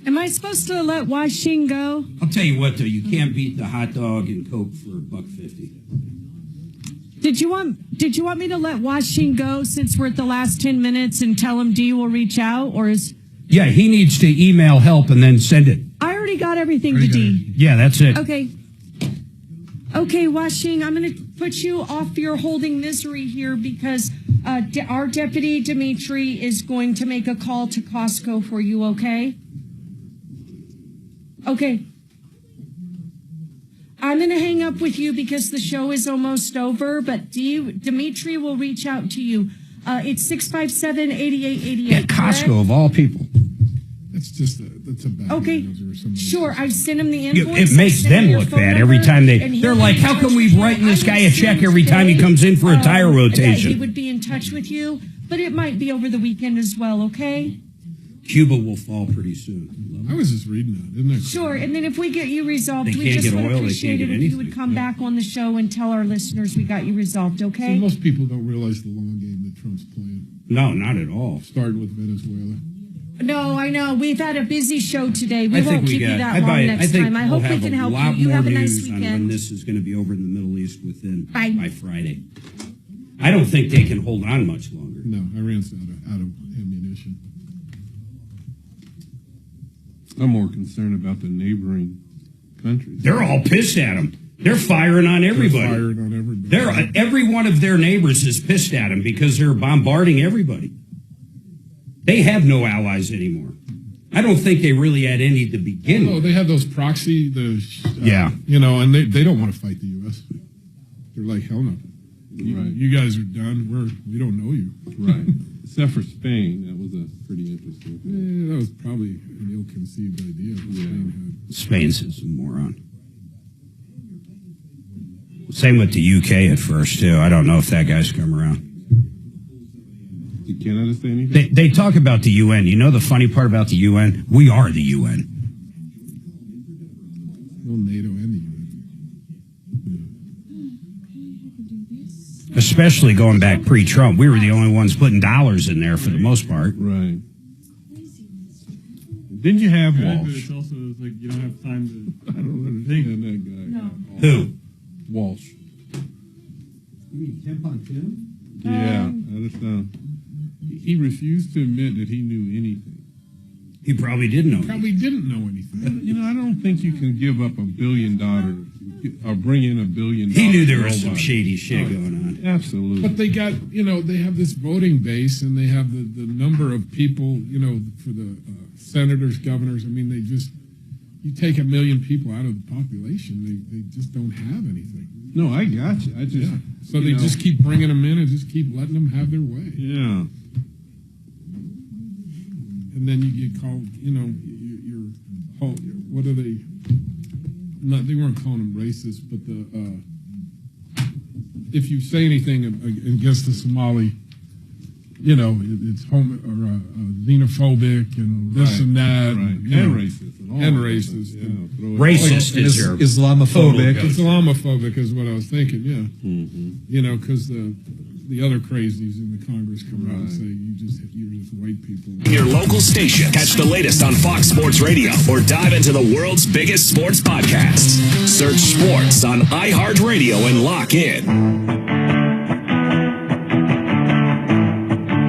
Am I supposed to let Washing go? I'll tell you what, though, you can't beat the hot dog and Coke for $1.50. Did you want me to let Washing go since we're at the last 10 minutes and tell him Dee will reach out, or is? Yeah, he needs to email help and then send it. I already got everything to Dee. Yeah, that's it. Okay, Washing, I'm going to put you off your holding misery here because our deputy Dimitri is going to make a call to Costco for you. Okay. Okay. I'm going to hang up with you because the show is almost over, but Dimitri will reach out to you. It's 657-8888. Yeah, Costco of all people. That's a bad Okay, sure. I sent him the It invoice. makes them look bad every time they're like, how come we've writing this guy a check every time he comes in for a tire He rotation? would be in touch with you, but it might be over the weekend as well, okay? Cuba will fall pretty soon. I was just reading that, isn't it? Sure, and then if we get you resolved, They we can't just get would oil, they appreciate can't it get if you would come back on the show and tell our listeners we got you resolved, See, okay? most people don't realize the long game that Trump's playing. No, not at all. Starting with Venezuela. No, I know. We've had a busy show today. We I think won't we keep got. you that I long next think time. I we'll hope we have can a help lot you. You more have a nice news on when weekend. this is going to be over in the Middle East Bye. by Friday. I don't think they can hold on much longer. No, Iran's out of ammunition. I'm more concerned about the neighboring countries. They're all pissed at him. They're firing on everybody. Every one of their neighbors is pissed at them because they're bombarding everybody. They have no allies anymore. I don't think they really had any to begin with. Oh, they have those proxy, yeah. And they don't want to fight the U.S. They're like, hell no. You guys are done. We don't know you. Right. Except for Spain, that was a pretty interesting thing. That was probably an ill-conceived idea. Spain's a moron. Same with the UK at first, too. I don't know if that guy's come around. Did Canada say anything? They talk about the UN. You know the funny part about the UN? We are the UN. Well, NATO and the UN. Especially going back pre-Trump. We were the only ones putting dollars in there for the most part. Right. Didn't you have But Walsh? it's also like you don't have time to. I don't understand that guy. No. Who? Walsh. You mean Tampon Tim? Yeah, he refused to admit that he knew anything. He probably didn't know. Probably didn't know anything. You know, I don't think you can give up $1 billion or bring in $1 billion. He knew there was some shady shit going on. Absolutely. But they got, they have this voting base and they have the number of people, for the senators, governors. I mean, you take 1 million people out of the population, they just don't have anything. No, I got you. So they just keep bringing them in and just keep letting them have their way. Yeah. And then you get called, what are they? They weren't calling them racist, but if you say anything against the Somali, it's xenophobic and this and that. Right. And racist. Racist. Racist is Islamophobic. Islamophobic is what I was thinking, yeah. Mm-hmm. Because the other crazies in the Congress come out and say you're just white people. Your local station. Catch the latest on Fox Sports Radio or dive into the world's biggest sports podcasts. Search sports on iHeartRadio and lock in.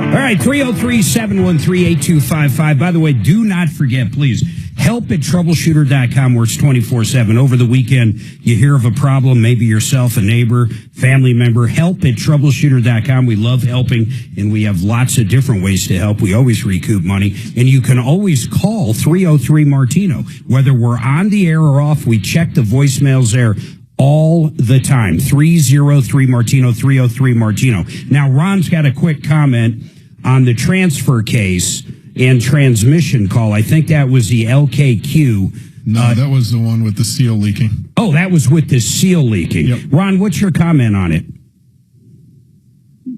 All right, 303-713-8255. By the way, do not forget, please, help at troubleshooter.com works 24/7. Over the weekend, you hear of a problem, maybe yourself, a neighbor, family member, help at troubleshooter.com. We love helping, and we have lots of different ways to help. We always recoup money, and you can always call 303-MARTINO. Whether we're on the air or off, we check the voicemails there all the time. 303-MARTINO, 303-MARTINO. Now, Ron's got a quick comment on the transfer case and transmission call. I think that was the LKQ. No, that was the one with the seal leaking. Oh, that was with the seal leaking. Yep. Ron, what's your comment on it?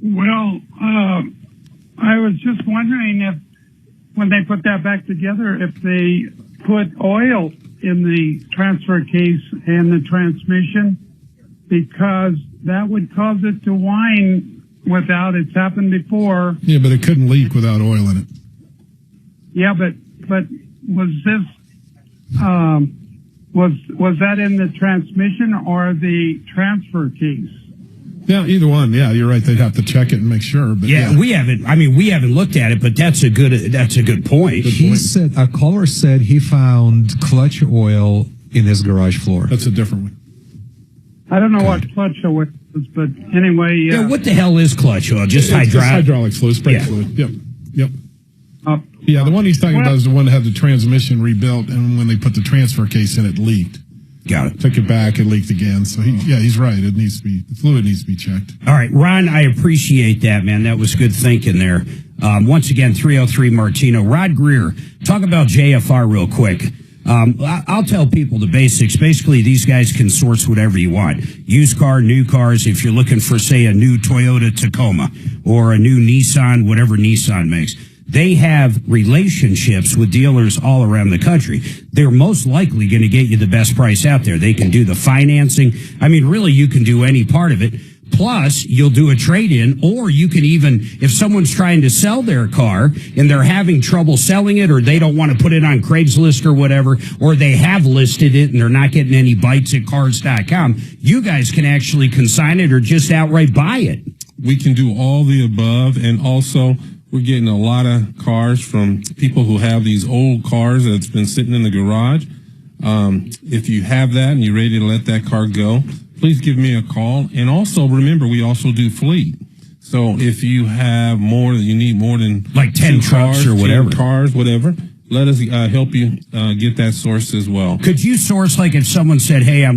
Well, I was just wondering if, when they put that back together, if they put oil in the transfer case and the transmission, because that would cause it to whine without, it's happened before. Yeah, but it couldn't leak without oil in it. Yeah, but was that in the transmission or the transfer case? Yeah, either one. Yeah, you're right. They'd have to check it and make sure. But yeah, we haven't. I mean, we haven't looked at it, but that's a good point. He said a caller said he found clutch oil in his garage floor. That's a different one. I don't know what clutch oil is, but anyway. Yeah, what the hell is clutch oil? Just hydraulic fluid, brake fluid. Yep. Yeah, the one he's talking about is the one that had the transmission rebuilt, and when they put the transfer case in, it leaked. Got it. Took it back, it leaked again. So he's right. It needs to be, the fluid needs to be checked. All right, Ron, I appreciate that, man. That was good thinking there. Once again, 303 Martino. Rod Greer, talk about JFR real quick. I'll tell people the basics. Basically, these guys can source whatever you want. Used car, new cars. If you're looking for, say, a new Toyota Tacoma or a new Nissan, whatever Nissan makes. They have relationships with dealers all around the country. They're most likely going to get you the best price out there. They can do the financing. I mean, really, you can do any part of it. Plus, you'll do a trade-in, or you can even, if someone's trying to sell their car and they're having trouble selling it, or they don't want to put it on Craigslist or whatever, or they have listed it and they're not getting any bites at cars.com, you guys can actually consign it or just outright buy it. We can do all the above, and also we're getting a lot of cars from people who have these old cars that's been sitting in the garage. If you have that and you're ready to let that car go, please give me a call. And also, remember, we also do fleet. So if you have you need more than like 10 trucks or whatever. 10 cars, whatever, let us help you get that sourced as well. Could you source, like if someone said, hey, I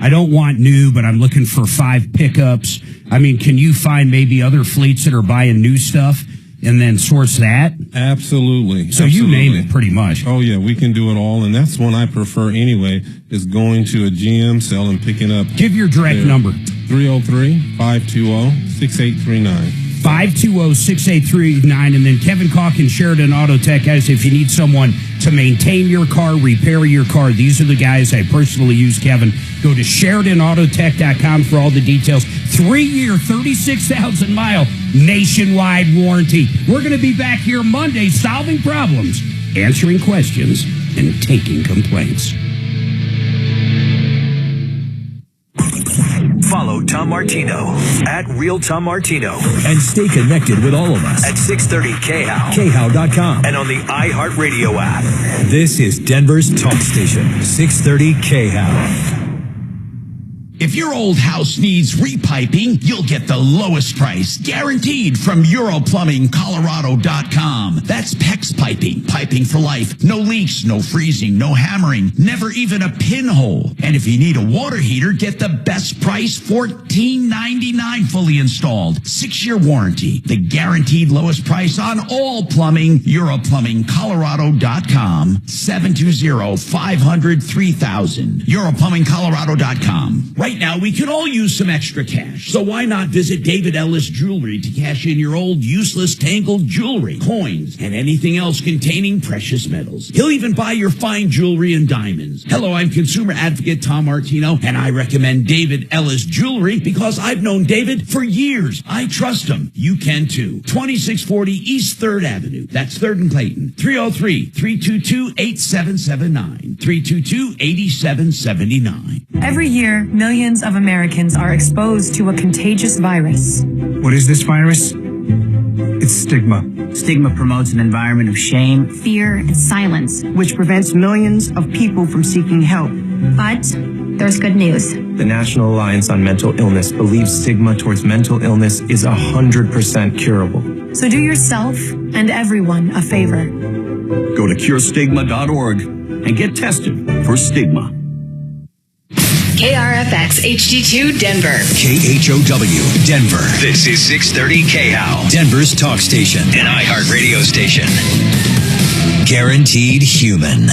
don't want new, but I'm looking for 5 pickups. I mean, can you find maybe other fleets that are buying new stuff and then source that? Absolutely. So you name it pretty much. Oh, yeah, we can do it all. And that's one I prefer anyway, is going to a GM sale and picking up. Give your direct number. 303-520-6839. 520-6839, and then Kevin Calkin, Sheridan Auto Tech, guys, if you need someone to maintain your car, repair your car, these are the guys. I personally use Kevin. Go to SheridanAutoTech.com for all the details. 3-year, 36,000-mile nationwide warranty. We're going to be back here Monday solving problems, answering questions, and taking complaints. Follow Tom Martino at Real Tom Martino. And stay connected with all of us at 630 KHOW. KHOW.com. And on the iHeartRadio app. This is Denver's talk station, 630 KHOW. If your old house needs repiping, you'll get the lowest price, guaranteed, from EuroplumbingColorado.com. That's PEX Piping, piping for life. No leaks, no freezing, no hammering, never even a pinhole. And if you need a water heater, get the best price, $14.99 fully installed. 6-year warranty, the guaranteed lowest price on all plumbing. EuroplumbingColorado.com, 720-500-3000. EuroplumbingColorado.com. Right now, we could all use some extra cash. So why not visit David Ellis Jewelry to cash in your old useless tangled jewelry, coins, and anything else containing precious metals. He'll even buy your fine jewelry and diamonds. Hello, I'm consumer advocate Tom Martino, and I recommend David Ellis Jewelry because I've known David for years. I trust him. You can too. 2640 East 3rd Avenue. That's 3rd and Clayton. 303-322-8779. 322-8779. Every year, millions of Americans are exposed to a contagious virus. What is this virus? It's stigma. Stigma promotes an environment of shame, fear, and silence, which prevents millions of people from seeking help. But there's good news. The National Alliance on Mental Illness believes stigma towards mental illness is 100% curable. So do yourself and everyone a favor. Go to curestigma.org and get tested for stigma. KRFX HD2 Denver. KHOW Denver. This is 630 KHOW. Denver's talk station. An iHeart radio station. Guaranteed human.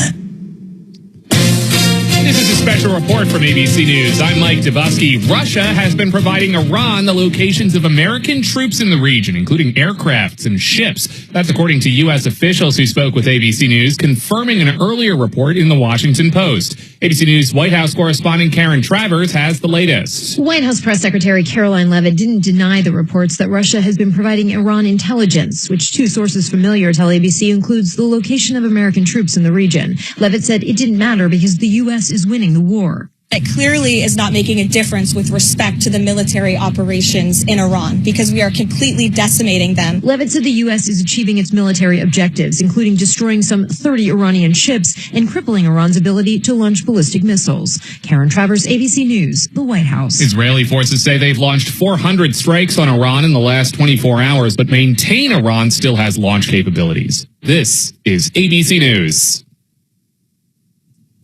This is special report from ABC News. I'm Mike Dubusky. Russia has been providing Iran the locations of American troops in the region, including aircrafts and ships. That's according to U.S. officials who spoke with ABC News, confirming an earlier report in the Washington Post. ABC News White House correspondent Karen Travers has the latest. White House Press Secretary Caroline Leavitt didn't deny the reports that Russia has been providing Iran intelligence, which two sources familiar tell ABC includes the location of American troops in the region. Leavitt said it didn't matter because the U.S. is winning the war. It clearly is not making a difference with respect to the military operations in Iran because we are completely decimating them. Leavitt said the U.S. is achieving its military objectives, including destroying some 30 Iranian ships and crippling Iran's ability to launch ballistic missiles. Karen Travers, ABC News, the White House. Israeli forces say they've launched 400 strikes on Iran in the last 24 hours, but maintain Iran still has launch capabilities. This is ABC News.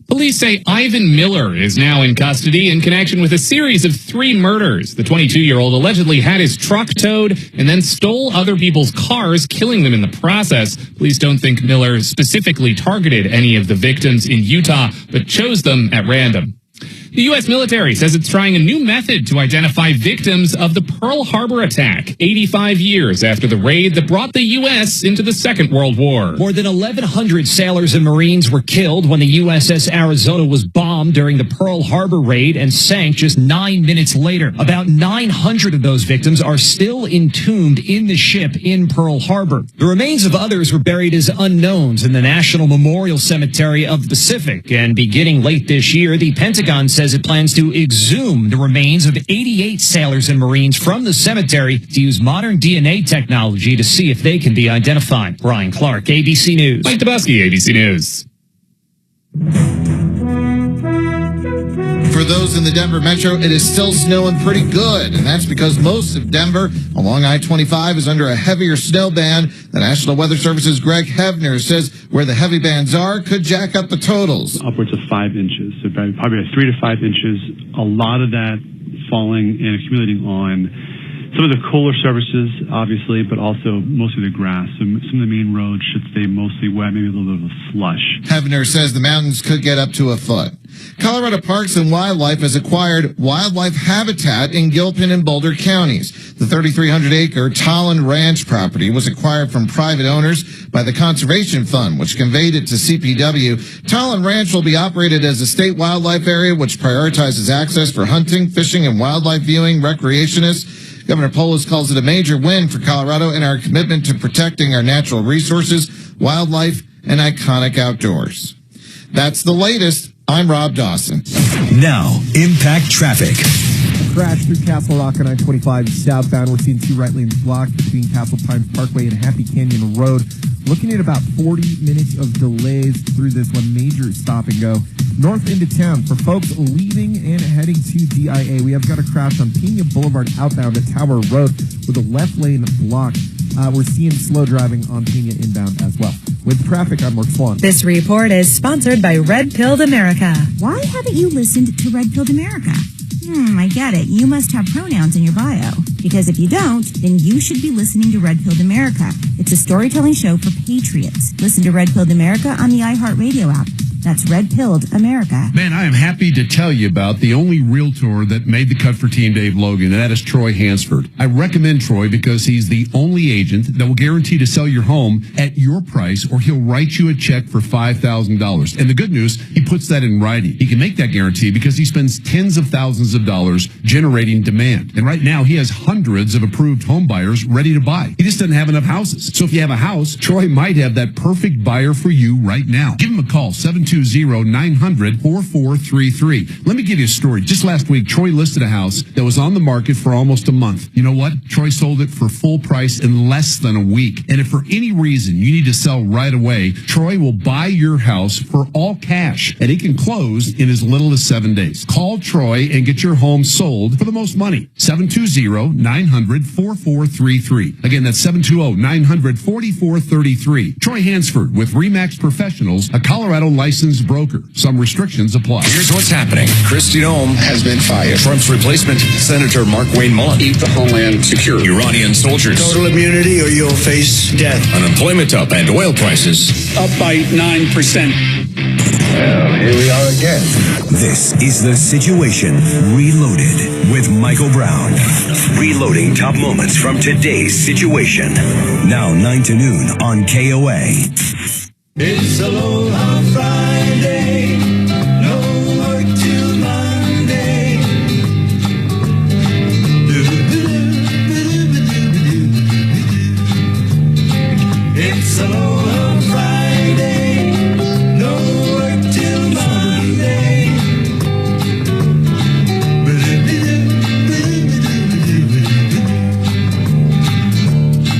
Police say Ivan Miller is now in custody in connection with a series of 3 murders. The 22-year-old allegedly had his truck towed and then stole other people's cars, killing them in the process. Police don't think Miller specifically targeted any of the victims in Utah, but chose them at random. The U.S. military says it's trying a new method to identify victims of the Pearl Harbor attack, 85 years after the raid that brought the U.S. into the Second World War. More than 1,100 sailors and Marines were killed when the USS Arizona was bombed during the Pearl Harbor raid and sank just 9 minutes later. About 900 of those victims are still entombed in the ship in Pearl Harbor. The remains of others were buried as unknowns in the National Memorial Cemetery of the Pacific. And beginning late this year, the Pentagon says it plans to exhume the remains of 88 sailors and Marines from the cemetery to use modern DNA technology to see if they can be identified. Brian Clark, ABC News. Mike Dubusky, ABC News. For those in the Denver metro, it is still snowing pretty good, and that's because most of Denver along I-25 is under a heavier snow band. The National Weather Service's Greg Hevner says where the heavy bands are could jack up the totals. Upwards of 5 inches, so probably 3 to 5 inches. A lot of that falling and accumulating on some of the cooler surfaces, obviously, but also mostly the grass. So some of the main roads should stay mostly wet, maybe a little bit of a slush. Hevner says the mountains could get up to a foot. Colorado Parks and Wildlife has acquired wildlife habitat in Gilpin and Boulder counties. The 3,300-acre Tolland Ranch property was acquired from private owners by the Conservation Fund, which conveyed it to CPW. Tolland Ranch will be operated as a state wildlife area, which prioritizes access for hunting, fishing, and wildlife viewing recreationists. Governor Polis calls it a major win for Colorado and our commitment to protecting our natural resources, wildlife, and iconic outdoors. That's the latest. I'm Rob Dawson. Now, impact traffic. Crash through Castle Rock on I-25 southbound. We're seeing 2 right lanes blocked between Castle Pines Parkway and Happy Canyon Road. Looking at about 40 minutes of delays through this one major stop and go. North into town for folks leaving and heading to DIA. We have got a crash on Pena Boulevard outbound at Tower Road with a left lane blocked. We're seeing slow driving on Pena inbound as well. With traffic, I'm Mark Swan. This report is sponsored by Red Pilled America. Why haven't you listened to Red Pilled America? I get it. You must have pronouns in your bio. Because if you don't, then you should be listening to Red Pilled America. It's a storytelling show for patriots. Listen to Red Pilled America on the iHeartRadio app. That's Red Pilled America. Man, I am happy to tell you about the only realtor that made the cut for Team Dave Logan, and that is Troy Hansford. I recommend Troy because he's the only agent that will guarantee to sell your home at your price, or he'll write you a check for $5,000. And the good news, he puts that in writing. He can make that guarantee because he spends tens of thousands of dollars generating demand. And right now, he has hundreds of approved home buyers ready to buy. He just doesn't have enough houses. So if you have a house, Troy might have that perfect buyer for you right now. Give him a call, 720-900-4433. Let me give you a story. Just last week, Troy listed a house that was on the market for almost a month. You know what? Troy sold it for full price in less than a week. And if for any reason you need to sell right away, Troy will buy your house for all cash, and he can close in as little as 7 days. Call Troy and get your home sold for the most money. 720-900-4433. Again, that's 720-900-4433. Troy Hansford with RE/MAX Professionals, a Colorado licensed broker. Some restrictions apply. Here's what's happening. Kristi Noem has been fired. Trump's replacement, Senator Mark Wayne Mullen. Keep the homeland secure. Iranian soldiers. Total immunity or you'll face death. Unemployment up and oil prices up by 9%. Well, here we are again. This is The Situation Reloaded with Michael Brown. Reloading top moments from today's situation. Now 9 to noon on KOA. It's Aloha Friday. No work till Monday. It's Aloha Friday. No work till Monday.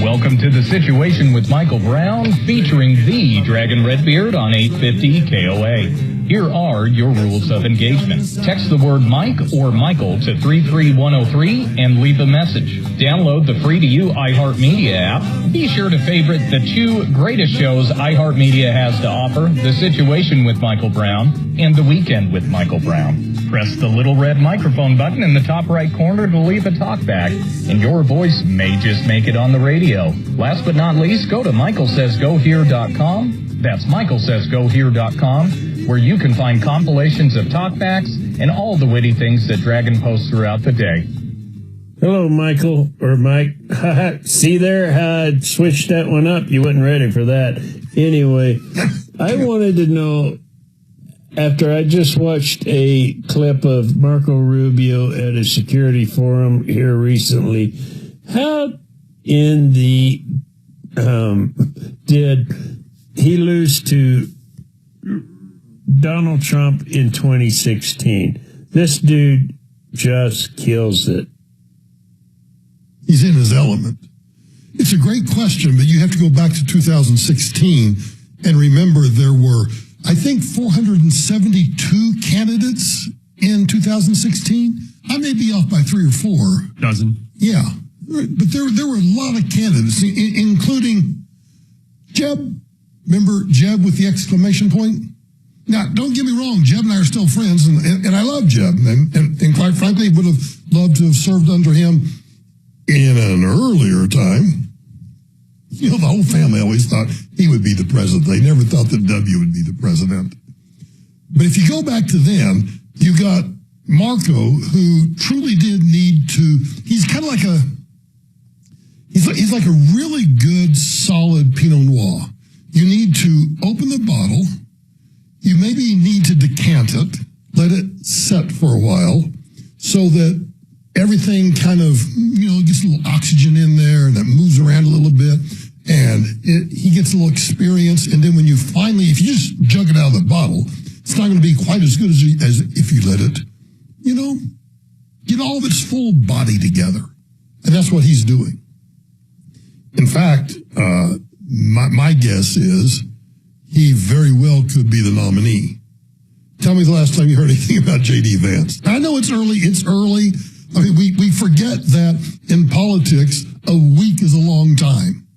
Welcome to The Situation with Michael Brown, featuring the Dragon Redbeard on 850 KOA. Here are your rules of engagement. Text the word Mike or Michael to 33103 and leave a message. Download the free-to-you iHeartMedia app. Be sure to favorite the 2 greatest shows iHeartMedia has to offer, The Situation with Michael Brown and The Weekend with Michael Brown. Press the little red microphone button in the top right corner to leave a talkback, and your voice may just make it on the radio. Last but not least, go to michaelsaysgohere.com. That's michaelsaysgohere.com, where you can find compilations of talkbacks and all the witty things that Dragon posts throughout the day. Hello, Michael, or Mike. See there how I switched that one up? You wasn't ready for that. Anyway, I wanted to know, after I just watched a clip of Marco Rubio at a security forum here recently, how in the did he lose to Donald Trump in 2016? This dude just kills it. He's in his element. It's a great question, but you have to go back to 2016 and remember there were, I think, 472 candidates in 2016. I may be off by 3 or 4. Dozen. Yeah. But there were a lot of candidates, including Jeb. Remember Jeb with the exclamation point? Now, don't get me wrong. Jeb and I are still friends, and I love Jeb. And quite frankly, would have loved to have served under him in an earlier time. You know, the whole family always thought he would be the president. They never thought that W would be the president. But if you go back to then, you got Marco, who truly did need to, he's kind of like he's like a really good, solid Pinot Noir. You need to open the bottle. You maybe need to decant it, let it set for a while, so that everything kind of, gets a little oxygen in there and it moves around a little bit, and he gets a little experience. And then when you finally, if you just jug it out of the bottle, it's not going to be quite as good as if you let it, get all of its full body together. And that's what he's doing. In fact, my guess is he very well could be the nominee. Tell me the last time you heard anything about J.D. Vance. I know it's early. I mean, we forget that in politics, a week is a long time.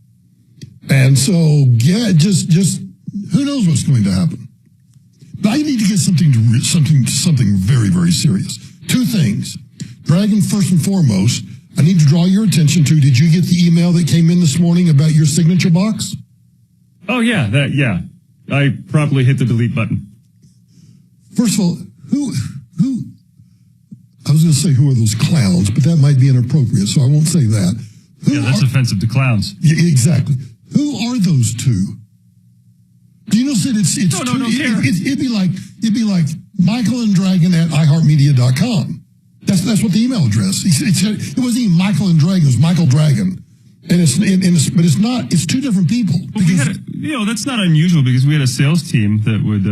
And so, yeah, just who knows what's going to happen. But I need to get something very, very serious. 2 things. Dragon, first and foremost, I need to draw your attention to, did you get the email that came in this morning about your signature box? Oh, yeah. I promptly hit the delete button. First of all, who, I was going to say who are those clowns, but that might be inappropriate, so I won't say that. That's offensive to clowns. Yeah, exactly. Who are those 2? Do you know that it'd be like Michael and Dragon at iHeartMedia.com. That's what the email address. It wasn't even Michael and Dragon. It was Michael Dragon, but it's not. It's 2 different people. Well, that's not unusual because we had a sales team that would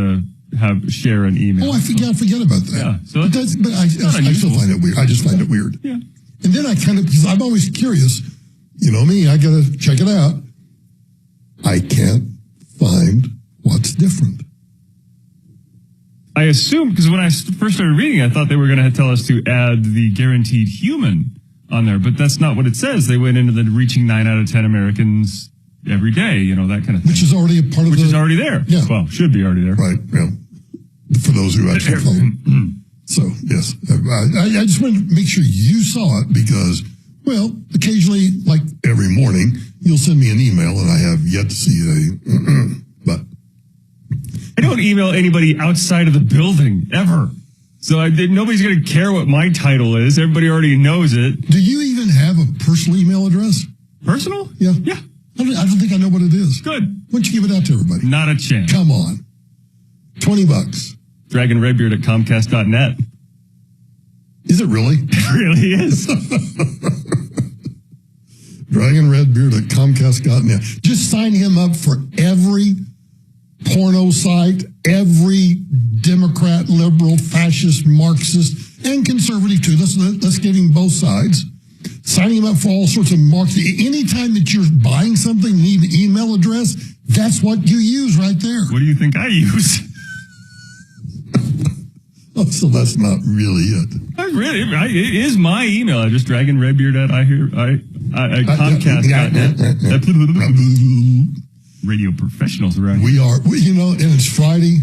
share an email. Oh, I forget about that. Yeah, so I still find it weird. I just find it weird. Yeah, and then because I'm always curious. You know me, I gotta check it out. I can't find what's different. I assumed, because when I first started reading, I thought they were going to tell us to add the guaranteed human on there, but that's not what it says. They went into the reaching 9 out of 10 Americans every day, that kind of thing. Which is already a part of Which is already there. Yeah. Well, should be already there. Right, yeah. For those who actually follow. So, yes. I just wanted to make sure you saw it because, well, occasionally, like every morning, you'll send me an email and I have yet to see but don't email anybody outside of the building, ever. So nobody's going to care what my title is. Everybody already knows it. Do you even have a personal email address? Personal? Yeah. Yeah. I don't think I know what it is. Good. Why don't you give it out to everybody? Not a chance. Come on. $20. DragonRedbeard at Comcast.net. Is it really? It really is. DragonRedbeard at Comcast.net. Just sign him up for every porno site, every Democrat, liberal, fascist, Marxist, and conservative too. Let's give him both sides. Signing him up for all sorts of marketing. Anytime that you're buying something, you need an email address, that's what you use right there. What do you think I use? Oh, so that's not really it. It is my email address, DragonRedbeard at Comcast.net. Radio professionals around here. We are, and it's Friday,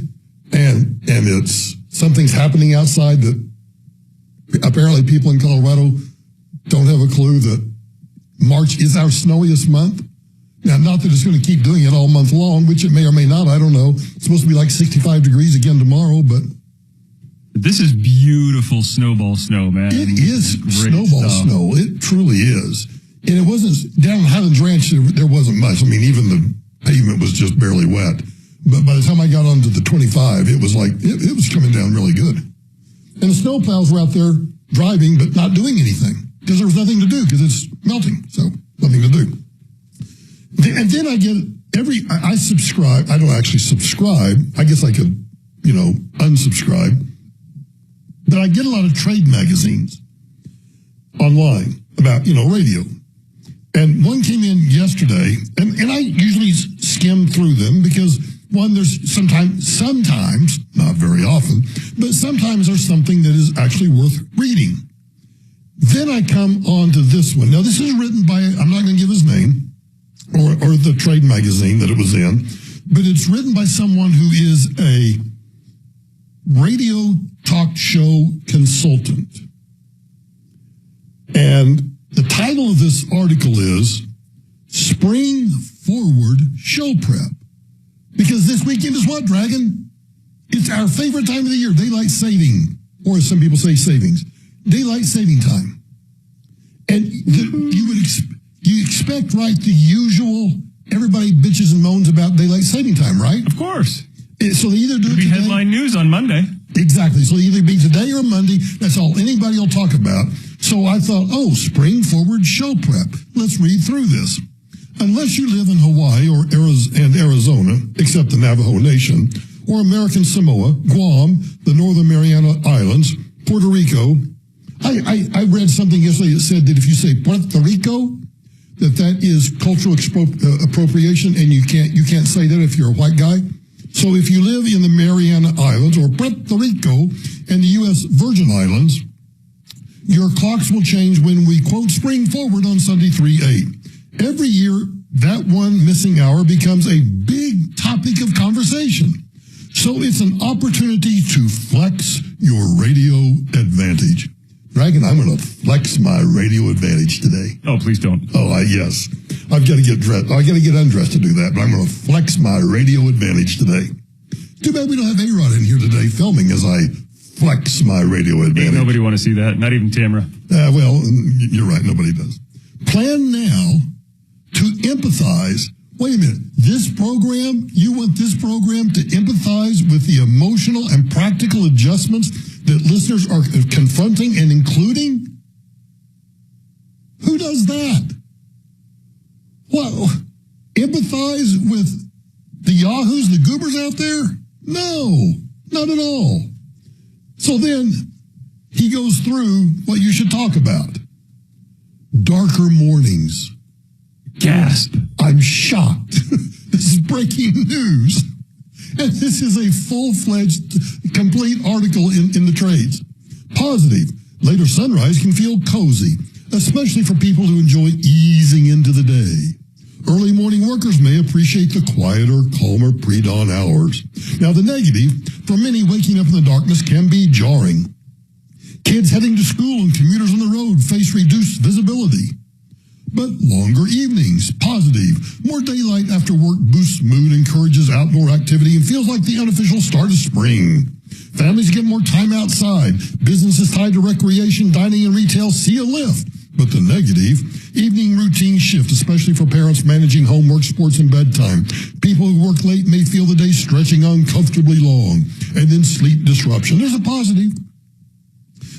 and it's something's happening outside that apparently people in Colorado don't have a clue that March is our snowiest month. Now, not that it's going to keep doing it all month long, which it may or may not. I don't know. It's supposed to be like 65 degrees again tomorrow, but this is beautiful snowball snow, man. It is snowball snow. It truly is. And it wasn't down in Highlands Ranch. There wasn't much. I mean, even the pavement was just barely wet. But by the time I got onto the 25, it was like it was coming down really good. And the snowplows were out there driving, but not doing anything because there was nothing to do because it's melting. So nothing to do. And then I get I subscribe. I don't actually subscribe. I guess I could, unsubscribe. But I get a lot of trade magazines online about, radio. And one came in yesterday, and I usually skim through them because, one, there's sometimes, not very often, but sometimes there's something that is actually worth reading. Then I come on to this one. Now, this is written by, I'm not going to give his name, or the trade magazine that it was in, but it's written by someone who is a radio talk show consultant. And the title of this article is Spring Forward Show Prep. Because this weekend is what, Dragon? It's our favorite time of the year, daylight saving, or as some people say, savings. Daylight saving time. And you expect, right, the usual, everybody bitches and moans about daylight saving time, right? Of course. So they either do it today. Headline news on Monday. Exactly. So either be today or Monday. That's all anybody will talk about. So I thought, Spring Forward Show Prep. Let's read through this. Unless you live in Hawaii or Arizona, except the Navajo Nation, or American Samoa, Guam, the Northern Mariana Islands, Puerto Rico. I read something yesterday that said that if you say Puerto Rico, that is cultural appropriation, and you can't say that if you're a white guy. So if you live in the Mariana Islands or Puerto Rico and the U.S. Virgin Islands, your clocks will change when we, quote, spring forward on Sunday 3/8. Every year, that one missing hour becomes a big topic of conversation. So it's an opportunity to flex your radio advantage. Dragon, I'm going to flex my radio advantage today. Oh, please don't. Yes. I've got to get dressed. I got to get undressed to do that, but I'm going to flex my radio advantage today. Too bad we don't have A-Rod in here today filming as I flex my radio advantage. Ain't nobody want to see that, not even Tamara. Well, you're right, nobody does. Plan now to empathize. Wait a minute, you want this program to empathize with the emotional and practical adjustments that listeners are confronting and including? Who does that? What? Empathize with the yahoos, the goobers out there? No, not at all. So then he goes through what you should talk about. Darker mornings. Gasp. I'm shocked. This is breaking news. And this is a full-fledged, complete article in the trades. Positive. Later sunrise can feel cozy, especially for people who enjoy easing into the day. Early morning workers may appreciate the quieter, calmer pre-dawn hours. Now, the negative, for many, waking up in the darkness can be jarring. Kids heading to school and commuters on the road face reduced visibility. but longer evenings. Positive. More daylight after work boosts mood, encourages outdoor activity, and feels like the unofficial start of spring. Families get more time outside. Businesses tied to recreation, dining, and retail see a lift. But the negative, evening routine shift, especially for parents managing homework, sports, and bedtime. People who work late may feel the day stretching uncomfortably long. And then sleep disruption. There's a positive.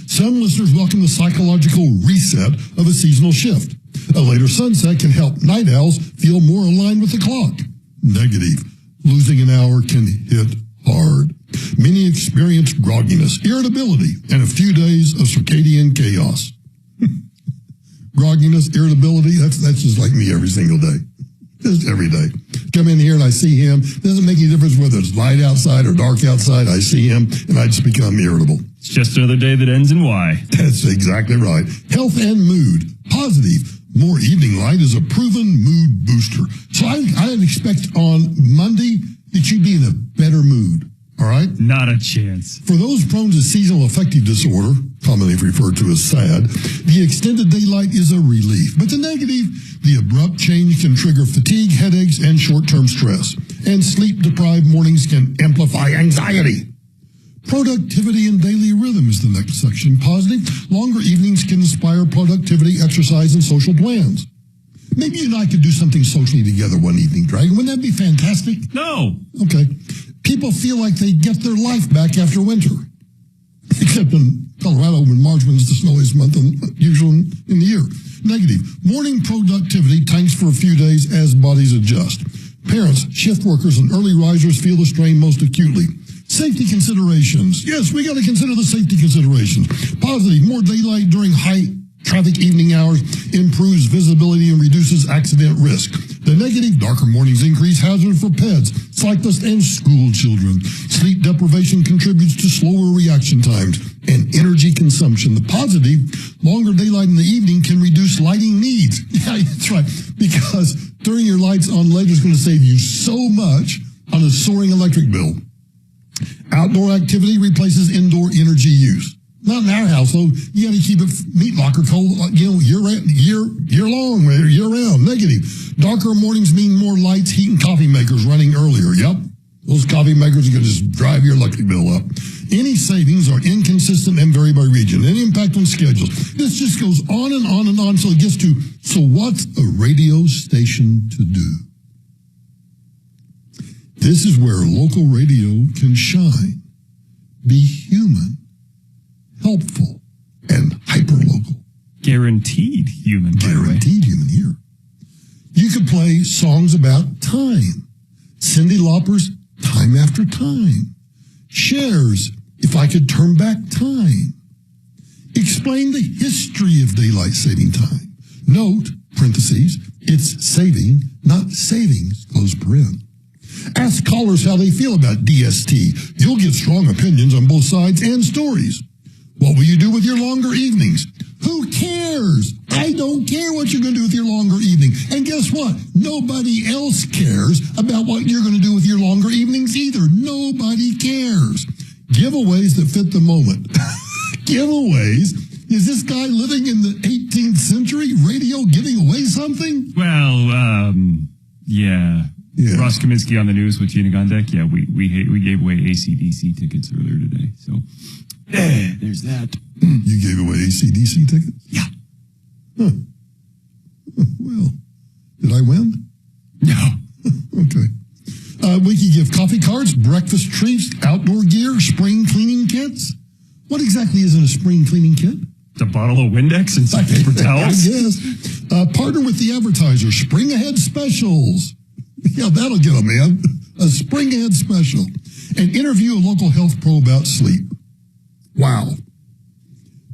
Some listeners welcome the psychological reset of a seasonal shift. A later sunset can help night owls feel more aligned with the clock. Negative. Losing an hour can hit hard. Many experience grogginess, irritability, and a few days of circadian chaos. Grogginess, irritability, that's just like me every single day. Just every day. Come in here and I see him. Doesn't make any difference whether it's light outside or dark outside. I see him and I just become irritable. It's just another day that ends in Y. That's exactly right. Health and mood. Positive. More evening light is a proven mood booster. So I'd expect on Monday that you'd be in a better mood. All right? Not a chance. For those prone to seasonal affective disorder, commonly referred to as SAD, the extended daylight is a relief. But the negative, the abrupt change can trigger fatigue, headaches, and short-term stress. And sleep-deprived mornings can amplify anxiety. Productivity and daily rhythm is the next section. Positive, longer evenings can inspire productivity, exercise, and social plans. Maybe you and I could do something socially together one evening, Dragon. Wouldn't that be fantastic? No. Okay. People feel like they get their life back after winter. Except in Colorado, when March is the snowiest month usually in the year. Negative. Morning productivity tanks for a few days as bodies adjust. Parents, shift workers, and early risers feel the strain most acutely. Safety considerations. Yes, we got to consider the safety considerations. Positive. More daylight during high traffic evening hours improves visibility and reduces accident risk. The negative, darker mornings increase hazard for pets, cyclists, and school children. Sleep deprivation contributes to slower reaction times and energy consumption. The positive, longer daylight in the evening can reduce lighting needs. Yeah, that's right. Because turning your lights on later is going to save you so much on a soaring electric bill. Outdoor activity replaces indoor energy use. Not in our household. You got to keep it meat locker cold, year long, year round. Negative. Darker mornings mean more lights, heat, and coffee makers running earlier. Yep. Those coffee makers are going to just drive your electric bill up. Any savings are inconsistent and vary by region. Any impact on schedules. This just goes on and on and on until it gets to, so what's a radio station to do? This is where local radio can shine. Be human. Helpful and hyperlocal. Guaranteed human. Guaranteed human here. You could play songs about time. Cyndi Lauper's Time After Time. Cher's If I Could Turn Back Time. Explain the history of daylight saving time. Note, parentheses, it's saving, not savings, close paren. Ask callers how they feel about DST. You'll get strong opinions on both sides and stories. What will you do with your longer evenings? Who cares? I don't care what you're going to do with your longer evening. And guess what? Nobody else cares about what you're going to do with your longer evenings either. Nobody cares. Giveaways that fit the moment. Giveaways? Is this guy living in the 18th century? Radio giving away something? Well, yeah. Ross Kaminsky on the news with Gina Gondek. Yeah, we gave away AC/DC tickets earlier today. So there's that. You gave away AC/DC tickets? Yeah. Huh. Well, did I win? No. Okay. We can give coffee cards, breakfast treats, outdoor gear, spring cleaning kits. What exactly is in a spring cleaning kit? It's a bottle of Windex and some paper towels. Yes. Partner with the advertiser. Spring Ahead Specials. Yeah, that'll get them, man. A Spring Ahead Special. And interview a local health pro about sleep. Wow.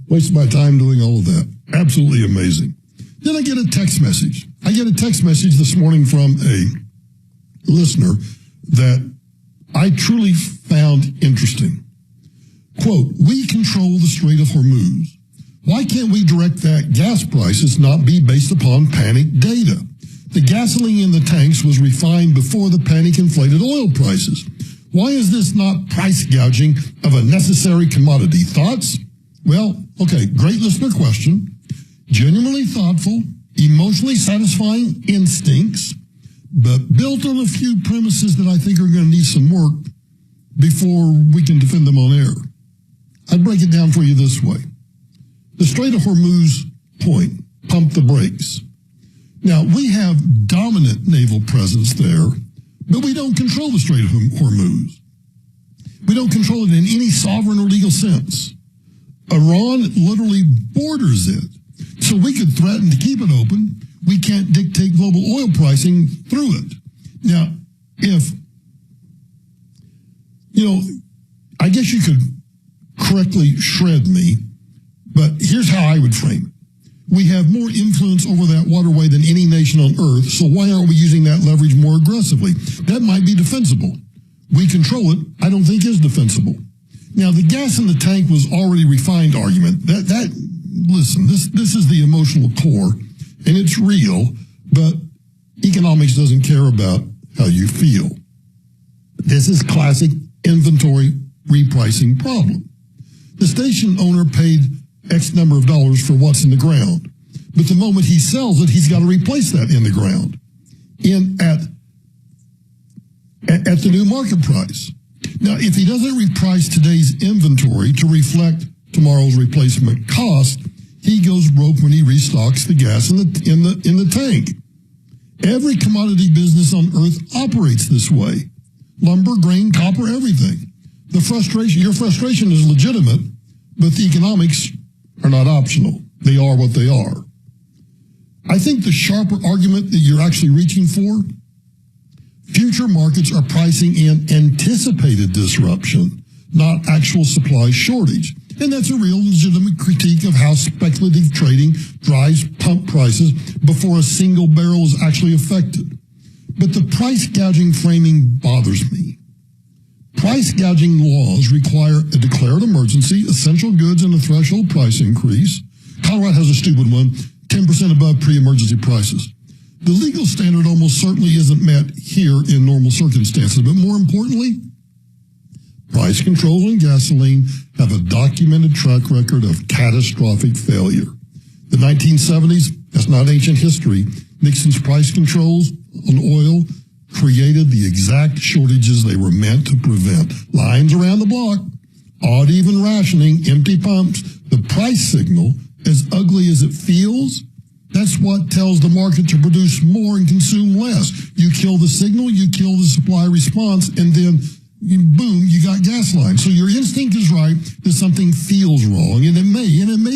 Wasted my time doing all of that. Absolutely amazing. Then I get a text message. I get a text message this morning from a listener that I truly found interesting. Quote, we control the Strait of Hormuz. Why can't we direct that gas prices not be based upon panic data? The gasoline in the tanks was refined before the panic-inflated oil prices. Why is this not price gouging of a necessary commodity? Thoughts? Well, okay, great listener question. Genuinely thoughtful, emotionally satisfying instincts, but built on a few premises that I think are going to need some work before we can defend them on air. I'd break it down for you this way. The Strait of Hormuz point, pump the brakes. Now, we have dominant naval presence there, but we don't control the Strait of Hormuz. We don't control it in any sovereign or legal sense. Iran literally borders it. So we could threaten to keep it open. We can't dictate global oil pricing through it. Now, I guess you could correctly shred me, but here's how I would frame it. We have more influence over that waterway than any nation on earth, so why aren't we using that leverage more aggressively? That might be defensible. We control it, I don't think is defensible. Now, the gas in the tank was already refined argument. Listen, this is the emotional core, and it's real, but economics doesn't care about how you feel. This is classic inventory repricing problem. The station owner paid X number of dollars for what's in the ground, but the moment he sells it, he's got to replace that in the ground at the new market price. Now, if he doesn't reprice today's inventory to reflect tomorrow's replacement cost, he goes broke when he restocks the gas in the tank. Every commodity business on earth operates this way. Lumber, grain, copper, everything. Your frustration is legitimate, but the economics are not optional. They are what they are. I think the sharper argument that you're actually reaching for, future markets are pricing in anticipated disruption, not actual supply shortage. And that's a real legitimate critique of how speculative trading drives pump prices before a single barrel is actually affected. But the price gouging framing bothers me. Price gouging laws require a declared emergency, essential goods, and a threshold price increase. Colorado has a stupid one, 10% above pre-emergency prices. The legal standard almost certainly isn't met here in normal circumstances, but more importantly, price controls on gasoline have a documented track record of catastrophic failure. The 1970s, that's not ancient history. Nixon's price controls on oil created the exact shortages they were meant to prevent. Lines around the block, odd even rationing, empty pumps. The price signal, as ugly as it feels, that's what tells the market to produce more and consume less. You kill the signal, you kill the supply response, and then boom, you got gas lines. So your instinct is right that something feels wrong, and it may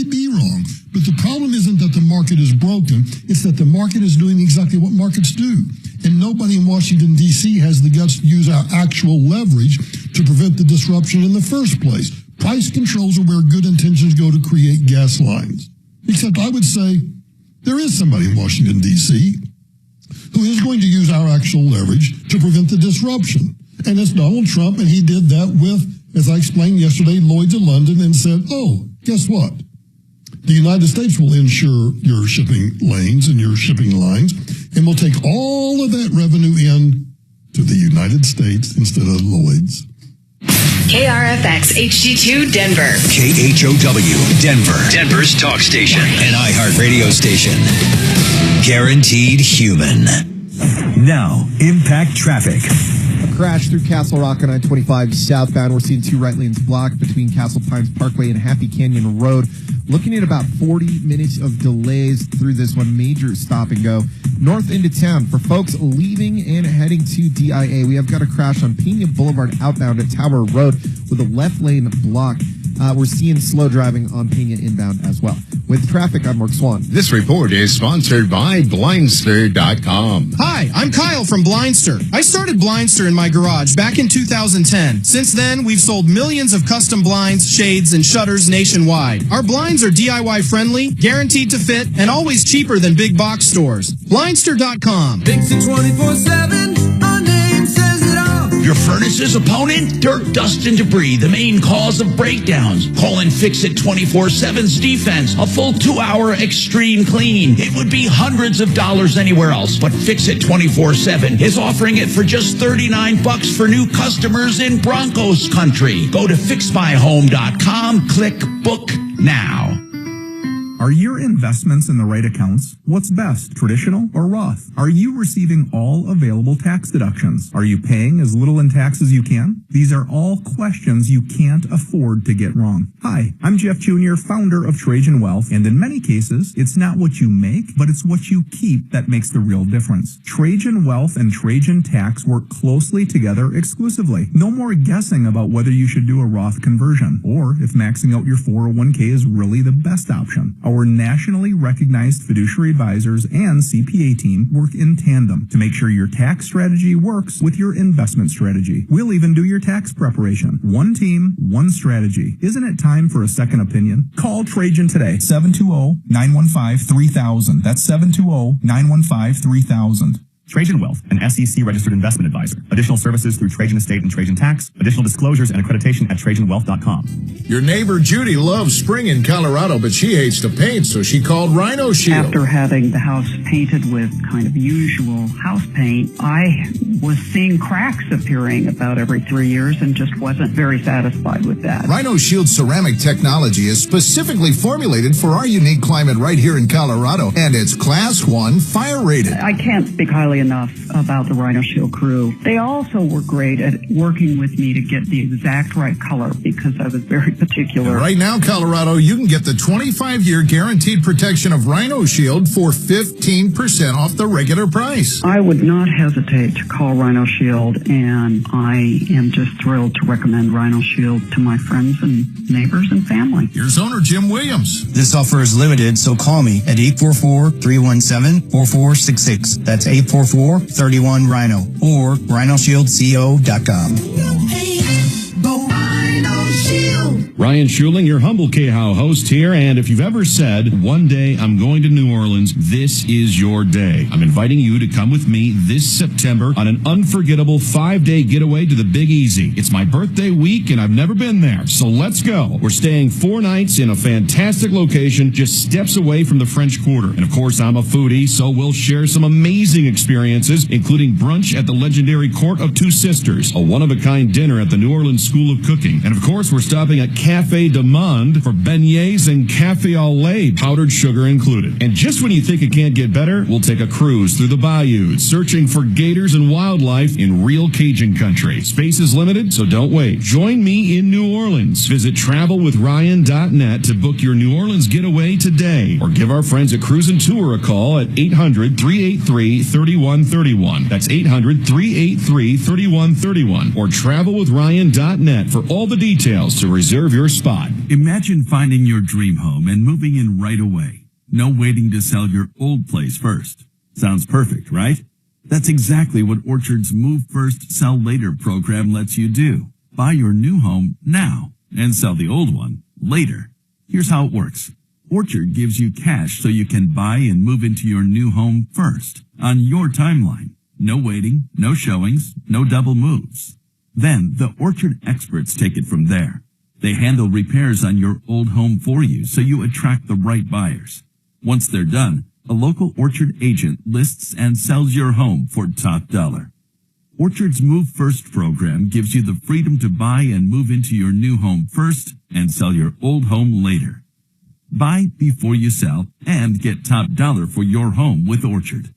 be wrong. But the problem isn't that the market is broken, it's that the market is doing exactly what markets do. And nobody in Washington, D.C. has the guts to use our actual leverage to prevent the disruption in the first place. Price controls are where good intentions go to create gas lines. Except I would say there is somebody in Washington, D.C. who is going to use our actual leverage to prevent the disruption. And it's Donald Trump, and he did that with, as I explained yesterday, Lloyd's of London, and said, oh, guess what? The United States will insure your shipping lanes and your shipping lines, and we'll take all of that revenue in to the United States instead of Lloyd's. KRFX HD2 Denver. KHOW Denver. Denver's talk station. An iHeart radio station. Guaranteed human. Now, impact traffic. A crash through Castle Rock on I-25 southbound. We're seeing two right lanes blocked between Castle Pines Parkway and Happy Canyon Road. Looking at about 40 minutes of delays through this one. Major stop and go. North into town for folks leaving and heading to DIA. We have got a crash on Pena Boulevard outbound at Tower Road with a left lane blocked. We're seeing slow driving on Pena inbound as well. With traffic, I'm Mark Swan. This report is sponsored by Blindster.com. Hi, I'm Kyle from Blindster. I started Blindster in my garage back in 2010. Since then, we've sold millions of custom blinds, shades, and shutters nationwide. Our blinds are DIY friendly, guaranteed to fit, and always cheaper than big box stores. Blindster.com. Fix it 24/7. Our name says it all. Your furnace's opponent? Dirt, dust, and debris, the main cause of breakdowns. Call and Fix It 24/7's defense, a full 2-hour extreme clean. It would be hundreds of dollars anywhere else, but Fix It 24/7 is offering it for just $39 for new customers in Broncos country. Go to fixmyhome.com, click book now. Are your investments in the right accounts? What's best, traditional or Roth? Are you receiving all available tax deductions? Are you paying as little in tax as you can? These are all questions you can't afford to get wrong. Hi, I'm Jeff Jr., founder of Trajan Wealth, and in many cases, it's not what you make, but it's what you keep that makes the real difference. Trajan Wealth and Trajan Tax work closely together exclusively. No more guessing about whether you should do a Roth conversion, or if maxing out your 401k is really the best option. Our nationally recognized fiduciary advisors and CPA team work in tandem to make sure your tax strategy works with your investment strategy. We'll even do your tax preparation. One team, one strategy. Isn't it time for a second opinion? Call Trajan today, 720-915-3000. That's 720-915-3000. Trajan Wealth, an SEC registered investment advisor. Additional services through Trajan Estate and Trajan Tax. Additional disclosures and accreditation at TrajanWealth.com. Your neighbor Judy loves spring in Colorado, but she hates to paint, so she called Rhino Shield. After having the house painted with kind of usual house paint, I was seeing cracks appearing about every 3 years and just wasn't very satisfied with that. Rhino Shield ceramic technology is specifically formulated for our unique climate right here in Colorado, and it's Class 1 fire rated. I can't speak highly enough about the Rhino Shield crew. They also were great at working with me to get the exact right color because I was very particular. And right now, Colorado, you can get the 25-year guaranteed protection of Rhino Shield for 15% off the regular price. I would not hesitate to call Rhino Shield, and I am just thrilled to recommend Rhino Shield to my friends and neighbors and family. Here's owner Jim Williams. This offer is limited, so call me at 844-317-4466. That's 844-31-RHINO or rhinoshieldco.com. Ryan Schuling, your humble KHOW host here, and if you've ever said, one day I'm going to New Orleans, this is your day. I'm inviting you to come with me this September on an unforgettable 5-day getaway to the Big Easy. It's my birthday week, and I've never been there, so let's go. We're staying 4 nights in a fantastic location just steps away from the French Quarter. And of course, I'm a foodie, so we'll share some amazing experiences, including brunch at the legendary Court of Two Sisters, a one-of-a-kind dinner at the New Orleans School of Cooking. And of course, we're stopping at Café de Monde for beignets and café au lait, powdered sugar included. And just when you think it can't get better, we'll take a cruise through the bayous, searching for gators and wildlife in real Cajun country. Space is limited, so don't wait. Join me in New Orleans. Visit travelwithryan.net to book your New Orleans getaway today, or give our friends at Cruise and Tour a call at 800-383-3131. That's 800-383-3131, or travelwithryan.net for all the details to reserve your spot. Imagine finding your dream home and moving in right away. No waiting to sell your old place first. Sounds perfect, right? That's exactly what Orchard's Move First, Sell Later program lets you do. Buy your new home now and sell the old one later. Here's how it works. Orchard gives you cash so you can buy and move into your new home first on your timeline. No waiting, no showings, no double moves. Then the Orchard experts take it from there. They handle repairs on your old home for you so you attract the right buyers. Once they're done, a local Orchard agent lists and sells your home for top dollar. Orchard's Move First program gives you the freedom to buy and move into your new home first and sell your old home later. Buy before you sell and get top dollar for your home with Orchard.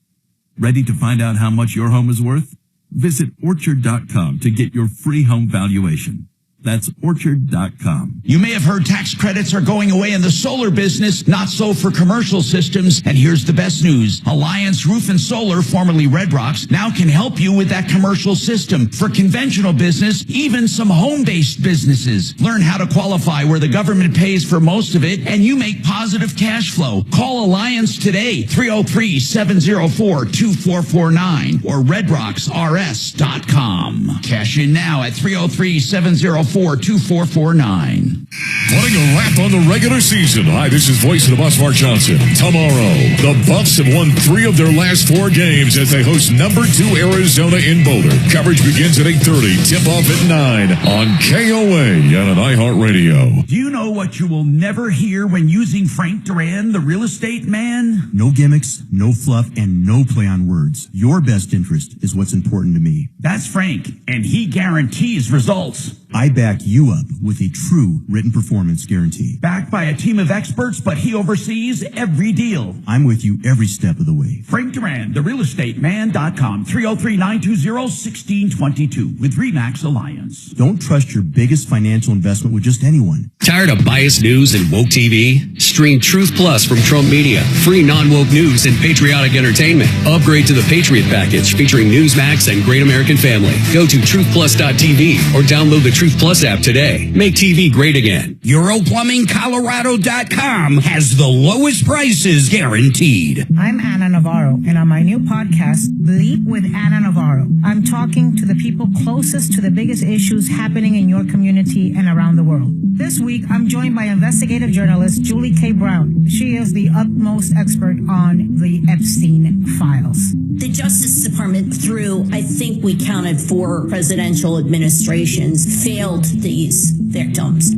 Ready to find out how much your home is worth? Visit Orchard.com to get your free home valuation. That's Orchard.com. You may have heard tax credits are going away in the solar business, not so for commercial systems. And here's the best news. Alliance Roof and Solar, formerly Red Rocks, now can help you with that commercial system. For conventional business, even some home-based businesses. Learn how to qualify where the government pays for most of it, and you make positive cash flow. Call Alliance today, 303-704-2449 or redrocksrs.com. Cash in now at 303-704-2449. Putting a wrap on the regular season. Hi, this is voice of the Buffs, Mark Johnson. Tomorrow, the Buffs have won 3 of their last 4 games as they host number 2 Arizona in Boulder. Coverage begins at 8:30, tip-off at 9 on KOA and on iHeartRadio. Do you know what you will never hear when using Frank Duran, the real estate man? No gimmicks, no fluff, and no play on words. Your best interest is what's important to me. That's Frank, and he guarantees results. I back you up with a true written performance guarantee. Backed by a team of experts, but he oversees every deal. I'm with you every step of the way. Frank Duran, therealestateman.com, 303-920-1622 with RE/MAX Alliance. Don't trust your biggest financial investment with just anyone. Tired of biased news and woke TV? Stream Truth Plus from Trump Media. Free non-woke news and patriotic entertainment. Upgrade to the Patriot package featuring Newsmax and Great American Family. Go to truthplus.tv or download the Truth Plus app today. Make TV great again. EuroPlumbingColorado.com has the lowest prices guaranteed. I'm Anna Navarro, and on my new podcast, Bleep with Anna Navarro, I'm talking to the people closest to the biggest issues happening in your community and around the world. This week, I'm joined by investigative journalist Julie K. Brown. She is the utmost expert on the Epstein files. The Justice Department, through, I think we counted 4 presidential administrations, failed these victims.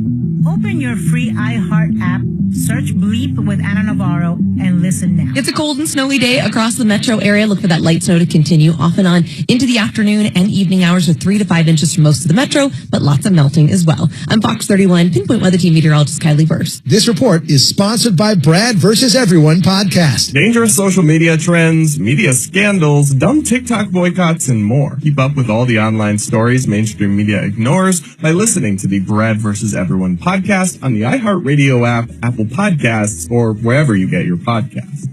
Open your free iHeart app, search Bleep with Anna Navarro, and listen now. It's a cold and snowy day across the metro area. Look for that light snow to continue off and on into the afternoon and evening hours with 3 to 5 inches for most of the metro, but lots of melting as well. I'm Fox 31 Pinpoint Weather Team meteorologist Kylie Burse. This report is sponsored by Brad vs. Everyone podcast. Dangerous social media trends, media scandals, dumb TikTok boycotts, and more. Keep up with all the online stories mainstream media ignores by listening to the Brad vs. Everyone podcast on the iHeartRadio app, Apple Podcasts, or wherever you get your podcasts.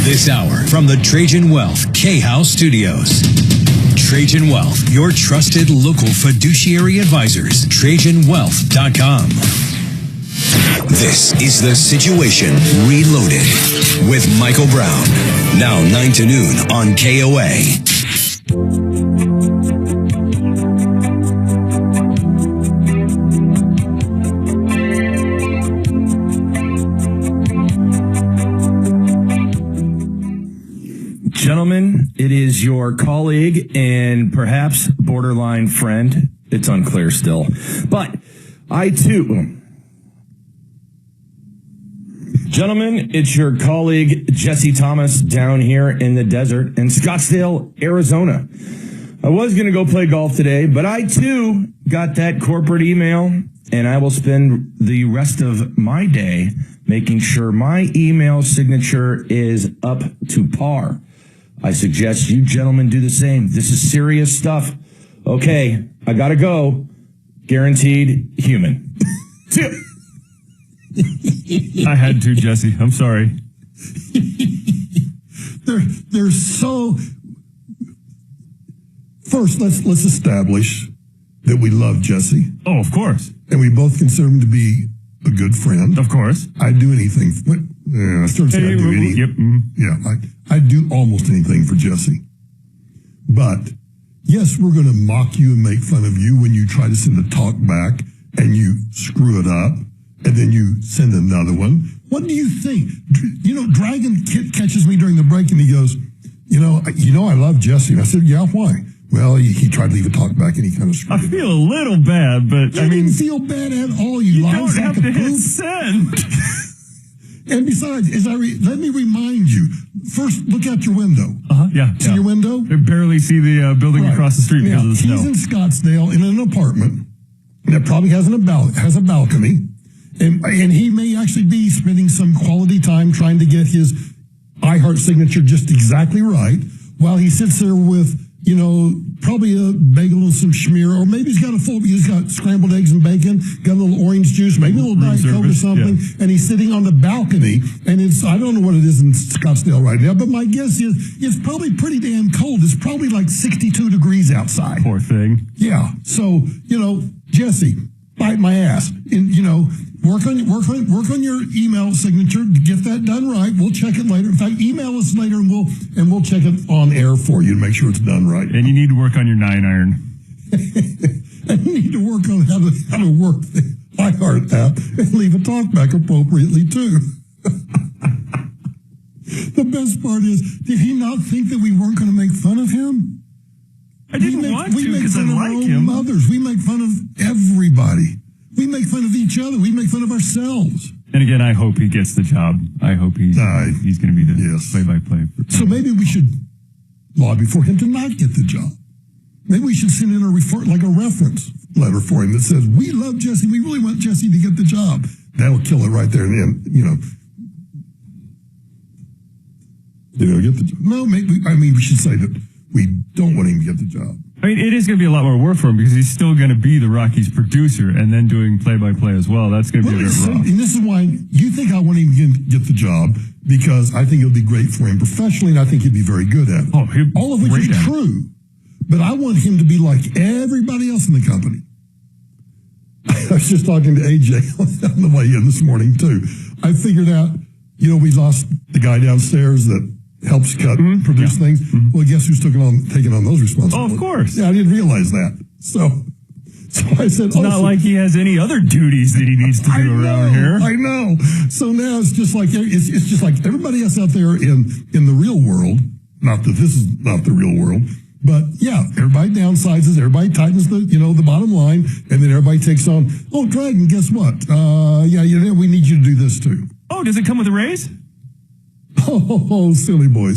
This hour from the Trajan Wealth K-House Studios. Trajan Wealth, your trusted local fiduciary advisors. TrajanWealth.com. This is The Situation Reloaded with Michael Brown. Now 9 to noon on KOA. Gentlemen, it is your colleague and perhaps borderline friend. It's unclear still. But I too... Gentlemen, it's your colleague Jesse Thomas down here in the desert in Scottsdale, Arizona. I was going to go play golf today, but I too got that corporate email, and I will spend the rest of my day making sure my email signature is up to par. I suggest you gentlemen do the same. This is serious stuff. Okay, I gotta go. Guaranteed human. I had to, Jesse. I'm sorry. They're so... First, let's establish that we love Jesse. Oh, of course. And we both consider him to be a good friend. Of course. I'd do anything. I started saying I'd do anything. Yep. Yeah, I'd do almost anything for Jesse. But, yes, we're going to mock you and make fun of you when you try to send a talk back and you screw it up, and then you send another one. What do you think? You know, Dragon catches me during the break and he goes, you know, I love Jesse. And I said, yeah, why? Well, he tried to leave a talk back and he kind of screwed I feel a little bad, but I mean... You didn't feel bad at all, you don't have to hit send. And besides, let me remind you, first, look out your window. Yeah. See your window? I barely see the building across the street because of the snow. He's in Scottsdale in an apartment that probably has a balcony, and he may actually be spending some quality time trying to get his iHeart signature just exactly right while he sits there with, you know, probably a bagel and some schmear, or maybe he's got scrambled eggs and bacon, got a little orange juice, maybe a little Diet Coke or something, and he's sitting on the balcony, and I don't know what it is in Scottsdale right now, but my guess is it's probably pretty damn cold. It's probably like 62 degrees outside. Poor thing. Yeah. So, you know, Jesse, bite my ass. And, you know, work on your email signature, get that done right. We'll check it later. In fact, email us later and we'll check it on air for you to make sure it's done right. And you need to work on your 9-iron. And you need to work on how to work the iHeart app and leave a talkback appropriately too. The best part is, did he not think that we weren't going to make fun of him? I didn't want to because I like him. Mothers. We make fun of everybody. We make fun of each other. We make fun of ourselves. And again, I hope he gets the job. I hope he's going to be the play-by-play. So maybe we should lobby for him to not get the job. Maybe we should send in a reference letter for him that says, we love Jesse. We really want Jesse to get the job. That'll kill it right there and then, Did he get the job? No, maybe, we should say that we don't want him to get the job. I mean, it is going to be a lot more work for him because he's still going to be the Rockies producer and then doing play-by-play as well. That's going to be a bit rough. And this is why you think I want him to get the job, because I think it'll be great for him professionally, and I think he'd be very good at it. All of which is true. But I want him to be like everybody else in the company. I was just talking to AJ on the way in this morning, too. I figured out, we lost the guy downstairs that helps produce things. Mm-hmm. Well, guess who's taking on those responsibilities? Oh, of course. Yeah, I didn't realize that. So I said, it's not like he has any other duties that he needs to do around here. I know. So now it's just like everybody else out there in the real world. Not that this is not the real world, but yeah, everybody downsizes, everybody tightens the bottom line, and then everybody takes on. Oh, Dragon, guess what? We need you to do this too. Oh, does it come with a raise? Oh, silly boy.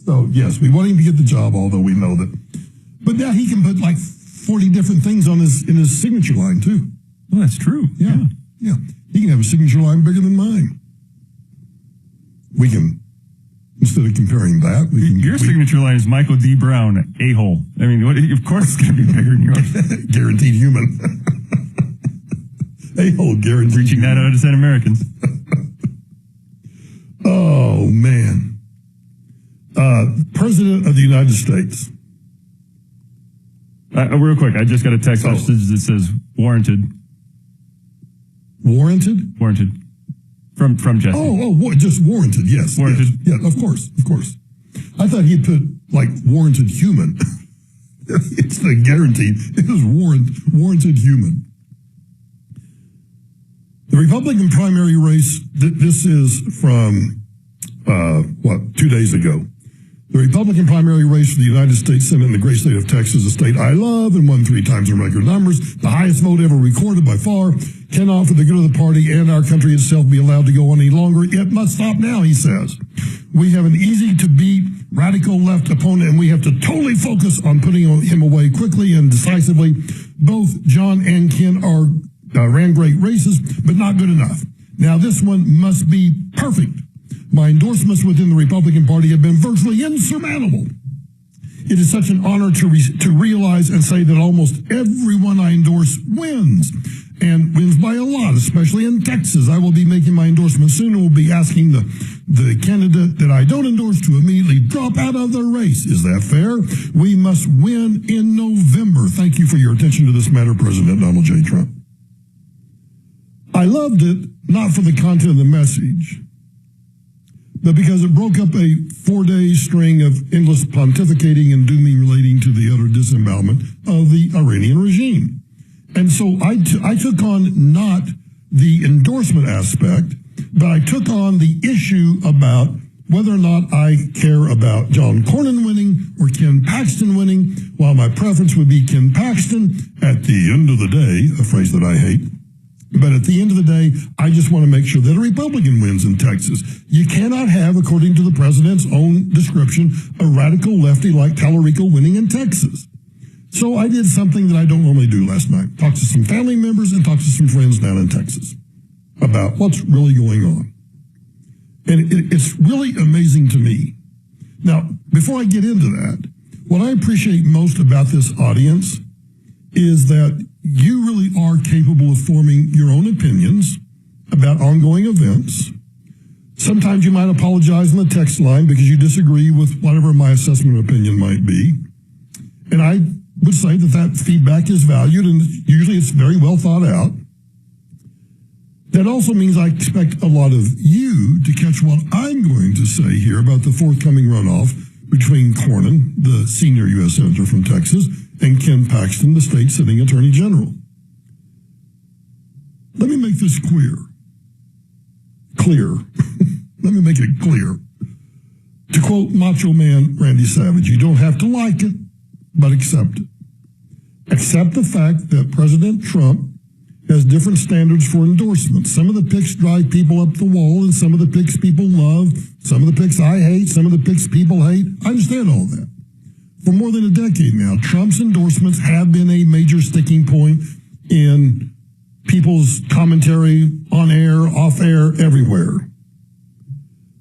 So, yes, we want him to get the job, although we know that. But now he can put like 40 different things in his signature line, too. Well, that's true. Yeah. He can have a signature line bigger than mine. We can, instead of comparing that, your signature line is Michael D. Brown, a-hole. I mean, of course it's going to be bigger than yours. Guaranteed human. A-hole, guaranteed Reaching human. 9 out of 10 Americans. Oh, man. President of the United States. Real quick, I just got a text message that says warranted. Warranted? Warranted. From Jesse. Just warranted, yes. Warranted. Yes. Yeah, of course. I thought he'd put, warranted human. It's the guaranteed. It was warranted human. The Republican primary race, this is from, 2 days ago. The Republican primary race for the United States Senate in the great state of Texas, a state I love and won 3 times in record numbers, the highest vote ever recorded by far, cannot for the good of the party and our country itself be allowed to go on any longer. It must stop now, he says. We have an easy-to-beat radical left opponent, and we have to totally focus on putting him away quickly and decisively. Both John and Ken ran great races, but not good enough. Now, this one must be perfect. My endorsements within the Republican Party have been virtually insurmountable. It is such an honor to realize and say that almost everyone I endorse wins, and wins by a lot, especially in Texas. I will be making my endorsement soon and will be asking the candidate that I don't endorse to immediately drop out of the race. Is that fair? We must win in November. Thank you for your attention to this matter, President Donald J. Trump. I loved it, not for the content of the message, but because it broke up a 4-day string of endless pontificating and dooming relating to the utter disembowelment of the Iranian regime. And so I took on not the endorsement aspect, but I took on the issue about whether or not I care about John Cornyn winning or Ken Paxton winning, while my preference would be Ken Paxton at the end of the day, a phrase that I hate. But at the end of the day, I just want to make sure that a Republican wins in Texas. You cannot have, according to the president's own description, a radical lefty like Tallarico winning in Texas. So I did something that I don't normally do last night. Talked to some family members and talked to some friends down in Texas about what's really going on. And it's really amazing to me. Now, before I get into that, what I appreciate most about this audience is that you really are capable of forming your own opinions about ongoing events. Sometimes you might apologize on the text line because you disagree with whatever my assessment of opinion might be. And I would say that feedback is valued, and usually it's very well thought out. That also means I expect a lot of you to catch what I'm going to say here about the forthcoming runoff between Cornyn, the senior U.S. Senator from Texas, and Ken Paxton, the state sitting Attorney General. Let me make this clear. Let me make it clear. To quote Macho Man Randy Savage, you don't have to like it, but accept it. Accept the fact that President Trump has different standards for endorsements. Some of the picks drive people up the wall, and some of the picks people love. Some of the picks I hate, some of the picks people hate. I understand all that. For more than a decade now, Trump's endorsements have been a major sticking point in people's commentary on air, off air, everywhere.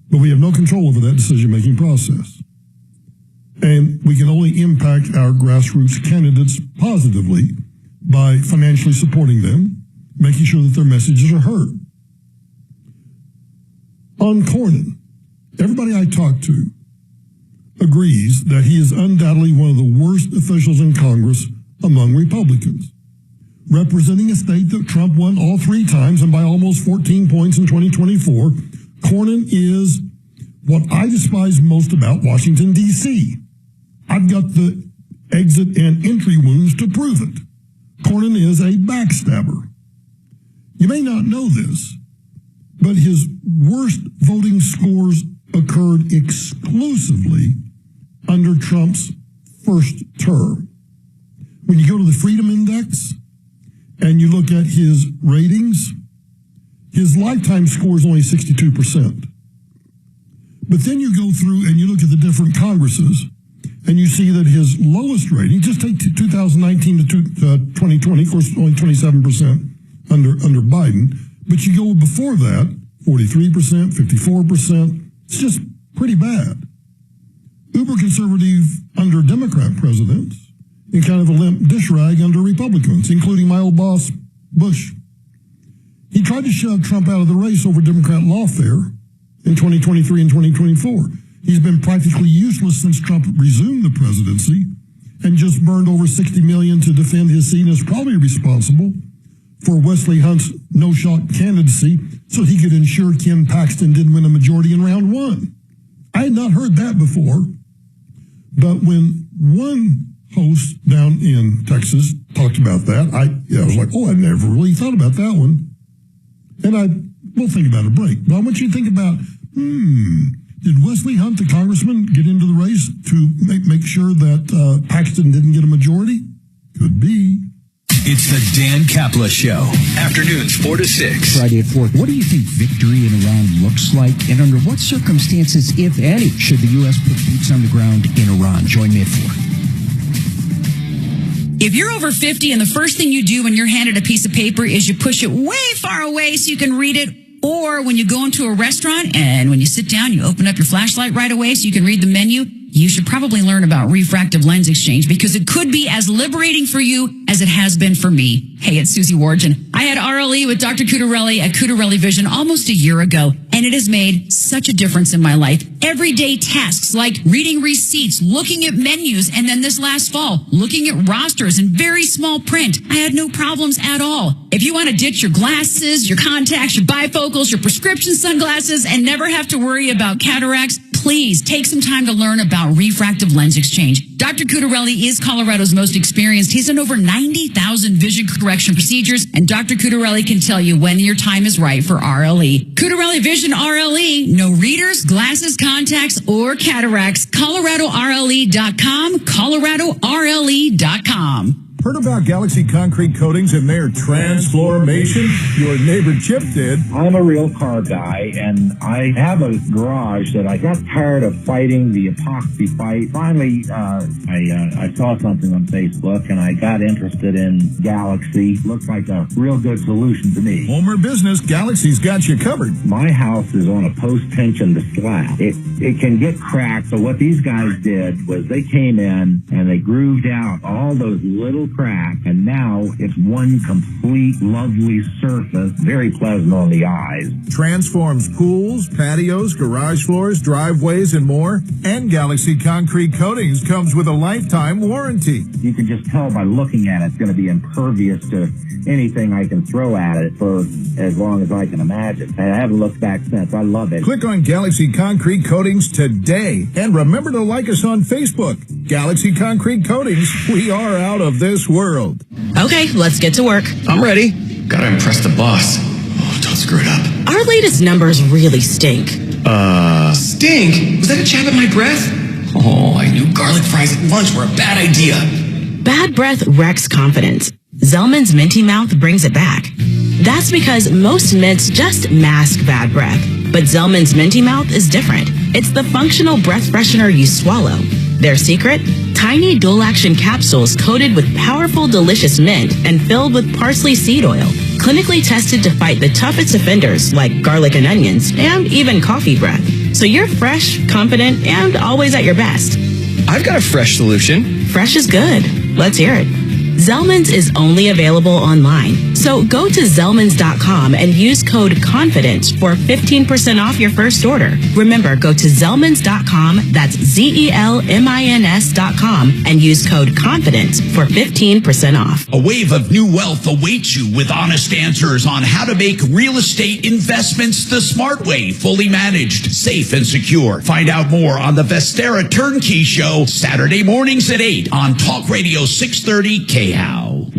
But we have no control over that decision-making process. And we can only impact our grassroots candidates positively by financially supporting them, making sure that their messages are heard. On Cornyn, everybody I talk to agrees that he is undoubtedly one of the worst officials in Congress among Republicans. Representing a state that Trump won all 3 times and by almost 14 points in 2024, Cornyn is what I despise most about Washington, D.C. I've got the exit and entry wounds to prove it. Cornyn is a backstabber. You may not know this, but his worst voting scores occurred exclusively under Trump's first term. When you go to the Freedom Index and you look at his ratings, his lifetime score is only 62%. But then you go through and you look at the different Congresses and you see that his lowest rating, just take 2019 to 2020, of course, only 27% under Biden. But you go before that, 43%, 54%. It's just pretty bad. Uber conservative under Democrat presidents and kind of a limp dish rag under Republicans, including my old boss, Bush. He tried to shove Trump out of the race over Democrat lawfare in 2023 and 2024. He's been practically useless since Trump resumed the presidency and just burned over $60 million to defend his seat and is probably responsible for Wesley Hunt's no-shot candidacy so he could ensure Ken Paxton didn't win a majority in round 1. I had not heard that before, but when one host down in Texas talked about that, I was like, oh, I never really thought about that one. And we'll think about a break. But I want you to think about, did Wesley Hunt, the congressman, get into the race to make sure that Paxton didn't get a majority? Could be. It's the Dan Kaplan Show. Afternoons 4 to 6. Friday at 4. What do you think victory in Iran looks like? And under what circumstances, if any, should the U.S. put boots on the ground in Iran? Join me at 4. If you're over 50 and the first thing you do when you're handed a piece of paper is you push it way far away so you can read it, or when you go into a restaurant and when you sit down, you open up your flashlight right away so you can read the menu, you should probably learn about refractive lens exchange because it could be as liberating for you as it has been for me. Hey, it's Susie Wargin. I had RLE with Dr. Cutarelli at Cutarelli Vision almost a year ago, and it has made such a difference in my life. Everyday tasks like reading receipts, looking at menus, and then this last fall, looking at rosters in very small print. I had no problems at all. If you want to ditch your glasses, your contacts, your bifocals, your prescription sunglasses, and never have to worry about cataracts, please take some time to learn about refractive lens exchange. Dr. Cutarelli is Colorado's most experienced. He's done over 90,000 vision correction procedures, and Dr. Cutarelli can tell you when your time is right for RLE. Cutarelli Vision RLE. No readers, glasses, contacts, or cataracts. ColoradoRLE.com. ColoradoRLE.com. Heard about Galaxy Concrete Coatings and their transformation? Your neighbor Chip did. I'm a real car guy, and I have a garage that I got tired of fighting the epoxy fight. Finally, I saw something on Facebook, and I got interested in Galaxy. Looks like a real good solution to me. Homer business, Galaxy's got you covered. My house is on a post-tension slab. It can get cracked, so what these guys did was they came in and they grooved out all those little cracks, and now it's one complete lovely surface, very pleasant on the eyes. Transforms pools, patios, garage floors, driveways, and more. And Galaxy Concrete Coatings comes with a lifetime warranty. You can just tell by looking at it, it's going to be impervious to anything I can throw at it for as long as I can imagine. And I haven't looked back since. I love it. Click on Galaxy Concrete Coatings today. And remember to like us on Facebook. Galaxy Concrete Coatings. We are out of this world. Okay, let's get to work. I'm ready. Gotta impress the boss. Oh, don't screw it up. Our latest numbers really stink. Stink? Was that a jab at my breath? Oh, I knew garlic fries at lunch were a bad idea. Bad breath wrecks confidence. Zellman's Minty Mouth brings it back. That's because most mints just mask bad breath. But Zellman's Minty Mouth is different. It's the functional breath freshener you swallow. Their secret? Tiny dual-action capsules coated with powerful, delicious mint and filled with parsley seed oil. Clinically tested to fight the toughest offenders like garlic and onions and even coffee breath. So you're fresh, confident, and always at your best. I've got a fresh solution. Fresh is good. Let's hear it. Zellman's is only available online. So go to Zellmans.com and use code CONFIDENCE for 15% off your first order. Remember, go to Zellmans.com, that's Zellmins.com, and use code CONFIDENCE for 15% off. A wave of new wealth awaits you with honest answers on how to make real estate investments the smart way, fully managed, safe, and secure. Find out more on the Vestera Turnkey Show, Saturday mornings at 8 on Talk Radio 630 KHOW.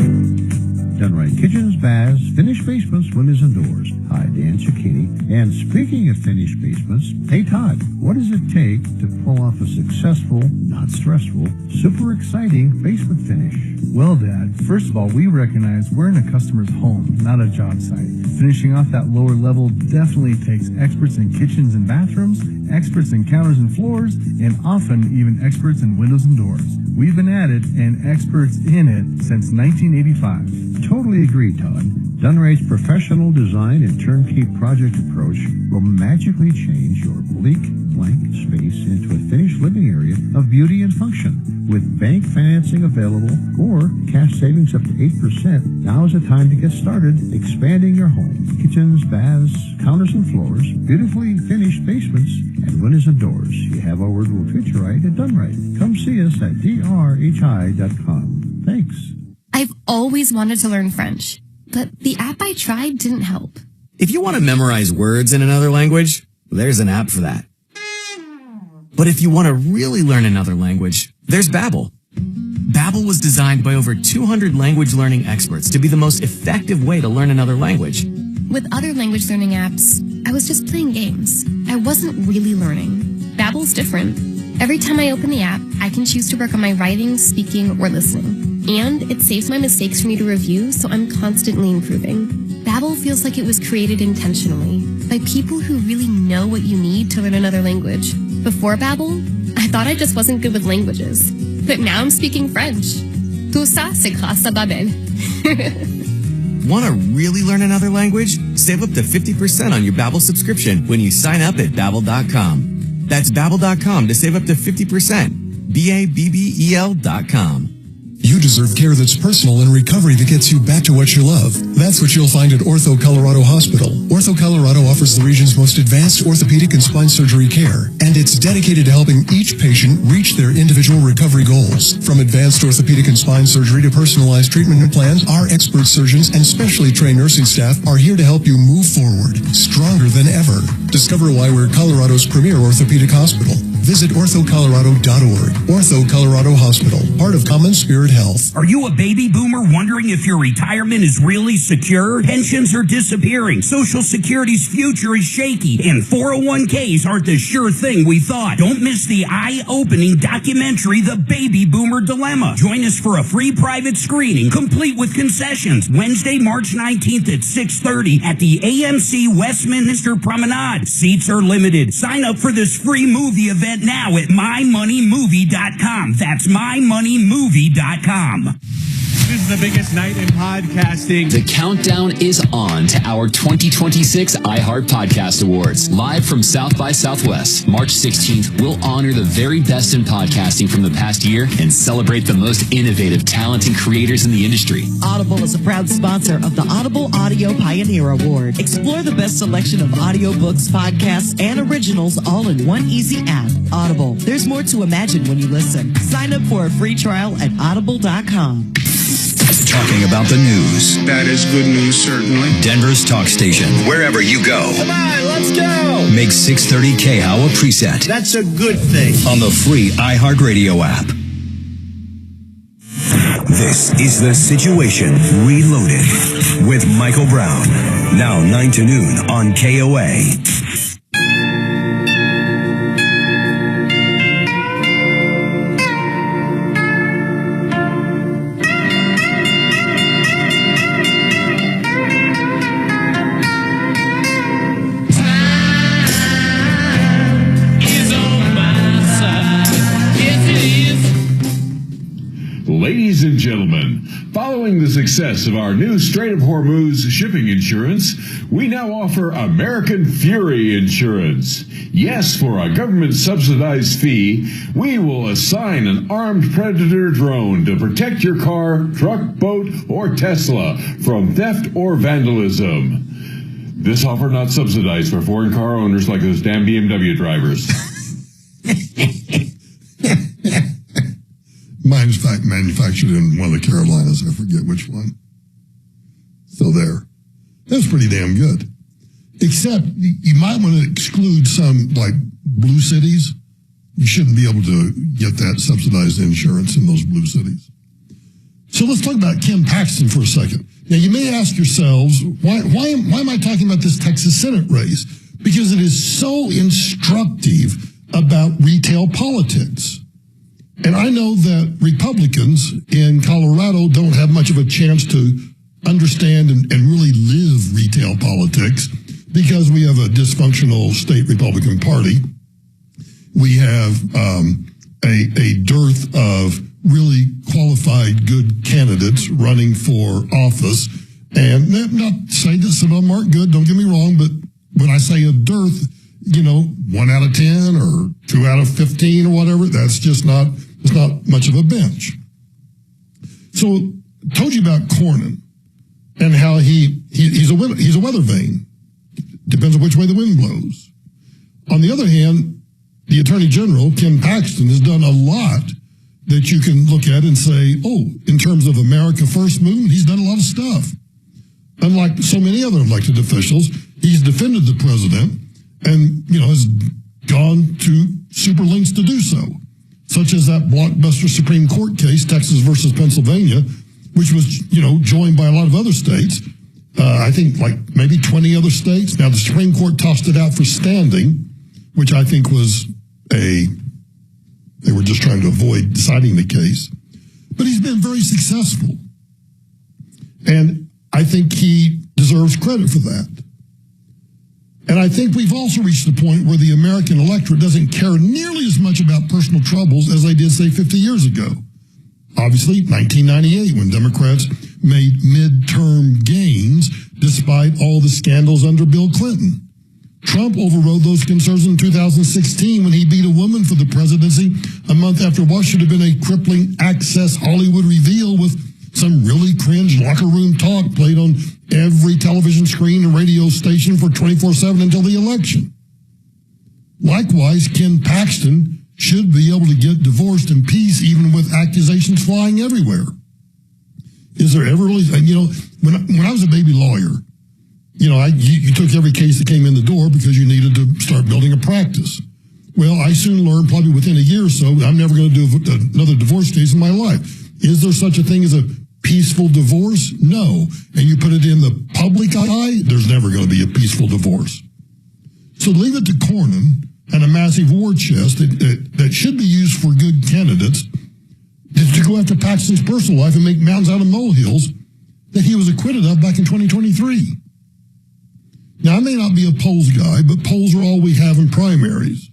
Done right. Kitchens, baths, finished basements, windows, and doors. Hi, Dan Cicchini. And speaking of finished basements, hey Todd, what does it take to pull off a successful, not stressful, super exciting basement finish? Well, Dad, first of all, we recognize we're in a customer's home, not a job site. Finishing off that lower level definitely takes experts in kitchens and bathrooms, experts in counters and floors, and often even experts in windows and doors. We've been at it and experts in it since 1985. Totally agree, Todd. Done Right's professional design and turnkey project approach will magically change your bleak, blank space into a finished living area of beauty and function. With bank financing available or cash savings up to 8%, now is the time to get started expanding your home. Kitchens, baths, counters and floors, beautifully finished basements, and windows and doors. You have our word will fit you right at Done Right. Come see us at drhi.com. Thanks. I've always wanted to learn French, but the app I tried didn't help. If you want to memorize words in another language, there's an app for that. But if you want to really learn another language, there's Babbel. Babbel was designed by over 200 language learning experts to be the most effective way to learn another language. With other language learning apps, I was just playing games. I wasn't really learning. Babbel's different. Every time I open the app, I can choose to work on my writing, speaking, or listening. And it saves my mistakes for me to review, so I'm constantly improving. Babbel feels like it was created intentionally by people who really know what you need to learn another language. Before Babbel, I thought I just wasn't good with languages. But now I'm speaking French. Tout ça, c'est grâce à Babbel. Want to really learn another language? Save up to 50% on your Babbel subscription when you sign up at Babbel.com. That's Babbel.com to save up to 50%. Babbel.com. You deserve care that's personal and recovery that gets you back to what you love. That's what you'll find at Ortho Colorado Hospital. Ortho Colorado offers the region's most advanced orthopedic and spine surgery care, and it's dedicated to helping each patient reach their individual recovery goals. From advanced orthopedic and spine surgery to personalized treatment plans, our expert surgeons and specially trained nursing staff are here to help you move forward, stronger than ever. Discover why we're Colorado's premier orthopedic hospital. Visit orthocolorado.org. Ortho Colorado Hospital, part of Common Spirit Health. Are you a baby boomer wondering if your retirement is really secure? Pensions are disappearing. Social Security's future is shaky. And 401ks aren't the sure thing we thought. Don't miss the eye-opening documentary, The Baby Boomer Dilemma. Join us for a free private screening, complete with concessions, Wednesday, March 19th at 6:30 at the AMC Westminster Promenade. Seats are limited. Sign up for this free movie event now at mymoneymovie.com. That's mymoneymovie.com. This is the biggest night in podcasting. The countdown is on to our 2026 iHeart Podcast Awards. Live from South by Southwest, March 16th, we'll honor the very best in podcasting from the past year and celebrate the most innovative talent and creators in the industry. Audible is a proud sponsor of the Audible Audio Pioneer Award. Explore the best selection of audiobooks, podcasts, and originals all in one easy app. Audible. There's more to imagine when you listen. Sign up for a free trial at audible.com. Talking about the news. That is good news, certainly. Denver's talk station. Wherever you go. Come on, let's go. Make 630 KHOW a preset. That's a good thing. On the free iHeartRadio app. This is The Situation Reloaded with Michael Brown. Now 9 to noon on KOA. Is on my side. Yes, it is. Ladies and gentlemen, following the success of our new Strait of Hormuz shipping insurance, we now offer American Fury Insurance. Yes, for a government-subsidized fee, we will assign an armed predator drone to protect your car, truck, boat, or Tesla from theft or vandalism. This offer not subsidized for foreign car owners like those damn BMW drivers. Mine's manufactured in one of the Carolinas. I forget which one. So there. That's pretty damn good. Except you might want to exclude some, like, blue cities. You shouldn't be able to get that subsidized insurance in those blue cities. So let's talk about Ken Paxton for a second. Now, you may ask yourselves, why am I talking about this Texas Senate race? Because it is so instructive about retail politics. And I know that Republicans in Colorado don't have much of a chance to understand and really live retail politics because we have a dysfunctional state Republican Party. We have a dearth of really qualified, good candidates running for office. And not saying this about Mark Good, don't get me wrong, but when I say a dearth, 1 out of 10 or 2 out of 15 or whatever, that's just not, it's not much of a bench. So told you about Cornyn and how he's a weather vane. Depends on which way the wind blows. On the other hand, the Attorney General, Ken Paxton, has done a lot that you can look at and say, oh, in terms of America First movement, he's done a lot of stuff. Unlike so many other elected officials, he's defended the president and, has gone to super lengths to do so, such as that blockbuster Supreme Court case, Texas versus Pennsylvania, which was, joined by a lot of other states. I think like maybe 20 other states. Now, the Supreme Court tossed it out for standing, which I think was they were just trying to avoid deciding the case. But he's been very successful. And I think he deserves credit for that. And I think we've also reached the point where the American electorate doesn't care nearly as much about personal troubles as they did, say, 50 years ago. Obviously, 1998, when Democrats made midterm gains despite all the scandals under Bill Clinton. Trump overrode those concerns in 2016 when he beat a woman for the presidency a month after what should have been a crippling Access Hollywood reveal with some really cringe locker room talk played on every television screen and radio station for 24/7 until the election. Likewise, Ken Paxton should be able to get divorced in peace even with accusations flying everywhere. Is there ever really, when I was a baby lawyer, you took every case that came in the door because you needed to start building a practice. Well, I soon learned, probably within a year or so, I'm never going to do another divorce case in my life. Is there such a thing as a peaceful divorce? No. And you put it in the public eye, there's never going to be a peaceful divorce. So leave it to Cornyn and a massive war chest that should be used for good candidates to go after Paxton's personal life and make mountains out of molehills that he was acquitted of back in 2023. Now, I may not be a polls guy, but polls are all we have in primaries.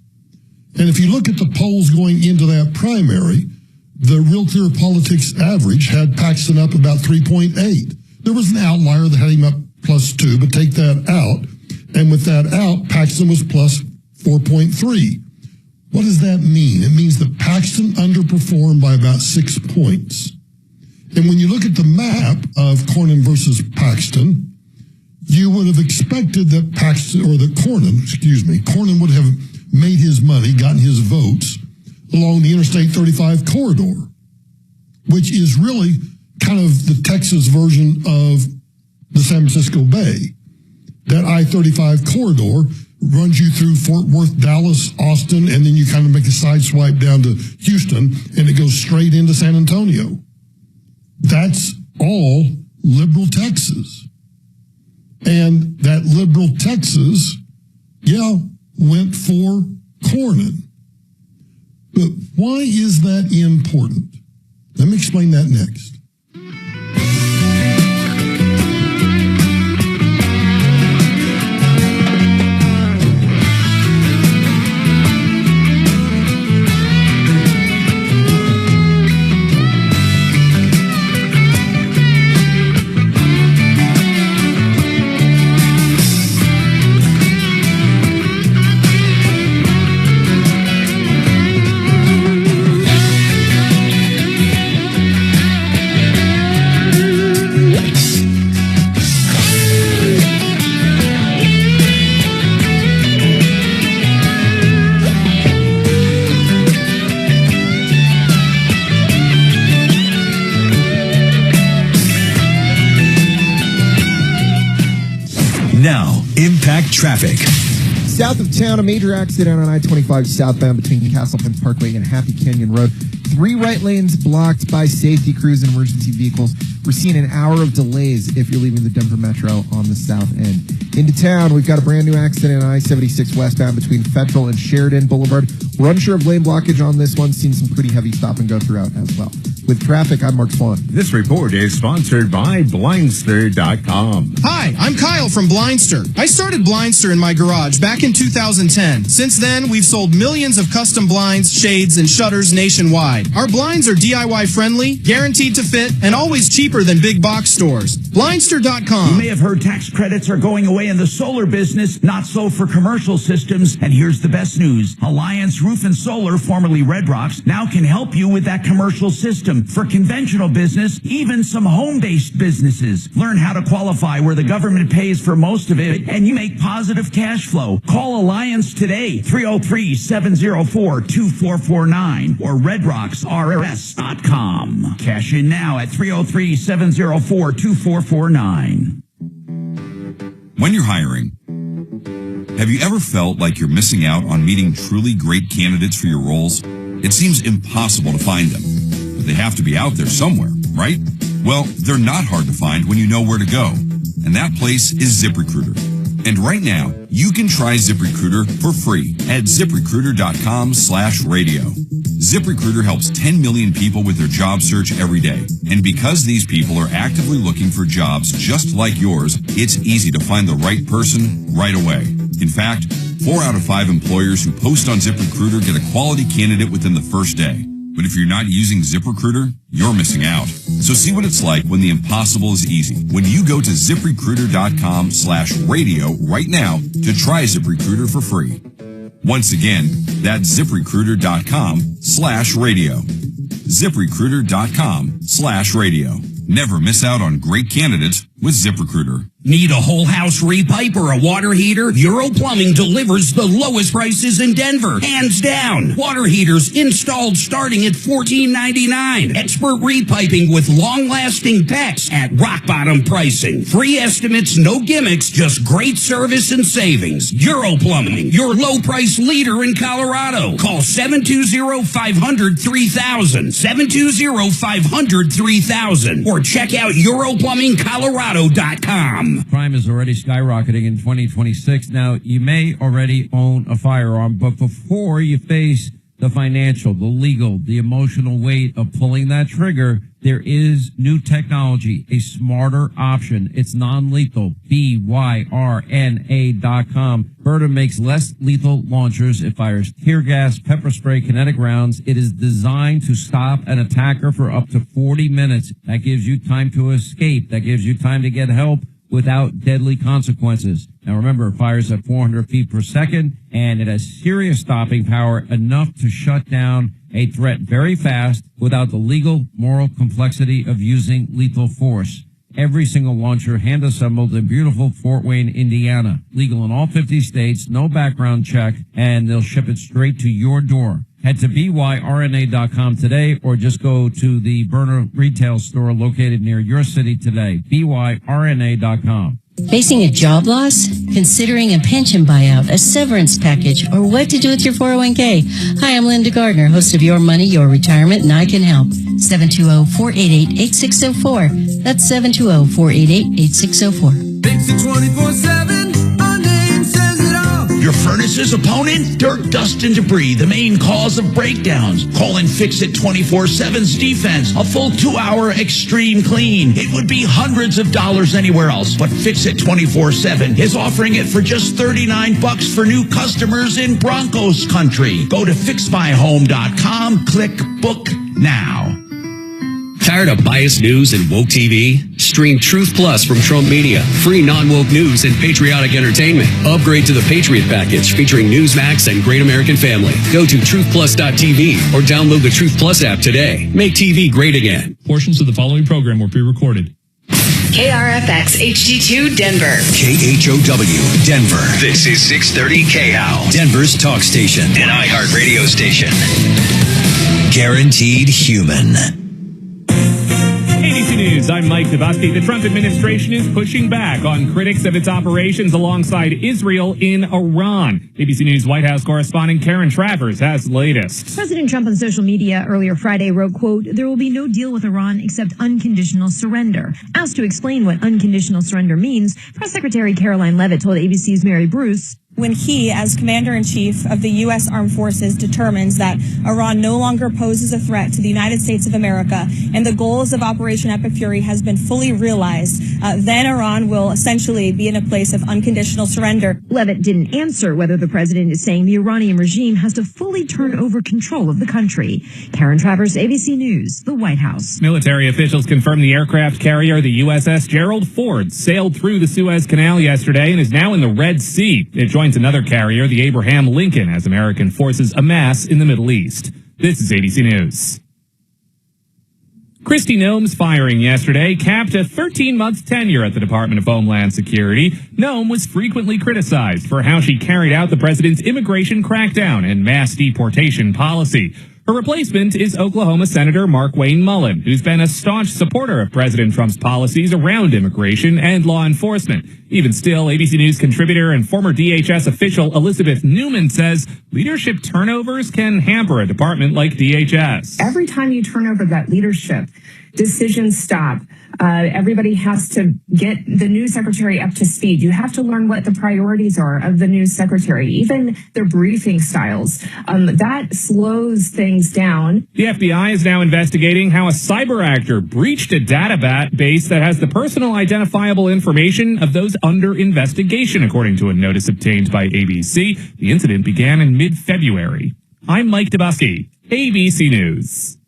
And if you look at the polls going into that primary, the Real Clear Politics average had Paxton up about 3.8. There was an outlier that had him up +2, but take that out. And with that out, Paxton was +4.3. What does that mean? It means that Paxton underperformed by about 6 points. And when you look at the map of Cornyn versus Paxton, you would have expected that Cornyn would have made his money, gotten his votes along the Interstate 35 corridor, which is really kind of the Texas version of the San Francisco Bay. That I-35 corridor runs you through Fort Worth, Dallas, Austin, and then you kind of make a side swipe down to Houston, and it goes straight into San Antonio. That's all liberal Texas. And that liberal Texas, went for Cornyn. But why is that important? Let me explain that next. Impact Traffic. South of town, a major accident on I-25 southbound between Castleton Parkway and Happy Canyon Road. 3 right lanes blocked by safety crews and emergency vehicles. We're seeing an hour of delays if you're leaving the Denver Metro on the south end. Into town, we've got a brand new accident on I-76 westbound between Federal and Sheridan Boulevard. We're unsure of lane blockage on this one, seeing some pretty heavy stop and go throughout as well. With traffic, I'm Mark Swan. This report is sponsored by Blindster.com. Hi, I'm Kyle from Blindster. I started Blindster in my garage back in 2010. Since then, we've sold millions of custom blinds, shades, and shutters nationwide. Our blinds are DIY friendly, guaranteed to fit, and always cheaper than big box stores. Blindster.com. You may have heard tax credits are going away in the solar business, not so for commercial systems. And here's the best news. Alliance Roof and Solar, formerly Red Rocks, now can help you with that commercial system. For conventional business, even some home-based businesses. Learn how to qualify where the government pays for most of it and you make positive cash flow. Call Alliance today, 303-704-2449 or redrocksrs.com. Cash in now at 303-704-2449. When you're hiring, have you ever felt like you're missing out on meeting truly great candidates for your roles? It seems impossible to find them. They have to be out there somewhere, right? Well, they're not hard to find when you know where to go. And that place is ZipRecruiter. And right now, you can try ZipRecruiter for free at ZipRecruiter.com/radio. ZipRecruiter helps 10 million people with their job search every day. And because these people are actively looking for jobs just like yours, it's easy to find the right person right away. In fact, 4 out of 5 employers who post on ZipRecruiter get a quality candidate within the first day. But if you're not using ZipRecruiter, you're missing out. So see what it's like when the impossible is easy. When you go to ZipRecruiter.com/radio right now to try ZipRecruiter for free. Once again, that's ZipRecruiter.com/radio. ZipRecruiter.com/radio. Never miss out on great candidates with ZipRecruiter. Need a whole house repipe or a water heater? Euro Plumbing delivers the lowest prices in Denver, hands down. Water heaters installed starting at $14.99. Expert repiping with long-lasting packs at rock-bottom pricing. Free estimates, no gimmicks, just great service and savings. Euro Plumbing, your low-price leader in Colorado. Call 720-500-3000, 720-500-3000, or check out EuroPlumbingColorado.com. Crime is already skyrocketing in 2026. Now, you may already own a firearm, but before you face the financial, the legal, the emotional weight of pulling that trigger, there is new technology, a smarter option. It's non-lethal. BYRNA.com. Berta makes less lethal launchers. It fires tear gas, pepper spray, kinetic rounds. It is designed to stop an attacker for up to 40 minutes. That gives you time to escape. That gives you time to get help without deadly consequences. Now remember, it fires at 400 feet per second, and it has serious stopping power, enough to shut down a threat very fast without the legal, moral complexity of using lethal force. Every single launcher hand-assembled in beautiful Fort Wayne, Indiana. Legal in all 50 states, no background check, and they'll ship it straight to your door. Head to BYRNA.com today or just go to the Burner retail store located near your city today. BYRNA.com. Facing a job loss? Considering a pension buyout, a severance package, or what to do with your 401k? Hi, I'm Linda Gardner, host of Your Money, Your Retirement, and I can help. 720-488-8604. That's 720-488-8604. Fix it 24/7. Our name says it all. Your furnace's opponent? Dirt, dust, and debris, the main cause of breakdowns. Call and Fix It 24/7's defense. A full 2-hour extreme clean. It would be hundreds of dollars anywhere else, but Fix It 24/7 is offering it for just $39 for new customers in Broncos country. Go to fixmyhome.com, click book now. Tired of biased news and woke TV? Stream Truth Plus from Trump Media. Free non-woke news and patriotic entertainment. Upgrade to the Patriot package featuring Newsmax and Great American Family. Go to truthplus.tv or download the Truth Plus app today. Make TV great again. Portions of the following program were pre-recorded. KRFX HD2 Denver. KHOW Denver. This is 630 KHOW, Denver's talk station, an iHeart radio station. Guaranteed human. ABC News. News. I'm Mike Dabowski. The Trump administration is pushing back on critics of its operations alongside Israel in Iran. ABC News White House correspondent Karen Travers has the latest. President Trump on social media earlier Friday wrote, quote, "There will be no deal with Iran except unconditional surrender." Asked to explain what unconditional surrender means, Press Secretary Caroline Leavitt told ABC's Mary Bruce, when he, as Commander-in-Chief of the U.S. Armed Forces, determines that Iran no longer poses a threat to the United States of America and the goals of Operation Epic Fury has been fully realized, then Iran will essentially be in a place of unconditional surrender. Leavitt didn't answer whether the president is saying the Iranian regime has to fully turn over control of the country. Karen Travers, ABC News, the White House. Military officials confirmed the aircraft carrier, the USS Gerald Ford, sailed through the Suez Canal yesterday and is now in the Red Sea. It joins another carrier, the Abraham Lincoln, as American forces amass in the Middle East. This is ABC News. Kristi Noem's firing yesterday capped a 13-month tenure at the Department of Homeland Security. Noem was frequently criticized for how she carried out the president's immigration crackdown and mass deportation policy. Her replacement is Oklahoma Senator Mark Mullen, who's been a staunch supporter of President Trump's policies around immigration and law enforcement. Even still, ABC News contributor and former DHS official Elizabeth Newman says leadership turnovers can hamper a department like DHS. Every time you turn over that leadership, decisions stop. Everybody has to get the new secretary up to speed. You have to learn what the priorities are of the new secretary, even their briefing styles. That slows things down. The FBI is now investigating how a cyber actor breached a database that has the personal identifiable information of those under investigation, according to a notice obtained by ABC. The incident began in mid-February. I'm Mike Dabowski, ABC News.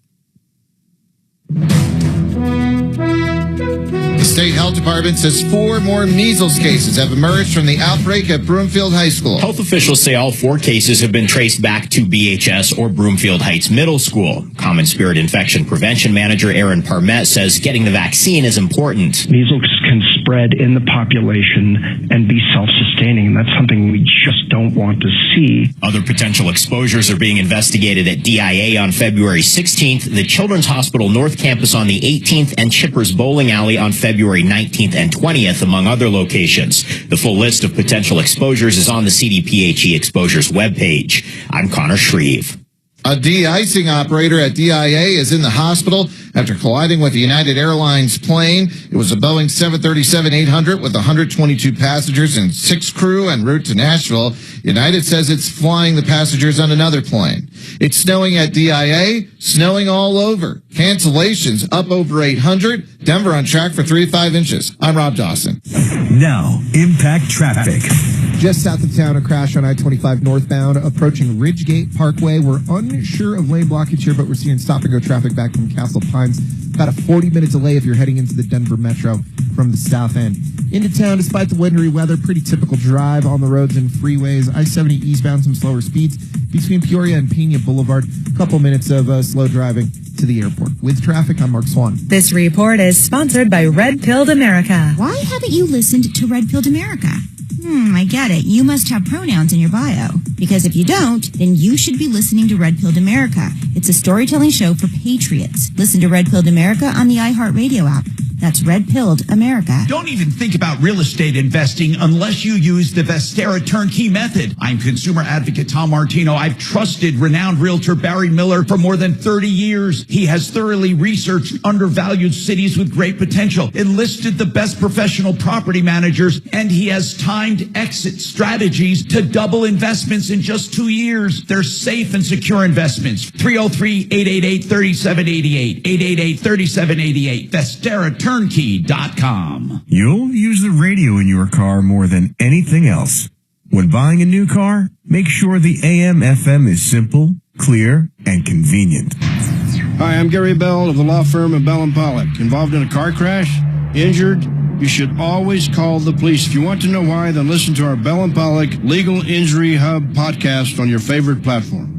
The state health department says 4 more measles cases have emerged from the outbreak at Broomfield High School. Health officials say all 4 cases have been traced back to BHS or Broomfield Heights Middle School. Common Spirit Infection Prevention Manager Aaron Parmet says getting the vaccine is important. Measles can spread in the population and be self-sustaining. That's something we just don't want to see. Other potential exposures are being investigated at DIA on February 16th, the Children's Hospital North Campus on the 18th, and Chippers Bowling Alley on February 19th and 20th, among other locations. The full list of potential exposures is on the CDPHE Exposures webpage. I'm Connor Shreve. A de-icing operator at DIA is in the hospital after colliding with a United Airlines plane. It was a Boeing 737-800 with 122 passengers and 6 crew en route to Nashville. United says it's flying the passengers on another plane. It's snowing at DIA, snowing all over. Cancellations up over 800. Denver on track for 3 to 5 inches. I'm Rob Dawson. Now, impact traffic. Just south of town, a crash on I-25 northbound approaching Ridgegate Parkway. We're unsure of lane blockage here, but we're seeing stop-and-go traffic back from Castle Pines. About a 40-minute delay if you're heading into the Denver Metro from the south end. Into town, despite the wintry weather, pretty typical drive on the roads and freeways. I-70 eastbound, some slower speeds between Peoria and Pena Boulevard. A couple minutes of slow driving to the airport. With traffic, I'm Mark Swan. This report is sponsored by Red Pilled America. Why haven't you listened to Red Pilled America? I get it. You must have pronouns in your bio. Because if you don't, then you should be listening to Red Pilled America. It's a storytelling show for patriots. Listen to Red Pilled America on the iHeartRadio app. That's Red Pilled America. Don't even think about real estate investing unless you use the Vestera turnkey method. I'm consumer advocate Tom Martino. I've trusted renowned realtor Barry Miller for more than 30 years. He has thoroughly researched undervalued cities with great potential, enlisted the best professional property managers, and he has timed exit strategies to double investments in just 2 years. They're safe and secure investments. 303-888-3788. 888-3788. VesteraTurnkey.com. You'll use the radio in your car more than anything else. When buying a new car, make sure the AM/FM is simple, clear, and convenient. Hi, I'm Gary Bell of the law firm of Bell & Pollock. Involved in a car crash? Injured? You should always call the police. If you want to know why, then listen to our Bell & Pollock Legal Injury Hub podcast on your favorite platform.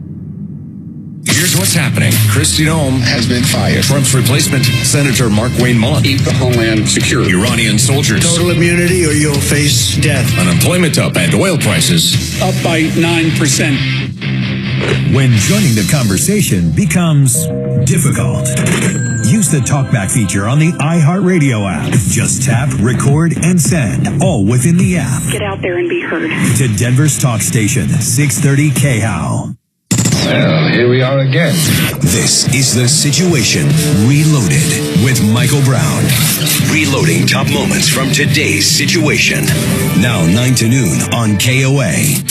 Here's what's happening. Kristi Noem has been fired. Trump's replacement, Senator Mark Mullen. Keep the homeland secure. Iranian soldiers. Total immunity or you'll face death. Unemployment up and oil prices Up by 9%. When joining the conversation becomes difficult. Use the TalkBack feature on the iHeartRadio app. Just tap, record, and send, all within the app. Get out there and be heard. To Denver's talk station, 630 KHOW. Well, here we are again. This is The Situation Reloaded with Michael Brown. Reloading top moments from today's situation. Now 9 to noon on KOA.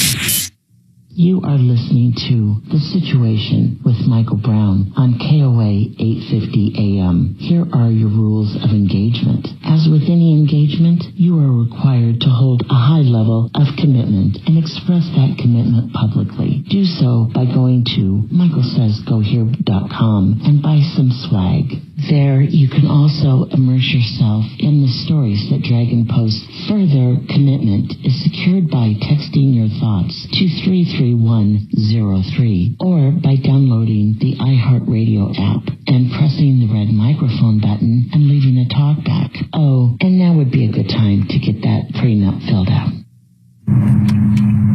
You are listening to The Situation with Michael Brown on KOA 850 AM. Here are your rules of engagement. As with any engagement, you are required to hold a high level of commitment and express that commitment publicly. Do so by going to michaelsaysgohere.com and buy some swag. There, you can also immerse yourself in the stories that Dragon posts. Further commitment is secured by texting your thoughts to 33103 or by downloading the iHeartRadio app and pressing the red microphone button and leaving a talkback. Oh, and now would be a good time to get that prenup filled out.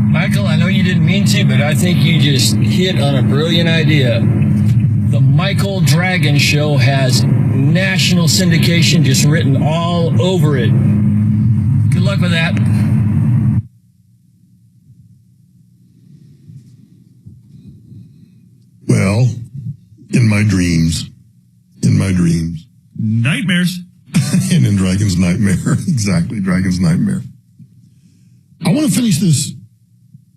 Michael, I know you didn't mean to, but I think you just hit on a brilliant idea. The Michael Dragon Show has national syndication just written all over it. Good luck with that. Well, in my dreams. Nightmares. And in Dragon's Nightmare. Exactly, Dragon's Nightmare. I want to finish this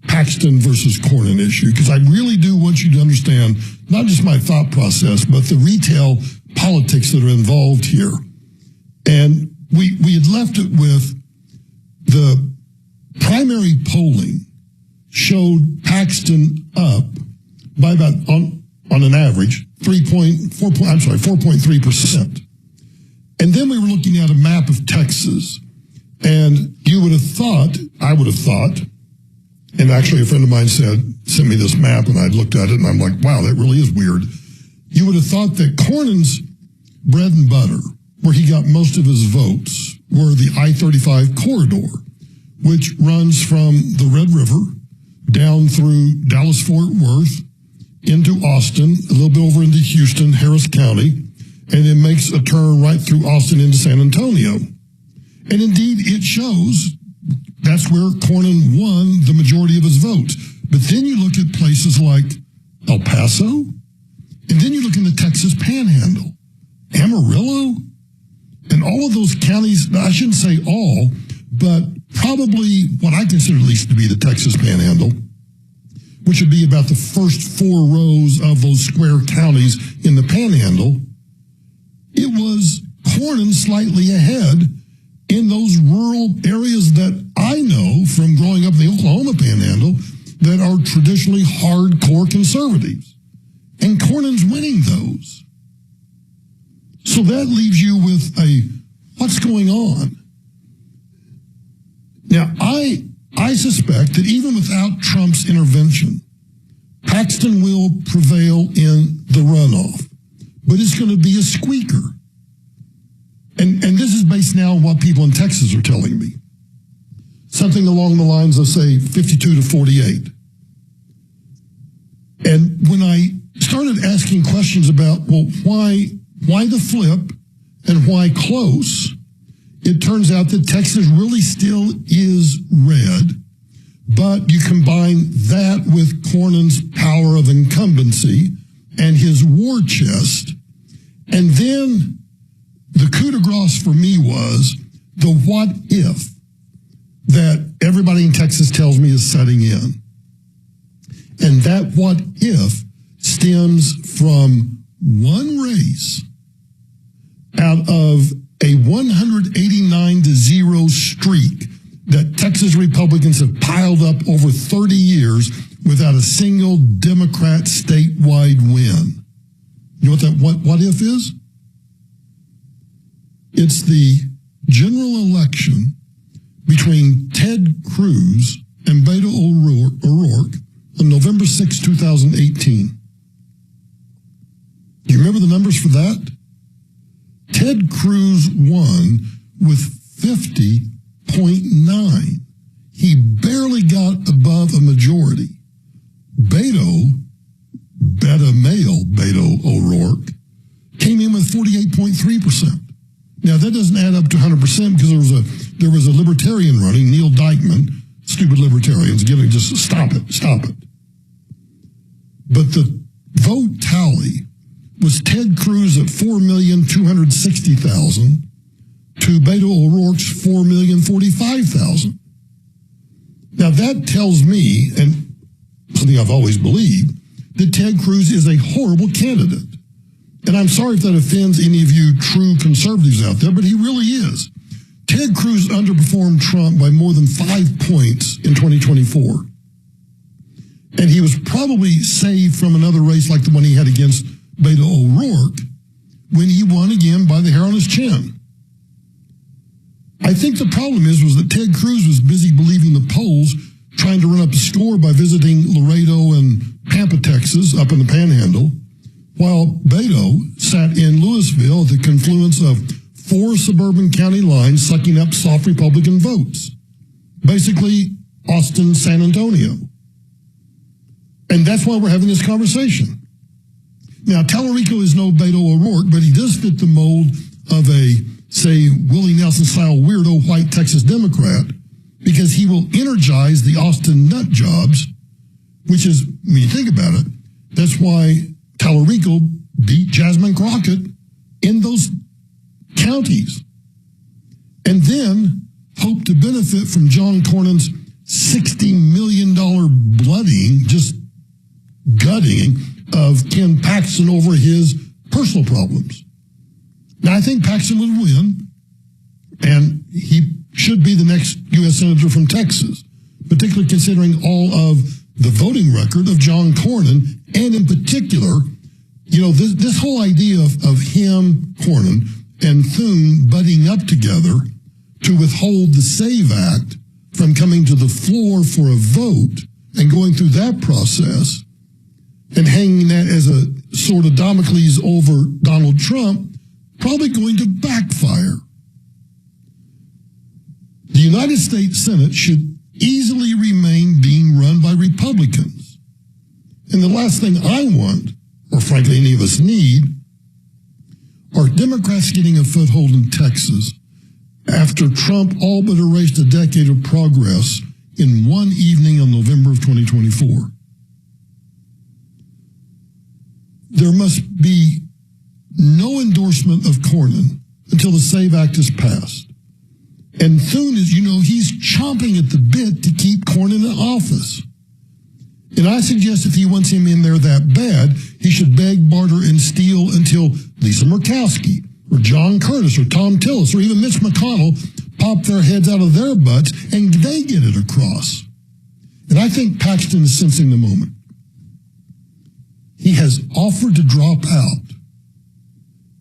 Paxton versus Cornyn issue, because I really do want you to understand not just my thought process, but the retail politics that are involved here. And we had left it with the primary polling showed Paxton up by about, on an average, 4.3%. And then we were looking at a map of Texas, and I would have thought, and actually a friend of mine sent me this map, and I looked at it, and I'm like, wow, that really is weird. You would have thought that Cornyn's bread and butter, where he got most of his votes, were the I-35 corridor, which runs from the Red River down through Dallas-Fort Worth into Austin, a little bit over into Houston, Harris County, and then makes a turn right through Austin into San Antonio. And indeed, it shows that's where Cornyn won the majority of his votes. But then you look at places like El Paso, and then you look in the Texas Panhandle, Amarillo, and all of those counties. I shouldn't say all, but probably what I consider at least to be the Texas Panhandle, which would be about the first 4 rows of those square counties in the Panhandle. It was Cornyn slightly ahead in those rural areas that I know from growing up in the Oklahoma Panhandle that are traditionally hardcore conservatives. And Cornyn's winning those. So that leaves you with what's going on? Now, I suspect that even without Trump's intervention, Paxton will prevail in the runoff. But it's going to be a squeaker. And this is based now on what people in Texas are telling me. Something along the lines of, say, 52 to 48. And when I started asking questions about, well, why the flip and why close, it turns out that Texas really still is red, but you combine that with Cornyn's power of incumbency and his war chest, and then the coup de grace for me was the what if that everybody in Texas tells me is setting in. And that what if stems from one race out of a 189-0 streak that Texas Republicans have piled up over 30 years without a single Democrat statewide win. You know what that what if is? It's the general election between Ted Cruz and Beto O'Rourke on November 6, 2018. Do you remember the numbers for that? Ted Cruz won with 50.9. He barely got above a majority. Beto O'Rourke, came in with 48.6. that doesn't add up to 100% because there was a libertarian running, Neil Dyckman, stupid libertarians, just stop it. But the vote tally was Ted Cruz at 4,260,000 to Beto O'Rourke's 4,045,000. Now that tells me, and something I've always believed, that Ted Cruz is a horrible candidate. And I'm sorry if that offends any of you true conservatives out there, but he really is. Ted Cruz underperformed Trump by more than 5 points in 2024. And he was probably saved from another race like the one he had against Beto O'Rourke when he won again by the hair on his chin. I think the problem was that Ted Cruz was busy believing the polls, trying to run up a score by visiting Laredo and Pampa, Texas, up in the Panhandle, while Beto sat in Louisville at the confluence of 4 suburban county lines sucking up soft Republican votes. Basically, Austin, San Antonio. And that's why we're having this conversation. Now, Tallarico is no Beto O'Rourke, but he does fit the mold of a, say, Willie Nelson-style weirdo white Texas Democrat because he will energize the Austin nut jobs, which is, when you think about it, that's why Tallarico beat Jasmine Crockett in those counties. And then hope to benefit from John Cornyn's $60 million bloodying, just gutting of Ken Paxton over his personal problems. Now, I think Paxton would win, and he should be the next U.S. Senator from Texas, particularly considering all of the voting record of John Cornyn, and in particular, this whole idea of him, Cornyn, and Thune butting up together to withhold the SAVE Act from coming to the floor for a vote and going through that process and hanging that as a sort of Damocles over Donald Trump, probably going to backfire. The United States Senate should easily remain being run by Republicans. And the last thing I want, or frankly any of us need, are Democrats getting a foothold in Texas after Trump all but erased a decade of progress in one evening on November of 2024. There must be no endorsement of Cornyn until the SAVE Act is passed. And Thune is, he's chomping at the bit to keep Cornyn in office. And I suggest if he wants him in there that bad, he should beg, barter, and steal until Lisa Murkowski or John Curtis or Tom Tillis or even Mitch McConnell pop their heads out of their butts and they get it across. And I think Paxton is sensing the moment. He has offered to drop out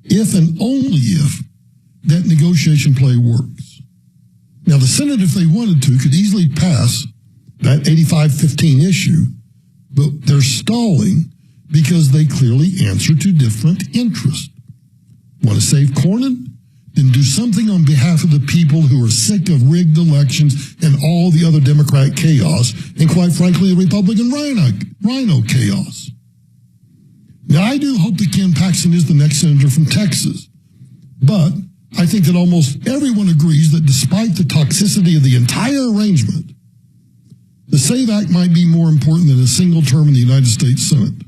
if and only if that negotiation play works. Now, the Senate, if they wanted to, could easily pass that 85-15 issue, but they're stalling because they clearly answer to different interests. Want to save Cornyn? Then do something on behalf of the people who are sick of rigged elections and all the other Democrat chaos, and quite frankly, the Republican rhino chaos. Now, I do hope that Ken Paxton is the next senator from Texas, but I think that almost everyone agrees that despite the toxicity of the entire arrangement, the SAVE Act might be more important than a single term in the United States Senate.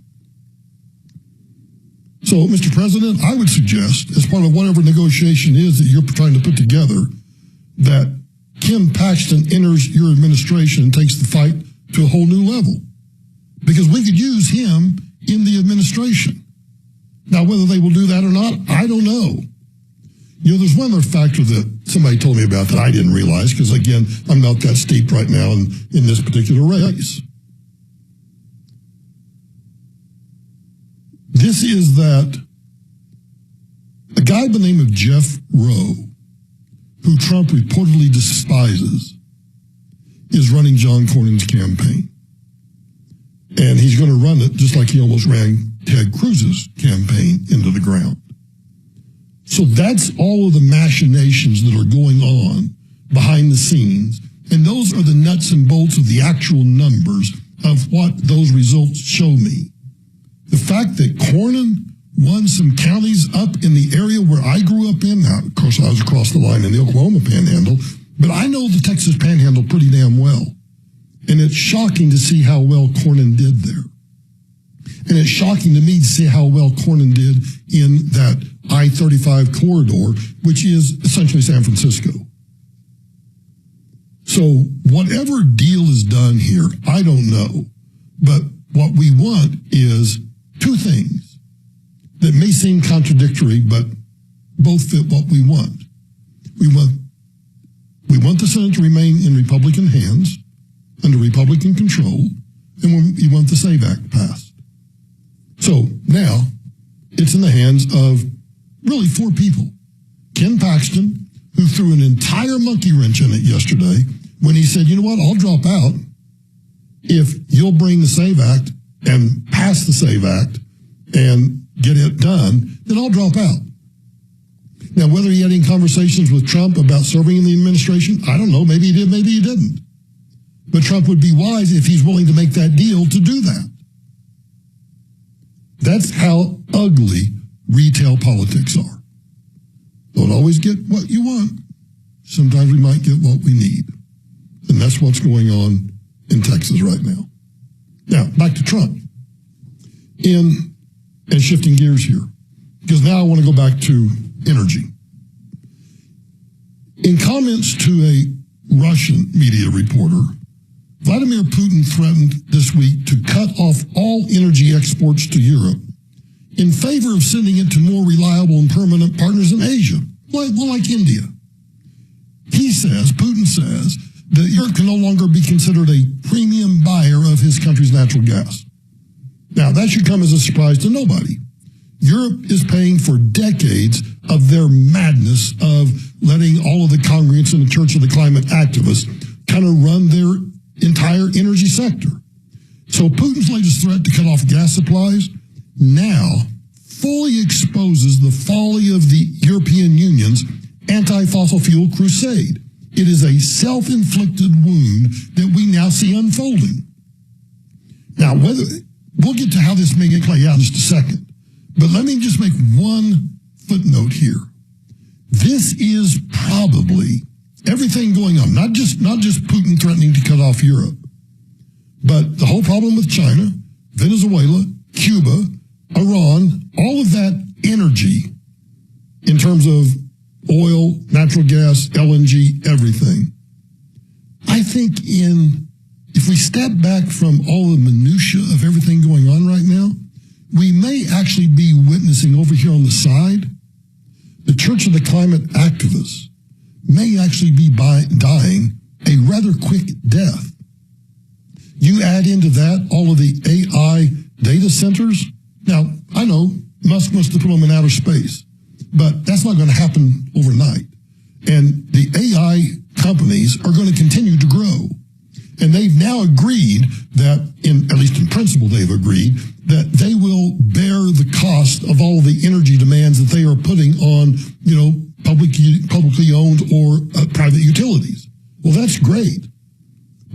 So, Mr. President, I would suggest, as part of whatever negotiation is that you're trying to put together, that Ken Paxton enters your administration and takes the fight to a whole new level. Because we could use him in the administration. Now, whether they will do that or not, I don't know. There's one other factor that somebody told me about that I didn't realize, because, again, I'm not that steep right now in this particular race. This is that a guy by the name of Jeff Rowe, who Trump reportedly despises, is running John Cornyn's campaign. And he's going to run it just like he almost ran Ted Cruz's campaign into the ground. So that's all of the machinations that are going on behind the scenes. And those are the nuts and bolts of the actual numbers of what those results show me. The fact that Cornyn won some counties up in the area where I grew up in. Now, of course, I was across the line in the Oklahoma Panhandle, but I know the Texas Panhandle pretty damn well. And it's shocking to see how well Cornyn did there. And it's shocking to me to see how well Cornyn did in that I-35 corridor, which is essentially San Francisco. So whatever deal is done here, I don't know. But what we want is two things that may seem contradictory, but both fit what we want. We want the Senate to remain in Republican hands, under Republican control, and we want the SAVE Act passed. So now it's in the hands of really four people. Ken Paxton, who threw an entire monkey wrench in it yesterday when he said, you know what, I'll drop out if you'll bring the SAVE Act and pass the SAVE Act and get it done, then I'll drop out. Now, whether he had any conversations with Trump about serving in the administration, I don't know. Maybe he did, maybe he didn't. But Trump would be wise if he's willing to make that deal to do that. That's how ugly retail politics are. Don't always get what you want. Sometimes we might get what we need. And that's what's going on in Texas right now. Now, back to Trump. And shifting gears here, because now I want to go back to energy. In comments to a Russian media reporter, Vladimir Putin threatened this week to cut off all energy exports to Europe in favor of sending it to more reliable and permanent partners in Asia, like India. Putin says, that Europe can no longer be considered a premium buyer of his country's natural gas. Now, that should come as a surprise to nobody. Europe is paying for decades of their madness of letting all of the congregants in the Church of the Climate activists kind of run their entire energy sector. So Putin's latest threat to cut off gas supplies now fully exposes the folly of the European Union's anti-fossil fuel crusade. It is a self-inflicted wound that we now see unfolding. Now, we'll get to how this may play out in just a second, but let me just make one footnote here. This is probably everything going on, not just Putin threatening to cut off Europe, but the whole problem with China, Venezuela, Cuba, Iran, all of that energy in terms of oil, natural gas, LNG, everything. I think if we step back from all the minutia of everything going on right now, we may actually be witnessing over here on the side, the Church of the Climate activists may actually be dying a rather quick death. You add into that all of the AI data centers. Now, I know Musk wants to put them in outer space, but that's not going to happen overnight. And the AI companies are going to continue to grow. And they've now agreed that, at least in principle, they've agreed that they will bear the cost of all the energy demands that they are putting on, publicly owned or private utilities. Well, that's great.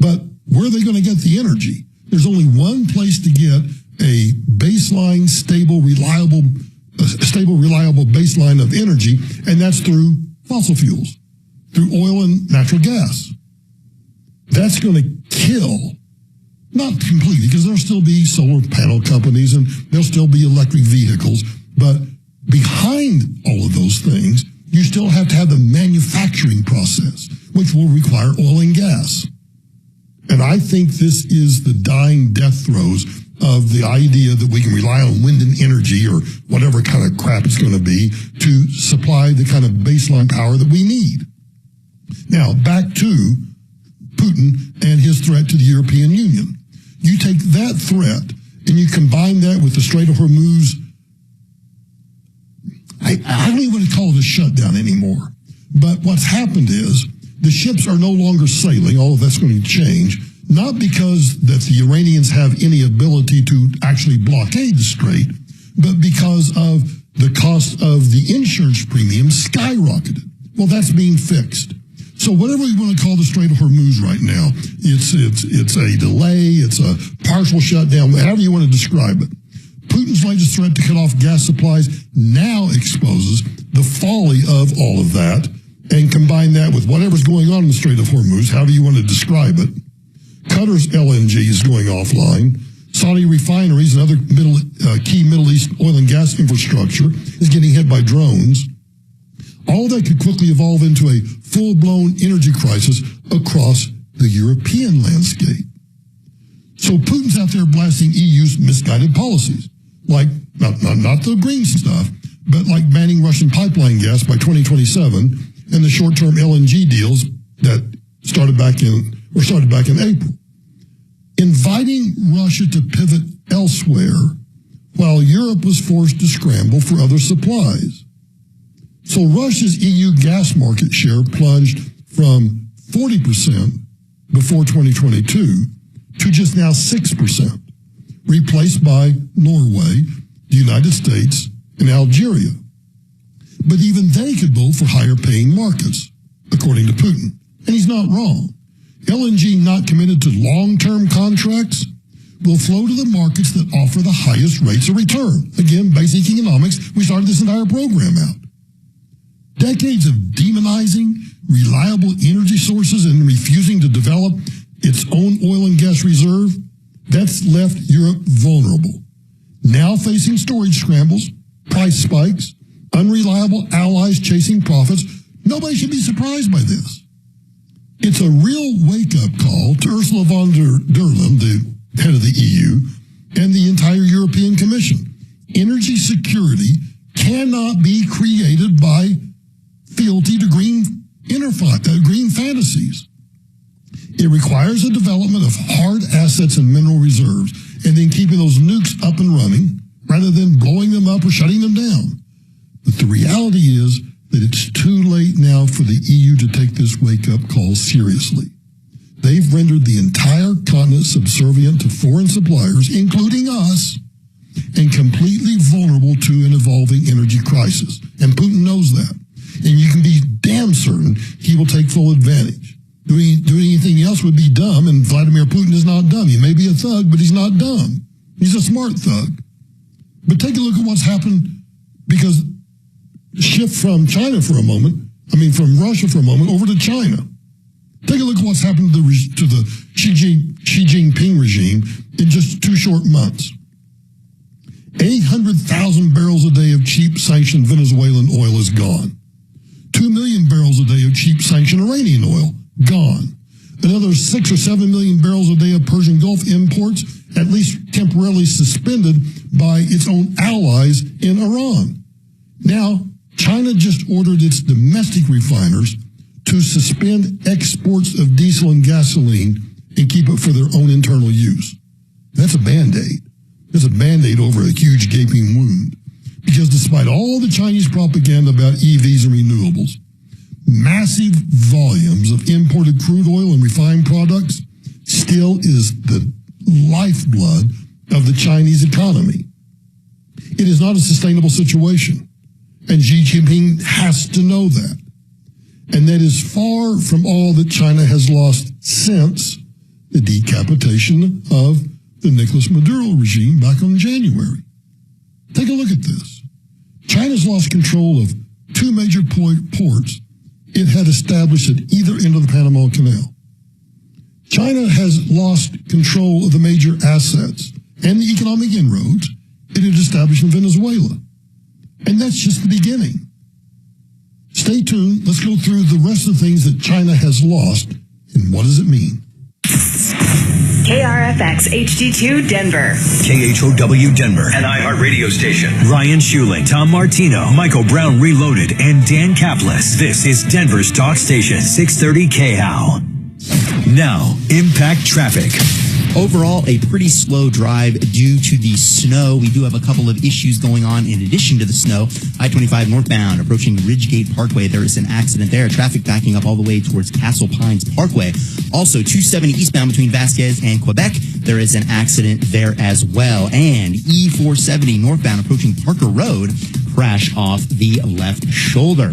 But where are they going to get the energy? There's only one place to get a baseline, stable, reliable baseline of energy, and that's through fossil fuels, through oil and natural gas. That's going to kill, not completely, because there'll still be solar panel companies and there'll still be electric vehicles, but behind all of those things, you still have to have the manufacturing process, which will require oil and gas. And I think this is the dying death throes of the idea that we can rely on wind and energy or whatever kind of crap it's going to be to supply the kind of baseline power that we need. Now, back to Putin and his threat to the European Union. You take that threat and you combine that with the Strait of Hormuz. I don't even want to call it a shutdown anymore. But what's happened is the ships are no longer sailing. All of that's going to change. Not because that the Iranians have any ability to actually blockade the strait, but because of the cost of the insurance premium skyrocketed. Well, that's being fixed. So whatever you want to call the Strait of Hormuz right now, it's a delay, it's a partial shutdown, however you want to describe it. Putin's latest threat to cut off gas supplies now exposes the folly of all of that, and combine that with whatever's going on in the Strait of Hormuz, however you want to describe it. Qatar's LNG is going offline. Saudi refineries and other key Middle East oil and gas infrastructure is getting hit by drones. All that could quickly evolve into a full-blown energy crisis across the European landscape. So Putin's out there blasting EU's misguided policies, like not the green stuff, but like banning Russian pipeline gas by 2027 and the short-term LNG deals that started back in April. Inviting Russia to pivot elsewhere while Europe was forced to scramble for other supplies. So Russia's EU gas market share plunged from 40% before 2022 to just now 6%, replaced by Norway, the United States, and Algeria. But even they could vote for higher paying markets, according to Putin. And he's not wrong. LNG not committed to long-term contracts will flow to the markets that offer the highest rates of return. Again, basic economics, we started this entire program out. Decades of demonizing reliable energy sources and refusing to develop its own oil and gas reserve, that's left Europe vulnerable. Now facing storage scrambles, price spikes, unreliable allies chasing profits, nobody should be surprised by this. It's a real wake-up call to Ursula von der Leyen, the head of the EU, and the entire European Commission. Energy security cannot be created by fealty to green fantasies. It requires a development of hard assets and mineral reserves, and then keeping those nukes up and running, rather than blowing them up or shutting them down. But the reality is that it's too late now for the EU to take this wake-up call seriously. They've rendered the entire continent subservient to foreign suppliers, including us, and completely vulnerable to an evolving energy crisis. And Putin knows that. And you can be damn certain he will take full advantage. Doing anything else would be dumb, and Vladimir Putin is not dumb. He may be a thug, but he's not dumb. He's a smart thug. But take a look at what's happened, because shift from Russia for a moment over to China. Take a look at what's happened to the Xi Jinping regime in just 2 short months. 800,000 barrels a day of cheap sanctioned Venezuelan oil is gone. 2 million barrels a day of cheap sanctioned Iranian oil, gone. Another 6 or 7 million barrels a day of Persian Gulf imports, at least temporarily suspended by its own allies in Iran. Now, China just ordered its domestic refiners to suspend exports of diesel and gasoline and keep it for their own internal use. That's a Band-Aid. That's a Band-Aid over a huge gaping wound. Because despite all the Chinese propaganda about EVs and renewables, massive volumes of imported crude oil and refined products still is the lifeblood of the Chinese economy. It is not a sustainable situation. And Xi Jinping has to know that. And that is far from all that China has lost since the decapitation of the Nicolas Maduro regime back in January. Take a look at this. China's lost control of 2 major ports it had established at either end of the Panama Canal. China has lost control of the major assets and the economic inroads it had established in Venezuela. And that's just the beginning. Stay tuned. Let's go through the rest of the things that China has lost and what does it mean. KRFX HD2 Denver. KHOW Denver. An iHeart radio station. Ryan Schuling, Tom Martino, Michael Brown Reloaded, and Dan Kaplis. This is Denver's talk station, 630 KHOW. Now, impact traffic. Overall, a pretty slow drive due to the snow. We do have a couple of issues going on in addition to the snow. I-25 northbound approaching Ridgegate Parkway. There is an accident there. Traffic backing up all the way towards Castle Pines Parkway. Also, 270 eastbound between Vasquez and Quebec. There is an accident there as well. And E470 northbound approaching Parker Road. Crash off the left shoulder.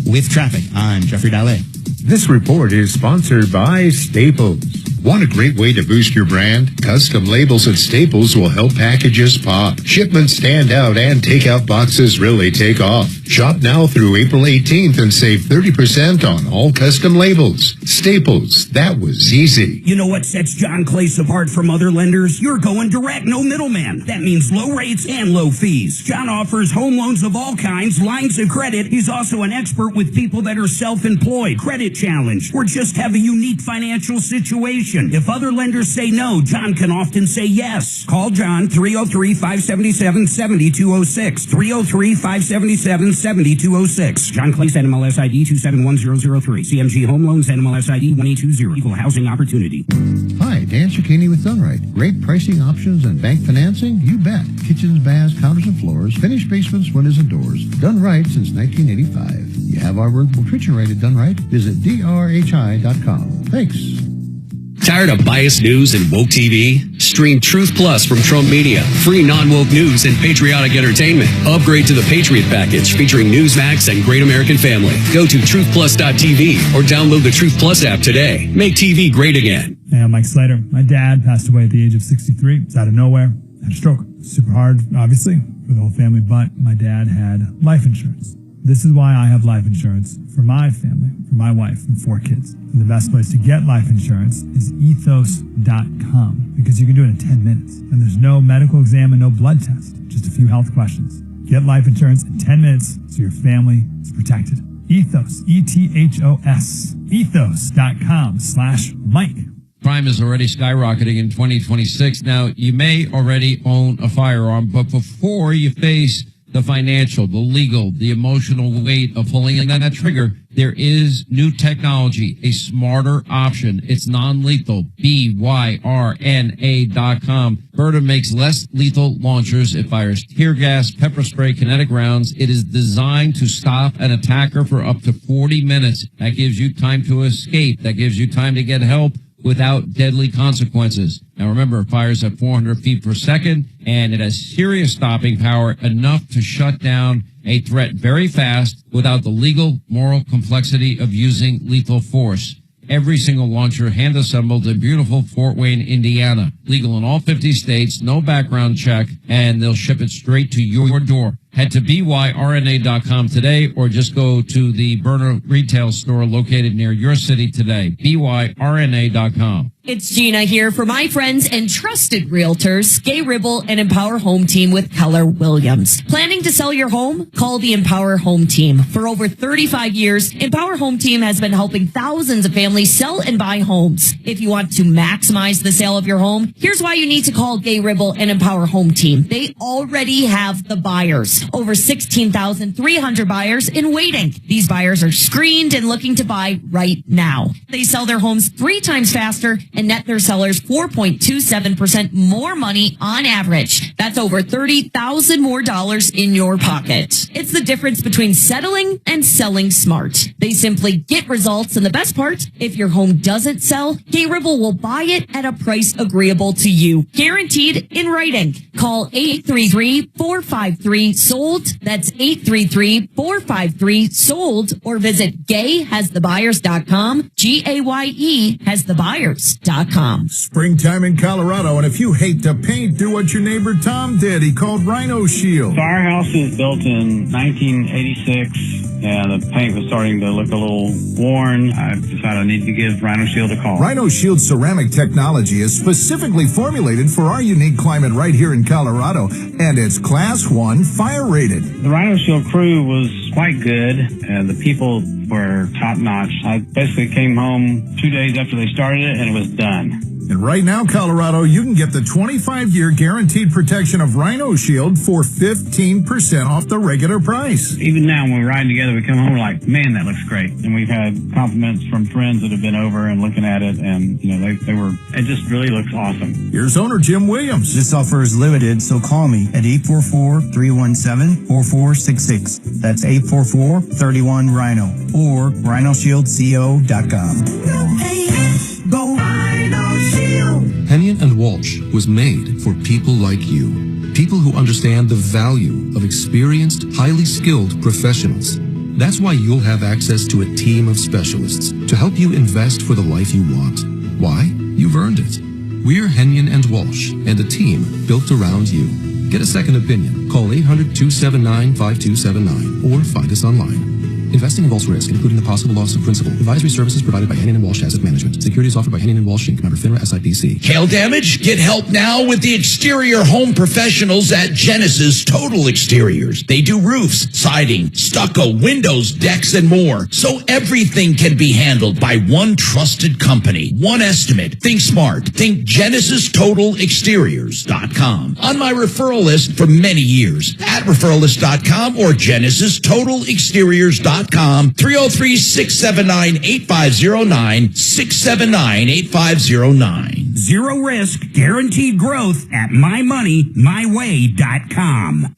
With traffic, I'm Jeffrey Dalle. This report is sponsored by Staples. Want a great way to boost your brand? Custom labels at Staples will help packages pop, shipments stand out, and takeout boxes really take off. Shop now through April 18th and save 30% on all custom labels. Staples, that was easy. You know what sets John Clace apart from other lenders? You're going direct, no middleman. That means low rates and low fees. John offers home loans of all kinds, lines of credit. He's also an expert with people that are self-employed, credit challenged, or just have a unique financial situation. If other lenders say no, John can often say yes. Call John 303-577-7206. 303-577-7206. John Clace, NMLS ID 271003. CMG Home Loans, NMLS ID 1820. Equal housing opportunity. Hi, Dan Cicchini with Dunright. Great pricing options and bank financing? You bet. Kitchens, baths, counters, and floors. Finished basements, windows, and doors. Done right since 1985. You have our workable kitchen rate at Dunright? Visit drhi.com. Thanks. Tired of biased news and woke TV? Stream Truth Plus from Trump Media. Free non-woke news and patriotic entertainment. Upgrade to the Patriot package featuring Newsmax and Great American Family. Go to truthplus.tv or download the Truth Plus app today. Make TV great again. Hey, I'm Mike Slater. My dad passed away at the age of 63. It's out of nowhere. Had a stroke. Super hard, obviously, for the whole family, but my dad had life insurance. This is why I have life insurance for my family, for my wife and 4 kids. And the best place to get life insurance is ethos.com because you can do it in 10 minutes. And there's no medical exam and no blood test, just a few health questions. Get life insurance in 10 minutes so your family is protected. Ethos, E-T-H-O-S, ethos.com/Mike. Crime is already skyrocketing in 2026. Now, you may already own a firearm, but before you face the financial, the legal, the emotional weight of pulling that trigger, there is new technology, a smarter option. It's non-lethal. BYRNA.com. Berta makes less lethal launchers. It fires tear gas, pepper spray, kinetic rounds. It is designed to stop an attacker for up to 40 minutes. That gives you time to escape. That gives you time to get help without deadly consequences. Now remember, it fires at 400 feet per second, and it has serious stopping power, enough to shut down a threat very fast without the legal, moral complexity of using lethal force. Every single launcher hand-assembled in beautiful Fort Wayne, Indiana. Legal in all 50 states, no background check, and they'll ship it straight to your door. Head to BYRNA.com today or just go to the Burner retail store located near your city today. BYRNA.com. It's Gina here for my friends and trusted realtors, Gay Ribble and Empower Home Team with Keller Williams. Planning to sell your home? Call the Empower Home Team. For over 35 years, Empower Home Team has been helping thousands of families sell and buy homes. If you want to maximize the sale of your home, here's why you need to call Gay Ribble and Empower Home Team. They already have the buyers. Over 16,300 buyers in waiting. These buyers are screened and looking to buy right now. They sell their homes 3 times faster and net their sellers 4.27% more money on average. That's over $30,000 more dollars in your pocket. It's the difference between settling and selling smart. They simply get results, and the best part, if your home doesn't sell, Gay Ribble will buy it at a price agreeable to you. Guaranteed in writing. Call 833-453-SOLD. That's 833-453-SOLD, or visit gayhasthebuyers.com, GAYE-hasthebuyers.com. Springtime in Colorado, and if you hate to paint, do what your neighbor Tom did. He called Rhino Shield. So our house was built in 1986. Yeah, the paint was starting to look a little worn. I decided I needed to give Rhino Shield a call. Rhino Shield ceramic technology is specifically formulated for our unique climate right here in Colorado, and it's Class 1 fire rated. The Rhino Shield crew was quite good, and the people were top notch. I basically came home 2 days after they started it, and it was done. And right now, Colorado, you can get the 25-year guaranteed protection of Rhino Shield for 15% off the regular price. Even now, when we're riding together, we come home, we're like, man, that looks great. And we've had compliments from friends that have been over and looking at it, and, you know, it just really looks awesome. Here's owner Jim Williams. This offer is limited, so call me at 844-317-4466. That's 844-31-RHINO or rhinoshieldco.com. Go Rhino Shield. Hennion and Walsh was made for people like you. People who understand the value of experienced, highly skilled professionals. That's why you'll have access to a team of specialists to help you invest for the life you want. Why? You've earned it. We're Hennion and Walsh, and a team built around you. Get a second opinion. Call 800-279-5279 or find us online. Investing involves risk, including the possible loss of principal. Advisory services provided by Hennion & Walsh Asset Management. Securities offered by Hennion & Walsh Inc. Member FINRA SIPC. Hail damage? Get help now with the exterior home professionals at Genesis Total Exteriors. They do roofs, siding, stucco, windows, decks, and more. So everything can be handled by one trusted company. One estimate. Think smart. Think GenesisTotalExteriors.com. On my referral list for many years. At referrallist.com or GenesisTotalExteriors.com. 303-679-8509, 679-8509. Zero risk, guaranteed growth at mymoneymyway.com.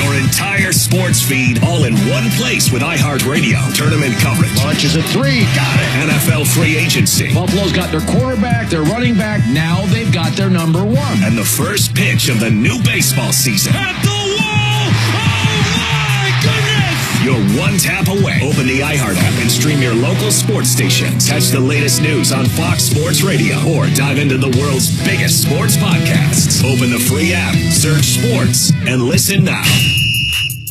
Your entire sports feed all in one place with iHeartRadio. Tournament coverage. Launches at 3. Got it. NFL free agency. Buffalo's got their quarterback, their running back. Now they've got their number one. And the first pitch of the new baseball season. At the wall! Oh, my goodness! You're one tap away. Open the iHeart app and stream your local sports stations. Catch the latest news on Fox Sports Radio or dive into the world's biggest sports podcasts. Open the free app, search sports, and listen now.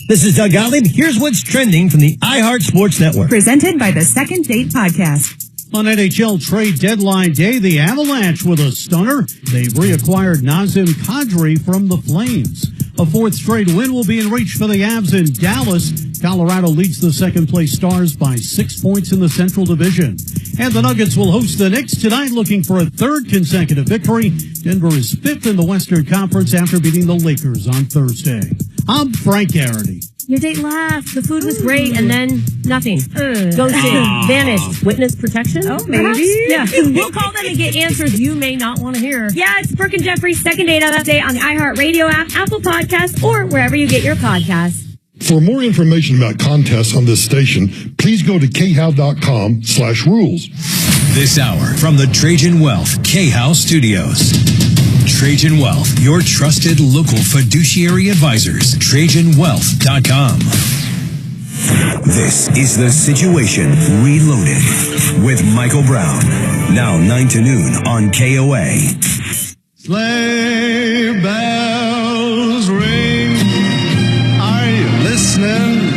This is Doug Gottlieb. Here's what's trending from the iHeart Sports Network. Presented by the Second Date Podcast. On NHL trade deadline day, the Avalanche with a stunner. They've reacquired Nazem Kadri from the Flames. A fourth straight win will be in reach for the Avs in Dallas. Colorado leads the second-place Stars by 6 points in the Central Division. And the Nuggets will host the Knicks tonight, looking for a third consecutive victory. Denver is fifth in the Western Conference after beating the Lakers on Thursday. I'm Frank Garrity. Your date laughed. The food was great, and then nothing. Ghosted. Vanished. Witness protection? Oh, maybe. Yeah. We'll call them and get answers you may not want to hear. Yeah, it's Brooke and Jeffrey's second date update on the iHeartRadio app, Apple Podcasts, or wherever you get your podcasts. For more information about contests on this station, please go to khow.com/rules. This hour from the Trajan Wealth K-How Studios. Trajan Wealth, your trusted local fiduciary advisors. TrajanWealth.com. This is The Situation Reloaded with Michael Brown. Now 9 to noon on KOA. Sleigh bells ring. Are you listening?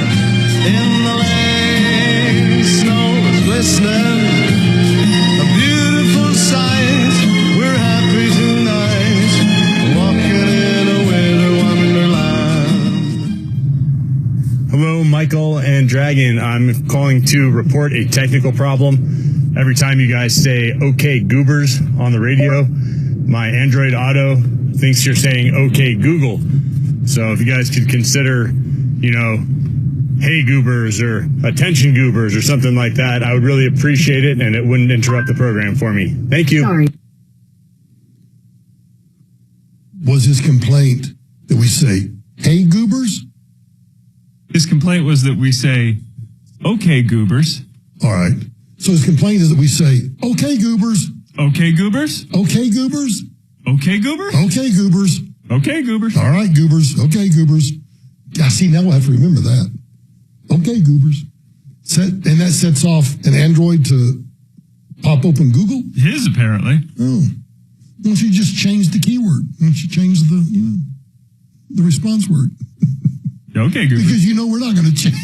In the lane, snow is glistening. A beautiful sight. We're happy tonight, walking in a winter wonderland. Hello, Michael and Dragon. I'm calling to report a technical problem. Every time you guys say "Okay, Goobers" on the radio, my Android Auto thinks you're saying "Okay, Google." So if you guys could consider, "Hey, Goobers" or "Attention, Goobers" or something like that, I would really appreciate it, and it wouldn't interrupt the program for me. Thank you. Sorry. Was his complaint that we say, "Hey, Goobers"? His complaint was that we say, "Okay, Goobers." All right. So his complaint is that we say, "Okay, Goobers." Okay, Goobers. Okay, Goobers. Okay, Goobers. Okay, Goobers. Okay, Goobers. All right, Goobers. Okay, Goobers. Yeah, see, now we'll have to remember that. Okay, Goobers. And that sets off an Android to pop open Google? His, apparently. Oh. Why don't you just change the keyword? Why don't you change the response word? Okay, Goobers. Because we're not going to change.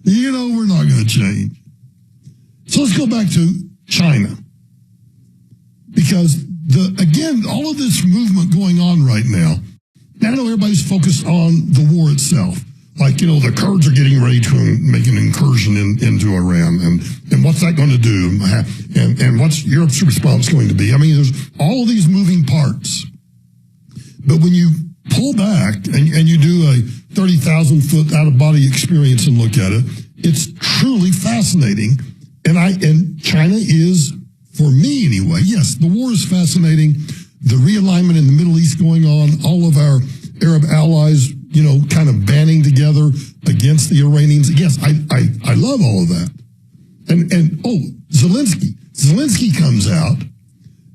We're not going to change. So let's go back to China. Because, all of this movement going on right now, I know everybody's focused on the war itself. Like, the Kurds are getting ready to make an incursion into Iran. And what's that going to do? And what's Europe's response going to be? I mean, there's all these moving parts. But when you pull back and you do a 30,000-foot out-of-body experience and look at it, it's truly fascinating. And China is, for me anyway, yes, the war is fascinating. The realignment in the Middle East going on, all of our Arab allies, kind of banding together against the Iranians. Yes, I love all of that. Zelensky comes out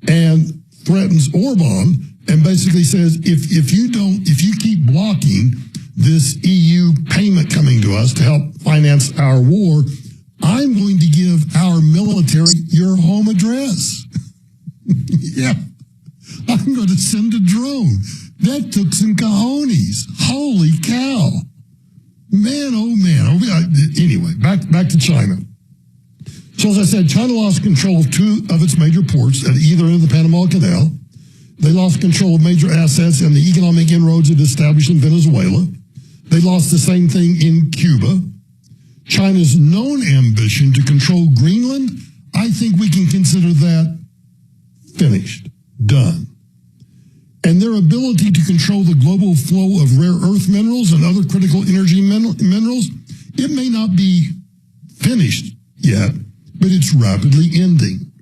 and threatens Orban and basically says, if you keep blocking this EU payment coming to us to help finance our war, I'm going to give our military your home address. Yeah. I'm going to send a drone. That took some cojones. Holy cow. Man, oh man. Anyway, back to China. So as I said, China lost control of 2 of its major ports at either end of the Panama Canal. They lost control of major assets and the economic inroads it established in Venezuela. They lost the same thing in Cuba. China's known ambition to control Greenland, I think we can consider that finished, done. And their ability to control the global flow of rare earth minerals and other critical energy minerals, it may not be finished yet, but it's rapidly ending.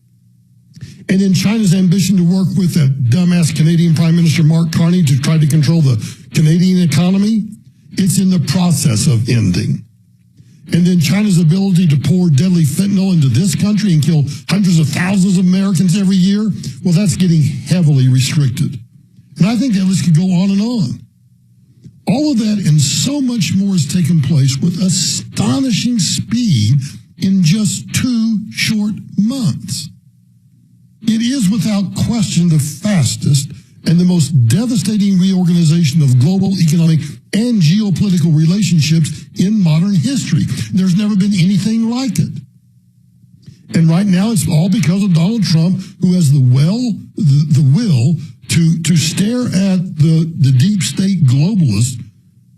And in China's ambition to work with that dumbass Canadian Prime Minister Marc Carney to try to control the Canadian economy, it's in the process of ending. And then China's ability to pour deadly fentanyl into this country and kill hundreds of thousands of Americans every year, well, that's getting heavily restricted. And I think that list could go on and on. All of that and so much more has taken place with astonishing speed in just 2 short months. It is without question the fastest and the most devastating reorganization of global economic and geopolitical relationships in modern history. There's never been anything like it. And right now it's all because of Donald Trump, who has the will to stare at the deep state globalists,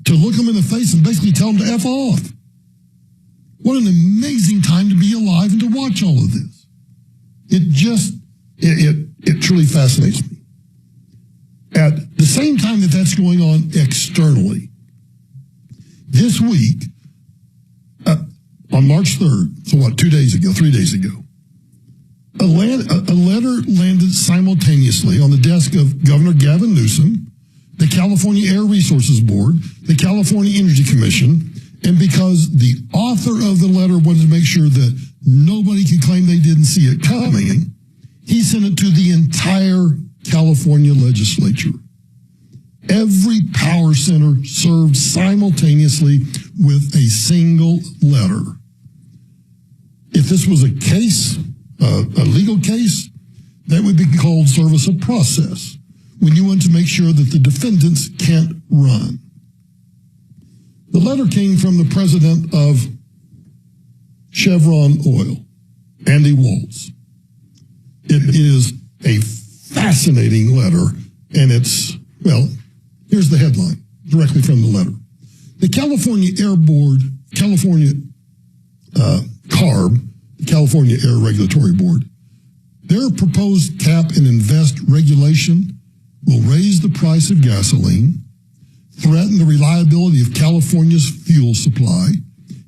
to look them in the face and basically tell them to F off. What an amazing time to be alive and to watch all of this. It truly fascinates me. At the same time that that's going on externally, this week, on March 3rd, so 3 days ago, a letter landed simultaneously on the desk of Governor Gavin Newsom, the California Air Resources Board, the California Energy Commission, and because the author of the letter wanted to make sure that nobody could claim they didn't see it coming, he sent it to the entire California legislature. Every power center served simultaneously with a single letter. If this was a case, a legal case, that would be called service of process, when you want to make sure that the defendants can't run. The letter came from the president of Chevron Oil, Andy Waltz. It is a fascinating letter, and it's, well, here's the headline, directly from the letter. The California Air Board, California CARB, the California Air Regulatory Board, their proposed cap and invest regulation will raise the price of gasoline, threaten the reliability of California's fuel supply,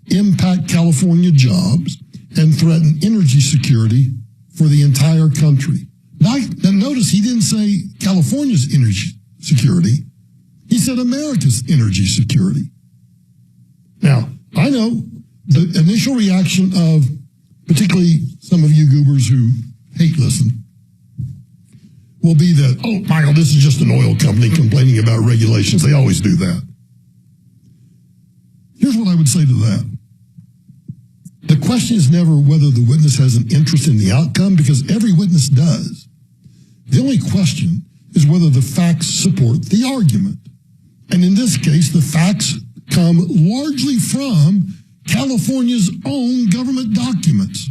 impact California jobs, and threaten energy security for the entire country. Now notice he didn't say California's energy security. He said America's energy security. Now, I know the initial reaction of particularly some of you goobers who hate listen will be that, oh, Michael, this is just an oil company complaining about regulations. They always do that. Here's what I would say to that. The question is never whether the witness has an interest in the outcome, because every witness does. The only question is whether the facts support the argument. And in this case, the facts come largely from California's own government documents.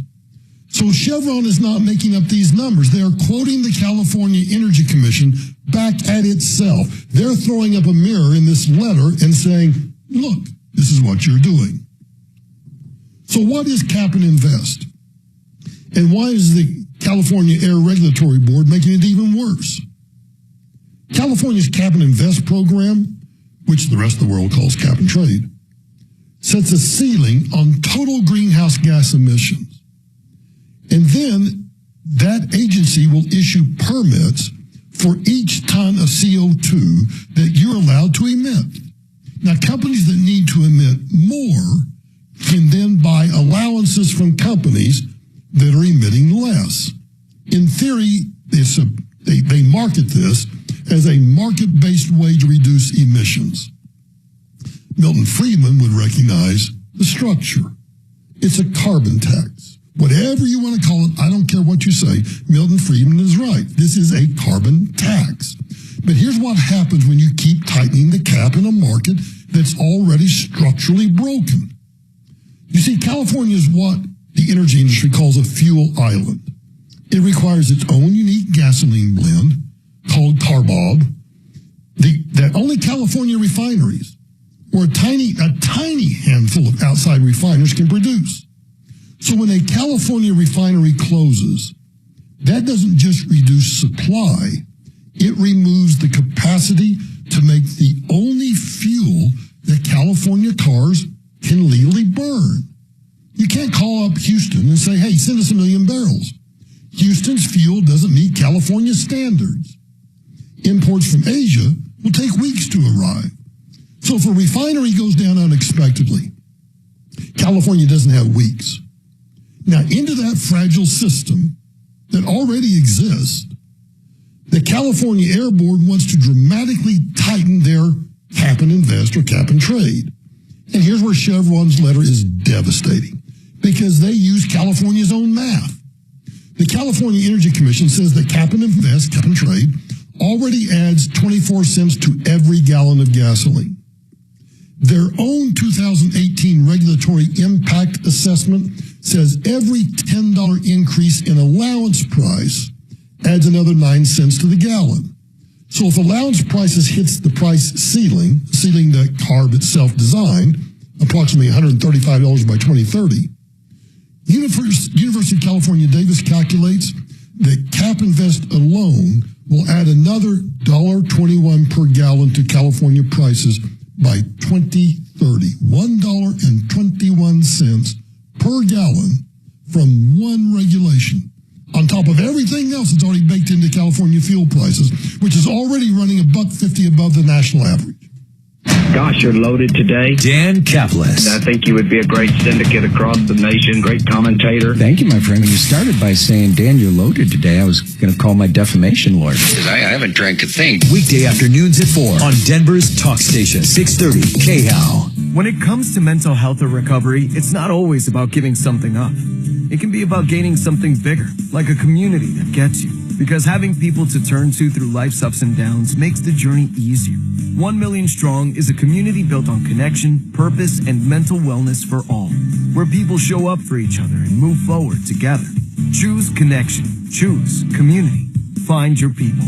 So Chevron is not making up these numbers. They are quoting the California Energy Commission back at itself. They're throwing up a mirror in this letter and saying, look, this is what you're doing. So what is cap and invest? And why is the California Air Regulatory Board making it even worse? California's cap and invest program, which the rest of the world calls cap and trade, sets a ceiling on total greenhouse gas emissions. And then that agency will issue permits for each ton of CO2 that you're allowed to emit. Now, companies that need to emit more can then buy allowances from companies that are emitting less. In theory, they market this as a market-based way to reduce emissions. Milton Friedman would recognize the structure. It's a carbon tax. Whatever you want to call it, I don't care what you say. Milton Friedman is right. This is a carbon tax. But here's what happens when you keep tightening the cap in a market that's already structurally broken. You see, California is what the energy industry calls a fuel island. It requires its own unique gasoline blend called carbob that only California refineries or a tiny handful of outside refiners can produce. So when a California refinery closes, that doesn't just reduce supply, it removes the capacity to make the only fuel that California cars can legally burn. You can't call up Houston and say, hey, send us 1 million barrels. Houston's fuel doesn't meet California standards. Imports from Asia will take weeks to arrive. So if a refinery goes down unexpectedly, California doesn't have weeks. Now, into that fragile system that already exists, the California Air Board wants to dramatically tighten their cap and invest or cap and trade. And here's where Chevron's letter is devastating, because they use California's own math. The California Energy Commission says that cap and invest, cap and trade, already adds 24 cents to every gallon of gasoline. Their own 2018 regulatory impact assessment says every $10 increase in allowance price adds another 9 cents to the gallon. So if allowance prices hits the price ceiling that CARB itself designed, approximately $135 by 2030, University of California, Davis calculates that cap invest alone will add another $1.21 per gallon to California prices by 2030. $1.21 per gallon from one regulation, on top of everything else that's already baked into California fuel prices, which is already running $1.50 above the national average. Gosh, you're loaded today. Dan Kaplis. I think you would be a great syndicate across the nation, great commentator. Thank you, my friend. When you started by saying, Dan, you're loaded today, I was going to call my defamation lawyer. Because I haven't drank a thing. Weekday afternoons at 4 on Denver's Talk Station, 630 KHOW. When it comes to mental health or recovery, it's not always about giving something up. It can be about gaining something bigger, like a community that gets you. Because having people to turn to through life's ups and downs makes the journey easier. 1 Million Strong is a community built on connection, purpose, and mental wellness for all, where people show up for each other and move forward together. Choose connection. Choose community. Find your people.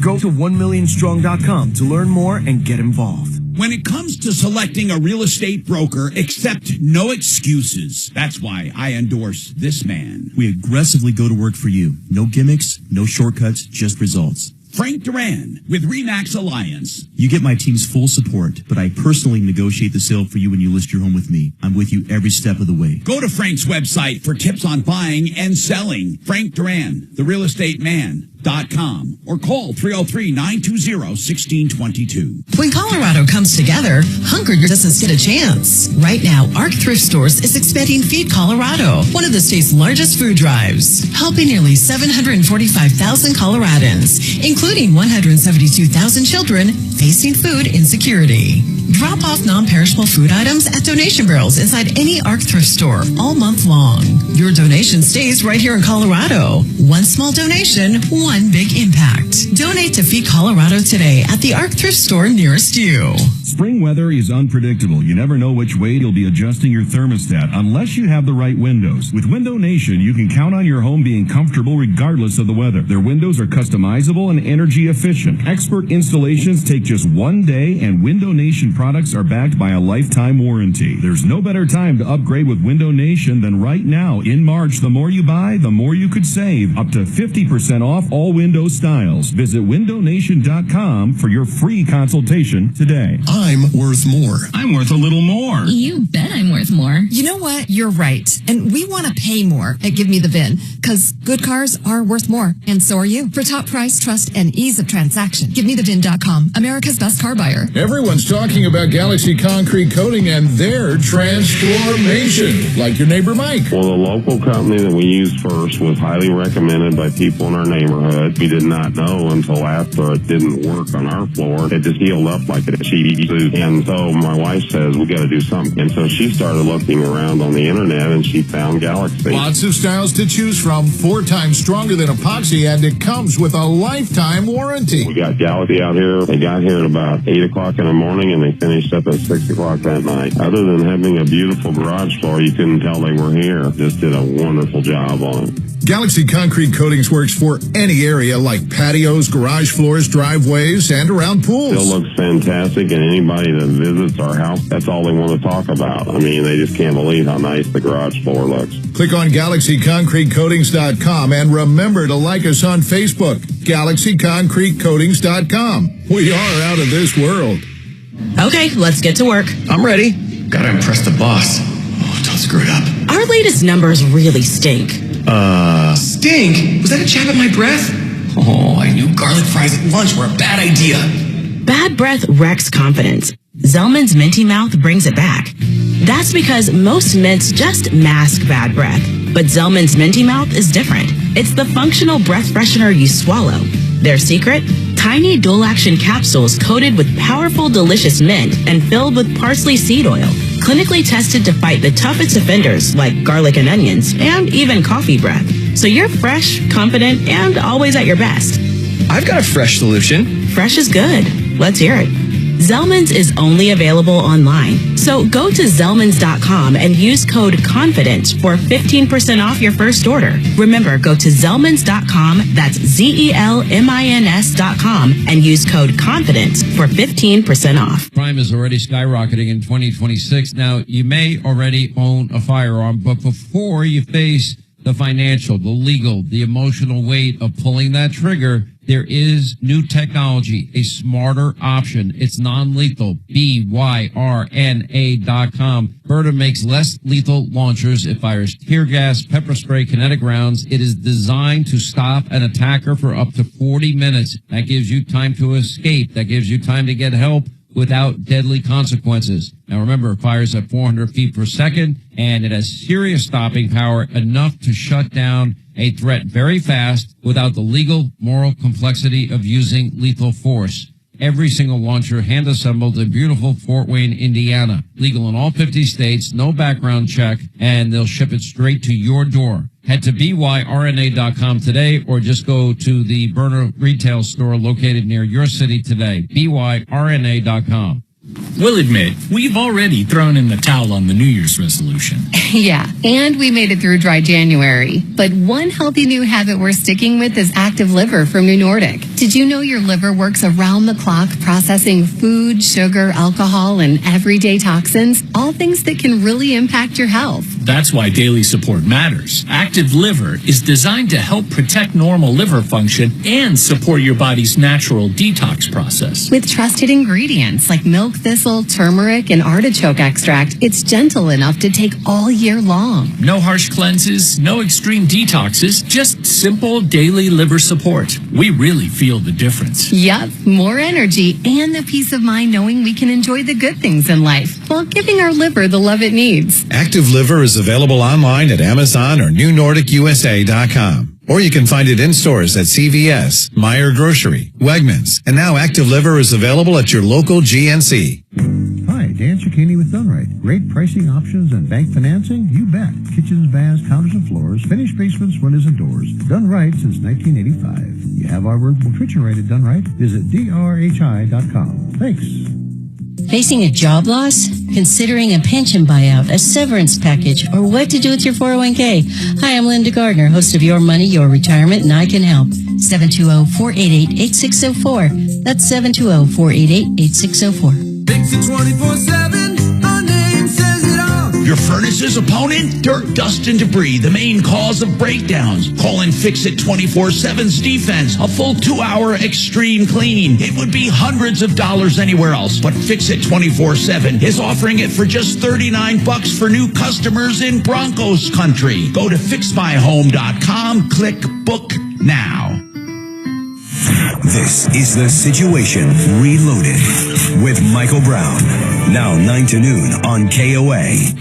Go to 1millionstrong.com to learn more and get involved. When it comes to selecting a real estate broker, accept no excuses. That's why I endorse this man. We aggressively go to work for you. No gimmicks, no shortcuts, just results. Frank Duran with RE/MAX Alliance. You get my team's full support, but I personally negotiate the sale for you when you list your home with me. I'm with you every step of the way. Go to Frank's website for tips on buying and selling. Frank Duran, therealestateman.com, or call 303-920-1622. When Colorado comes together, hunger doesn't stand a chance. Right now, ARC Thrift Stores is expanding Feed Colorado, one of the state's largest food drives, helping nearly 745,000 Coloradans, including 172,000 children facing food insecurity. Drop off non-perishable food items at donation barrels inside any ARC Thrift Store all month long. Your donation stays right here in Colorado. One small donation, one big impact. Donate to Feed Colorado today at the ARC Thrift Store nearest you. Spring weather is unpredictable. You never know which way you'll be adjusting your thermostat unless you have the right windows. With Window Nation, you can count on your home being comfortable regardless of the weather. Their windows are customizable and energy efficient. Expert installations take just 1 day, and Window Nation products are backed by a lifetime warranty. There's no better time to upgrade with Window Nation than right now. In March, the more you buy, the more you could save. Up to 50% off all window styles. Visit windownation.com for your free consultation today. I'm worth more. I'm worth a little more. You bet I'm worth more. You know what? You're right. And we want to pay more at Give Me the VIN, because good cars are worth more. And so are you. For top price, trust, and ease of transaction, GiveMeTheVIN.com, America's America's best car buyer. Everyone's talking about Galaxy Concrete Coating and their transformation, like your neighbor Mike. Well, the local company that we used first was highly recommended by people in our neighborhood. We did not know until after it didn't work on our floor. It just healed up like a cheese suit. And so my wife says, we got to do something. And so she started looking around on the internet and she found Galaxy. Lots of styles to choose from, 4 times stronger than epoxy, and it comes with a lifetime warranty. We got Galaxy out here. They got here at about 8 o'clock in the morning and they finished up at 6 o'clock that night. Other than having a beautiful garage floor, you couldn't tell they were here. Just did a wonderful job on it. Galaxy Concrete Coatings works for any area like patios, garage floors, driveways, and around pools. Still looks fantastic, and anybody that visits our house, that's all they want to talk about. I mean, they just can't believe how nice the garage floor looks. Click on GalaxyConcreteCoatings.com and remember to like us on Facebook, GalaxyConcreteCoatings.com. We are out of this world. Okay, let's get to work. I'm ready. Gotta impress the boss. Oh, don't screw it up. Our latest numbers really stink. Stink? Was that a jab at my breath? Oh, I knew garlic fries at lunch were a bad idea. Bad breath wrecks confidence. Zellman's Minty Mouth brings it back. That's because most mints just mask bad breath. But Zellman's Minty Mouth is different. It's the functional breath freshener you swallow. Their secret? Tiny dual-action capsules coated with powerful, delicious mint and filled with parsley seed oil. Clinically tested to fight the toughest offenders like garlic and onions and even coffee breath. So you're fresh, confident, and always at your best. I've got a fresh solution. Fresh is good. Let's hear it. Zellman's is only available online. So go to Zellmans.com and use code CONFIDENCE for 15% off your first order. Remember, go to Zellmans.com, that's ZELMINS.com, and use code CONFIDENCE for 15% off. Crime is already skyrocketing in 2026. Now, you may already own a firearm, but before you face the financial, the legal, the emotional weight of pulling that trigger, there is new technology, a smarter option. It's non-lethal. BYRNA.com. Berta makes less lethal launchers. It fires tear gas, pepper spray, kinetic rounds. It is designed to stop an attacker for up to 40 minutes. That gives you time to escape. That gives you time to get help without deadly consequences. Now remember, it fires at 400 feet per second, and it has serious stopping power, enough to shut down a threat very fast without the legal, moral complexity of using lethal force. Every single launcher hand-assembled in beautiful Fort Wayne, Indiana. Legal in all 50 states, no background check, and they'll ship it straight to your door. Head to BYRNA.com today or just go to the Burner retail store located near your city today. BYRNA.com. We'll admit, we've already thrown in the towel on the New Year's resolution. Yeah, and we made it through dry January. But one healthy new habit we're sticking with is Active Liver from New Nordic. Did you know your liver works around the clock processing food, sugar, alcohol, and everyday toxins? All things that can really impact your health. That's why daily support matters. Active Liver is designed to help protect normal liver function and support your body's natural detox process. With trusted ingredients like milk thistle, turmeric, and artichoke extract, it's gentle enough to take all year long. No harsh cleanses, no extreme detoxes, just simple daily liver support. We really feel the difference. Yup, more energy and the peace of mind knowing we can enjoy the good things in life while giving our liver the love it needs. Active Liver is available online at Amazon or NewNordicUSA.com. Or you can find it in stores at CVS, Meijer Grocery, Wegmans, and now Active Liver is available at your local GNC. Hi, Dan Cicchini with Dunright. Great pricing options and bank financing? You bet. Kitchens, baths, counters, and floors, finished basements, windows, and doors. Done right since 1985. You have our workable kitchen right at Dunright. Visit drhi.com. Thanks. Facing a job loss? Considering a pension buyout, a severance package, or what to do with your 401k? Hi, I'm Linda Gardner, host of Your Money, Your Retirement, and I can help. 720-488-8604. That's 720-488-8604. Fix it 24/7. Our name says it all. Your furnace's opponent? Dirt, dust, and debris, the main cause of breakdowns. Call in Fix It 24/7's defense. A full 2-hour extreme clean. It would be hundreds of dollars anywhere else, but Fix It 24/7 is offering it for just $39 for new customers in Broncos country. Go to fixmyhome.com, click book now. This is The Situation Reloaded with Michael Brown. Now 9 to noon on KOA.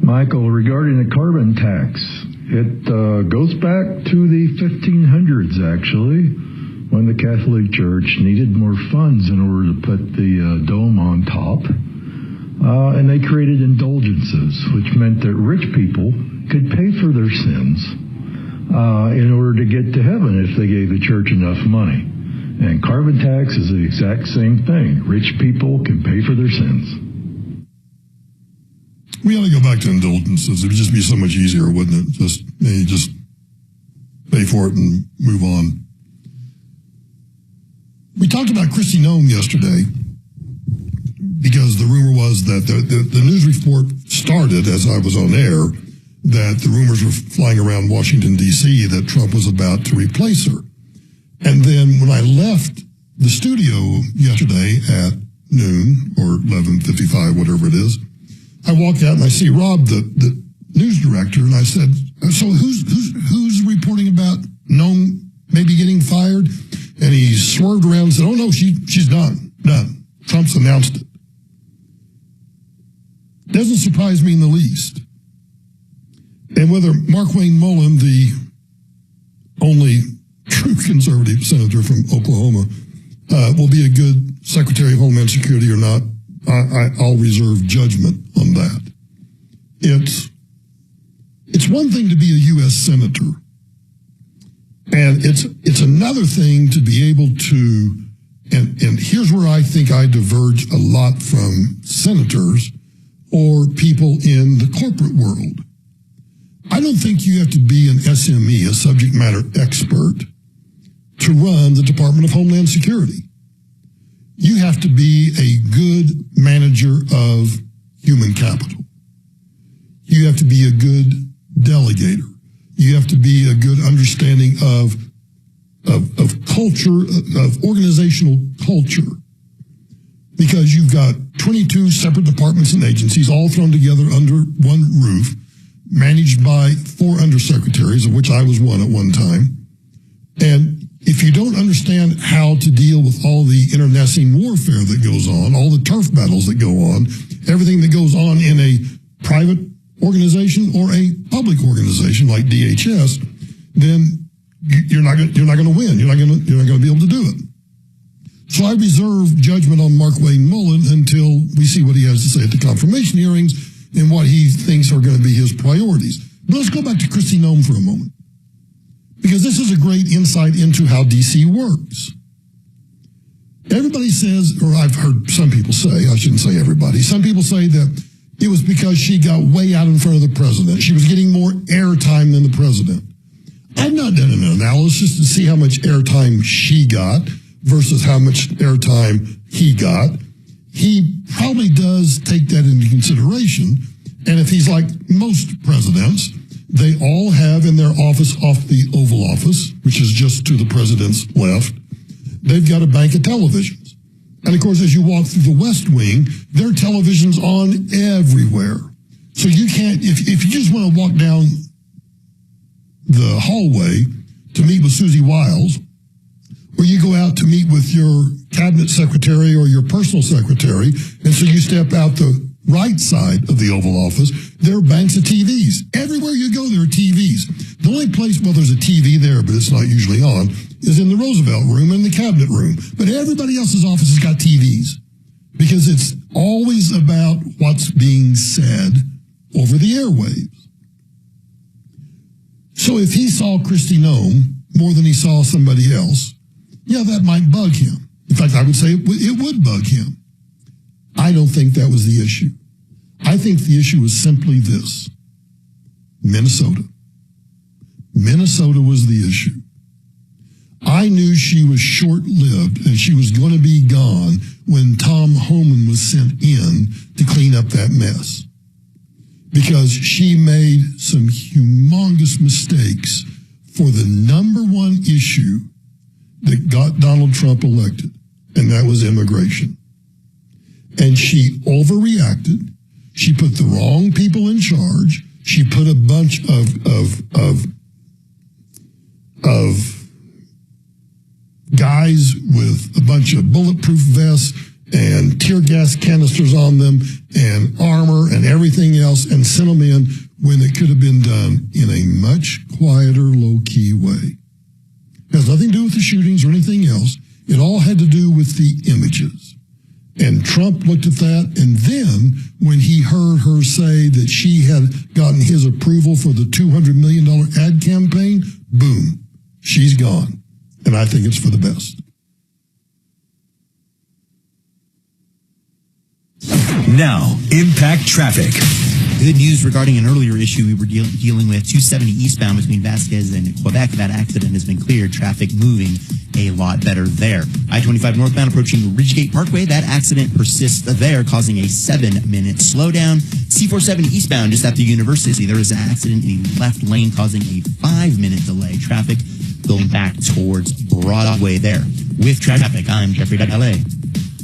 Michael, regarding the carbon tax, it goes back to the 1500s, actually, when the Catholic Church needed more funds in order to put the dome on top. And they created indulgences, which meant that rich people could pay for their sins in order to get to heaven if they gave the church enough money. And carbon tax is the exact same thing. Rich people can pay for their sins. We ought to go back to indulgences. It would just be so much easier, wouldn't it? Just pay for it and move on. We talked about Kristi Noem yesterday because the rumor was that the news report started as I was on air that the rumors were flying around Washington, D.C. that Trump was about to replace her. And then when I left the studio yesterday at noon or 11:55, whatever it is, I walked out and I see Rob, the news director, and I said, so who's reporting about Noem maybe getting fired? And he swerved around and said, oh no, she's done. Trump's announced it. Doesn't surprise me in the least. And whether Markwayne Mullin, the only true conservative senator from Oklahoma, will be a good Secretary of Homeland Security or not, I'll reserve judgment on that. It's one thing to be a U.S. senator, and it's another thing to be able to, and here's where I think I diverge a lot from senators or people in the corporate world. I don't think you have to be an SME, a subject matter expert, to run the Department of Homeland Security. You have to be a good manager of human capital. You have to be a good delegator. You have to be a good understanding of culture, of organizational culture. Because you've got 22 separate departments and agencies all thrown together under one roof, managed by 4 undersecretaries, of which I was one at one time. And if you don't understand how to deal with all the internecine warfare that goes on, all the turf battles that go on, everything that goes on in a private organization or a public organization like DHS, then you're not going to win. You're not going to be able to do it. So I reserve judgment on Markwayne Mullin until we see what he has to say at the confirmation hearings and what he thinks are going to be his priorities. But let's go back to Kristi Noem for a moment, because this is a great insight into how D.C. works. Everybody says, or I've heard some people say, I shouldn't say everybody, some people say that it was because she got way out in front of the president. She was getting more airtime than the president. I've not done an analysis to see how much airtime she got versus how much airtime he got. He probably does take that into consideration. And if he's like most presidents, they all have in their office off the Oval Office, which is just to the president's left, they've got a bank of televisions. And of course, as you walk through the West Wing, there are televisions on everywhere. So you can't, if you just want to walk down the hallway to meet with Susie Wiles, or you go out to meet with your cabinet secretary or your personal secretary, and so you step out the right side of the Oval Office, there are banks of TVs. Everywhere you go, there are TVs. The only place, well, there's a TV there, but it's not usually on, is in the Roosevelt room and the cabinet room. But everybody else's office has got TVs because it's always about what's being said over the airwaves. So if he saw Kristi Noem more than he saw somebody else, yeah, that might bug him. In fact, I would say it would bug him. I don't think that was the issue. I think the issue was simply this. Minnesota. Minnesota was the issue. I knew she was short-lived and she was going to be gone when Tom Homan was sent in to clean up that mess. Because she made some humongous mistakes for the number one issue that got Donald Trump elected, and that was immigration. And she overreacted. She put the wrong people in charge. She put a bunch of guys with a bunch of bulletproof vests and tear gas canisters on them and armor and everything else and sent them in when it could have been done in a much quieter, low-key way. It has nothing to do with the shootings or anything else. It all had to do with the images. And Trump looked at that, and then when he heard her say that she had gotten his approval for the $200 million ad campaign, boom, she's gone. And I think it's for the best. Now, Impact Traffic. Good news regarding an earlier issue we were dealing with, 270 eastbound between Vasquez and Quebec. That accident has been cleared. Traffic moving a lot better there. I-25 northbound approaching Ridgegate Parkway. That accident persists there, causing a 7-minute slowdown. C-470 eastbound just after University. There was an accident in the left lane causing a 5-minute delay. Traffic going back towards Broadway there. With traffic, I'm Jeffrey L.A.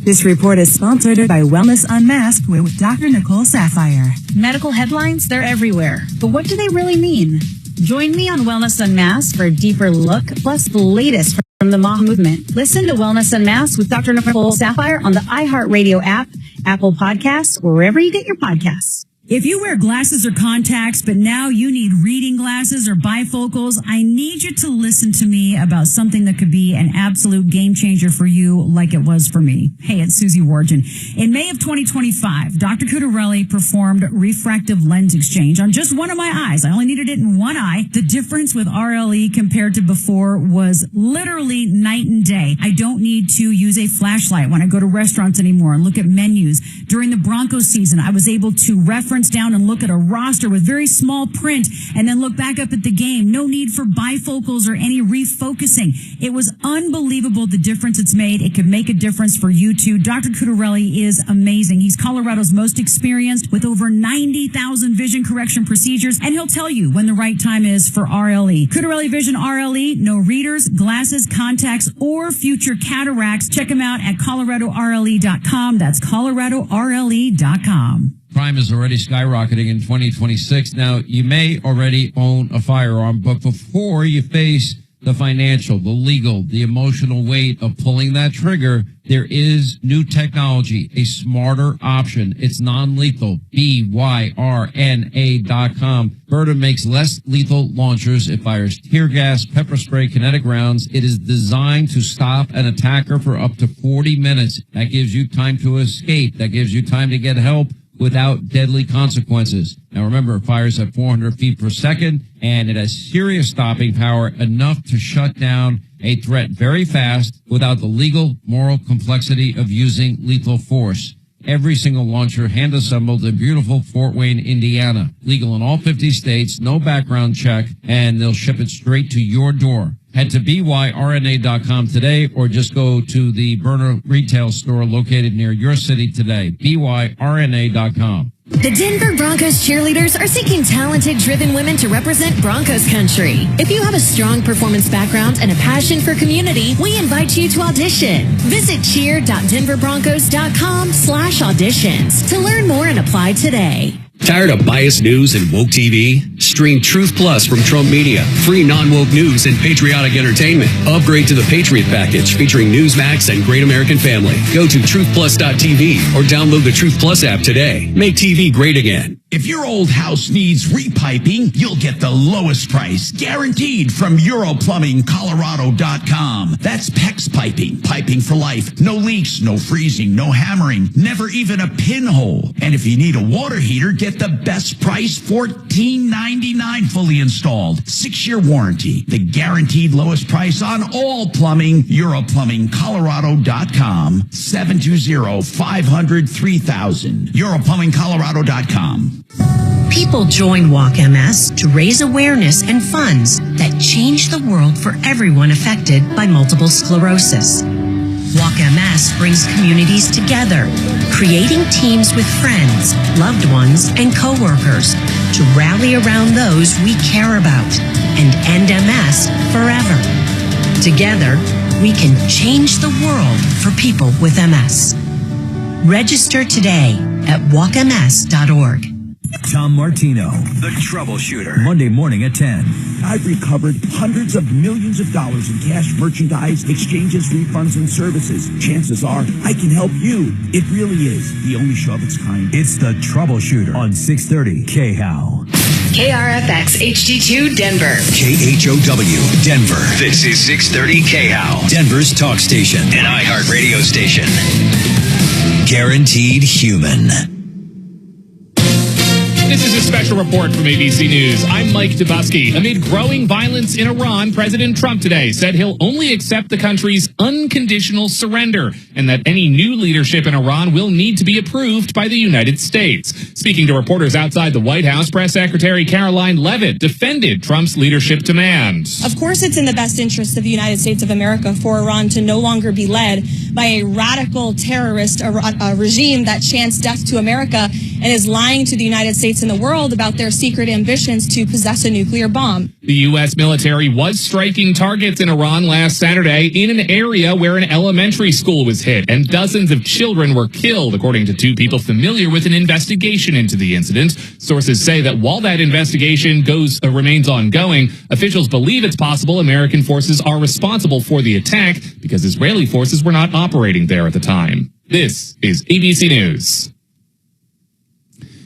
This report is sponsored by Wellness Unmasked with Dr. Nicole Sapphire. Medical headlines, they're everywhere. But what do they really mean? Join me on Wellness Unmasked for a deeper look, plus the latest from the MAHA movement. Listen to Wellness Unmasked with Dr. Nicole Sapphire on the iHeartRadio app, Apple Podcasts, or wherever you get your podcasts. If you wear glasses or contacts, but now you need reading glasses or bifocals, I need you to listen to me about something that could be an absolute game changer for you like it was for me. Hey, it's Susie Wargin. In May of 2025, Dr. Cutarelli performed refractive lens exchange on just one of my eyes. I only needed it in one eye. The difference with RLE compared to before was literally night and day. I don't need to use a flashlight when I go to restaurants anymore and look at menus. During the Broncos season, I was able to reference down and look at a roster with very small print and then look back up at the game. No need for bifocals or any refocusing. It was unbelievable the difference it's made. It could make a difference for you too. Dr. Cutarelli is amazing. He's Colorado's most experienced with over 90,000 vision correction procedures, and he'll tell you when the right time is for RLE. Cutarelli Vision RLE, no readers, glasses, contacts, or future cataracts. Check him out at coloradorle.com. That's coloradorle.com. Crime is already skyrocketing in 2026. Now, you may already own a firearm, but before you face the financial, the legal, the emotional weight of pulling that trigger, there is new technology, a smarter option. It's non-lethal. BYRNA.com. Berta makes less lethal launchers. It fires tear gas, pepper spray, kinetic rounds. It is designed to stop an attacker for up to 40 minutes. That gives you time to escape. That gives you time to get help without deadly consequences. Now remember, it fires at 400 feet per second, and it has serious stopping power, enough to shut down a threat very fast without the legal, moral complexity of using lethal force. Every single launcher hand-assembled in beautiful Fort Wayne, Indiana. Legal in all 50 states, no background check, and they'll ship it straight to your door. Head to BYRNA.com today or just go to the Burner retail store located near your city today. BYRNA.com. The Denver Broncos cheerleaders are seeking talented, driven women to represent Broncos country. If you have a strong performance background and a passion for community, we invite you to audition. Visit cheer.denverBroncos.com/auditions to learn more and apply today. Tired of biased news and woke TV? Stream Truth Plus from Trump Media. Free non-woke news and patriotic entertainment. Upgrade to the Patriot package featuring Newsmax and Great American Family. Go to truthplus.tv or download the Truth Plus app today. Make TV great again. If your old house needs repiping, you'll get the lowest price, guaranteed, from EuroPlumbingColorado.com. That's PEX Piping, piping for life. No leaks, no freezing, no hammering, never even a pinhole. And if you need a water heater, get the best price, $14.99 fully installed. 6-year warranty. The guaranteed lowest price on all plumbing. EuroPlumbingColorado.com. 720-500-3000. EuroPlumbingColorado.com. People join Walk MS to raise awareness and funds that change the world for everyone affected by multiple sclerosis. Walk MS brings communities together, creating teams with friends, loved ones, and coworkers to rally around those we care about and end MS forever. Together, we can change the world for people with MS. Register today at walkms.org. Tom Martino, the Troubleshooter. Monday morning at 10. I've recovered hundreds of millions of dollars in cash, merchandise, exchanges, refunds, and services. Chances are I can help you. It really is the only show of its kind. It's the Troubleshooter on 630 KHOW. KRFX HD2 Denver. KHOW Denver. This is 630 KHOW, Denver's talk station, an iHeart radio station. Guaranteed human. This is a special report from ABC News. I'm Mike Dubusky. Amid growing violence in Iran, President Trump today said he'll only accept the country's unconditional surrender and that any new leadership in Iran will need to be approved by the United States. Speaking to reporters outside the White House, Press Secretary Caroline Leavitt defended Trump's leadership demands. Of course, it's in the best interest of the United States of America for Iran to no longer be led by a radical terrorist regime that chants death to America and is lying to the United States and the world about their secret ambitions to possess a nuclear bomb. The U.S. military was striking targets in Iran last Saturday in an area where an elementary school was hit and dozens of children were killed, according to two people familiar with an investigation into the incident. Sources say that while that investigation remains ongoing, officials believe it's possible American forces are responsible for the attack because Israeli forces were not operating there at the time. This is ABC News.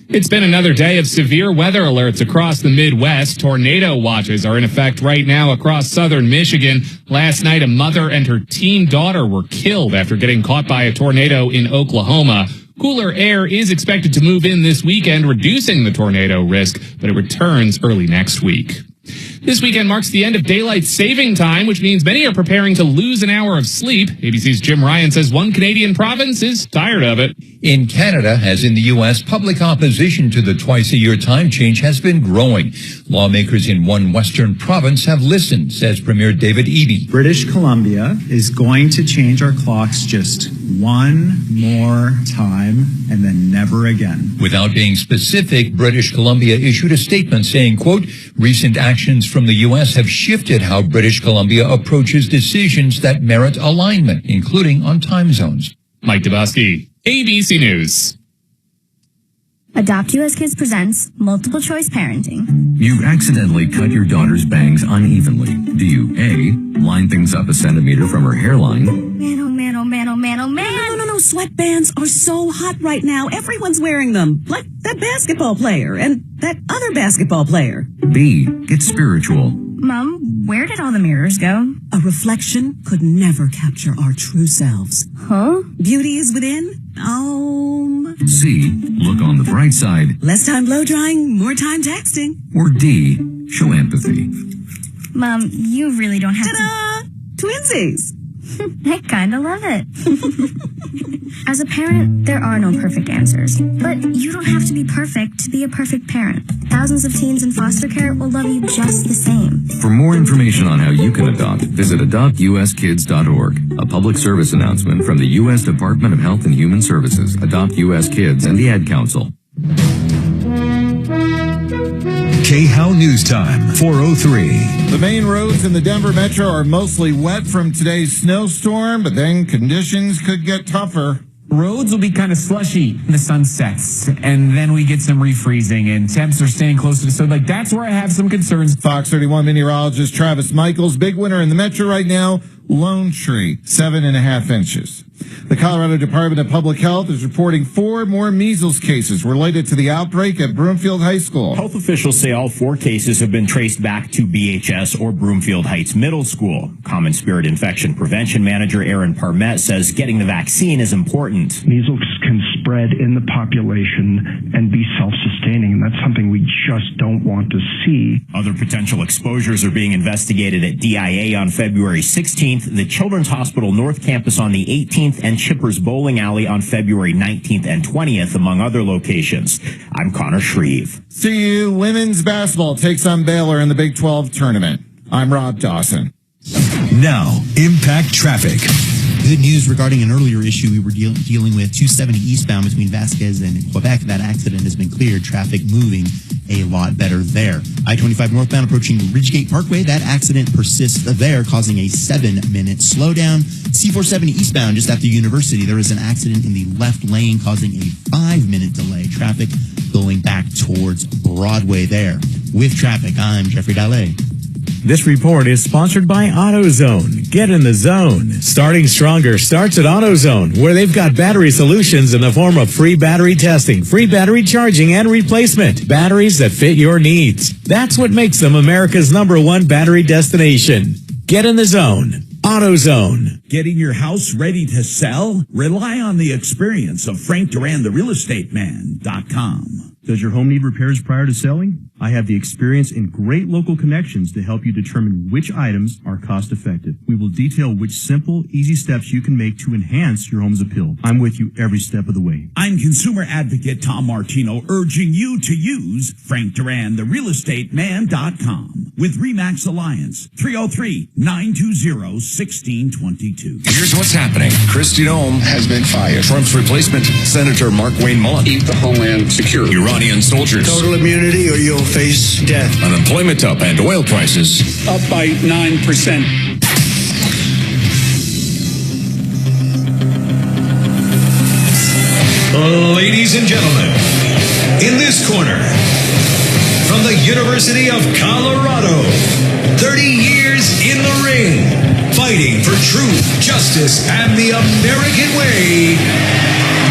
It's been another day of severe weather alerts across the Midwest. Tornado watches are in effect right now across southern Michigan. Last night, a mother and her teen daughter were killed after getting caught by a tornado in Oklahoma. Cooler air is expected to move in this weekend, reducing the tornado risk, but it returns early next week. This weekend marks the end of daylight saving time, which means many are preparing to lose an hour of sleep. ABC's Jim Ryan says one Canadian province is tired of it. In Canada, as in the U.S., public opposition to the twice-a-year time change has been growing. Lawmakers in one western province have listened, says Premier David Eby. British Columbia is going to change our clocks just one more time and then never again. Without being specific, British Columbia issued a statement saying, quote, recent actions from the U.S. have shifted how British Columbia approaches decisions that merit alignment, including on time zones. Mike Dubusky, ABC News. Adopt US Kids presents Multiple Choice Parenting. You accidentally cut your daughter's bangs unevenly. Do you A, line things up a centimeter from her hairline? Man, oh man, oh man, oh man, oh man. No, sweatbands are so hot right now. Everyone's wearing them. Like that basketball player and that other basketball player. B, get spiritual. Mom, where did all the mirrors go? A reflection could never capture our true selves. Huh? Beauty is within. C, look on the bright side. Less time blow drying, more time texting. Or D, show empathy. Mom, you really don't have Ta-da! Twinsies! I kind of love it. As a parent, there are no perfect answers. But you don't have to be perfect to be a perfect parent. Thousands of teens in foster care will love you just the same. For more information on how you can adopt, visit adoptuskids.org. A public service announcement from the U.S. Department of Health and Human Services, Adopt U.S. Kids, and the Ad Council. KHOW News Time, 4:03. The main roads in the Denver metro are mostly wet from today's snowstorm, but then conditions could get tougher. Roads will be kind of slushy when the sun sets, and then we get some refreezing, and temps are staying closer to, so that's where I have some concerns. Fox 31 meteorologist Travis Michaels, big winner in the metro right now, Lone Tree, 7.5 inches. The Colorado Department of Public Health is reporting 4 more measles cases related to the outbreak at Broomfield High School. Health officials say all 4 cases have been traced back to BHS or Broomfield Heights Middle School. Common Spirit Infection Prevention Manager Aaron Parmet says getting the vaccine is important. Measles can spread in the population and be self-sustaining, and that's something we just don't want to see. Other potential exposures are being investigated at DIA on February 16th, the Children's Hospital North Campus on the 18th, and Chippers Bowling Alley on February 19th and 20th, among other locations. I'm Connor Shreve. CU women's basketball takes on Baylor in the Big 12 tournament. I'm Rob Dawson. Now, Impact Traffic. Good news regarding an earlier issue we were dealing with, 270 eastbound between Vasquez and Quebec. That accident has been cleared. Traffic moving a lot better there. I-25 northbound approaching Ridgegate Parkway. That accident persists there, causing a 7-minute slowdown. C-470 eastbound just after University. There is an accident in the left lane causing a 5-minute delay. Traffic going back towards Broadway there. With traffic, I'm Jeffrey Dallet. This report is sponsored by AutoZone. Get in the zone. Starting stronger starts at AutoZone, where they've got battery solutions in the form of free battery testing, free battery charging, and replacement. Batteries that fit your needs. That's what makes them America's #1 battery destination. Get in the zone. AutoZone. Getting your house ready to sell? Rely on the experience of Frank Duran, the realestateman.com. Does your home need repairs prior to selling? I have the experience and great local connections to help you determine which items are cost effective. We will detail which simple, easy steps you can make to enhance your home's appeal. I'm with you every step of the way. I'm consumer advocate Tom Martino, urging you to use Frank Duran, the realestateman.com with RE/MAX Alliance, 303-920-1622. Here's what's happening. Kristi Noem has been fired. Trump's replacement, Senator Mark Wayne Mullen. Keep the homeland secure. Iranian soldiers. Total immunity or you'll face death. Unemployment up and oil prices up by 9%. Ladies and gentlemen, in this corner, from the University of Colorado, 30 years in the ring, fighting for truth, justice, and the American way,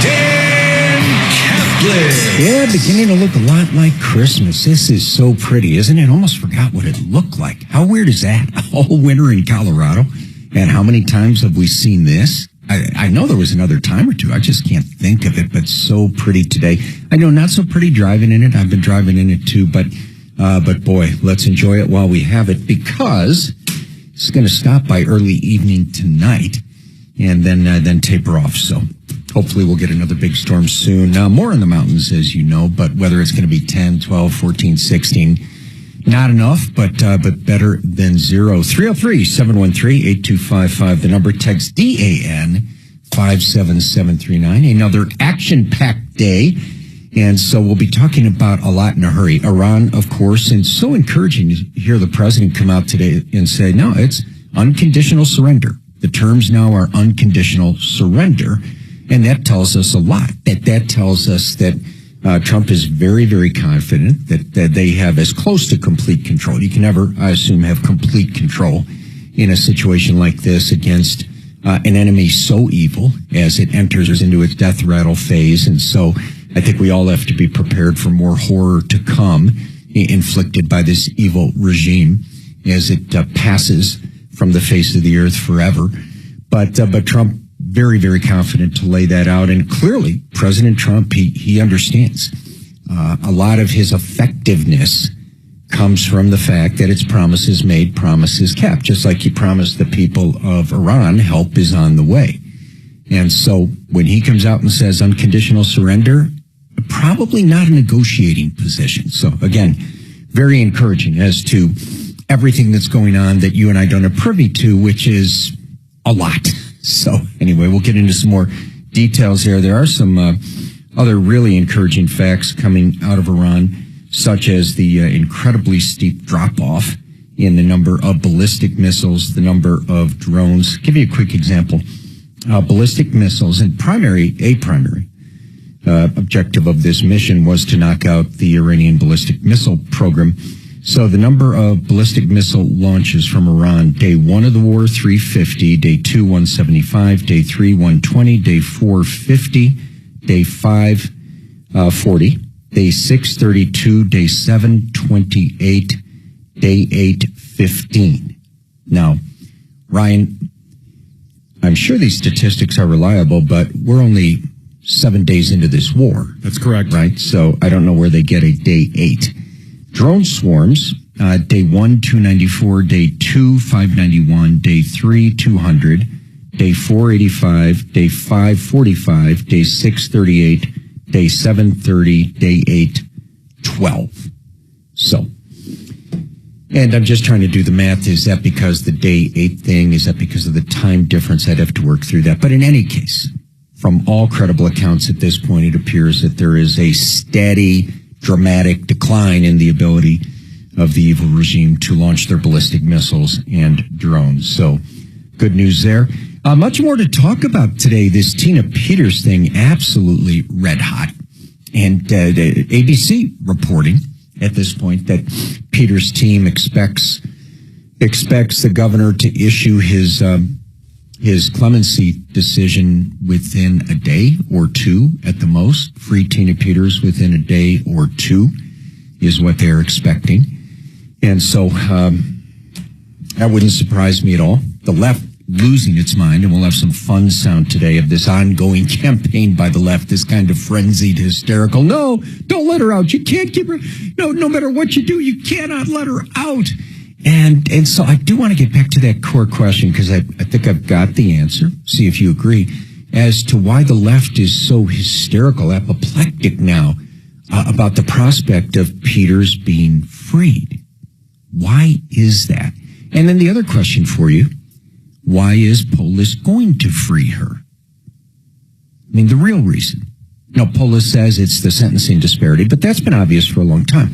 Dan Kaplan. Yeah, beginning to look a lot like Christmas. This is so pretty, isn't it? Almost forgot what it looked like. How weird is that? All winter in Colorado. And how many times have we seen this? I know there was another time or two. I just can't think of it, but so pretty today. I know not so pretty driving in it. I've been driving in it too, but boy, let's enjoy it while we have it, because it's going to stop by early evening tonight and then taper off. So hopefully we'll get another big storm soon. Now, more in the mountains, as you know, but whether it's going to be 10, 12, 14, 16, not enough, but better than zero. 303-713-8255. The number, text DAN 57739. Another action-packed day. And so we'll be talking about a lot in a hurry. Iran, of course, and so encouraging to hear the president come out today and say, no, it's unconditional surrender. The terms now are unconditional surrender. And that tells us a lot. That tells us that Trump is very, very confident that they have as close to complete control. You can never, I assume, have complete control in a situation like this against an enemy so evil as it enters into its death rattle phase. And so I think we all have to be prepared for more horror to come inflicted by this evil regime as it passes from the face of the earth forever. But Trump, very, very confident to lay that out. And clearly, President Trump, he understands. A lot of his effectiveness comes from the fact that it's promises made, promises kept. Just like he promised the people of Iran, help is on the way. And so when he comes out and says unconditional surrender, probably not a negotiating position. So again, very encouraging as to everything that's going on that you and I don't are privy to, which is a lot. So anyway, we'll get into some more details here. There are some other really encouraging facts coming out of Iran, such as the incredibly steep drop-off in the number of ballistic missiles, the number of drones. Give you a quick example. Ballistic missiles, and primary objective of this mission was to knock out the Iranian ballistic missile program. So the number of ballistic missile launches from Iran, day 1 of the war, 350, day 2, 175, day 3, 120, day 4, 50, day 5, 40, day 6, 32, day 7, 28, day 8, 15. Now, Ryan, I'm sure these statistics are reliable, but we're only 7 days into this war. That's correct. Right? So I don't know where they get a day 8. Drone swarms, day 1, 294, day 2, 591, day 3, 200, day 4, 85, day 5, 45, day 6, 38, day 7, 30, day 8, 12. So And I'm just trying to do the math. Is that because the day 8 thing? Is that because of the time difference? I'd have to work through that. But in any case, from all credible accounts at this point, it appears that there is a steady, dramatic decline in the ability of the evil regime to launch their ballistic missiles and drones. So good news there. Much more to talk about today. This Tina Peters thing, absolutely red hot. And ABC reporting at this point that Peters' team expects the governor to issue his clemency decision within a day or two at the most. Free Tina Peters within a day or two is what they're expecting. And so that wouldn't surprise me at all. The left losing its mind, and we'll have some fun sound today of this ongoing campaign by the left, this kind of frenzied, hysterical, no, don't let her out. You can't keep her. No matter what you do, you cannot let her out. And so I do want to get back to that core question because I think I've got the answer. See if you agree as to why the left is so hysterical, apoplectic now about the prospect of Peters being freed. Why is that? And then the other question for you, why is Polis going to free her? I mean, the real reason. Polis says it's the sentencing disparity, but that's been obvious for a long time.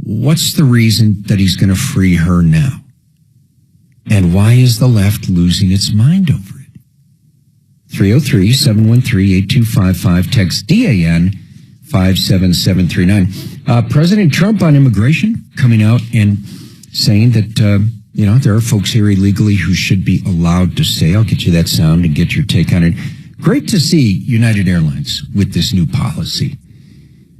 What's the reason that he's going to free her now? And why is the left losing its mind over it? 303-713-8255, text DAN 57739. President Trump on immigration coming out and saying that, there are folks here illegally who should be allowed to stay. I'll get you that sound and get your take on it. Great to see United Airlines with this new policy.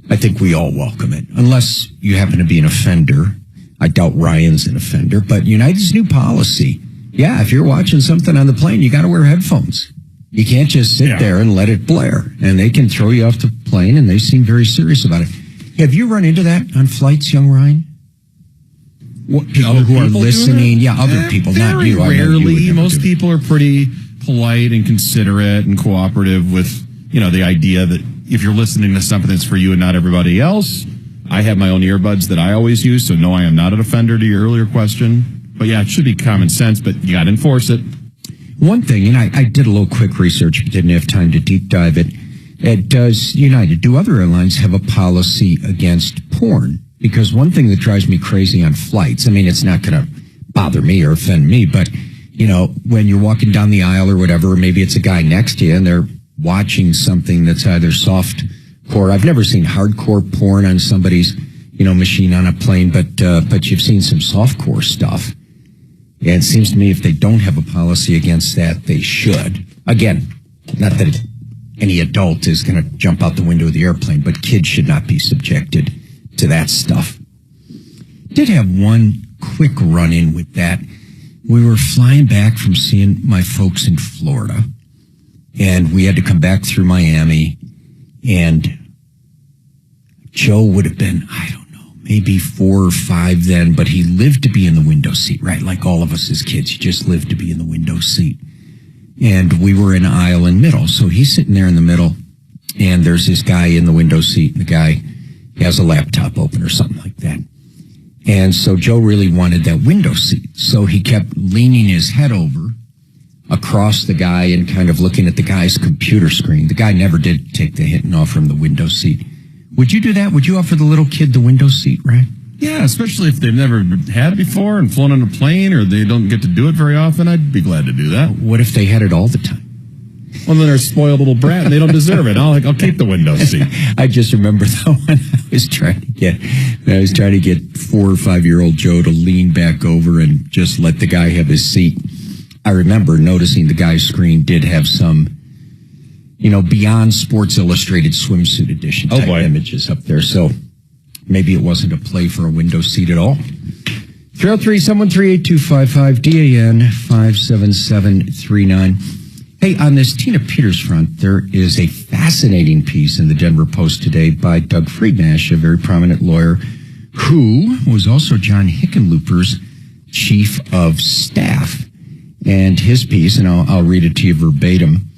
I think we all welcome it, unless you happen to be an offender. I doubt Ryan's an offender, but United's new policy, if you're watching something on the plane, you got to wear headphones. You can't just sit there and let it blare, and they can throw you off the plane, and they seem very serious about it. Have you run into that on flights, young Ryan? People who are listening, other people, not you. Rarely, most people are pretty polite and considerate and cooperative with, the idea that if you're listening to something that's for you and not everybody else. I have my own earbuds that I always use, so no, I am not an offender to your earlier question. But it should be common sense, but you got to enforce it. One thing, and I did a little quick research, but didn't have time to deep dive it. Does United, do other airlines have a policy against porn? Because one thing that drives me crazy on flights, it's not going to bother me or offend me, but, when you're walking down the aisle or whatever, maybe it's a guy next to you and they're watching something that's either soft core. I've never seen hardcore porn on somebody's, machine on a plane, but you've seen some softcore stuff. And it seems to me if they don't have a policy against that, they should. Again, not that any adult is going to jump out the window of the airplane, but kids should not be subjected to that stuff. Did have one quick run-in with that. We were flying back from seeing my folks in Florida, and we had to come back through Miami, and Joe would have been, maybe 4 or 5 then, but he lived to be in the window seat, right? Like all of us as kids, you just lived to be in the window seat. And we were in aisle and middle, so he's sitting there in the middle, and there's this guy in the window seat, and the guy has a laptop open or something like that. And so Joe really wanted that window seat. So he kept leaning his head over across the guy and kind of looking at the guy's computer screen. The guy never did take the hit and offer him the window seat. Would you do that? Would you offer the little kid the window seat, right? Yeah, especially if they've never had it before and flown on a plane or they don't get to do it very often. I'd be glad to do that. What if they had it all the time? Well, then they're a spoiled little brat and they don't deserve it. I'll keep the window seat. I just remember though when I was trying to get 4 or 5-year-old Joe to lean back over and just let the guy have his seat. I remember noticing the guy's screen did have some, beyond Sports Illustrated swimsuit edition type images up there. So maybe it wasn't a play for a window seat at all. 303-713-8255, DAN 57739. Hey, on this Tina Peters front, there is a fascinating piece in the Denver Post today by Doug Friednash, a very prominent lawyer who was also John Hickenlooper's chief of staff. And his piece, and I'll read it to you verbatim,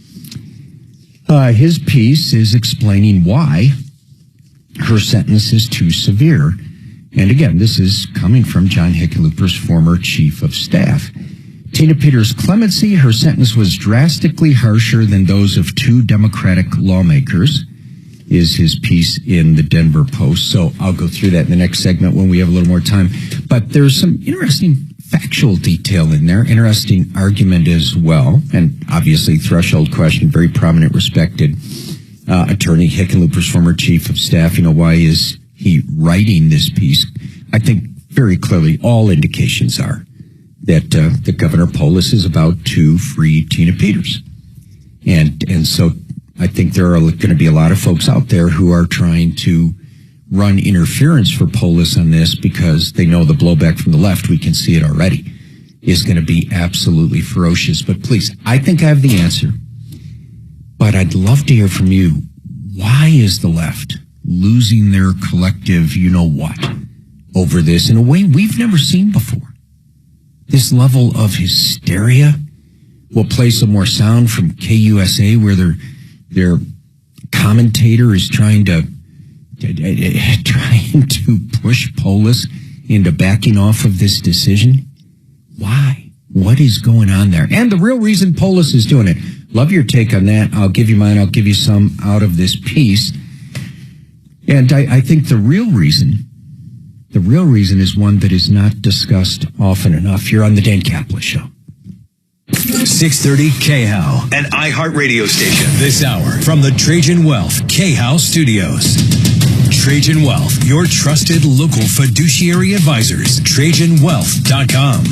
his piece is explaining why her sentence is too severe. And again, this is coming from John Hickenlooper's former chief of staff. Tina Peters' clemency, her sentence was drastically harsher than those of 2 Democratic lawmakers, is his piece in the Denver Post. So I'll go through that in the next segment when we have a little more time. But there's some interesting factual detail in there, interesting argument as well, and obviously threshold question, very prominent, respected attorney, Hickenlooper's former chief of staff. Why is he writing this piece? I think very clearly all indications are that Governor Polis is about to free Tina Peters. And so I think there are going to be a lot of folks out there who are trying to run interference for Polis on this because they know the blowback from the left, we can see it already, is going to be absolutely ferocious. But please, I think I have the answer. But I'd love to hear from you. Why is the left losing their collective you-know-what over this in a way we've never seen before? This level of hysteria. We'll play some more sound from KUSA where their commentator is trying to push Polis into backing off of this decision. Why? What is going on there? And the real reason Polis is doing it. Love your take on that. I'll give you mine. I'll give you some out of this piece. And I think the real reason is one that is not discussed often enough. You're on the Dan Kaplan Show. 630 KHOW, an iHeart radio station. This hour from the Trajan Wealth KHOW Studios. Trajan Wealth, your trusted local fiduciary advisors. TrajanWealth.com.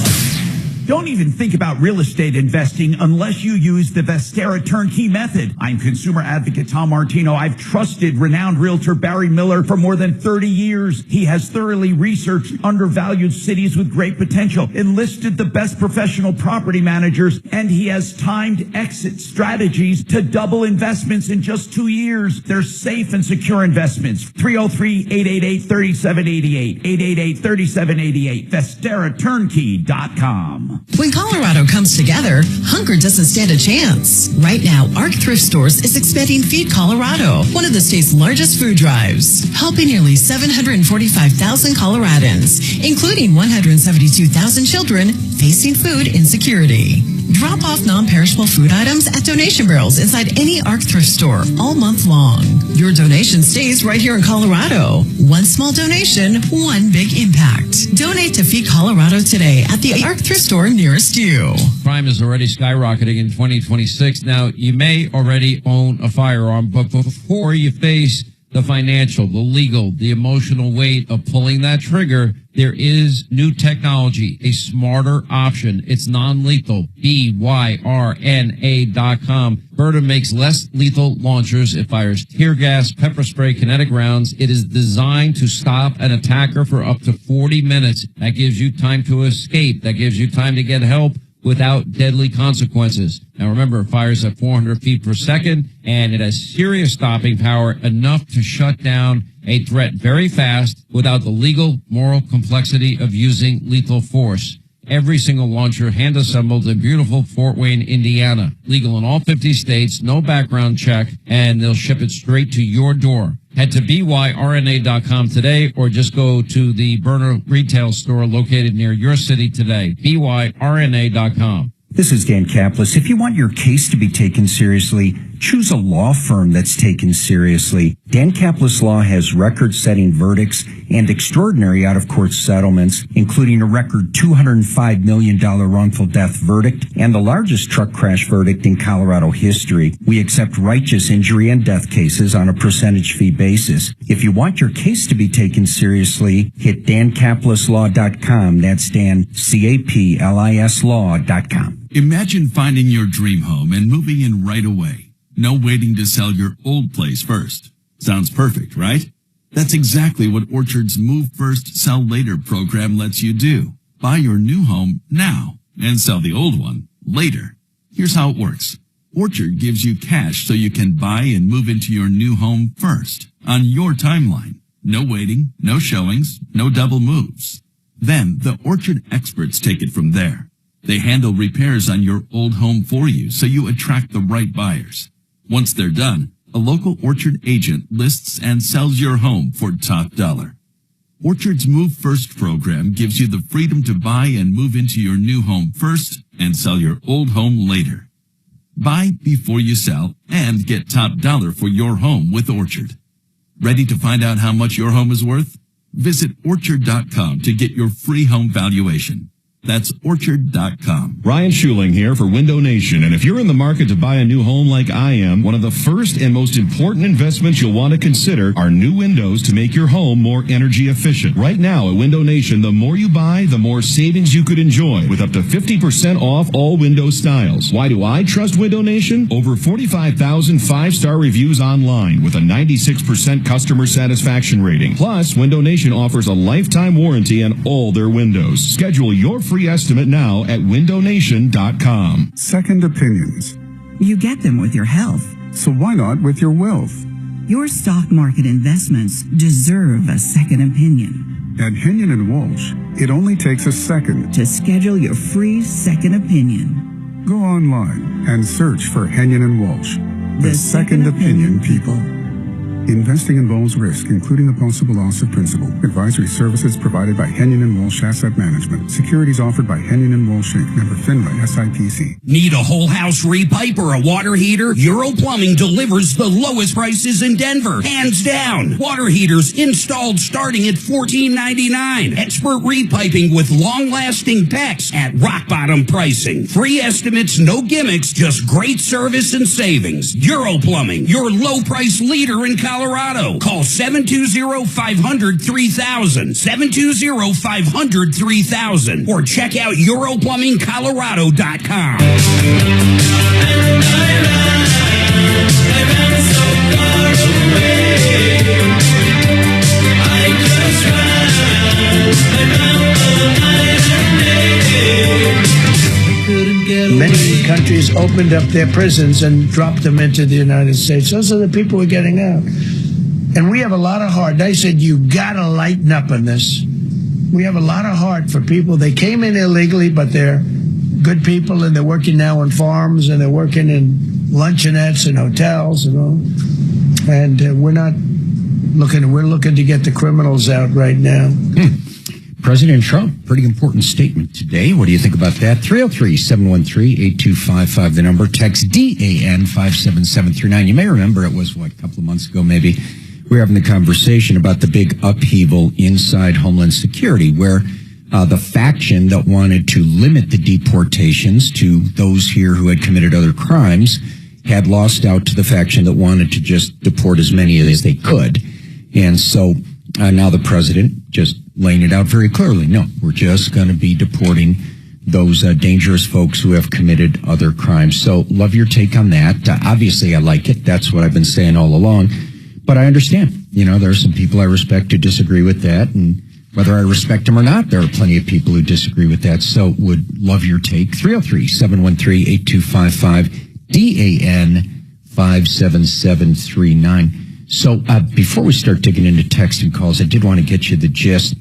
Don't even think about real estate investing unless you use the Vestera Turnkey Method. I'm consumer advocate Tom Martino. I've trusted renowned realtor Barry Miller for more than 30 years. He has thoroughly researched undervalued cities with great potential, enlisted the best professional property managers, and he has timed exit strategies to double investments in just 2 years. They're safe and secure investments. 303-888-3788. 888-3788. VesteraTurnkey.com. When Colorado comes together, hunger doesn't stand a chance. Right now, ARC Thrift Stores is expanding Feed Colorado, one of the state's largest food drives, helping nearly 745,000 Coloradans, including 172,000 children facing food insecurity. Drop off non-perishable food items at donation barrels inside any ARC Thrift Store all month long. Your donation stays right here in Colorado. One small donation, one big impact. Donate to Feed Colorado today at the ARC Thrift Store nearest you. Crime is already skyrocketing in 2026. Now, you may already own a firearm, but before you face the financial, the legal, the emotional weight of pulling that trigger, there is new technology, a smarter option. It's non-lethal. BYRNA.com. Berta makes less lethal launchers. It fires tear gas, pepper spray, kinetic rounds. It is designed to stop an attacker for up to 40 minutes. That gives you time to escape. That gives you time to get help without deadly consequences. Now remember, it fires at 400 feet per second, and it has serious stopping power, enough to shut down a threat very fast without the legal, moral complexity of using lethal force. Every single launcher hand-assembled in beautiful Fort Wayne, Indiana. Legal in all 50 states, no background check, and they'll ship it straight to your door. Head to BYRNA.com today or just go to the Burner retail store located near your city today. BYRNA.com. This is Dan Kaplan. If you want your case to be taken seriously, choose a law firm that's taken seriously. Dan Kaplan's Law has record-setting verdicts and extraordinary out-of-court settlements, including a record $205 million wrongful death verdict and the largest truck crash verdict in Colorado history. We accept righteous injury and death cases on a percentage fee basis. If you want your case to be taken seriously, hit DanKaplisLaw.com. That's Dan, C-A-P-L-I-S Law.com. Imagine finding your dream home and moving in right away. No waiting to sell your old place first. Sounds perfect, right? That's exactly what Orchard's Move First, Sell Later program lets you do. Buy your new home now and sell the old one later. Here's how it works. Orchard gives you cash so you can buy and move into your new home first on your timeline. No waiting, no showings, no double moves. Then the Orchard experts take it from there. They handle repairs on your old home for you so you attract the right buyers. Once they're done, a local Orchard agent lists and sells your home for top dollar. Orchard's Move First program gives you the freedom to buy and move into your new home first and sell your old home later. Buy before you sell and get top dollar for your home with Orchard. Ready to find out how much your home is worth? Visit Orchard.com to get your free home valuation. That's Orchard.com. Ryan Schuling here for Window Nation. And if you're in the market to buy a new home like I am, one of the first and most important investments you'll want to consider are new windows to make your home more energy efficient. Right now at Window Nation, the more you buy, the more savings you could enjoy with up to 50% off all window styles. Why do I trust Window Nation? Over 45,000 5-star reviews online with a 96% customer satisfaction rating. Plus, Window Nation offers a lifetime warranty on all their windows. Schedule your free estimate now at windownation.com. Second opinions. You get them with your health. So why not with your wealth? Your stock market investments deserve a second opinion. At Henyon & Walsh, it only takes a second to schedule your free second opinion. Go online and search for Henyon & Walsh, the second opinion people. Investing involves risk, including a possible loss of principal. Advisory services provided by Henyon & Walsh Asset Management. Securities offered by Henyon & Walsh Inc. Member FINRA SIPC. Need a whole house repipe or a water heater? Euro Plumbing delivers the lowest prices in Denver. Hands down. Water heaters installed starting at $14.99. Expert repiping with long-lasting techs at rock-bottom pricing. Free estimates, no gimmicks, just great service and savings. Euro Plumbing, your low-price leader in Colorado. Call 720-500-3000, 720-500-3000, or check out EuroplumbingColorado.com. Many countries opened up their prisons and dropped them into the United States. Those are the people who are getting out. And we have a lot of heart. They said, you got to lighten up on this. We have a lot of heart for people. They came in illegally, but they're good people, and they're working now on farms, and they're working in luncheonettes and hotels and all. And we're looking to get the criminals out right now. President Trump, pretty important statement today. What do you think about that? 303-713-8255, the number. Text DAN 57739. You may remember it was, a couple of months ago maybe, we were having the conversation about the big upheaval inside Homeland Security, where the faction that wanted to limit the deportations to those here who had committed other crimes had lost out to the faction that wanted to just deport as many as they could. And so now the president just laying it out very clearly. No, we're just going to be deporting those dangerous folks who have committed other crimes. So love your take on that. Obviously, I like it. That's what I've been saying all along. But I understand, there are some people I respect who disagree with that. And whether I respect them or not, there are plenty of people who disagree with that. So would love your take. 303-713-8255, DAN 57739. So before we start digging into text and calls, I did want to get you the gist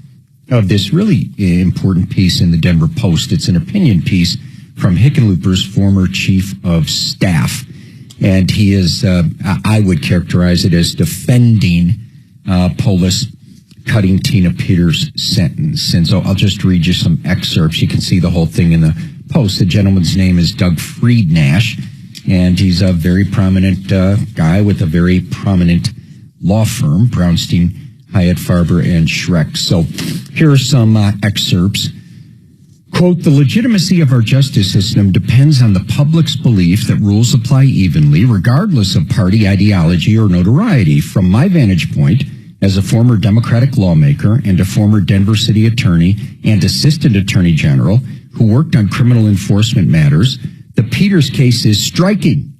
of this really important piece in the Denver Post. It's an opinion piece from Hickenlooper's former chief of staff. And he is, I would characterize it as defending Polis cutting Tina Peters' sentence. And so I'll just read you some excerpts. You can see the whole thing in the Post. The gentleman's name is Doug Friednash, and he's a very prominent guy with a very prominent law firm, Brownstein, Hyatt, Farber, and Schreck. So here are some excerpts. Quote, the legitimacy of our justice system depends on the public's belief that rules apply evenly, regardless of party ideology or notoriety. From my vantage point, as a former Democratic lawmaker and a former Denver city attorney and assistant attorney general who worked on criminal enforcement matters, the Peters case is striking,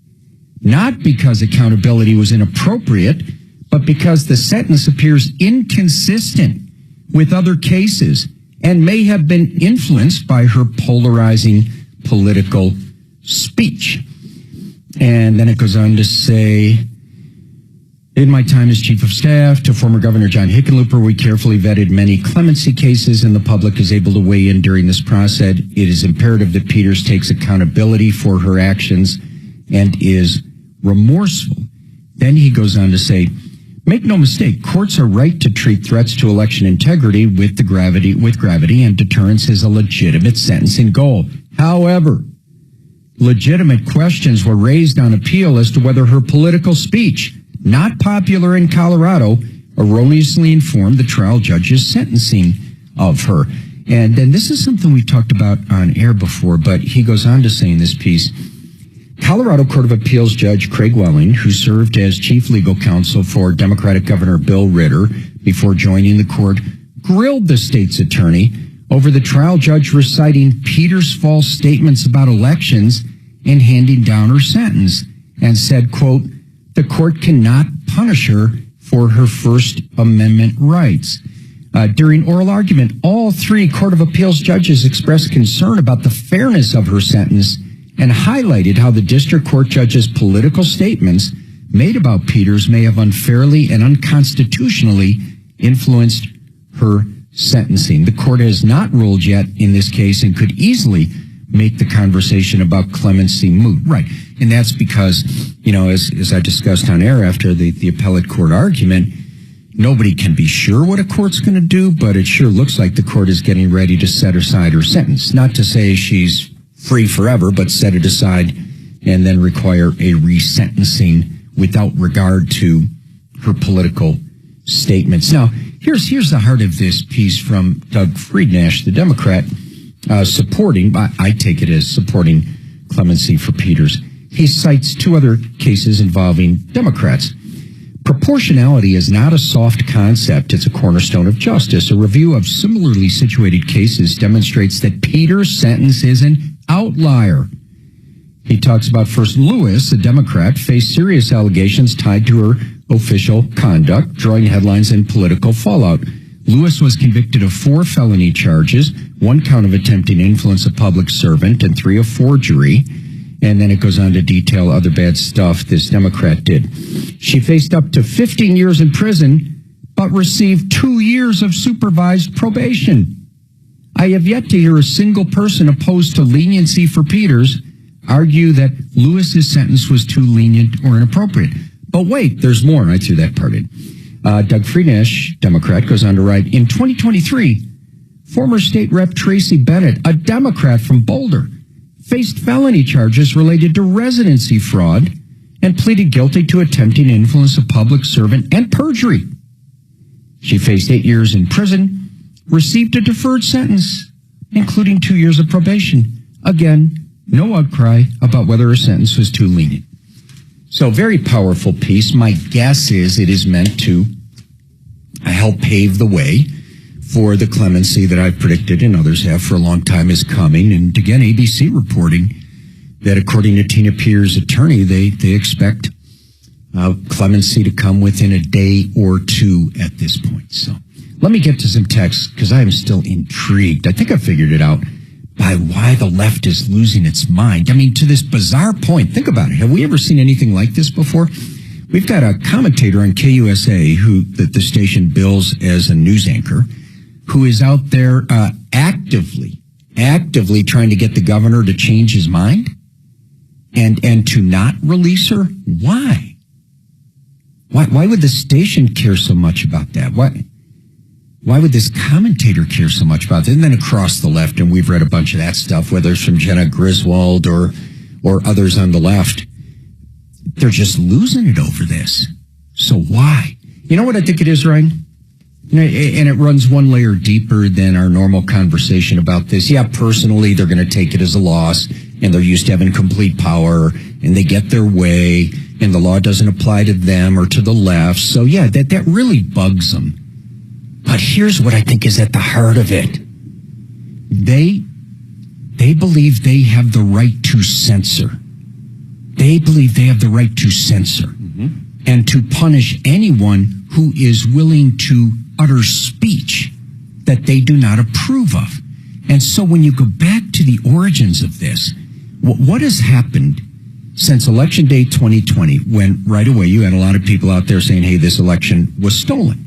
not because accountability was inappropriate, but because the sentence appears inconsistent with other cases and may have been influenced by her polarizing political speech. And then it goes on to say, in my time as chief of staff to former Governor John Hickenlooper, we carefully vetted many clemency cases, and the public is able to weigh in during this process. It is imperative that Peters takes accountability for her actions and is remorseful. Then he goes on to say, Make no mistake, courts are right to treat threats to election integrity with gravity, and deterrence is a legitimate sentencing goal. However, legitimate questions were raised on appeal as to whether her political speech, not popular in Colorado, erroneously informed the trial judge's sentencing of her. And then this is something we talked about on air before, but he goes on to say in this piece, Colorado Court of Appeals Judge Craig Welling, who served as chief legal counsel for Democratic Governor Bill Ritter before joining the court, grilled the state's attorney over the trial judge reciting Peter's false statements about elections and handing down her sentence, and said, quote, the court cannot punish her for her First Amendment rights. During oral argument, all three Court of Appeals judges expressed concern about the fairness of her sentence and highlighted how the district court judge's political statements made about Peters may have unfairly and unconstitutionally influenced her sentencing. The court has not ruled yet in this case and could easily make the conversation about clemency moot. Right. And that's because, as I discussed on air after the appellate court argument, nobody can be sure what a court's going to do, but it sure looks like the court is getting ready to set aside her sentence. Not to say she's free forever, but set it aside and then require a resentencing without regard to her political statements. Now, here's the heart of this piece from Doug Friednash, the Democrat, supporting, I take it as supporting clemency for Peters. He cites two other cases involving Democrats. Proportionality is not a soft concept. It's a cornerstone of justice. A review of similarly situated cases demonstrates that Peters' sentence is an outlier. He talks about first Lewis, a Democrat, faced serious allegations tied to her official conduct, drawing headlines and political fallout. Lewis was convicted of 4 felony charges, 1 count of attempting to influence a public servant, and 3 of forgery. And then it goes on to detail other bad stuff this Democrat did. She faced up to 15 years in prison, but received 2 years of supervised probation. I have yet to hear a single person opposed to leniency for Peters argue that Lewis's sentence was too lenient or inappropriate. But wait, there's more. I threw that part in. Doug Friednash, Democrat, goes on to write, in 2023, former state rep Tracy Bennett, a Democrat from Boulder, faced felony charges related to residency fraud and pleaded guilty to attempting to influence a public servant and perjury. She faced 8 years in prison, received a deferred sentence, including 2 years of probation. Again, no outcry about whether her sentence was too lenient. So very powerful piece. My guess is it is meant to help pave the way for the clemency that I've predicted and others have for a long time is coming. And again, ABC reporting that according to Tina Peters' attorney, they expect clemency to come within a day or two at this point. So let me get to some texts because I am still intrigued. I think I figured it out by why the left is losing its mind. I mean, to this bizarre point, think about it. Have we ever seen anything like this before? We've got a commentator on KUSA who the station bills as a news anchor, who is out there actively trying to get the governor to change his mind and to not release her. Why would the station care so much about that? Why would this commentator care so much about that? And then across the left, and we've read a bunch of that stuff, whether it's from Jenna Griswold or others on the left, they're just losing it over this. So why? You know what I think it is, Ryan? And it runs one layer deeper than our normal conversation about this. Yeah, personally, they're going to take it as a loss, and they're used to having complete power, and they get their way, and the law doesn't apply to them or to the left. So yeah, that really bugs them. But here's what I think is at the heart of it. They believe they have the right to censor. They believe they have the right to censor and to punish anyone who is willing to utter speech that they do not approve of. And so when you go back to the origins of this, what has happened since Election Day 2020, when right away you had a lot of people out there saying, hey, this election was stolen?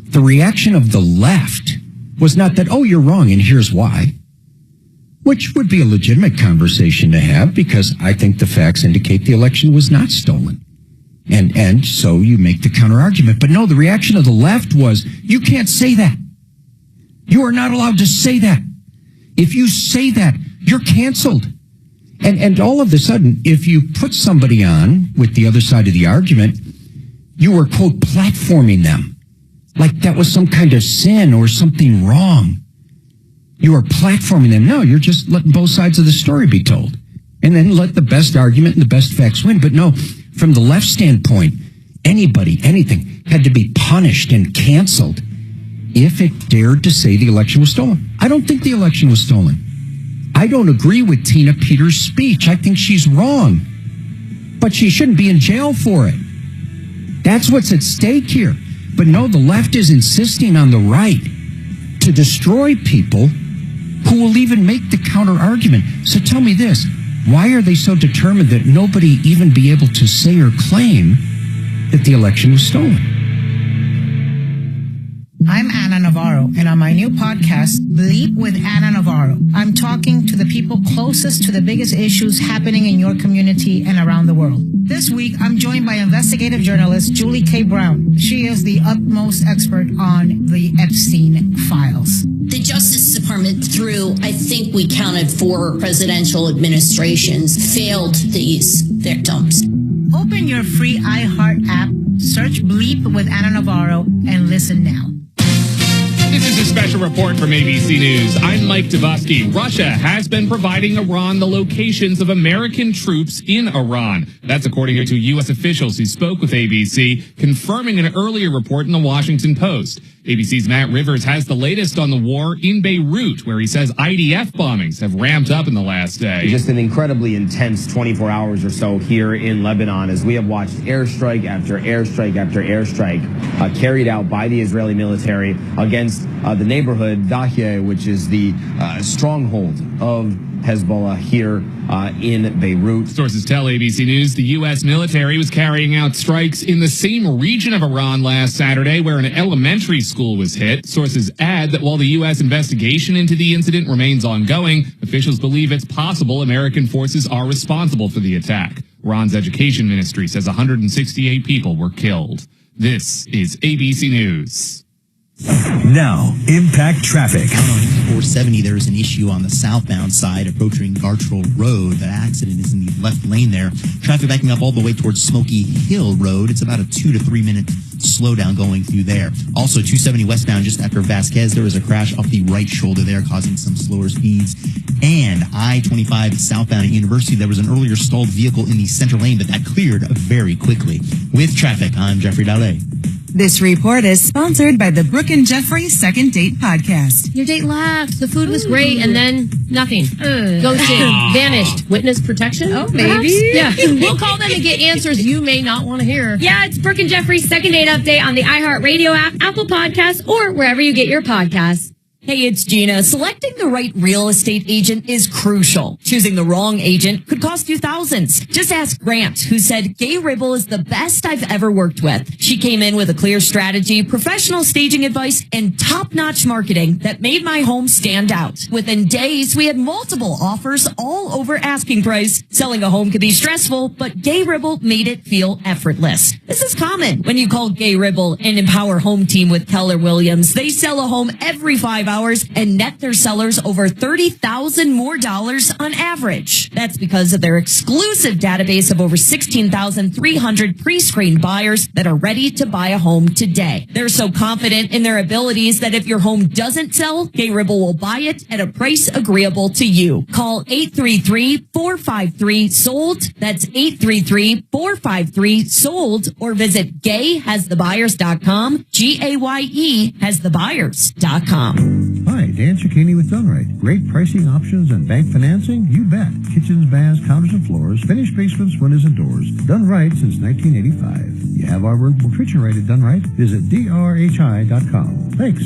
The reaction of the left was not that, oh, you're wrong and here's why, which would be a legitimate conversation to have because I think the facts indicate the election was not stolen. And so you make the counter argument. But no, the reaction of the left was, you can't say that. You are not allowed to say that. If you say that, you're canceled. And all of a sudden, if you put somebody on with the other side of the argument, you were, quote, platforming them. Like that was some kind of sin or something wrong. You are platforming them. No, you're just letting both sides of the story be told. And then let the best argument and the best facts win. But no, from the left standpoint, anybody, anything, had to be punished and canceled if it dared to say the election was stolen. I don't think the election was stolen. I don't agree with Tina Peters' speech. I think she's wrong. But she shouldn't be in jail for it. That's what's at stake here. But no, the left is insisting on the right to destroy people who will even make the counter argument. So tell me this. Why are they so determined that nobody even be able to say or claim that the election was stolen? I'm Anna Navarro, and on my new podcast, Bleep with Anna Navarro, I'm talking to the people closest to the biggest issues happening in your community and around the world. This week, I'm joined by investigative journalist Julie K. Brown. She is the utmost expert on the Epstein files. The Justice Department, through, I think we counted 4 presidential administrations, failed these victims. Open your free iHeart app, search Bleep with Anna Navarro, and listen now. This is a special report from ABC News. I'm Mike Dubosky. Russia has been providing Iran the locations of American troops in Iran. That's according to U.S. officials who spoke with ABC, confirming an earlier report in the Washington Post. ABC's Matt Rivers has the latest on the war in Beirut, where he says IDF bombings have ramped up in the last day. Just an incredibly intense 24 hours or so here in Lebanon as we have watched airstrike after airstrike after airstrike carried out by the Israeli military against the neighborhood Dahye, which is the stronghold of Hezbollah here in Beirut. Sources tell ABC News the U.S. military was carrying out strikes in the same region of Iran last Saturday where an elementary school was hit. Sources add that while the U.S. investigation into the incident remains ongoing, officials believe it's possible American forces are responsible for the attack. Iran's education ministry says 168 people were killed. This is ABC News. Now, impact traffic. Out on 470, there is an issue on the southbound side approaching Gartrell Road. The accident is in the left lane there. Traffic backing up all the way towards Smoky Hill Road. It's about a 2 to 3 minute slowdown going through there. Also, 270 westbound, just after Vasquez, there was a crash off the right shoulder there, causing some slower speeds. And I-25 southbound at University, there was an earlier stalled vehicle in the center lane, but that cleared very quickly. With traffic, I'm Jeffrey Dalle. This report is sponsored by the Brooke and Jeffrey Second Date Podcast. Your date laughed. The food was great, and then nothing. Ghosted. Vanished. Witness protection? Oh, maybe. Perhaps? Yeah. We'll call them and get answers you may not want to hear. Yeah, it's Brooke and Jeffrey's Second Date Update on the iHeartRadio app, Apple Podcasts, or wherever you get your podcasts. Hey, it's Gina. Selecting the right real estate agent is crucial. Choosing the wrong agent could cost you thousands. Just ask Grant, who said Gay Ribble is the best I've ever worked with. She came in with a clear strategy, professional staging advice, and top-notch marketing that made my home stand out. Within days, we had multiple offers all over asking price. Selling a home could be stressful, but Gay Ribble made it feel effortless. This is common when you call Gay Ribble and Empower Home Team with Keller Williams. They sell a home every 5 hours and net their sellers over $30,000 more on average. That's because of their exclusive database of over 16,300 pre-screened buyers that are ready to buy a home today. They're so confident in their abilities that if your home doesn't sell, Gay Ribble will buy it at a price agreeable to you. Call 833-453-SOLD. That's 833-453-SOLD, or visit gayhasthebuyers.com, GAYE-hasthebuyers.com. Hi, Dan Cicchini with Dunright. Great pricing options and bank financing? You bet. Kitchens, baths, counters, and floors. Finished basements, windows, and doors. Done right since 1985. You have our workable kitchen right at Done Right? Visit drhi.com. Thanks.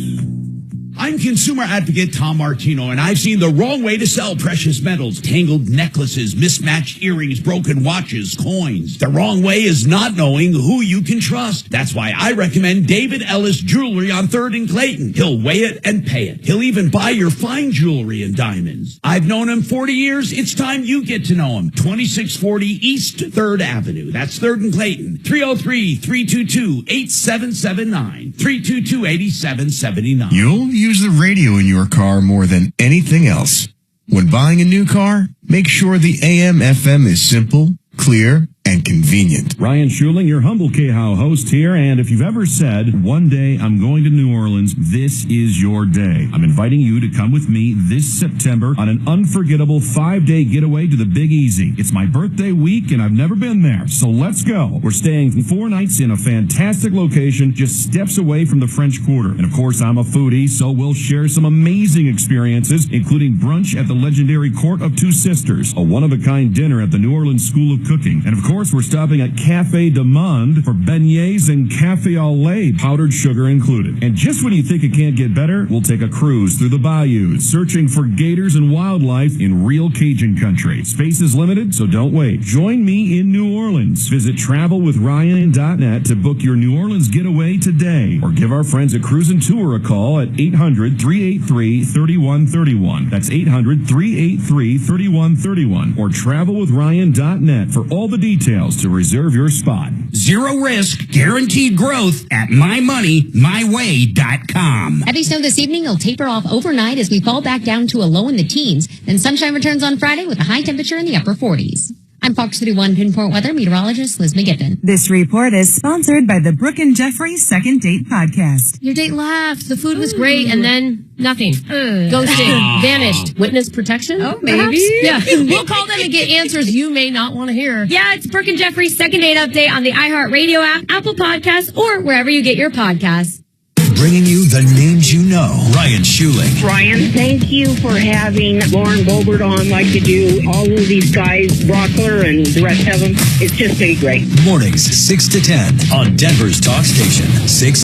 I'm consumer advocate Tom Martino, and I've seen the wrong way to sell precious metals, tangled necklaces, mismatched earrings, broken watches, coins. The wrong way is not knowing who you can trust. That's why I recommend David Ellis Jewelry on 3rd and Clayton. He'll weigh it and pay it. He'll even buy your fine jewelry and diamonds. I've known him 40 years. It's time you get to know him. 2640 East 3rd Avenue. That's 3rd and Clayton. 303-322-8779. 322-8779. You'll use the radio in your car more than anything else. When buying a new car, make sure the AM/FM is simple, clear, and convenient. Ryan Schuling, your humble K-How host here, and if you've ever said, one day I'm going to New Orleans, this is your day. I'm inviting you to come with me this September on an unforgettable 5-day getaway to the Big Easy. It's my birthday week, and I've never been there, so let's go. We're staying 4 nights in a fantastic location just steps away from the French Quarter. And of course, I'm a foodie, so we'll share some amazing experiences, including brunch at the legendary Court of Two Sisters, a one-of-a-kind dinner at the New Orleans School of Cooking, and of course, we're stopping at Cafe de Monde for beignets and cafe au lait, powdered sugar included. And just when you think it can't get better, we'll take a cruise through the bayous, searching for gators and wildlife in real Cajun country. Space is limited, so don't wait. Join me in New Orleans. Visit travelwithryan.net to book your New Orleans getaway today, or give our friends at Cruise and Tour a call at 800-383-3131. That's 800-383-3131, or travelwithryan.net for all the details to reserve your spot. Zero risk, guaranteed growth at mymoneymyway.com. Heavy snow this evening will taper off overnight as we fall back down to a low in the teens. Then sunshine returns on Friday with a high temperature in the upper 40s. I'm Fox 31 Pinpoint Weather meteorologist Liz McGiffin. This report is sponsored by the Brooke and Jeffrey Second Date Podcast. Your date laughed. The food was great, and then nothing. Ghosting. Vanished. Witness protection? Oh, maybe. Yeah. We'll call them and get answers you may not want to hear. Yeah, it's Brooke and Jeffrey's Second Date Update on the iHeartRadio app, Apple Podcasts, or wherever you get your podcasts. Bringing you the names you know. Ryan Schuling. Ryan, thank you for having Lauren Boebert on like you do. All of these guys, Brockler and the rest of them. It's just been great. Mornings 6 to 10 on Denver's Talk Station. 6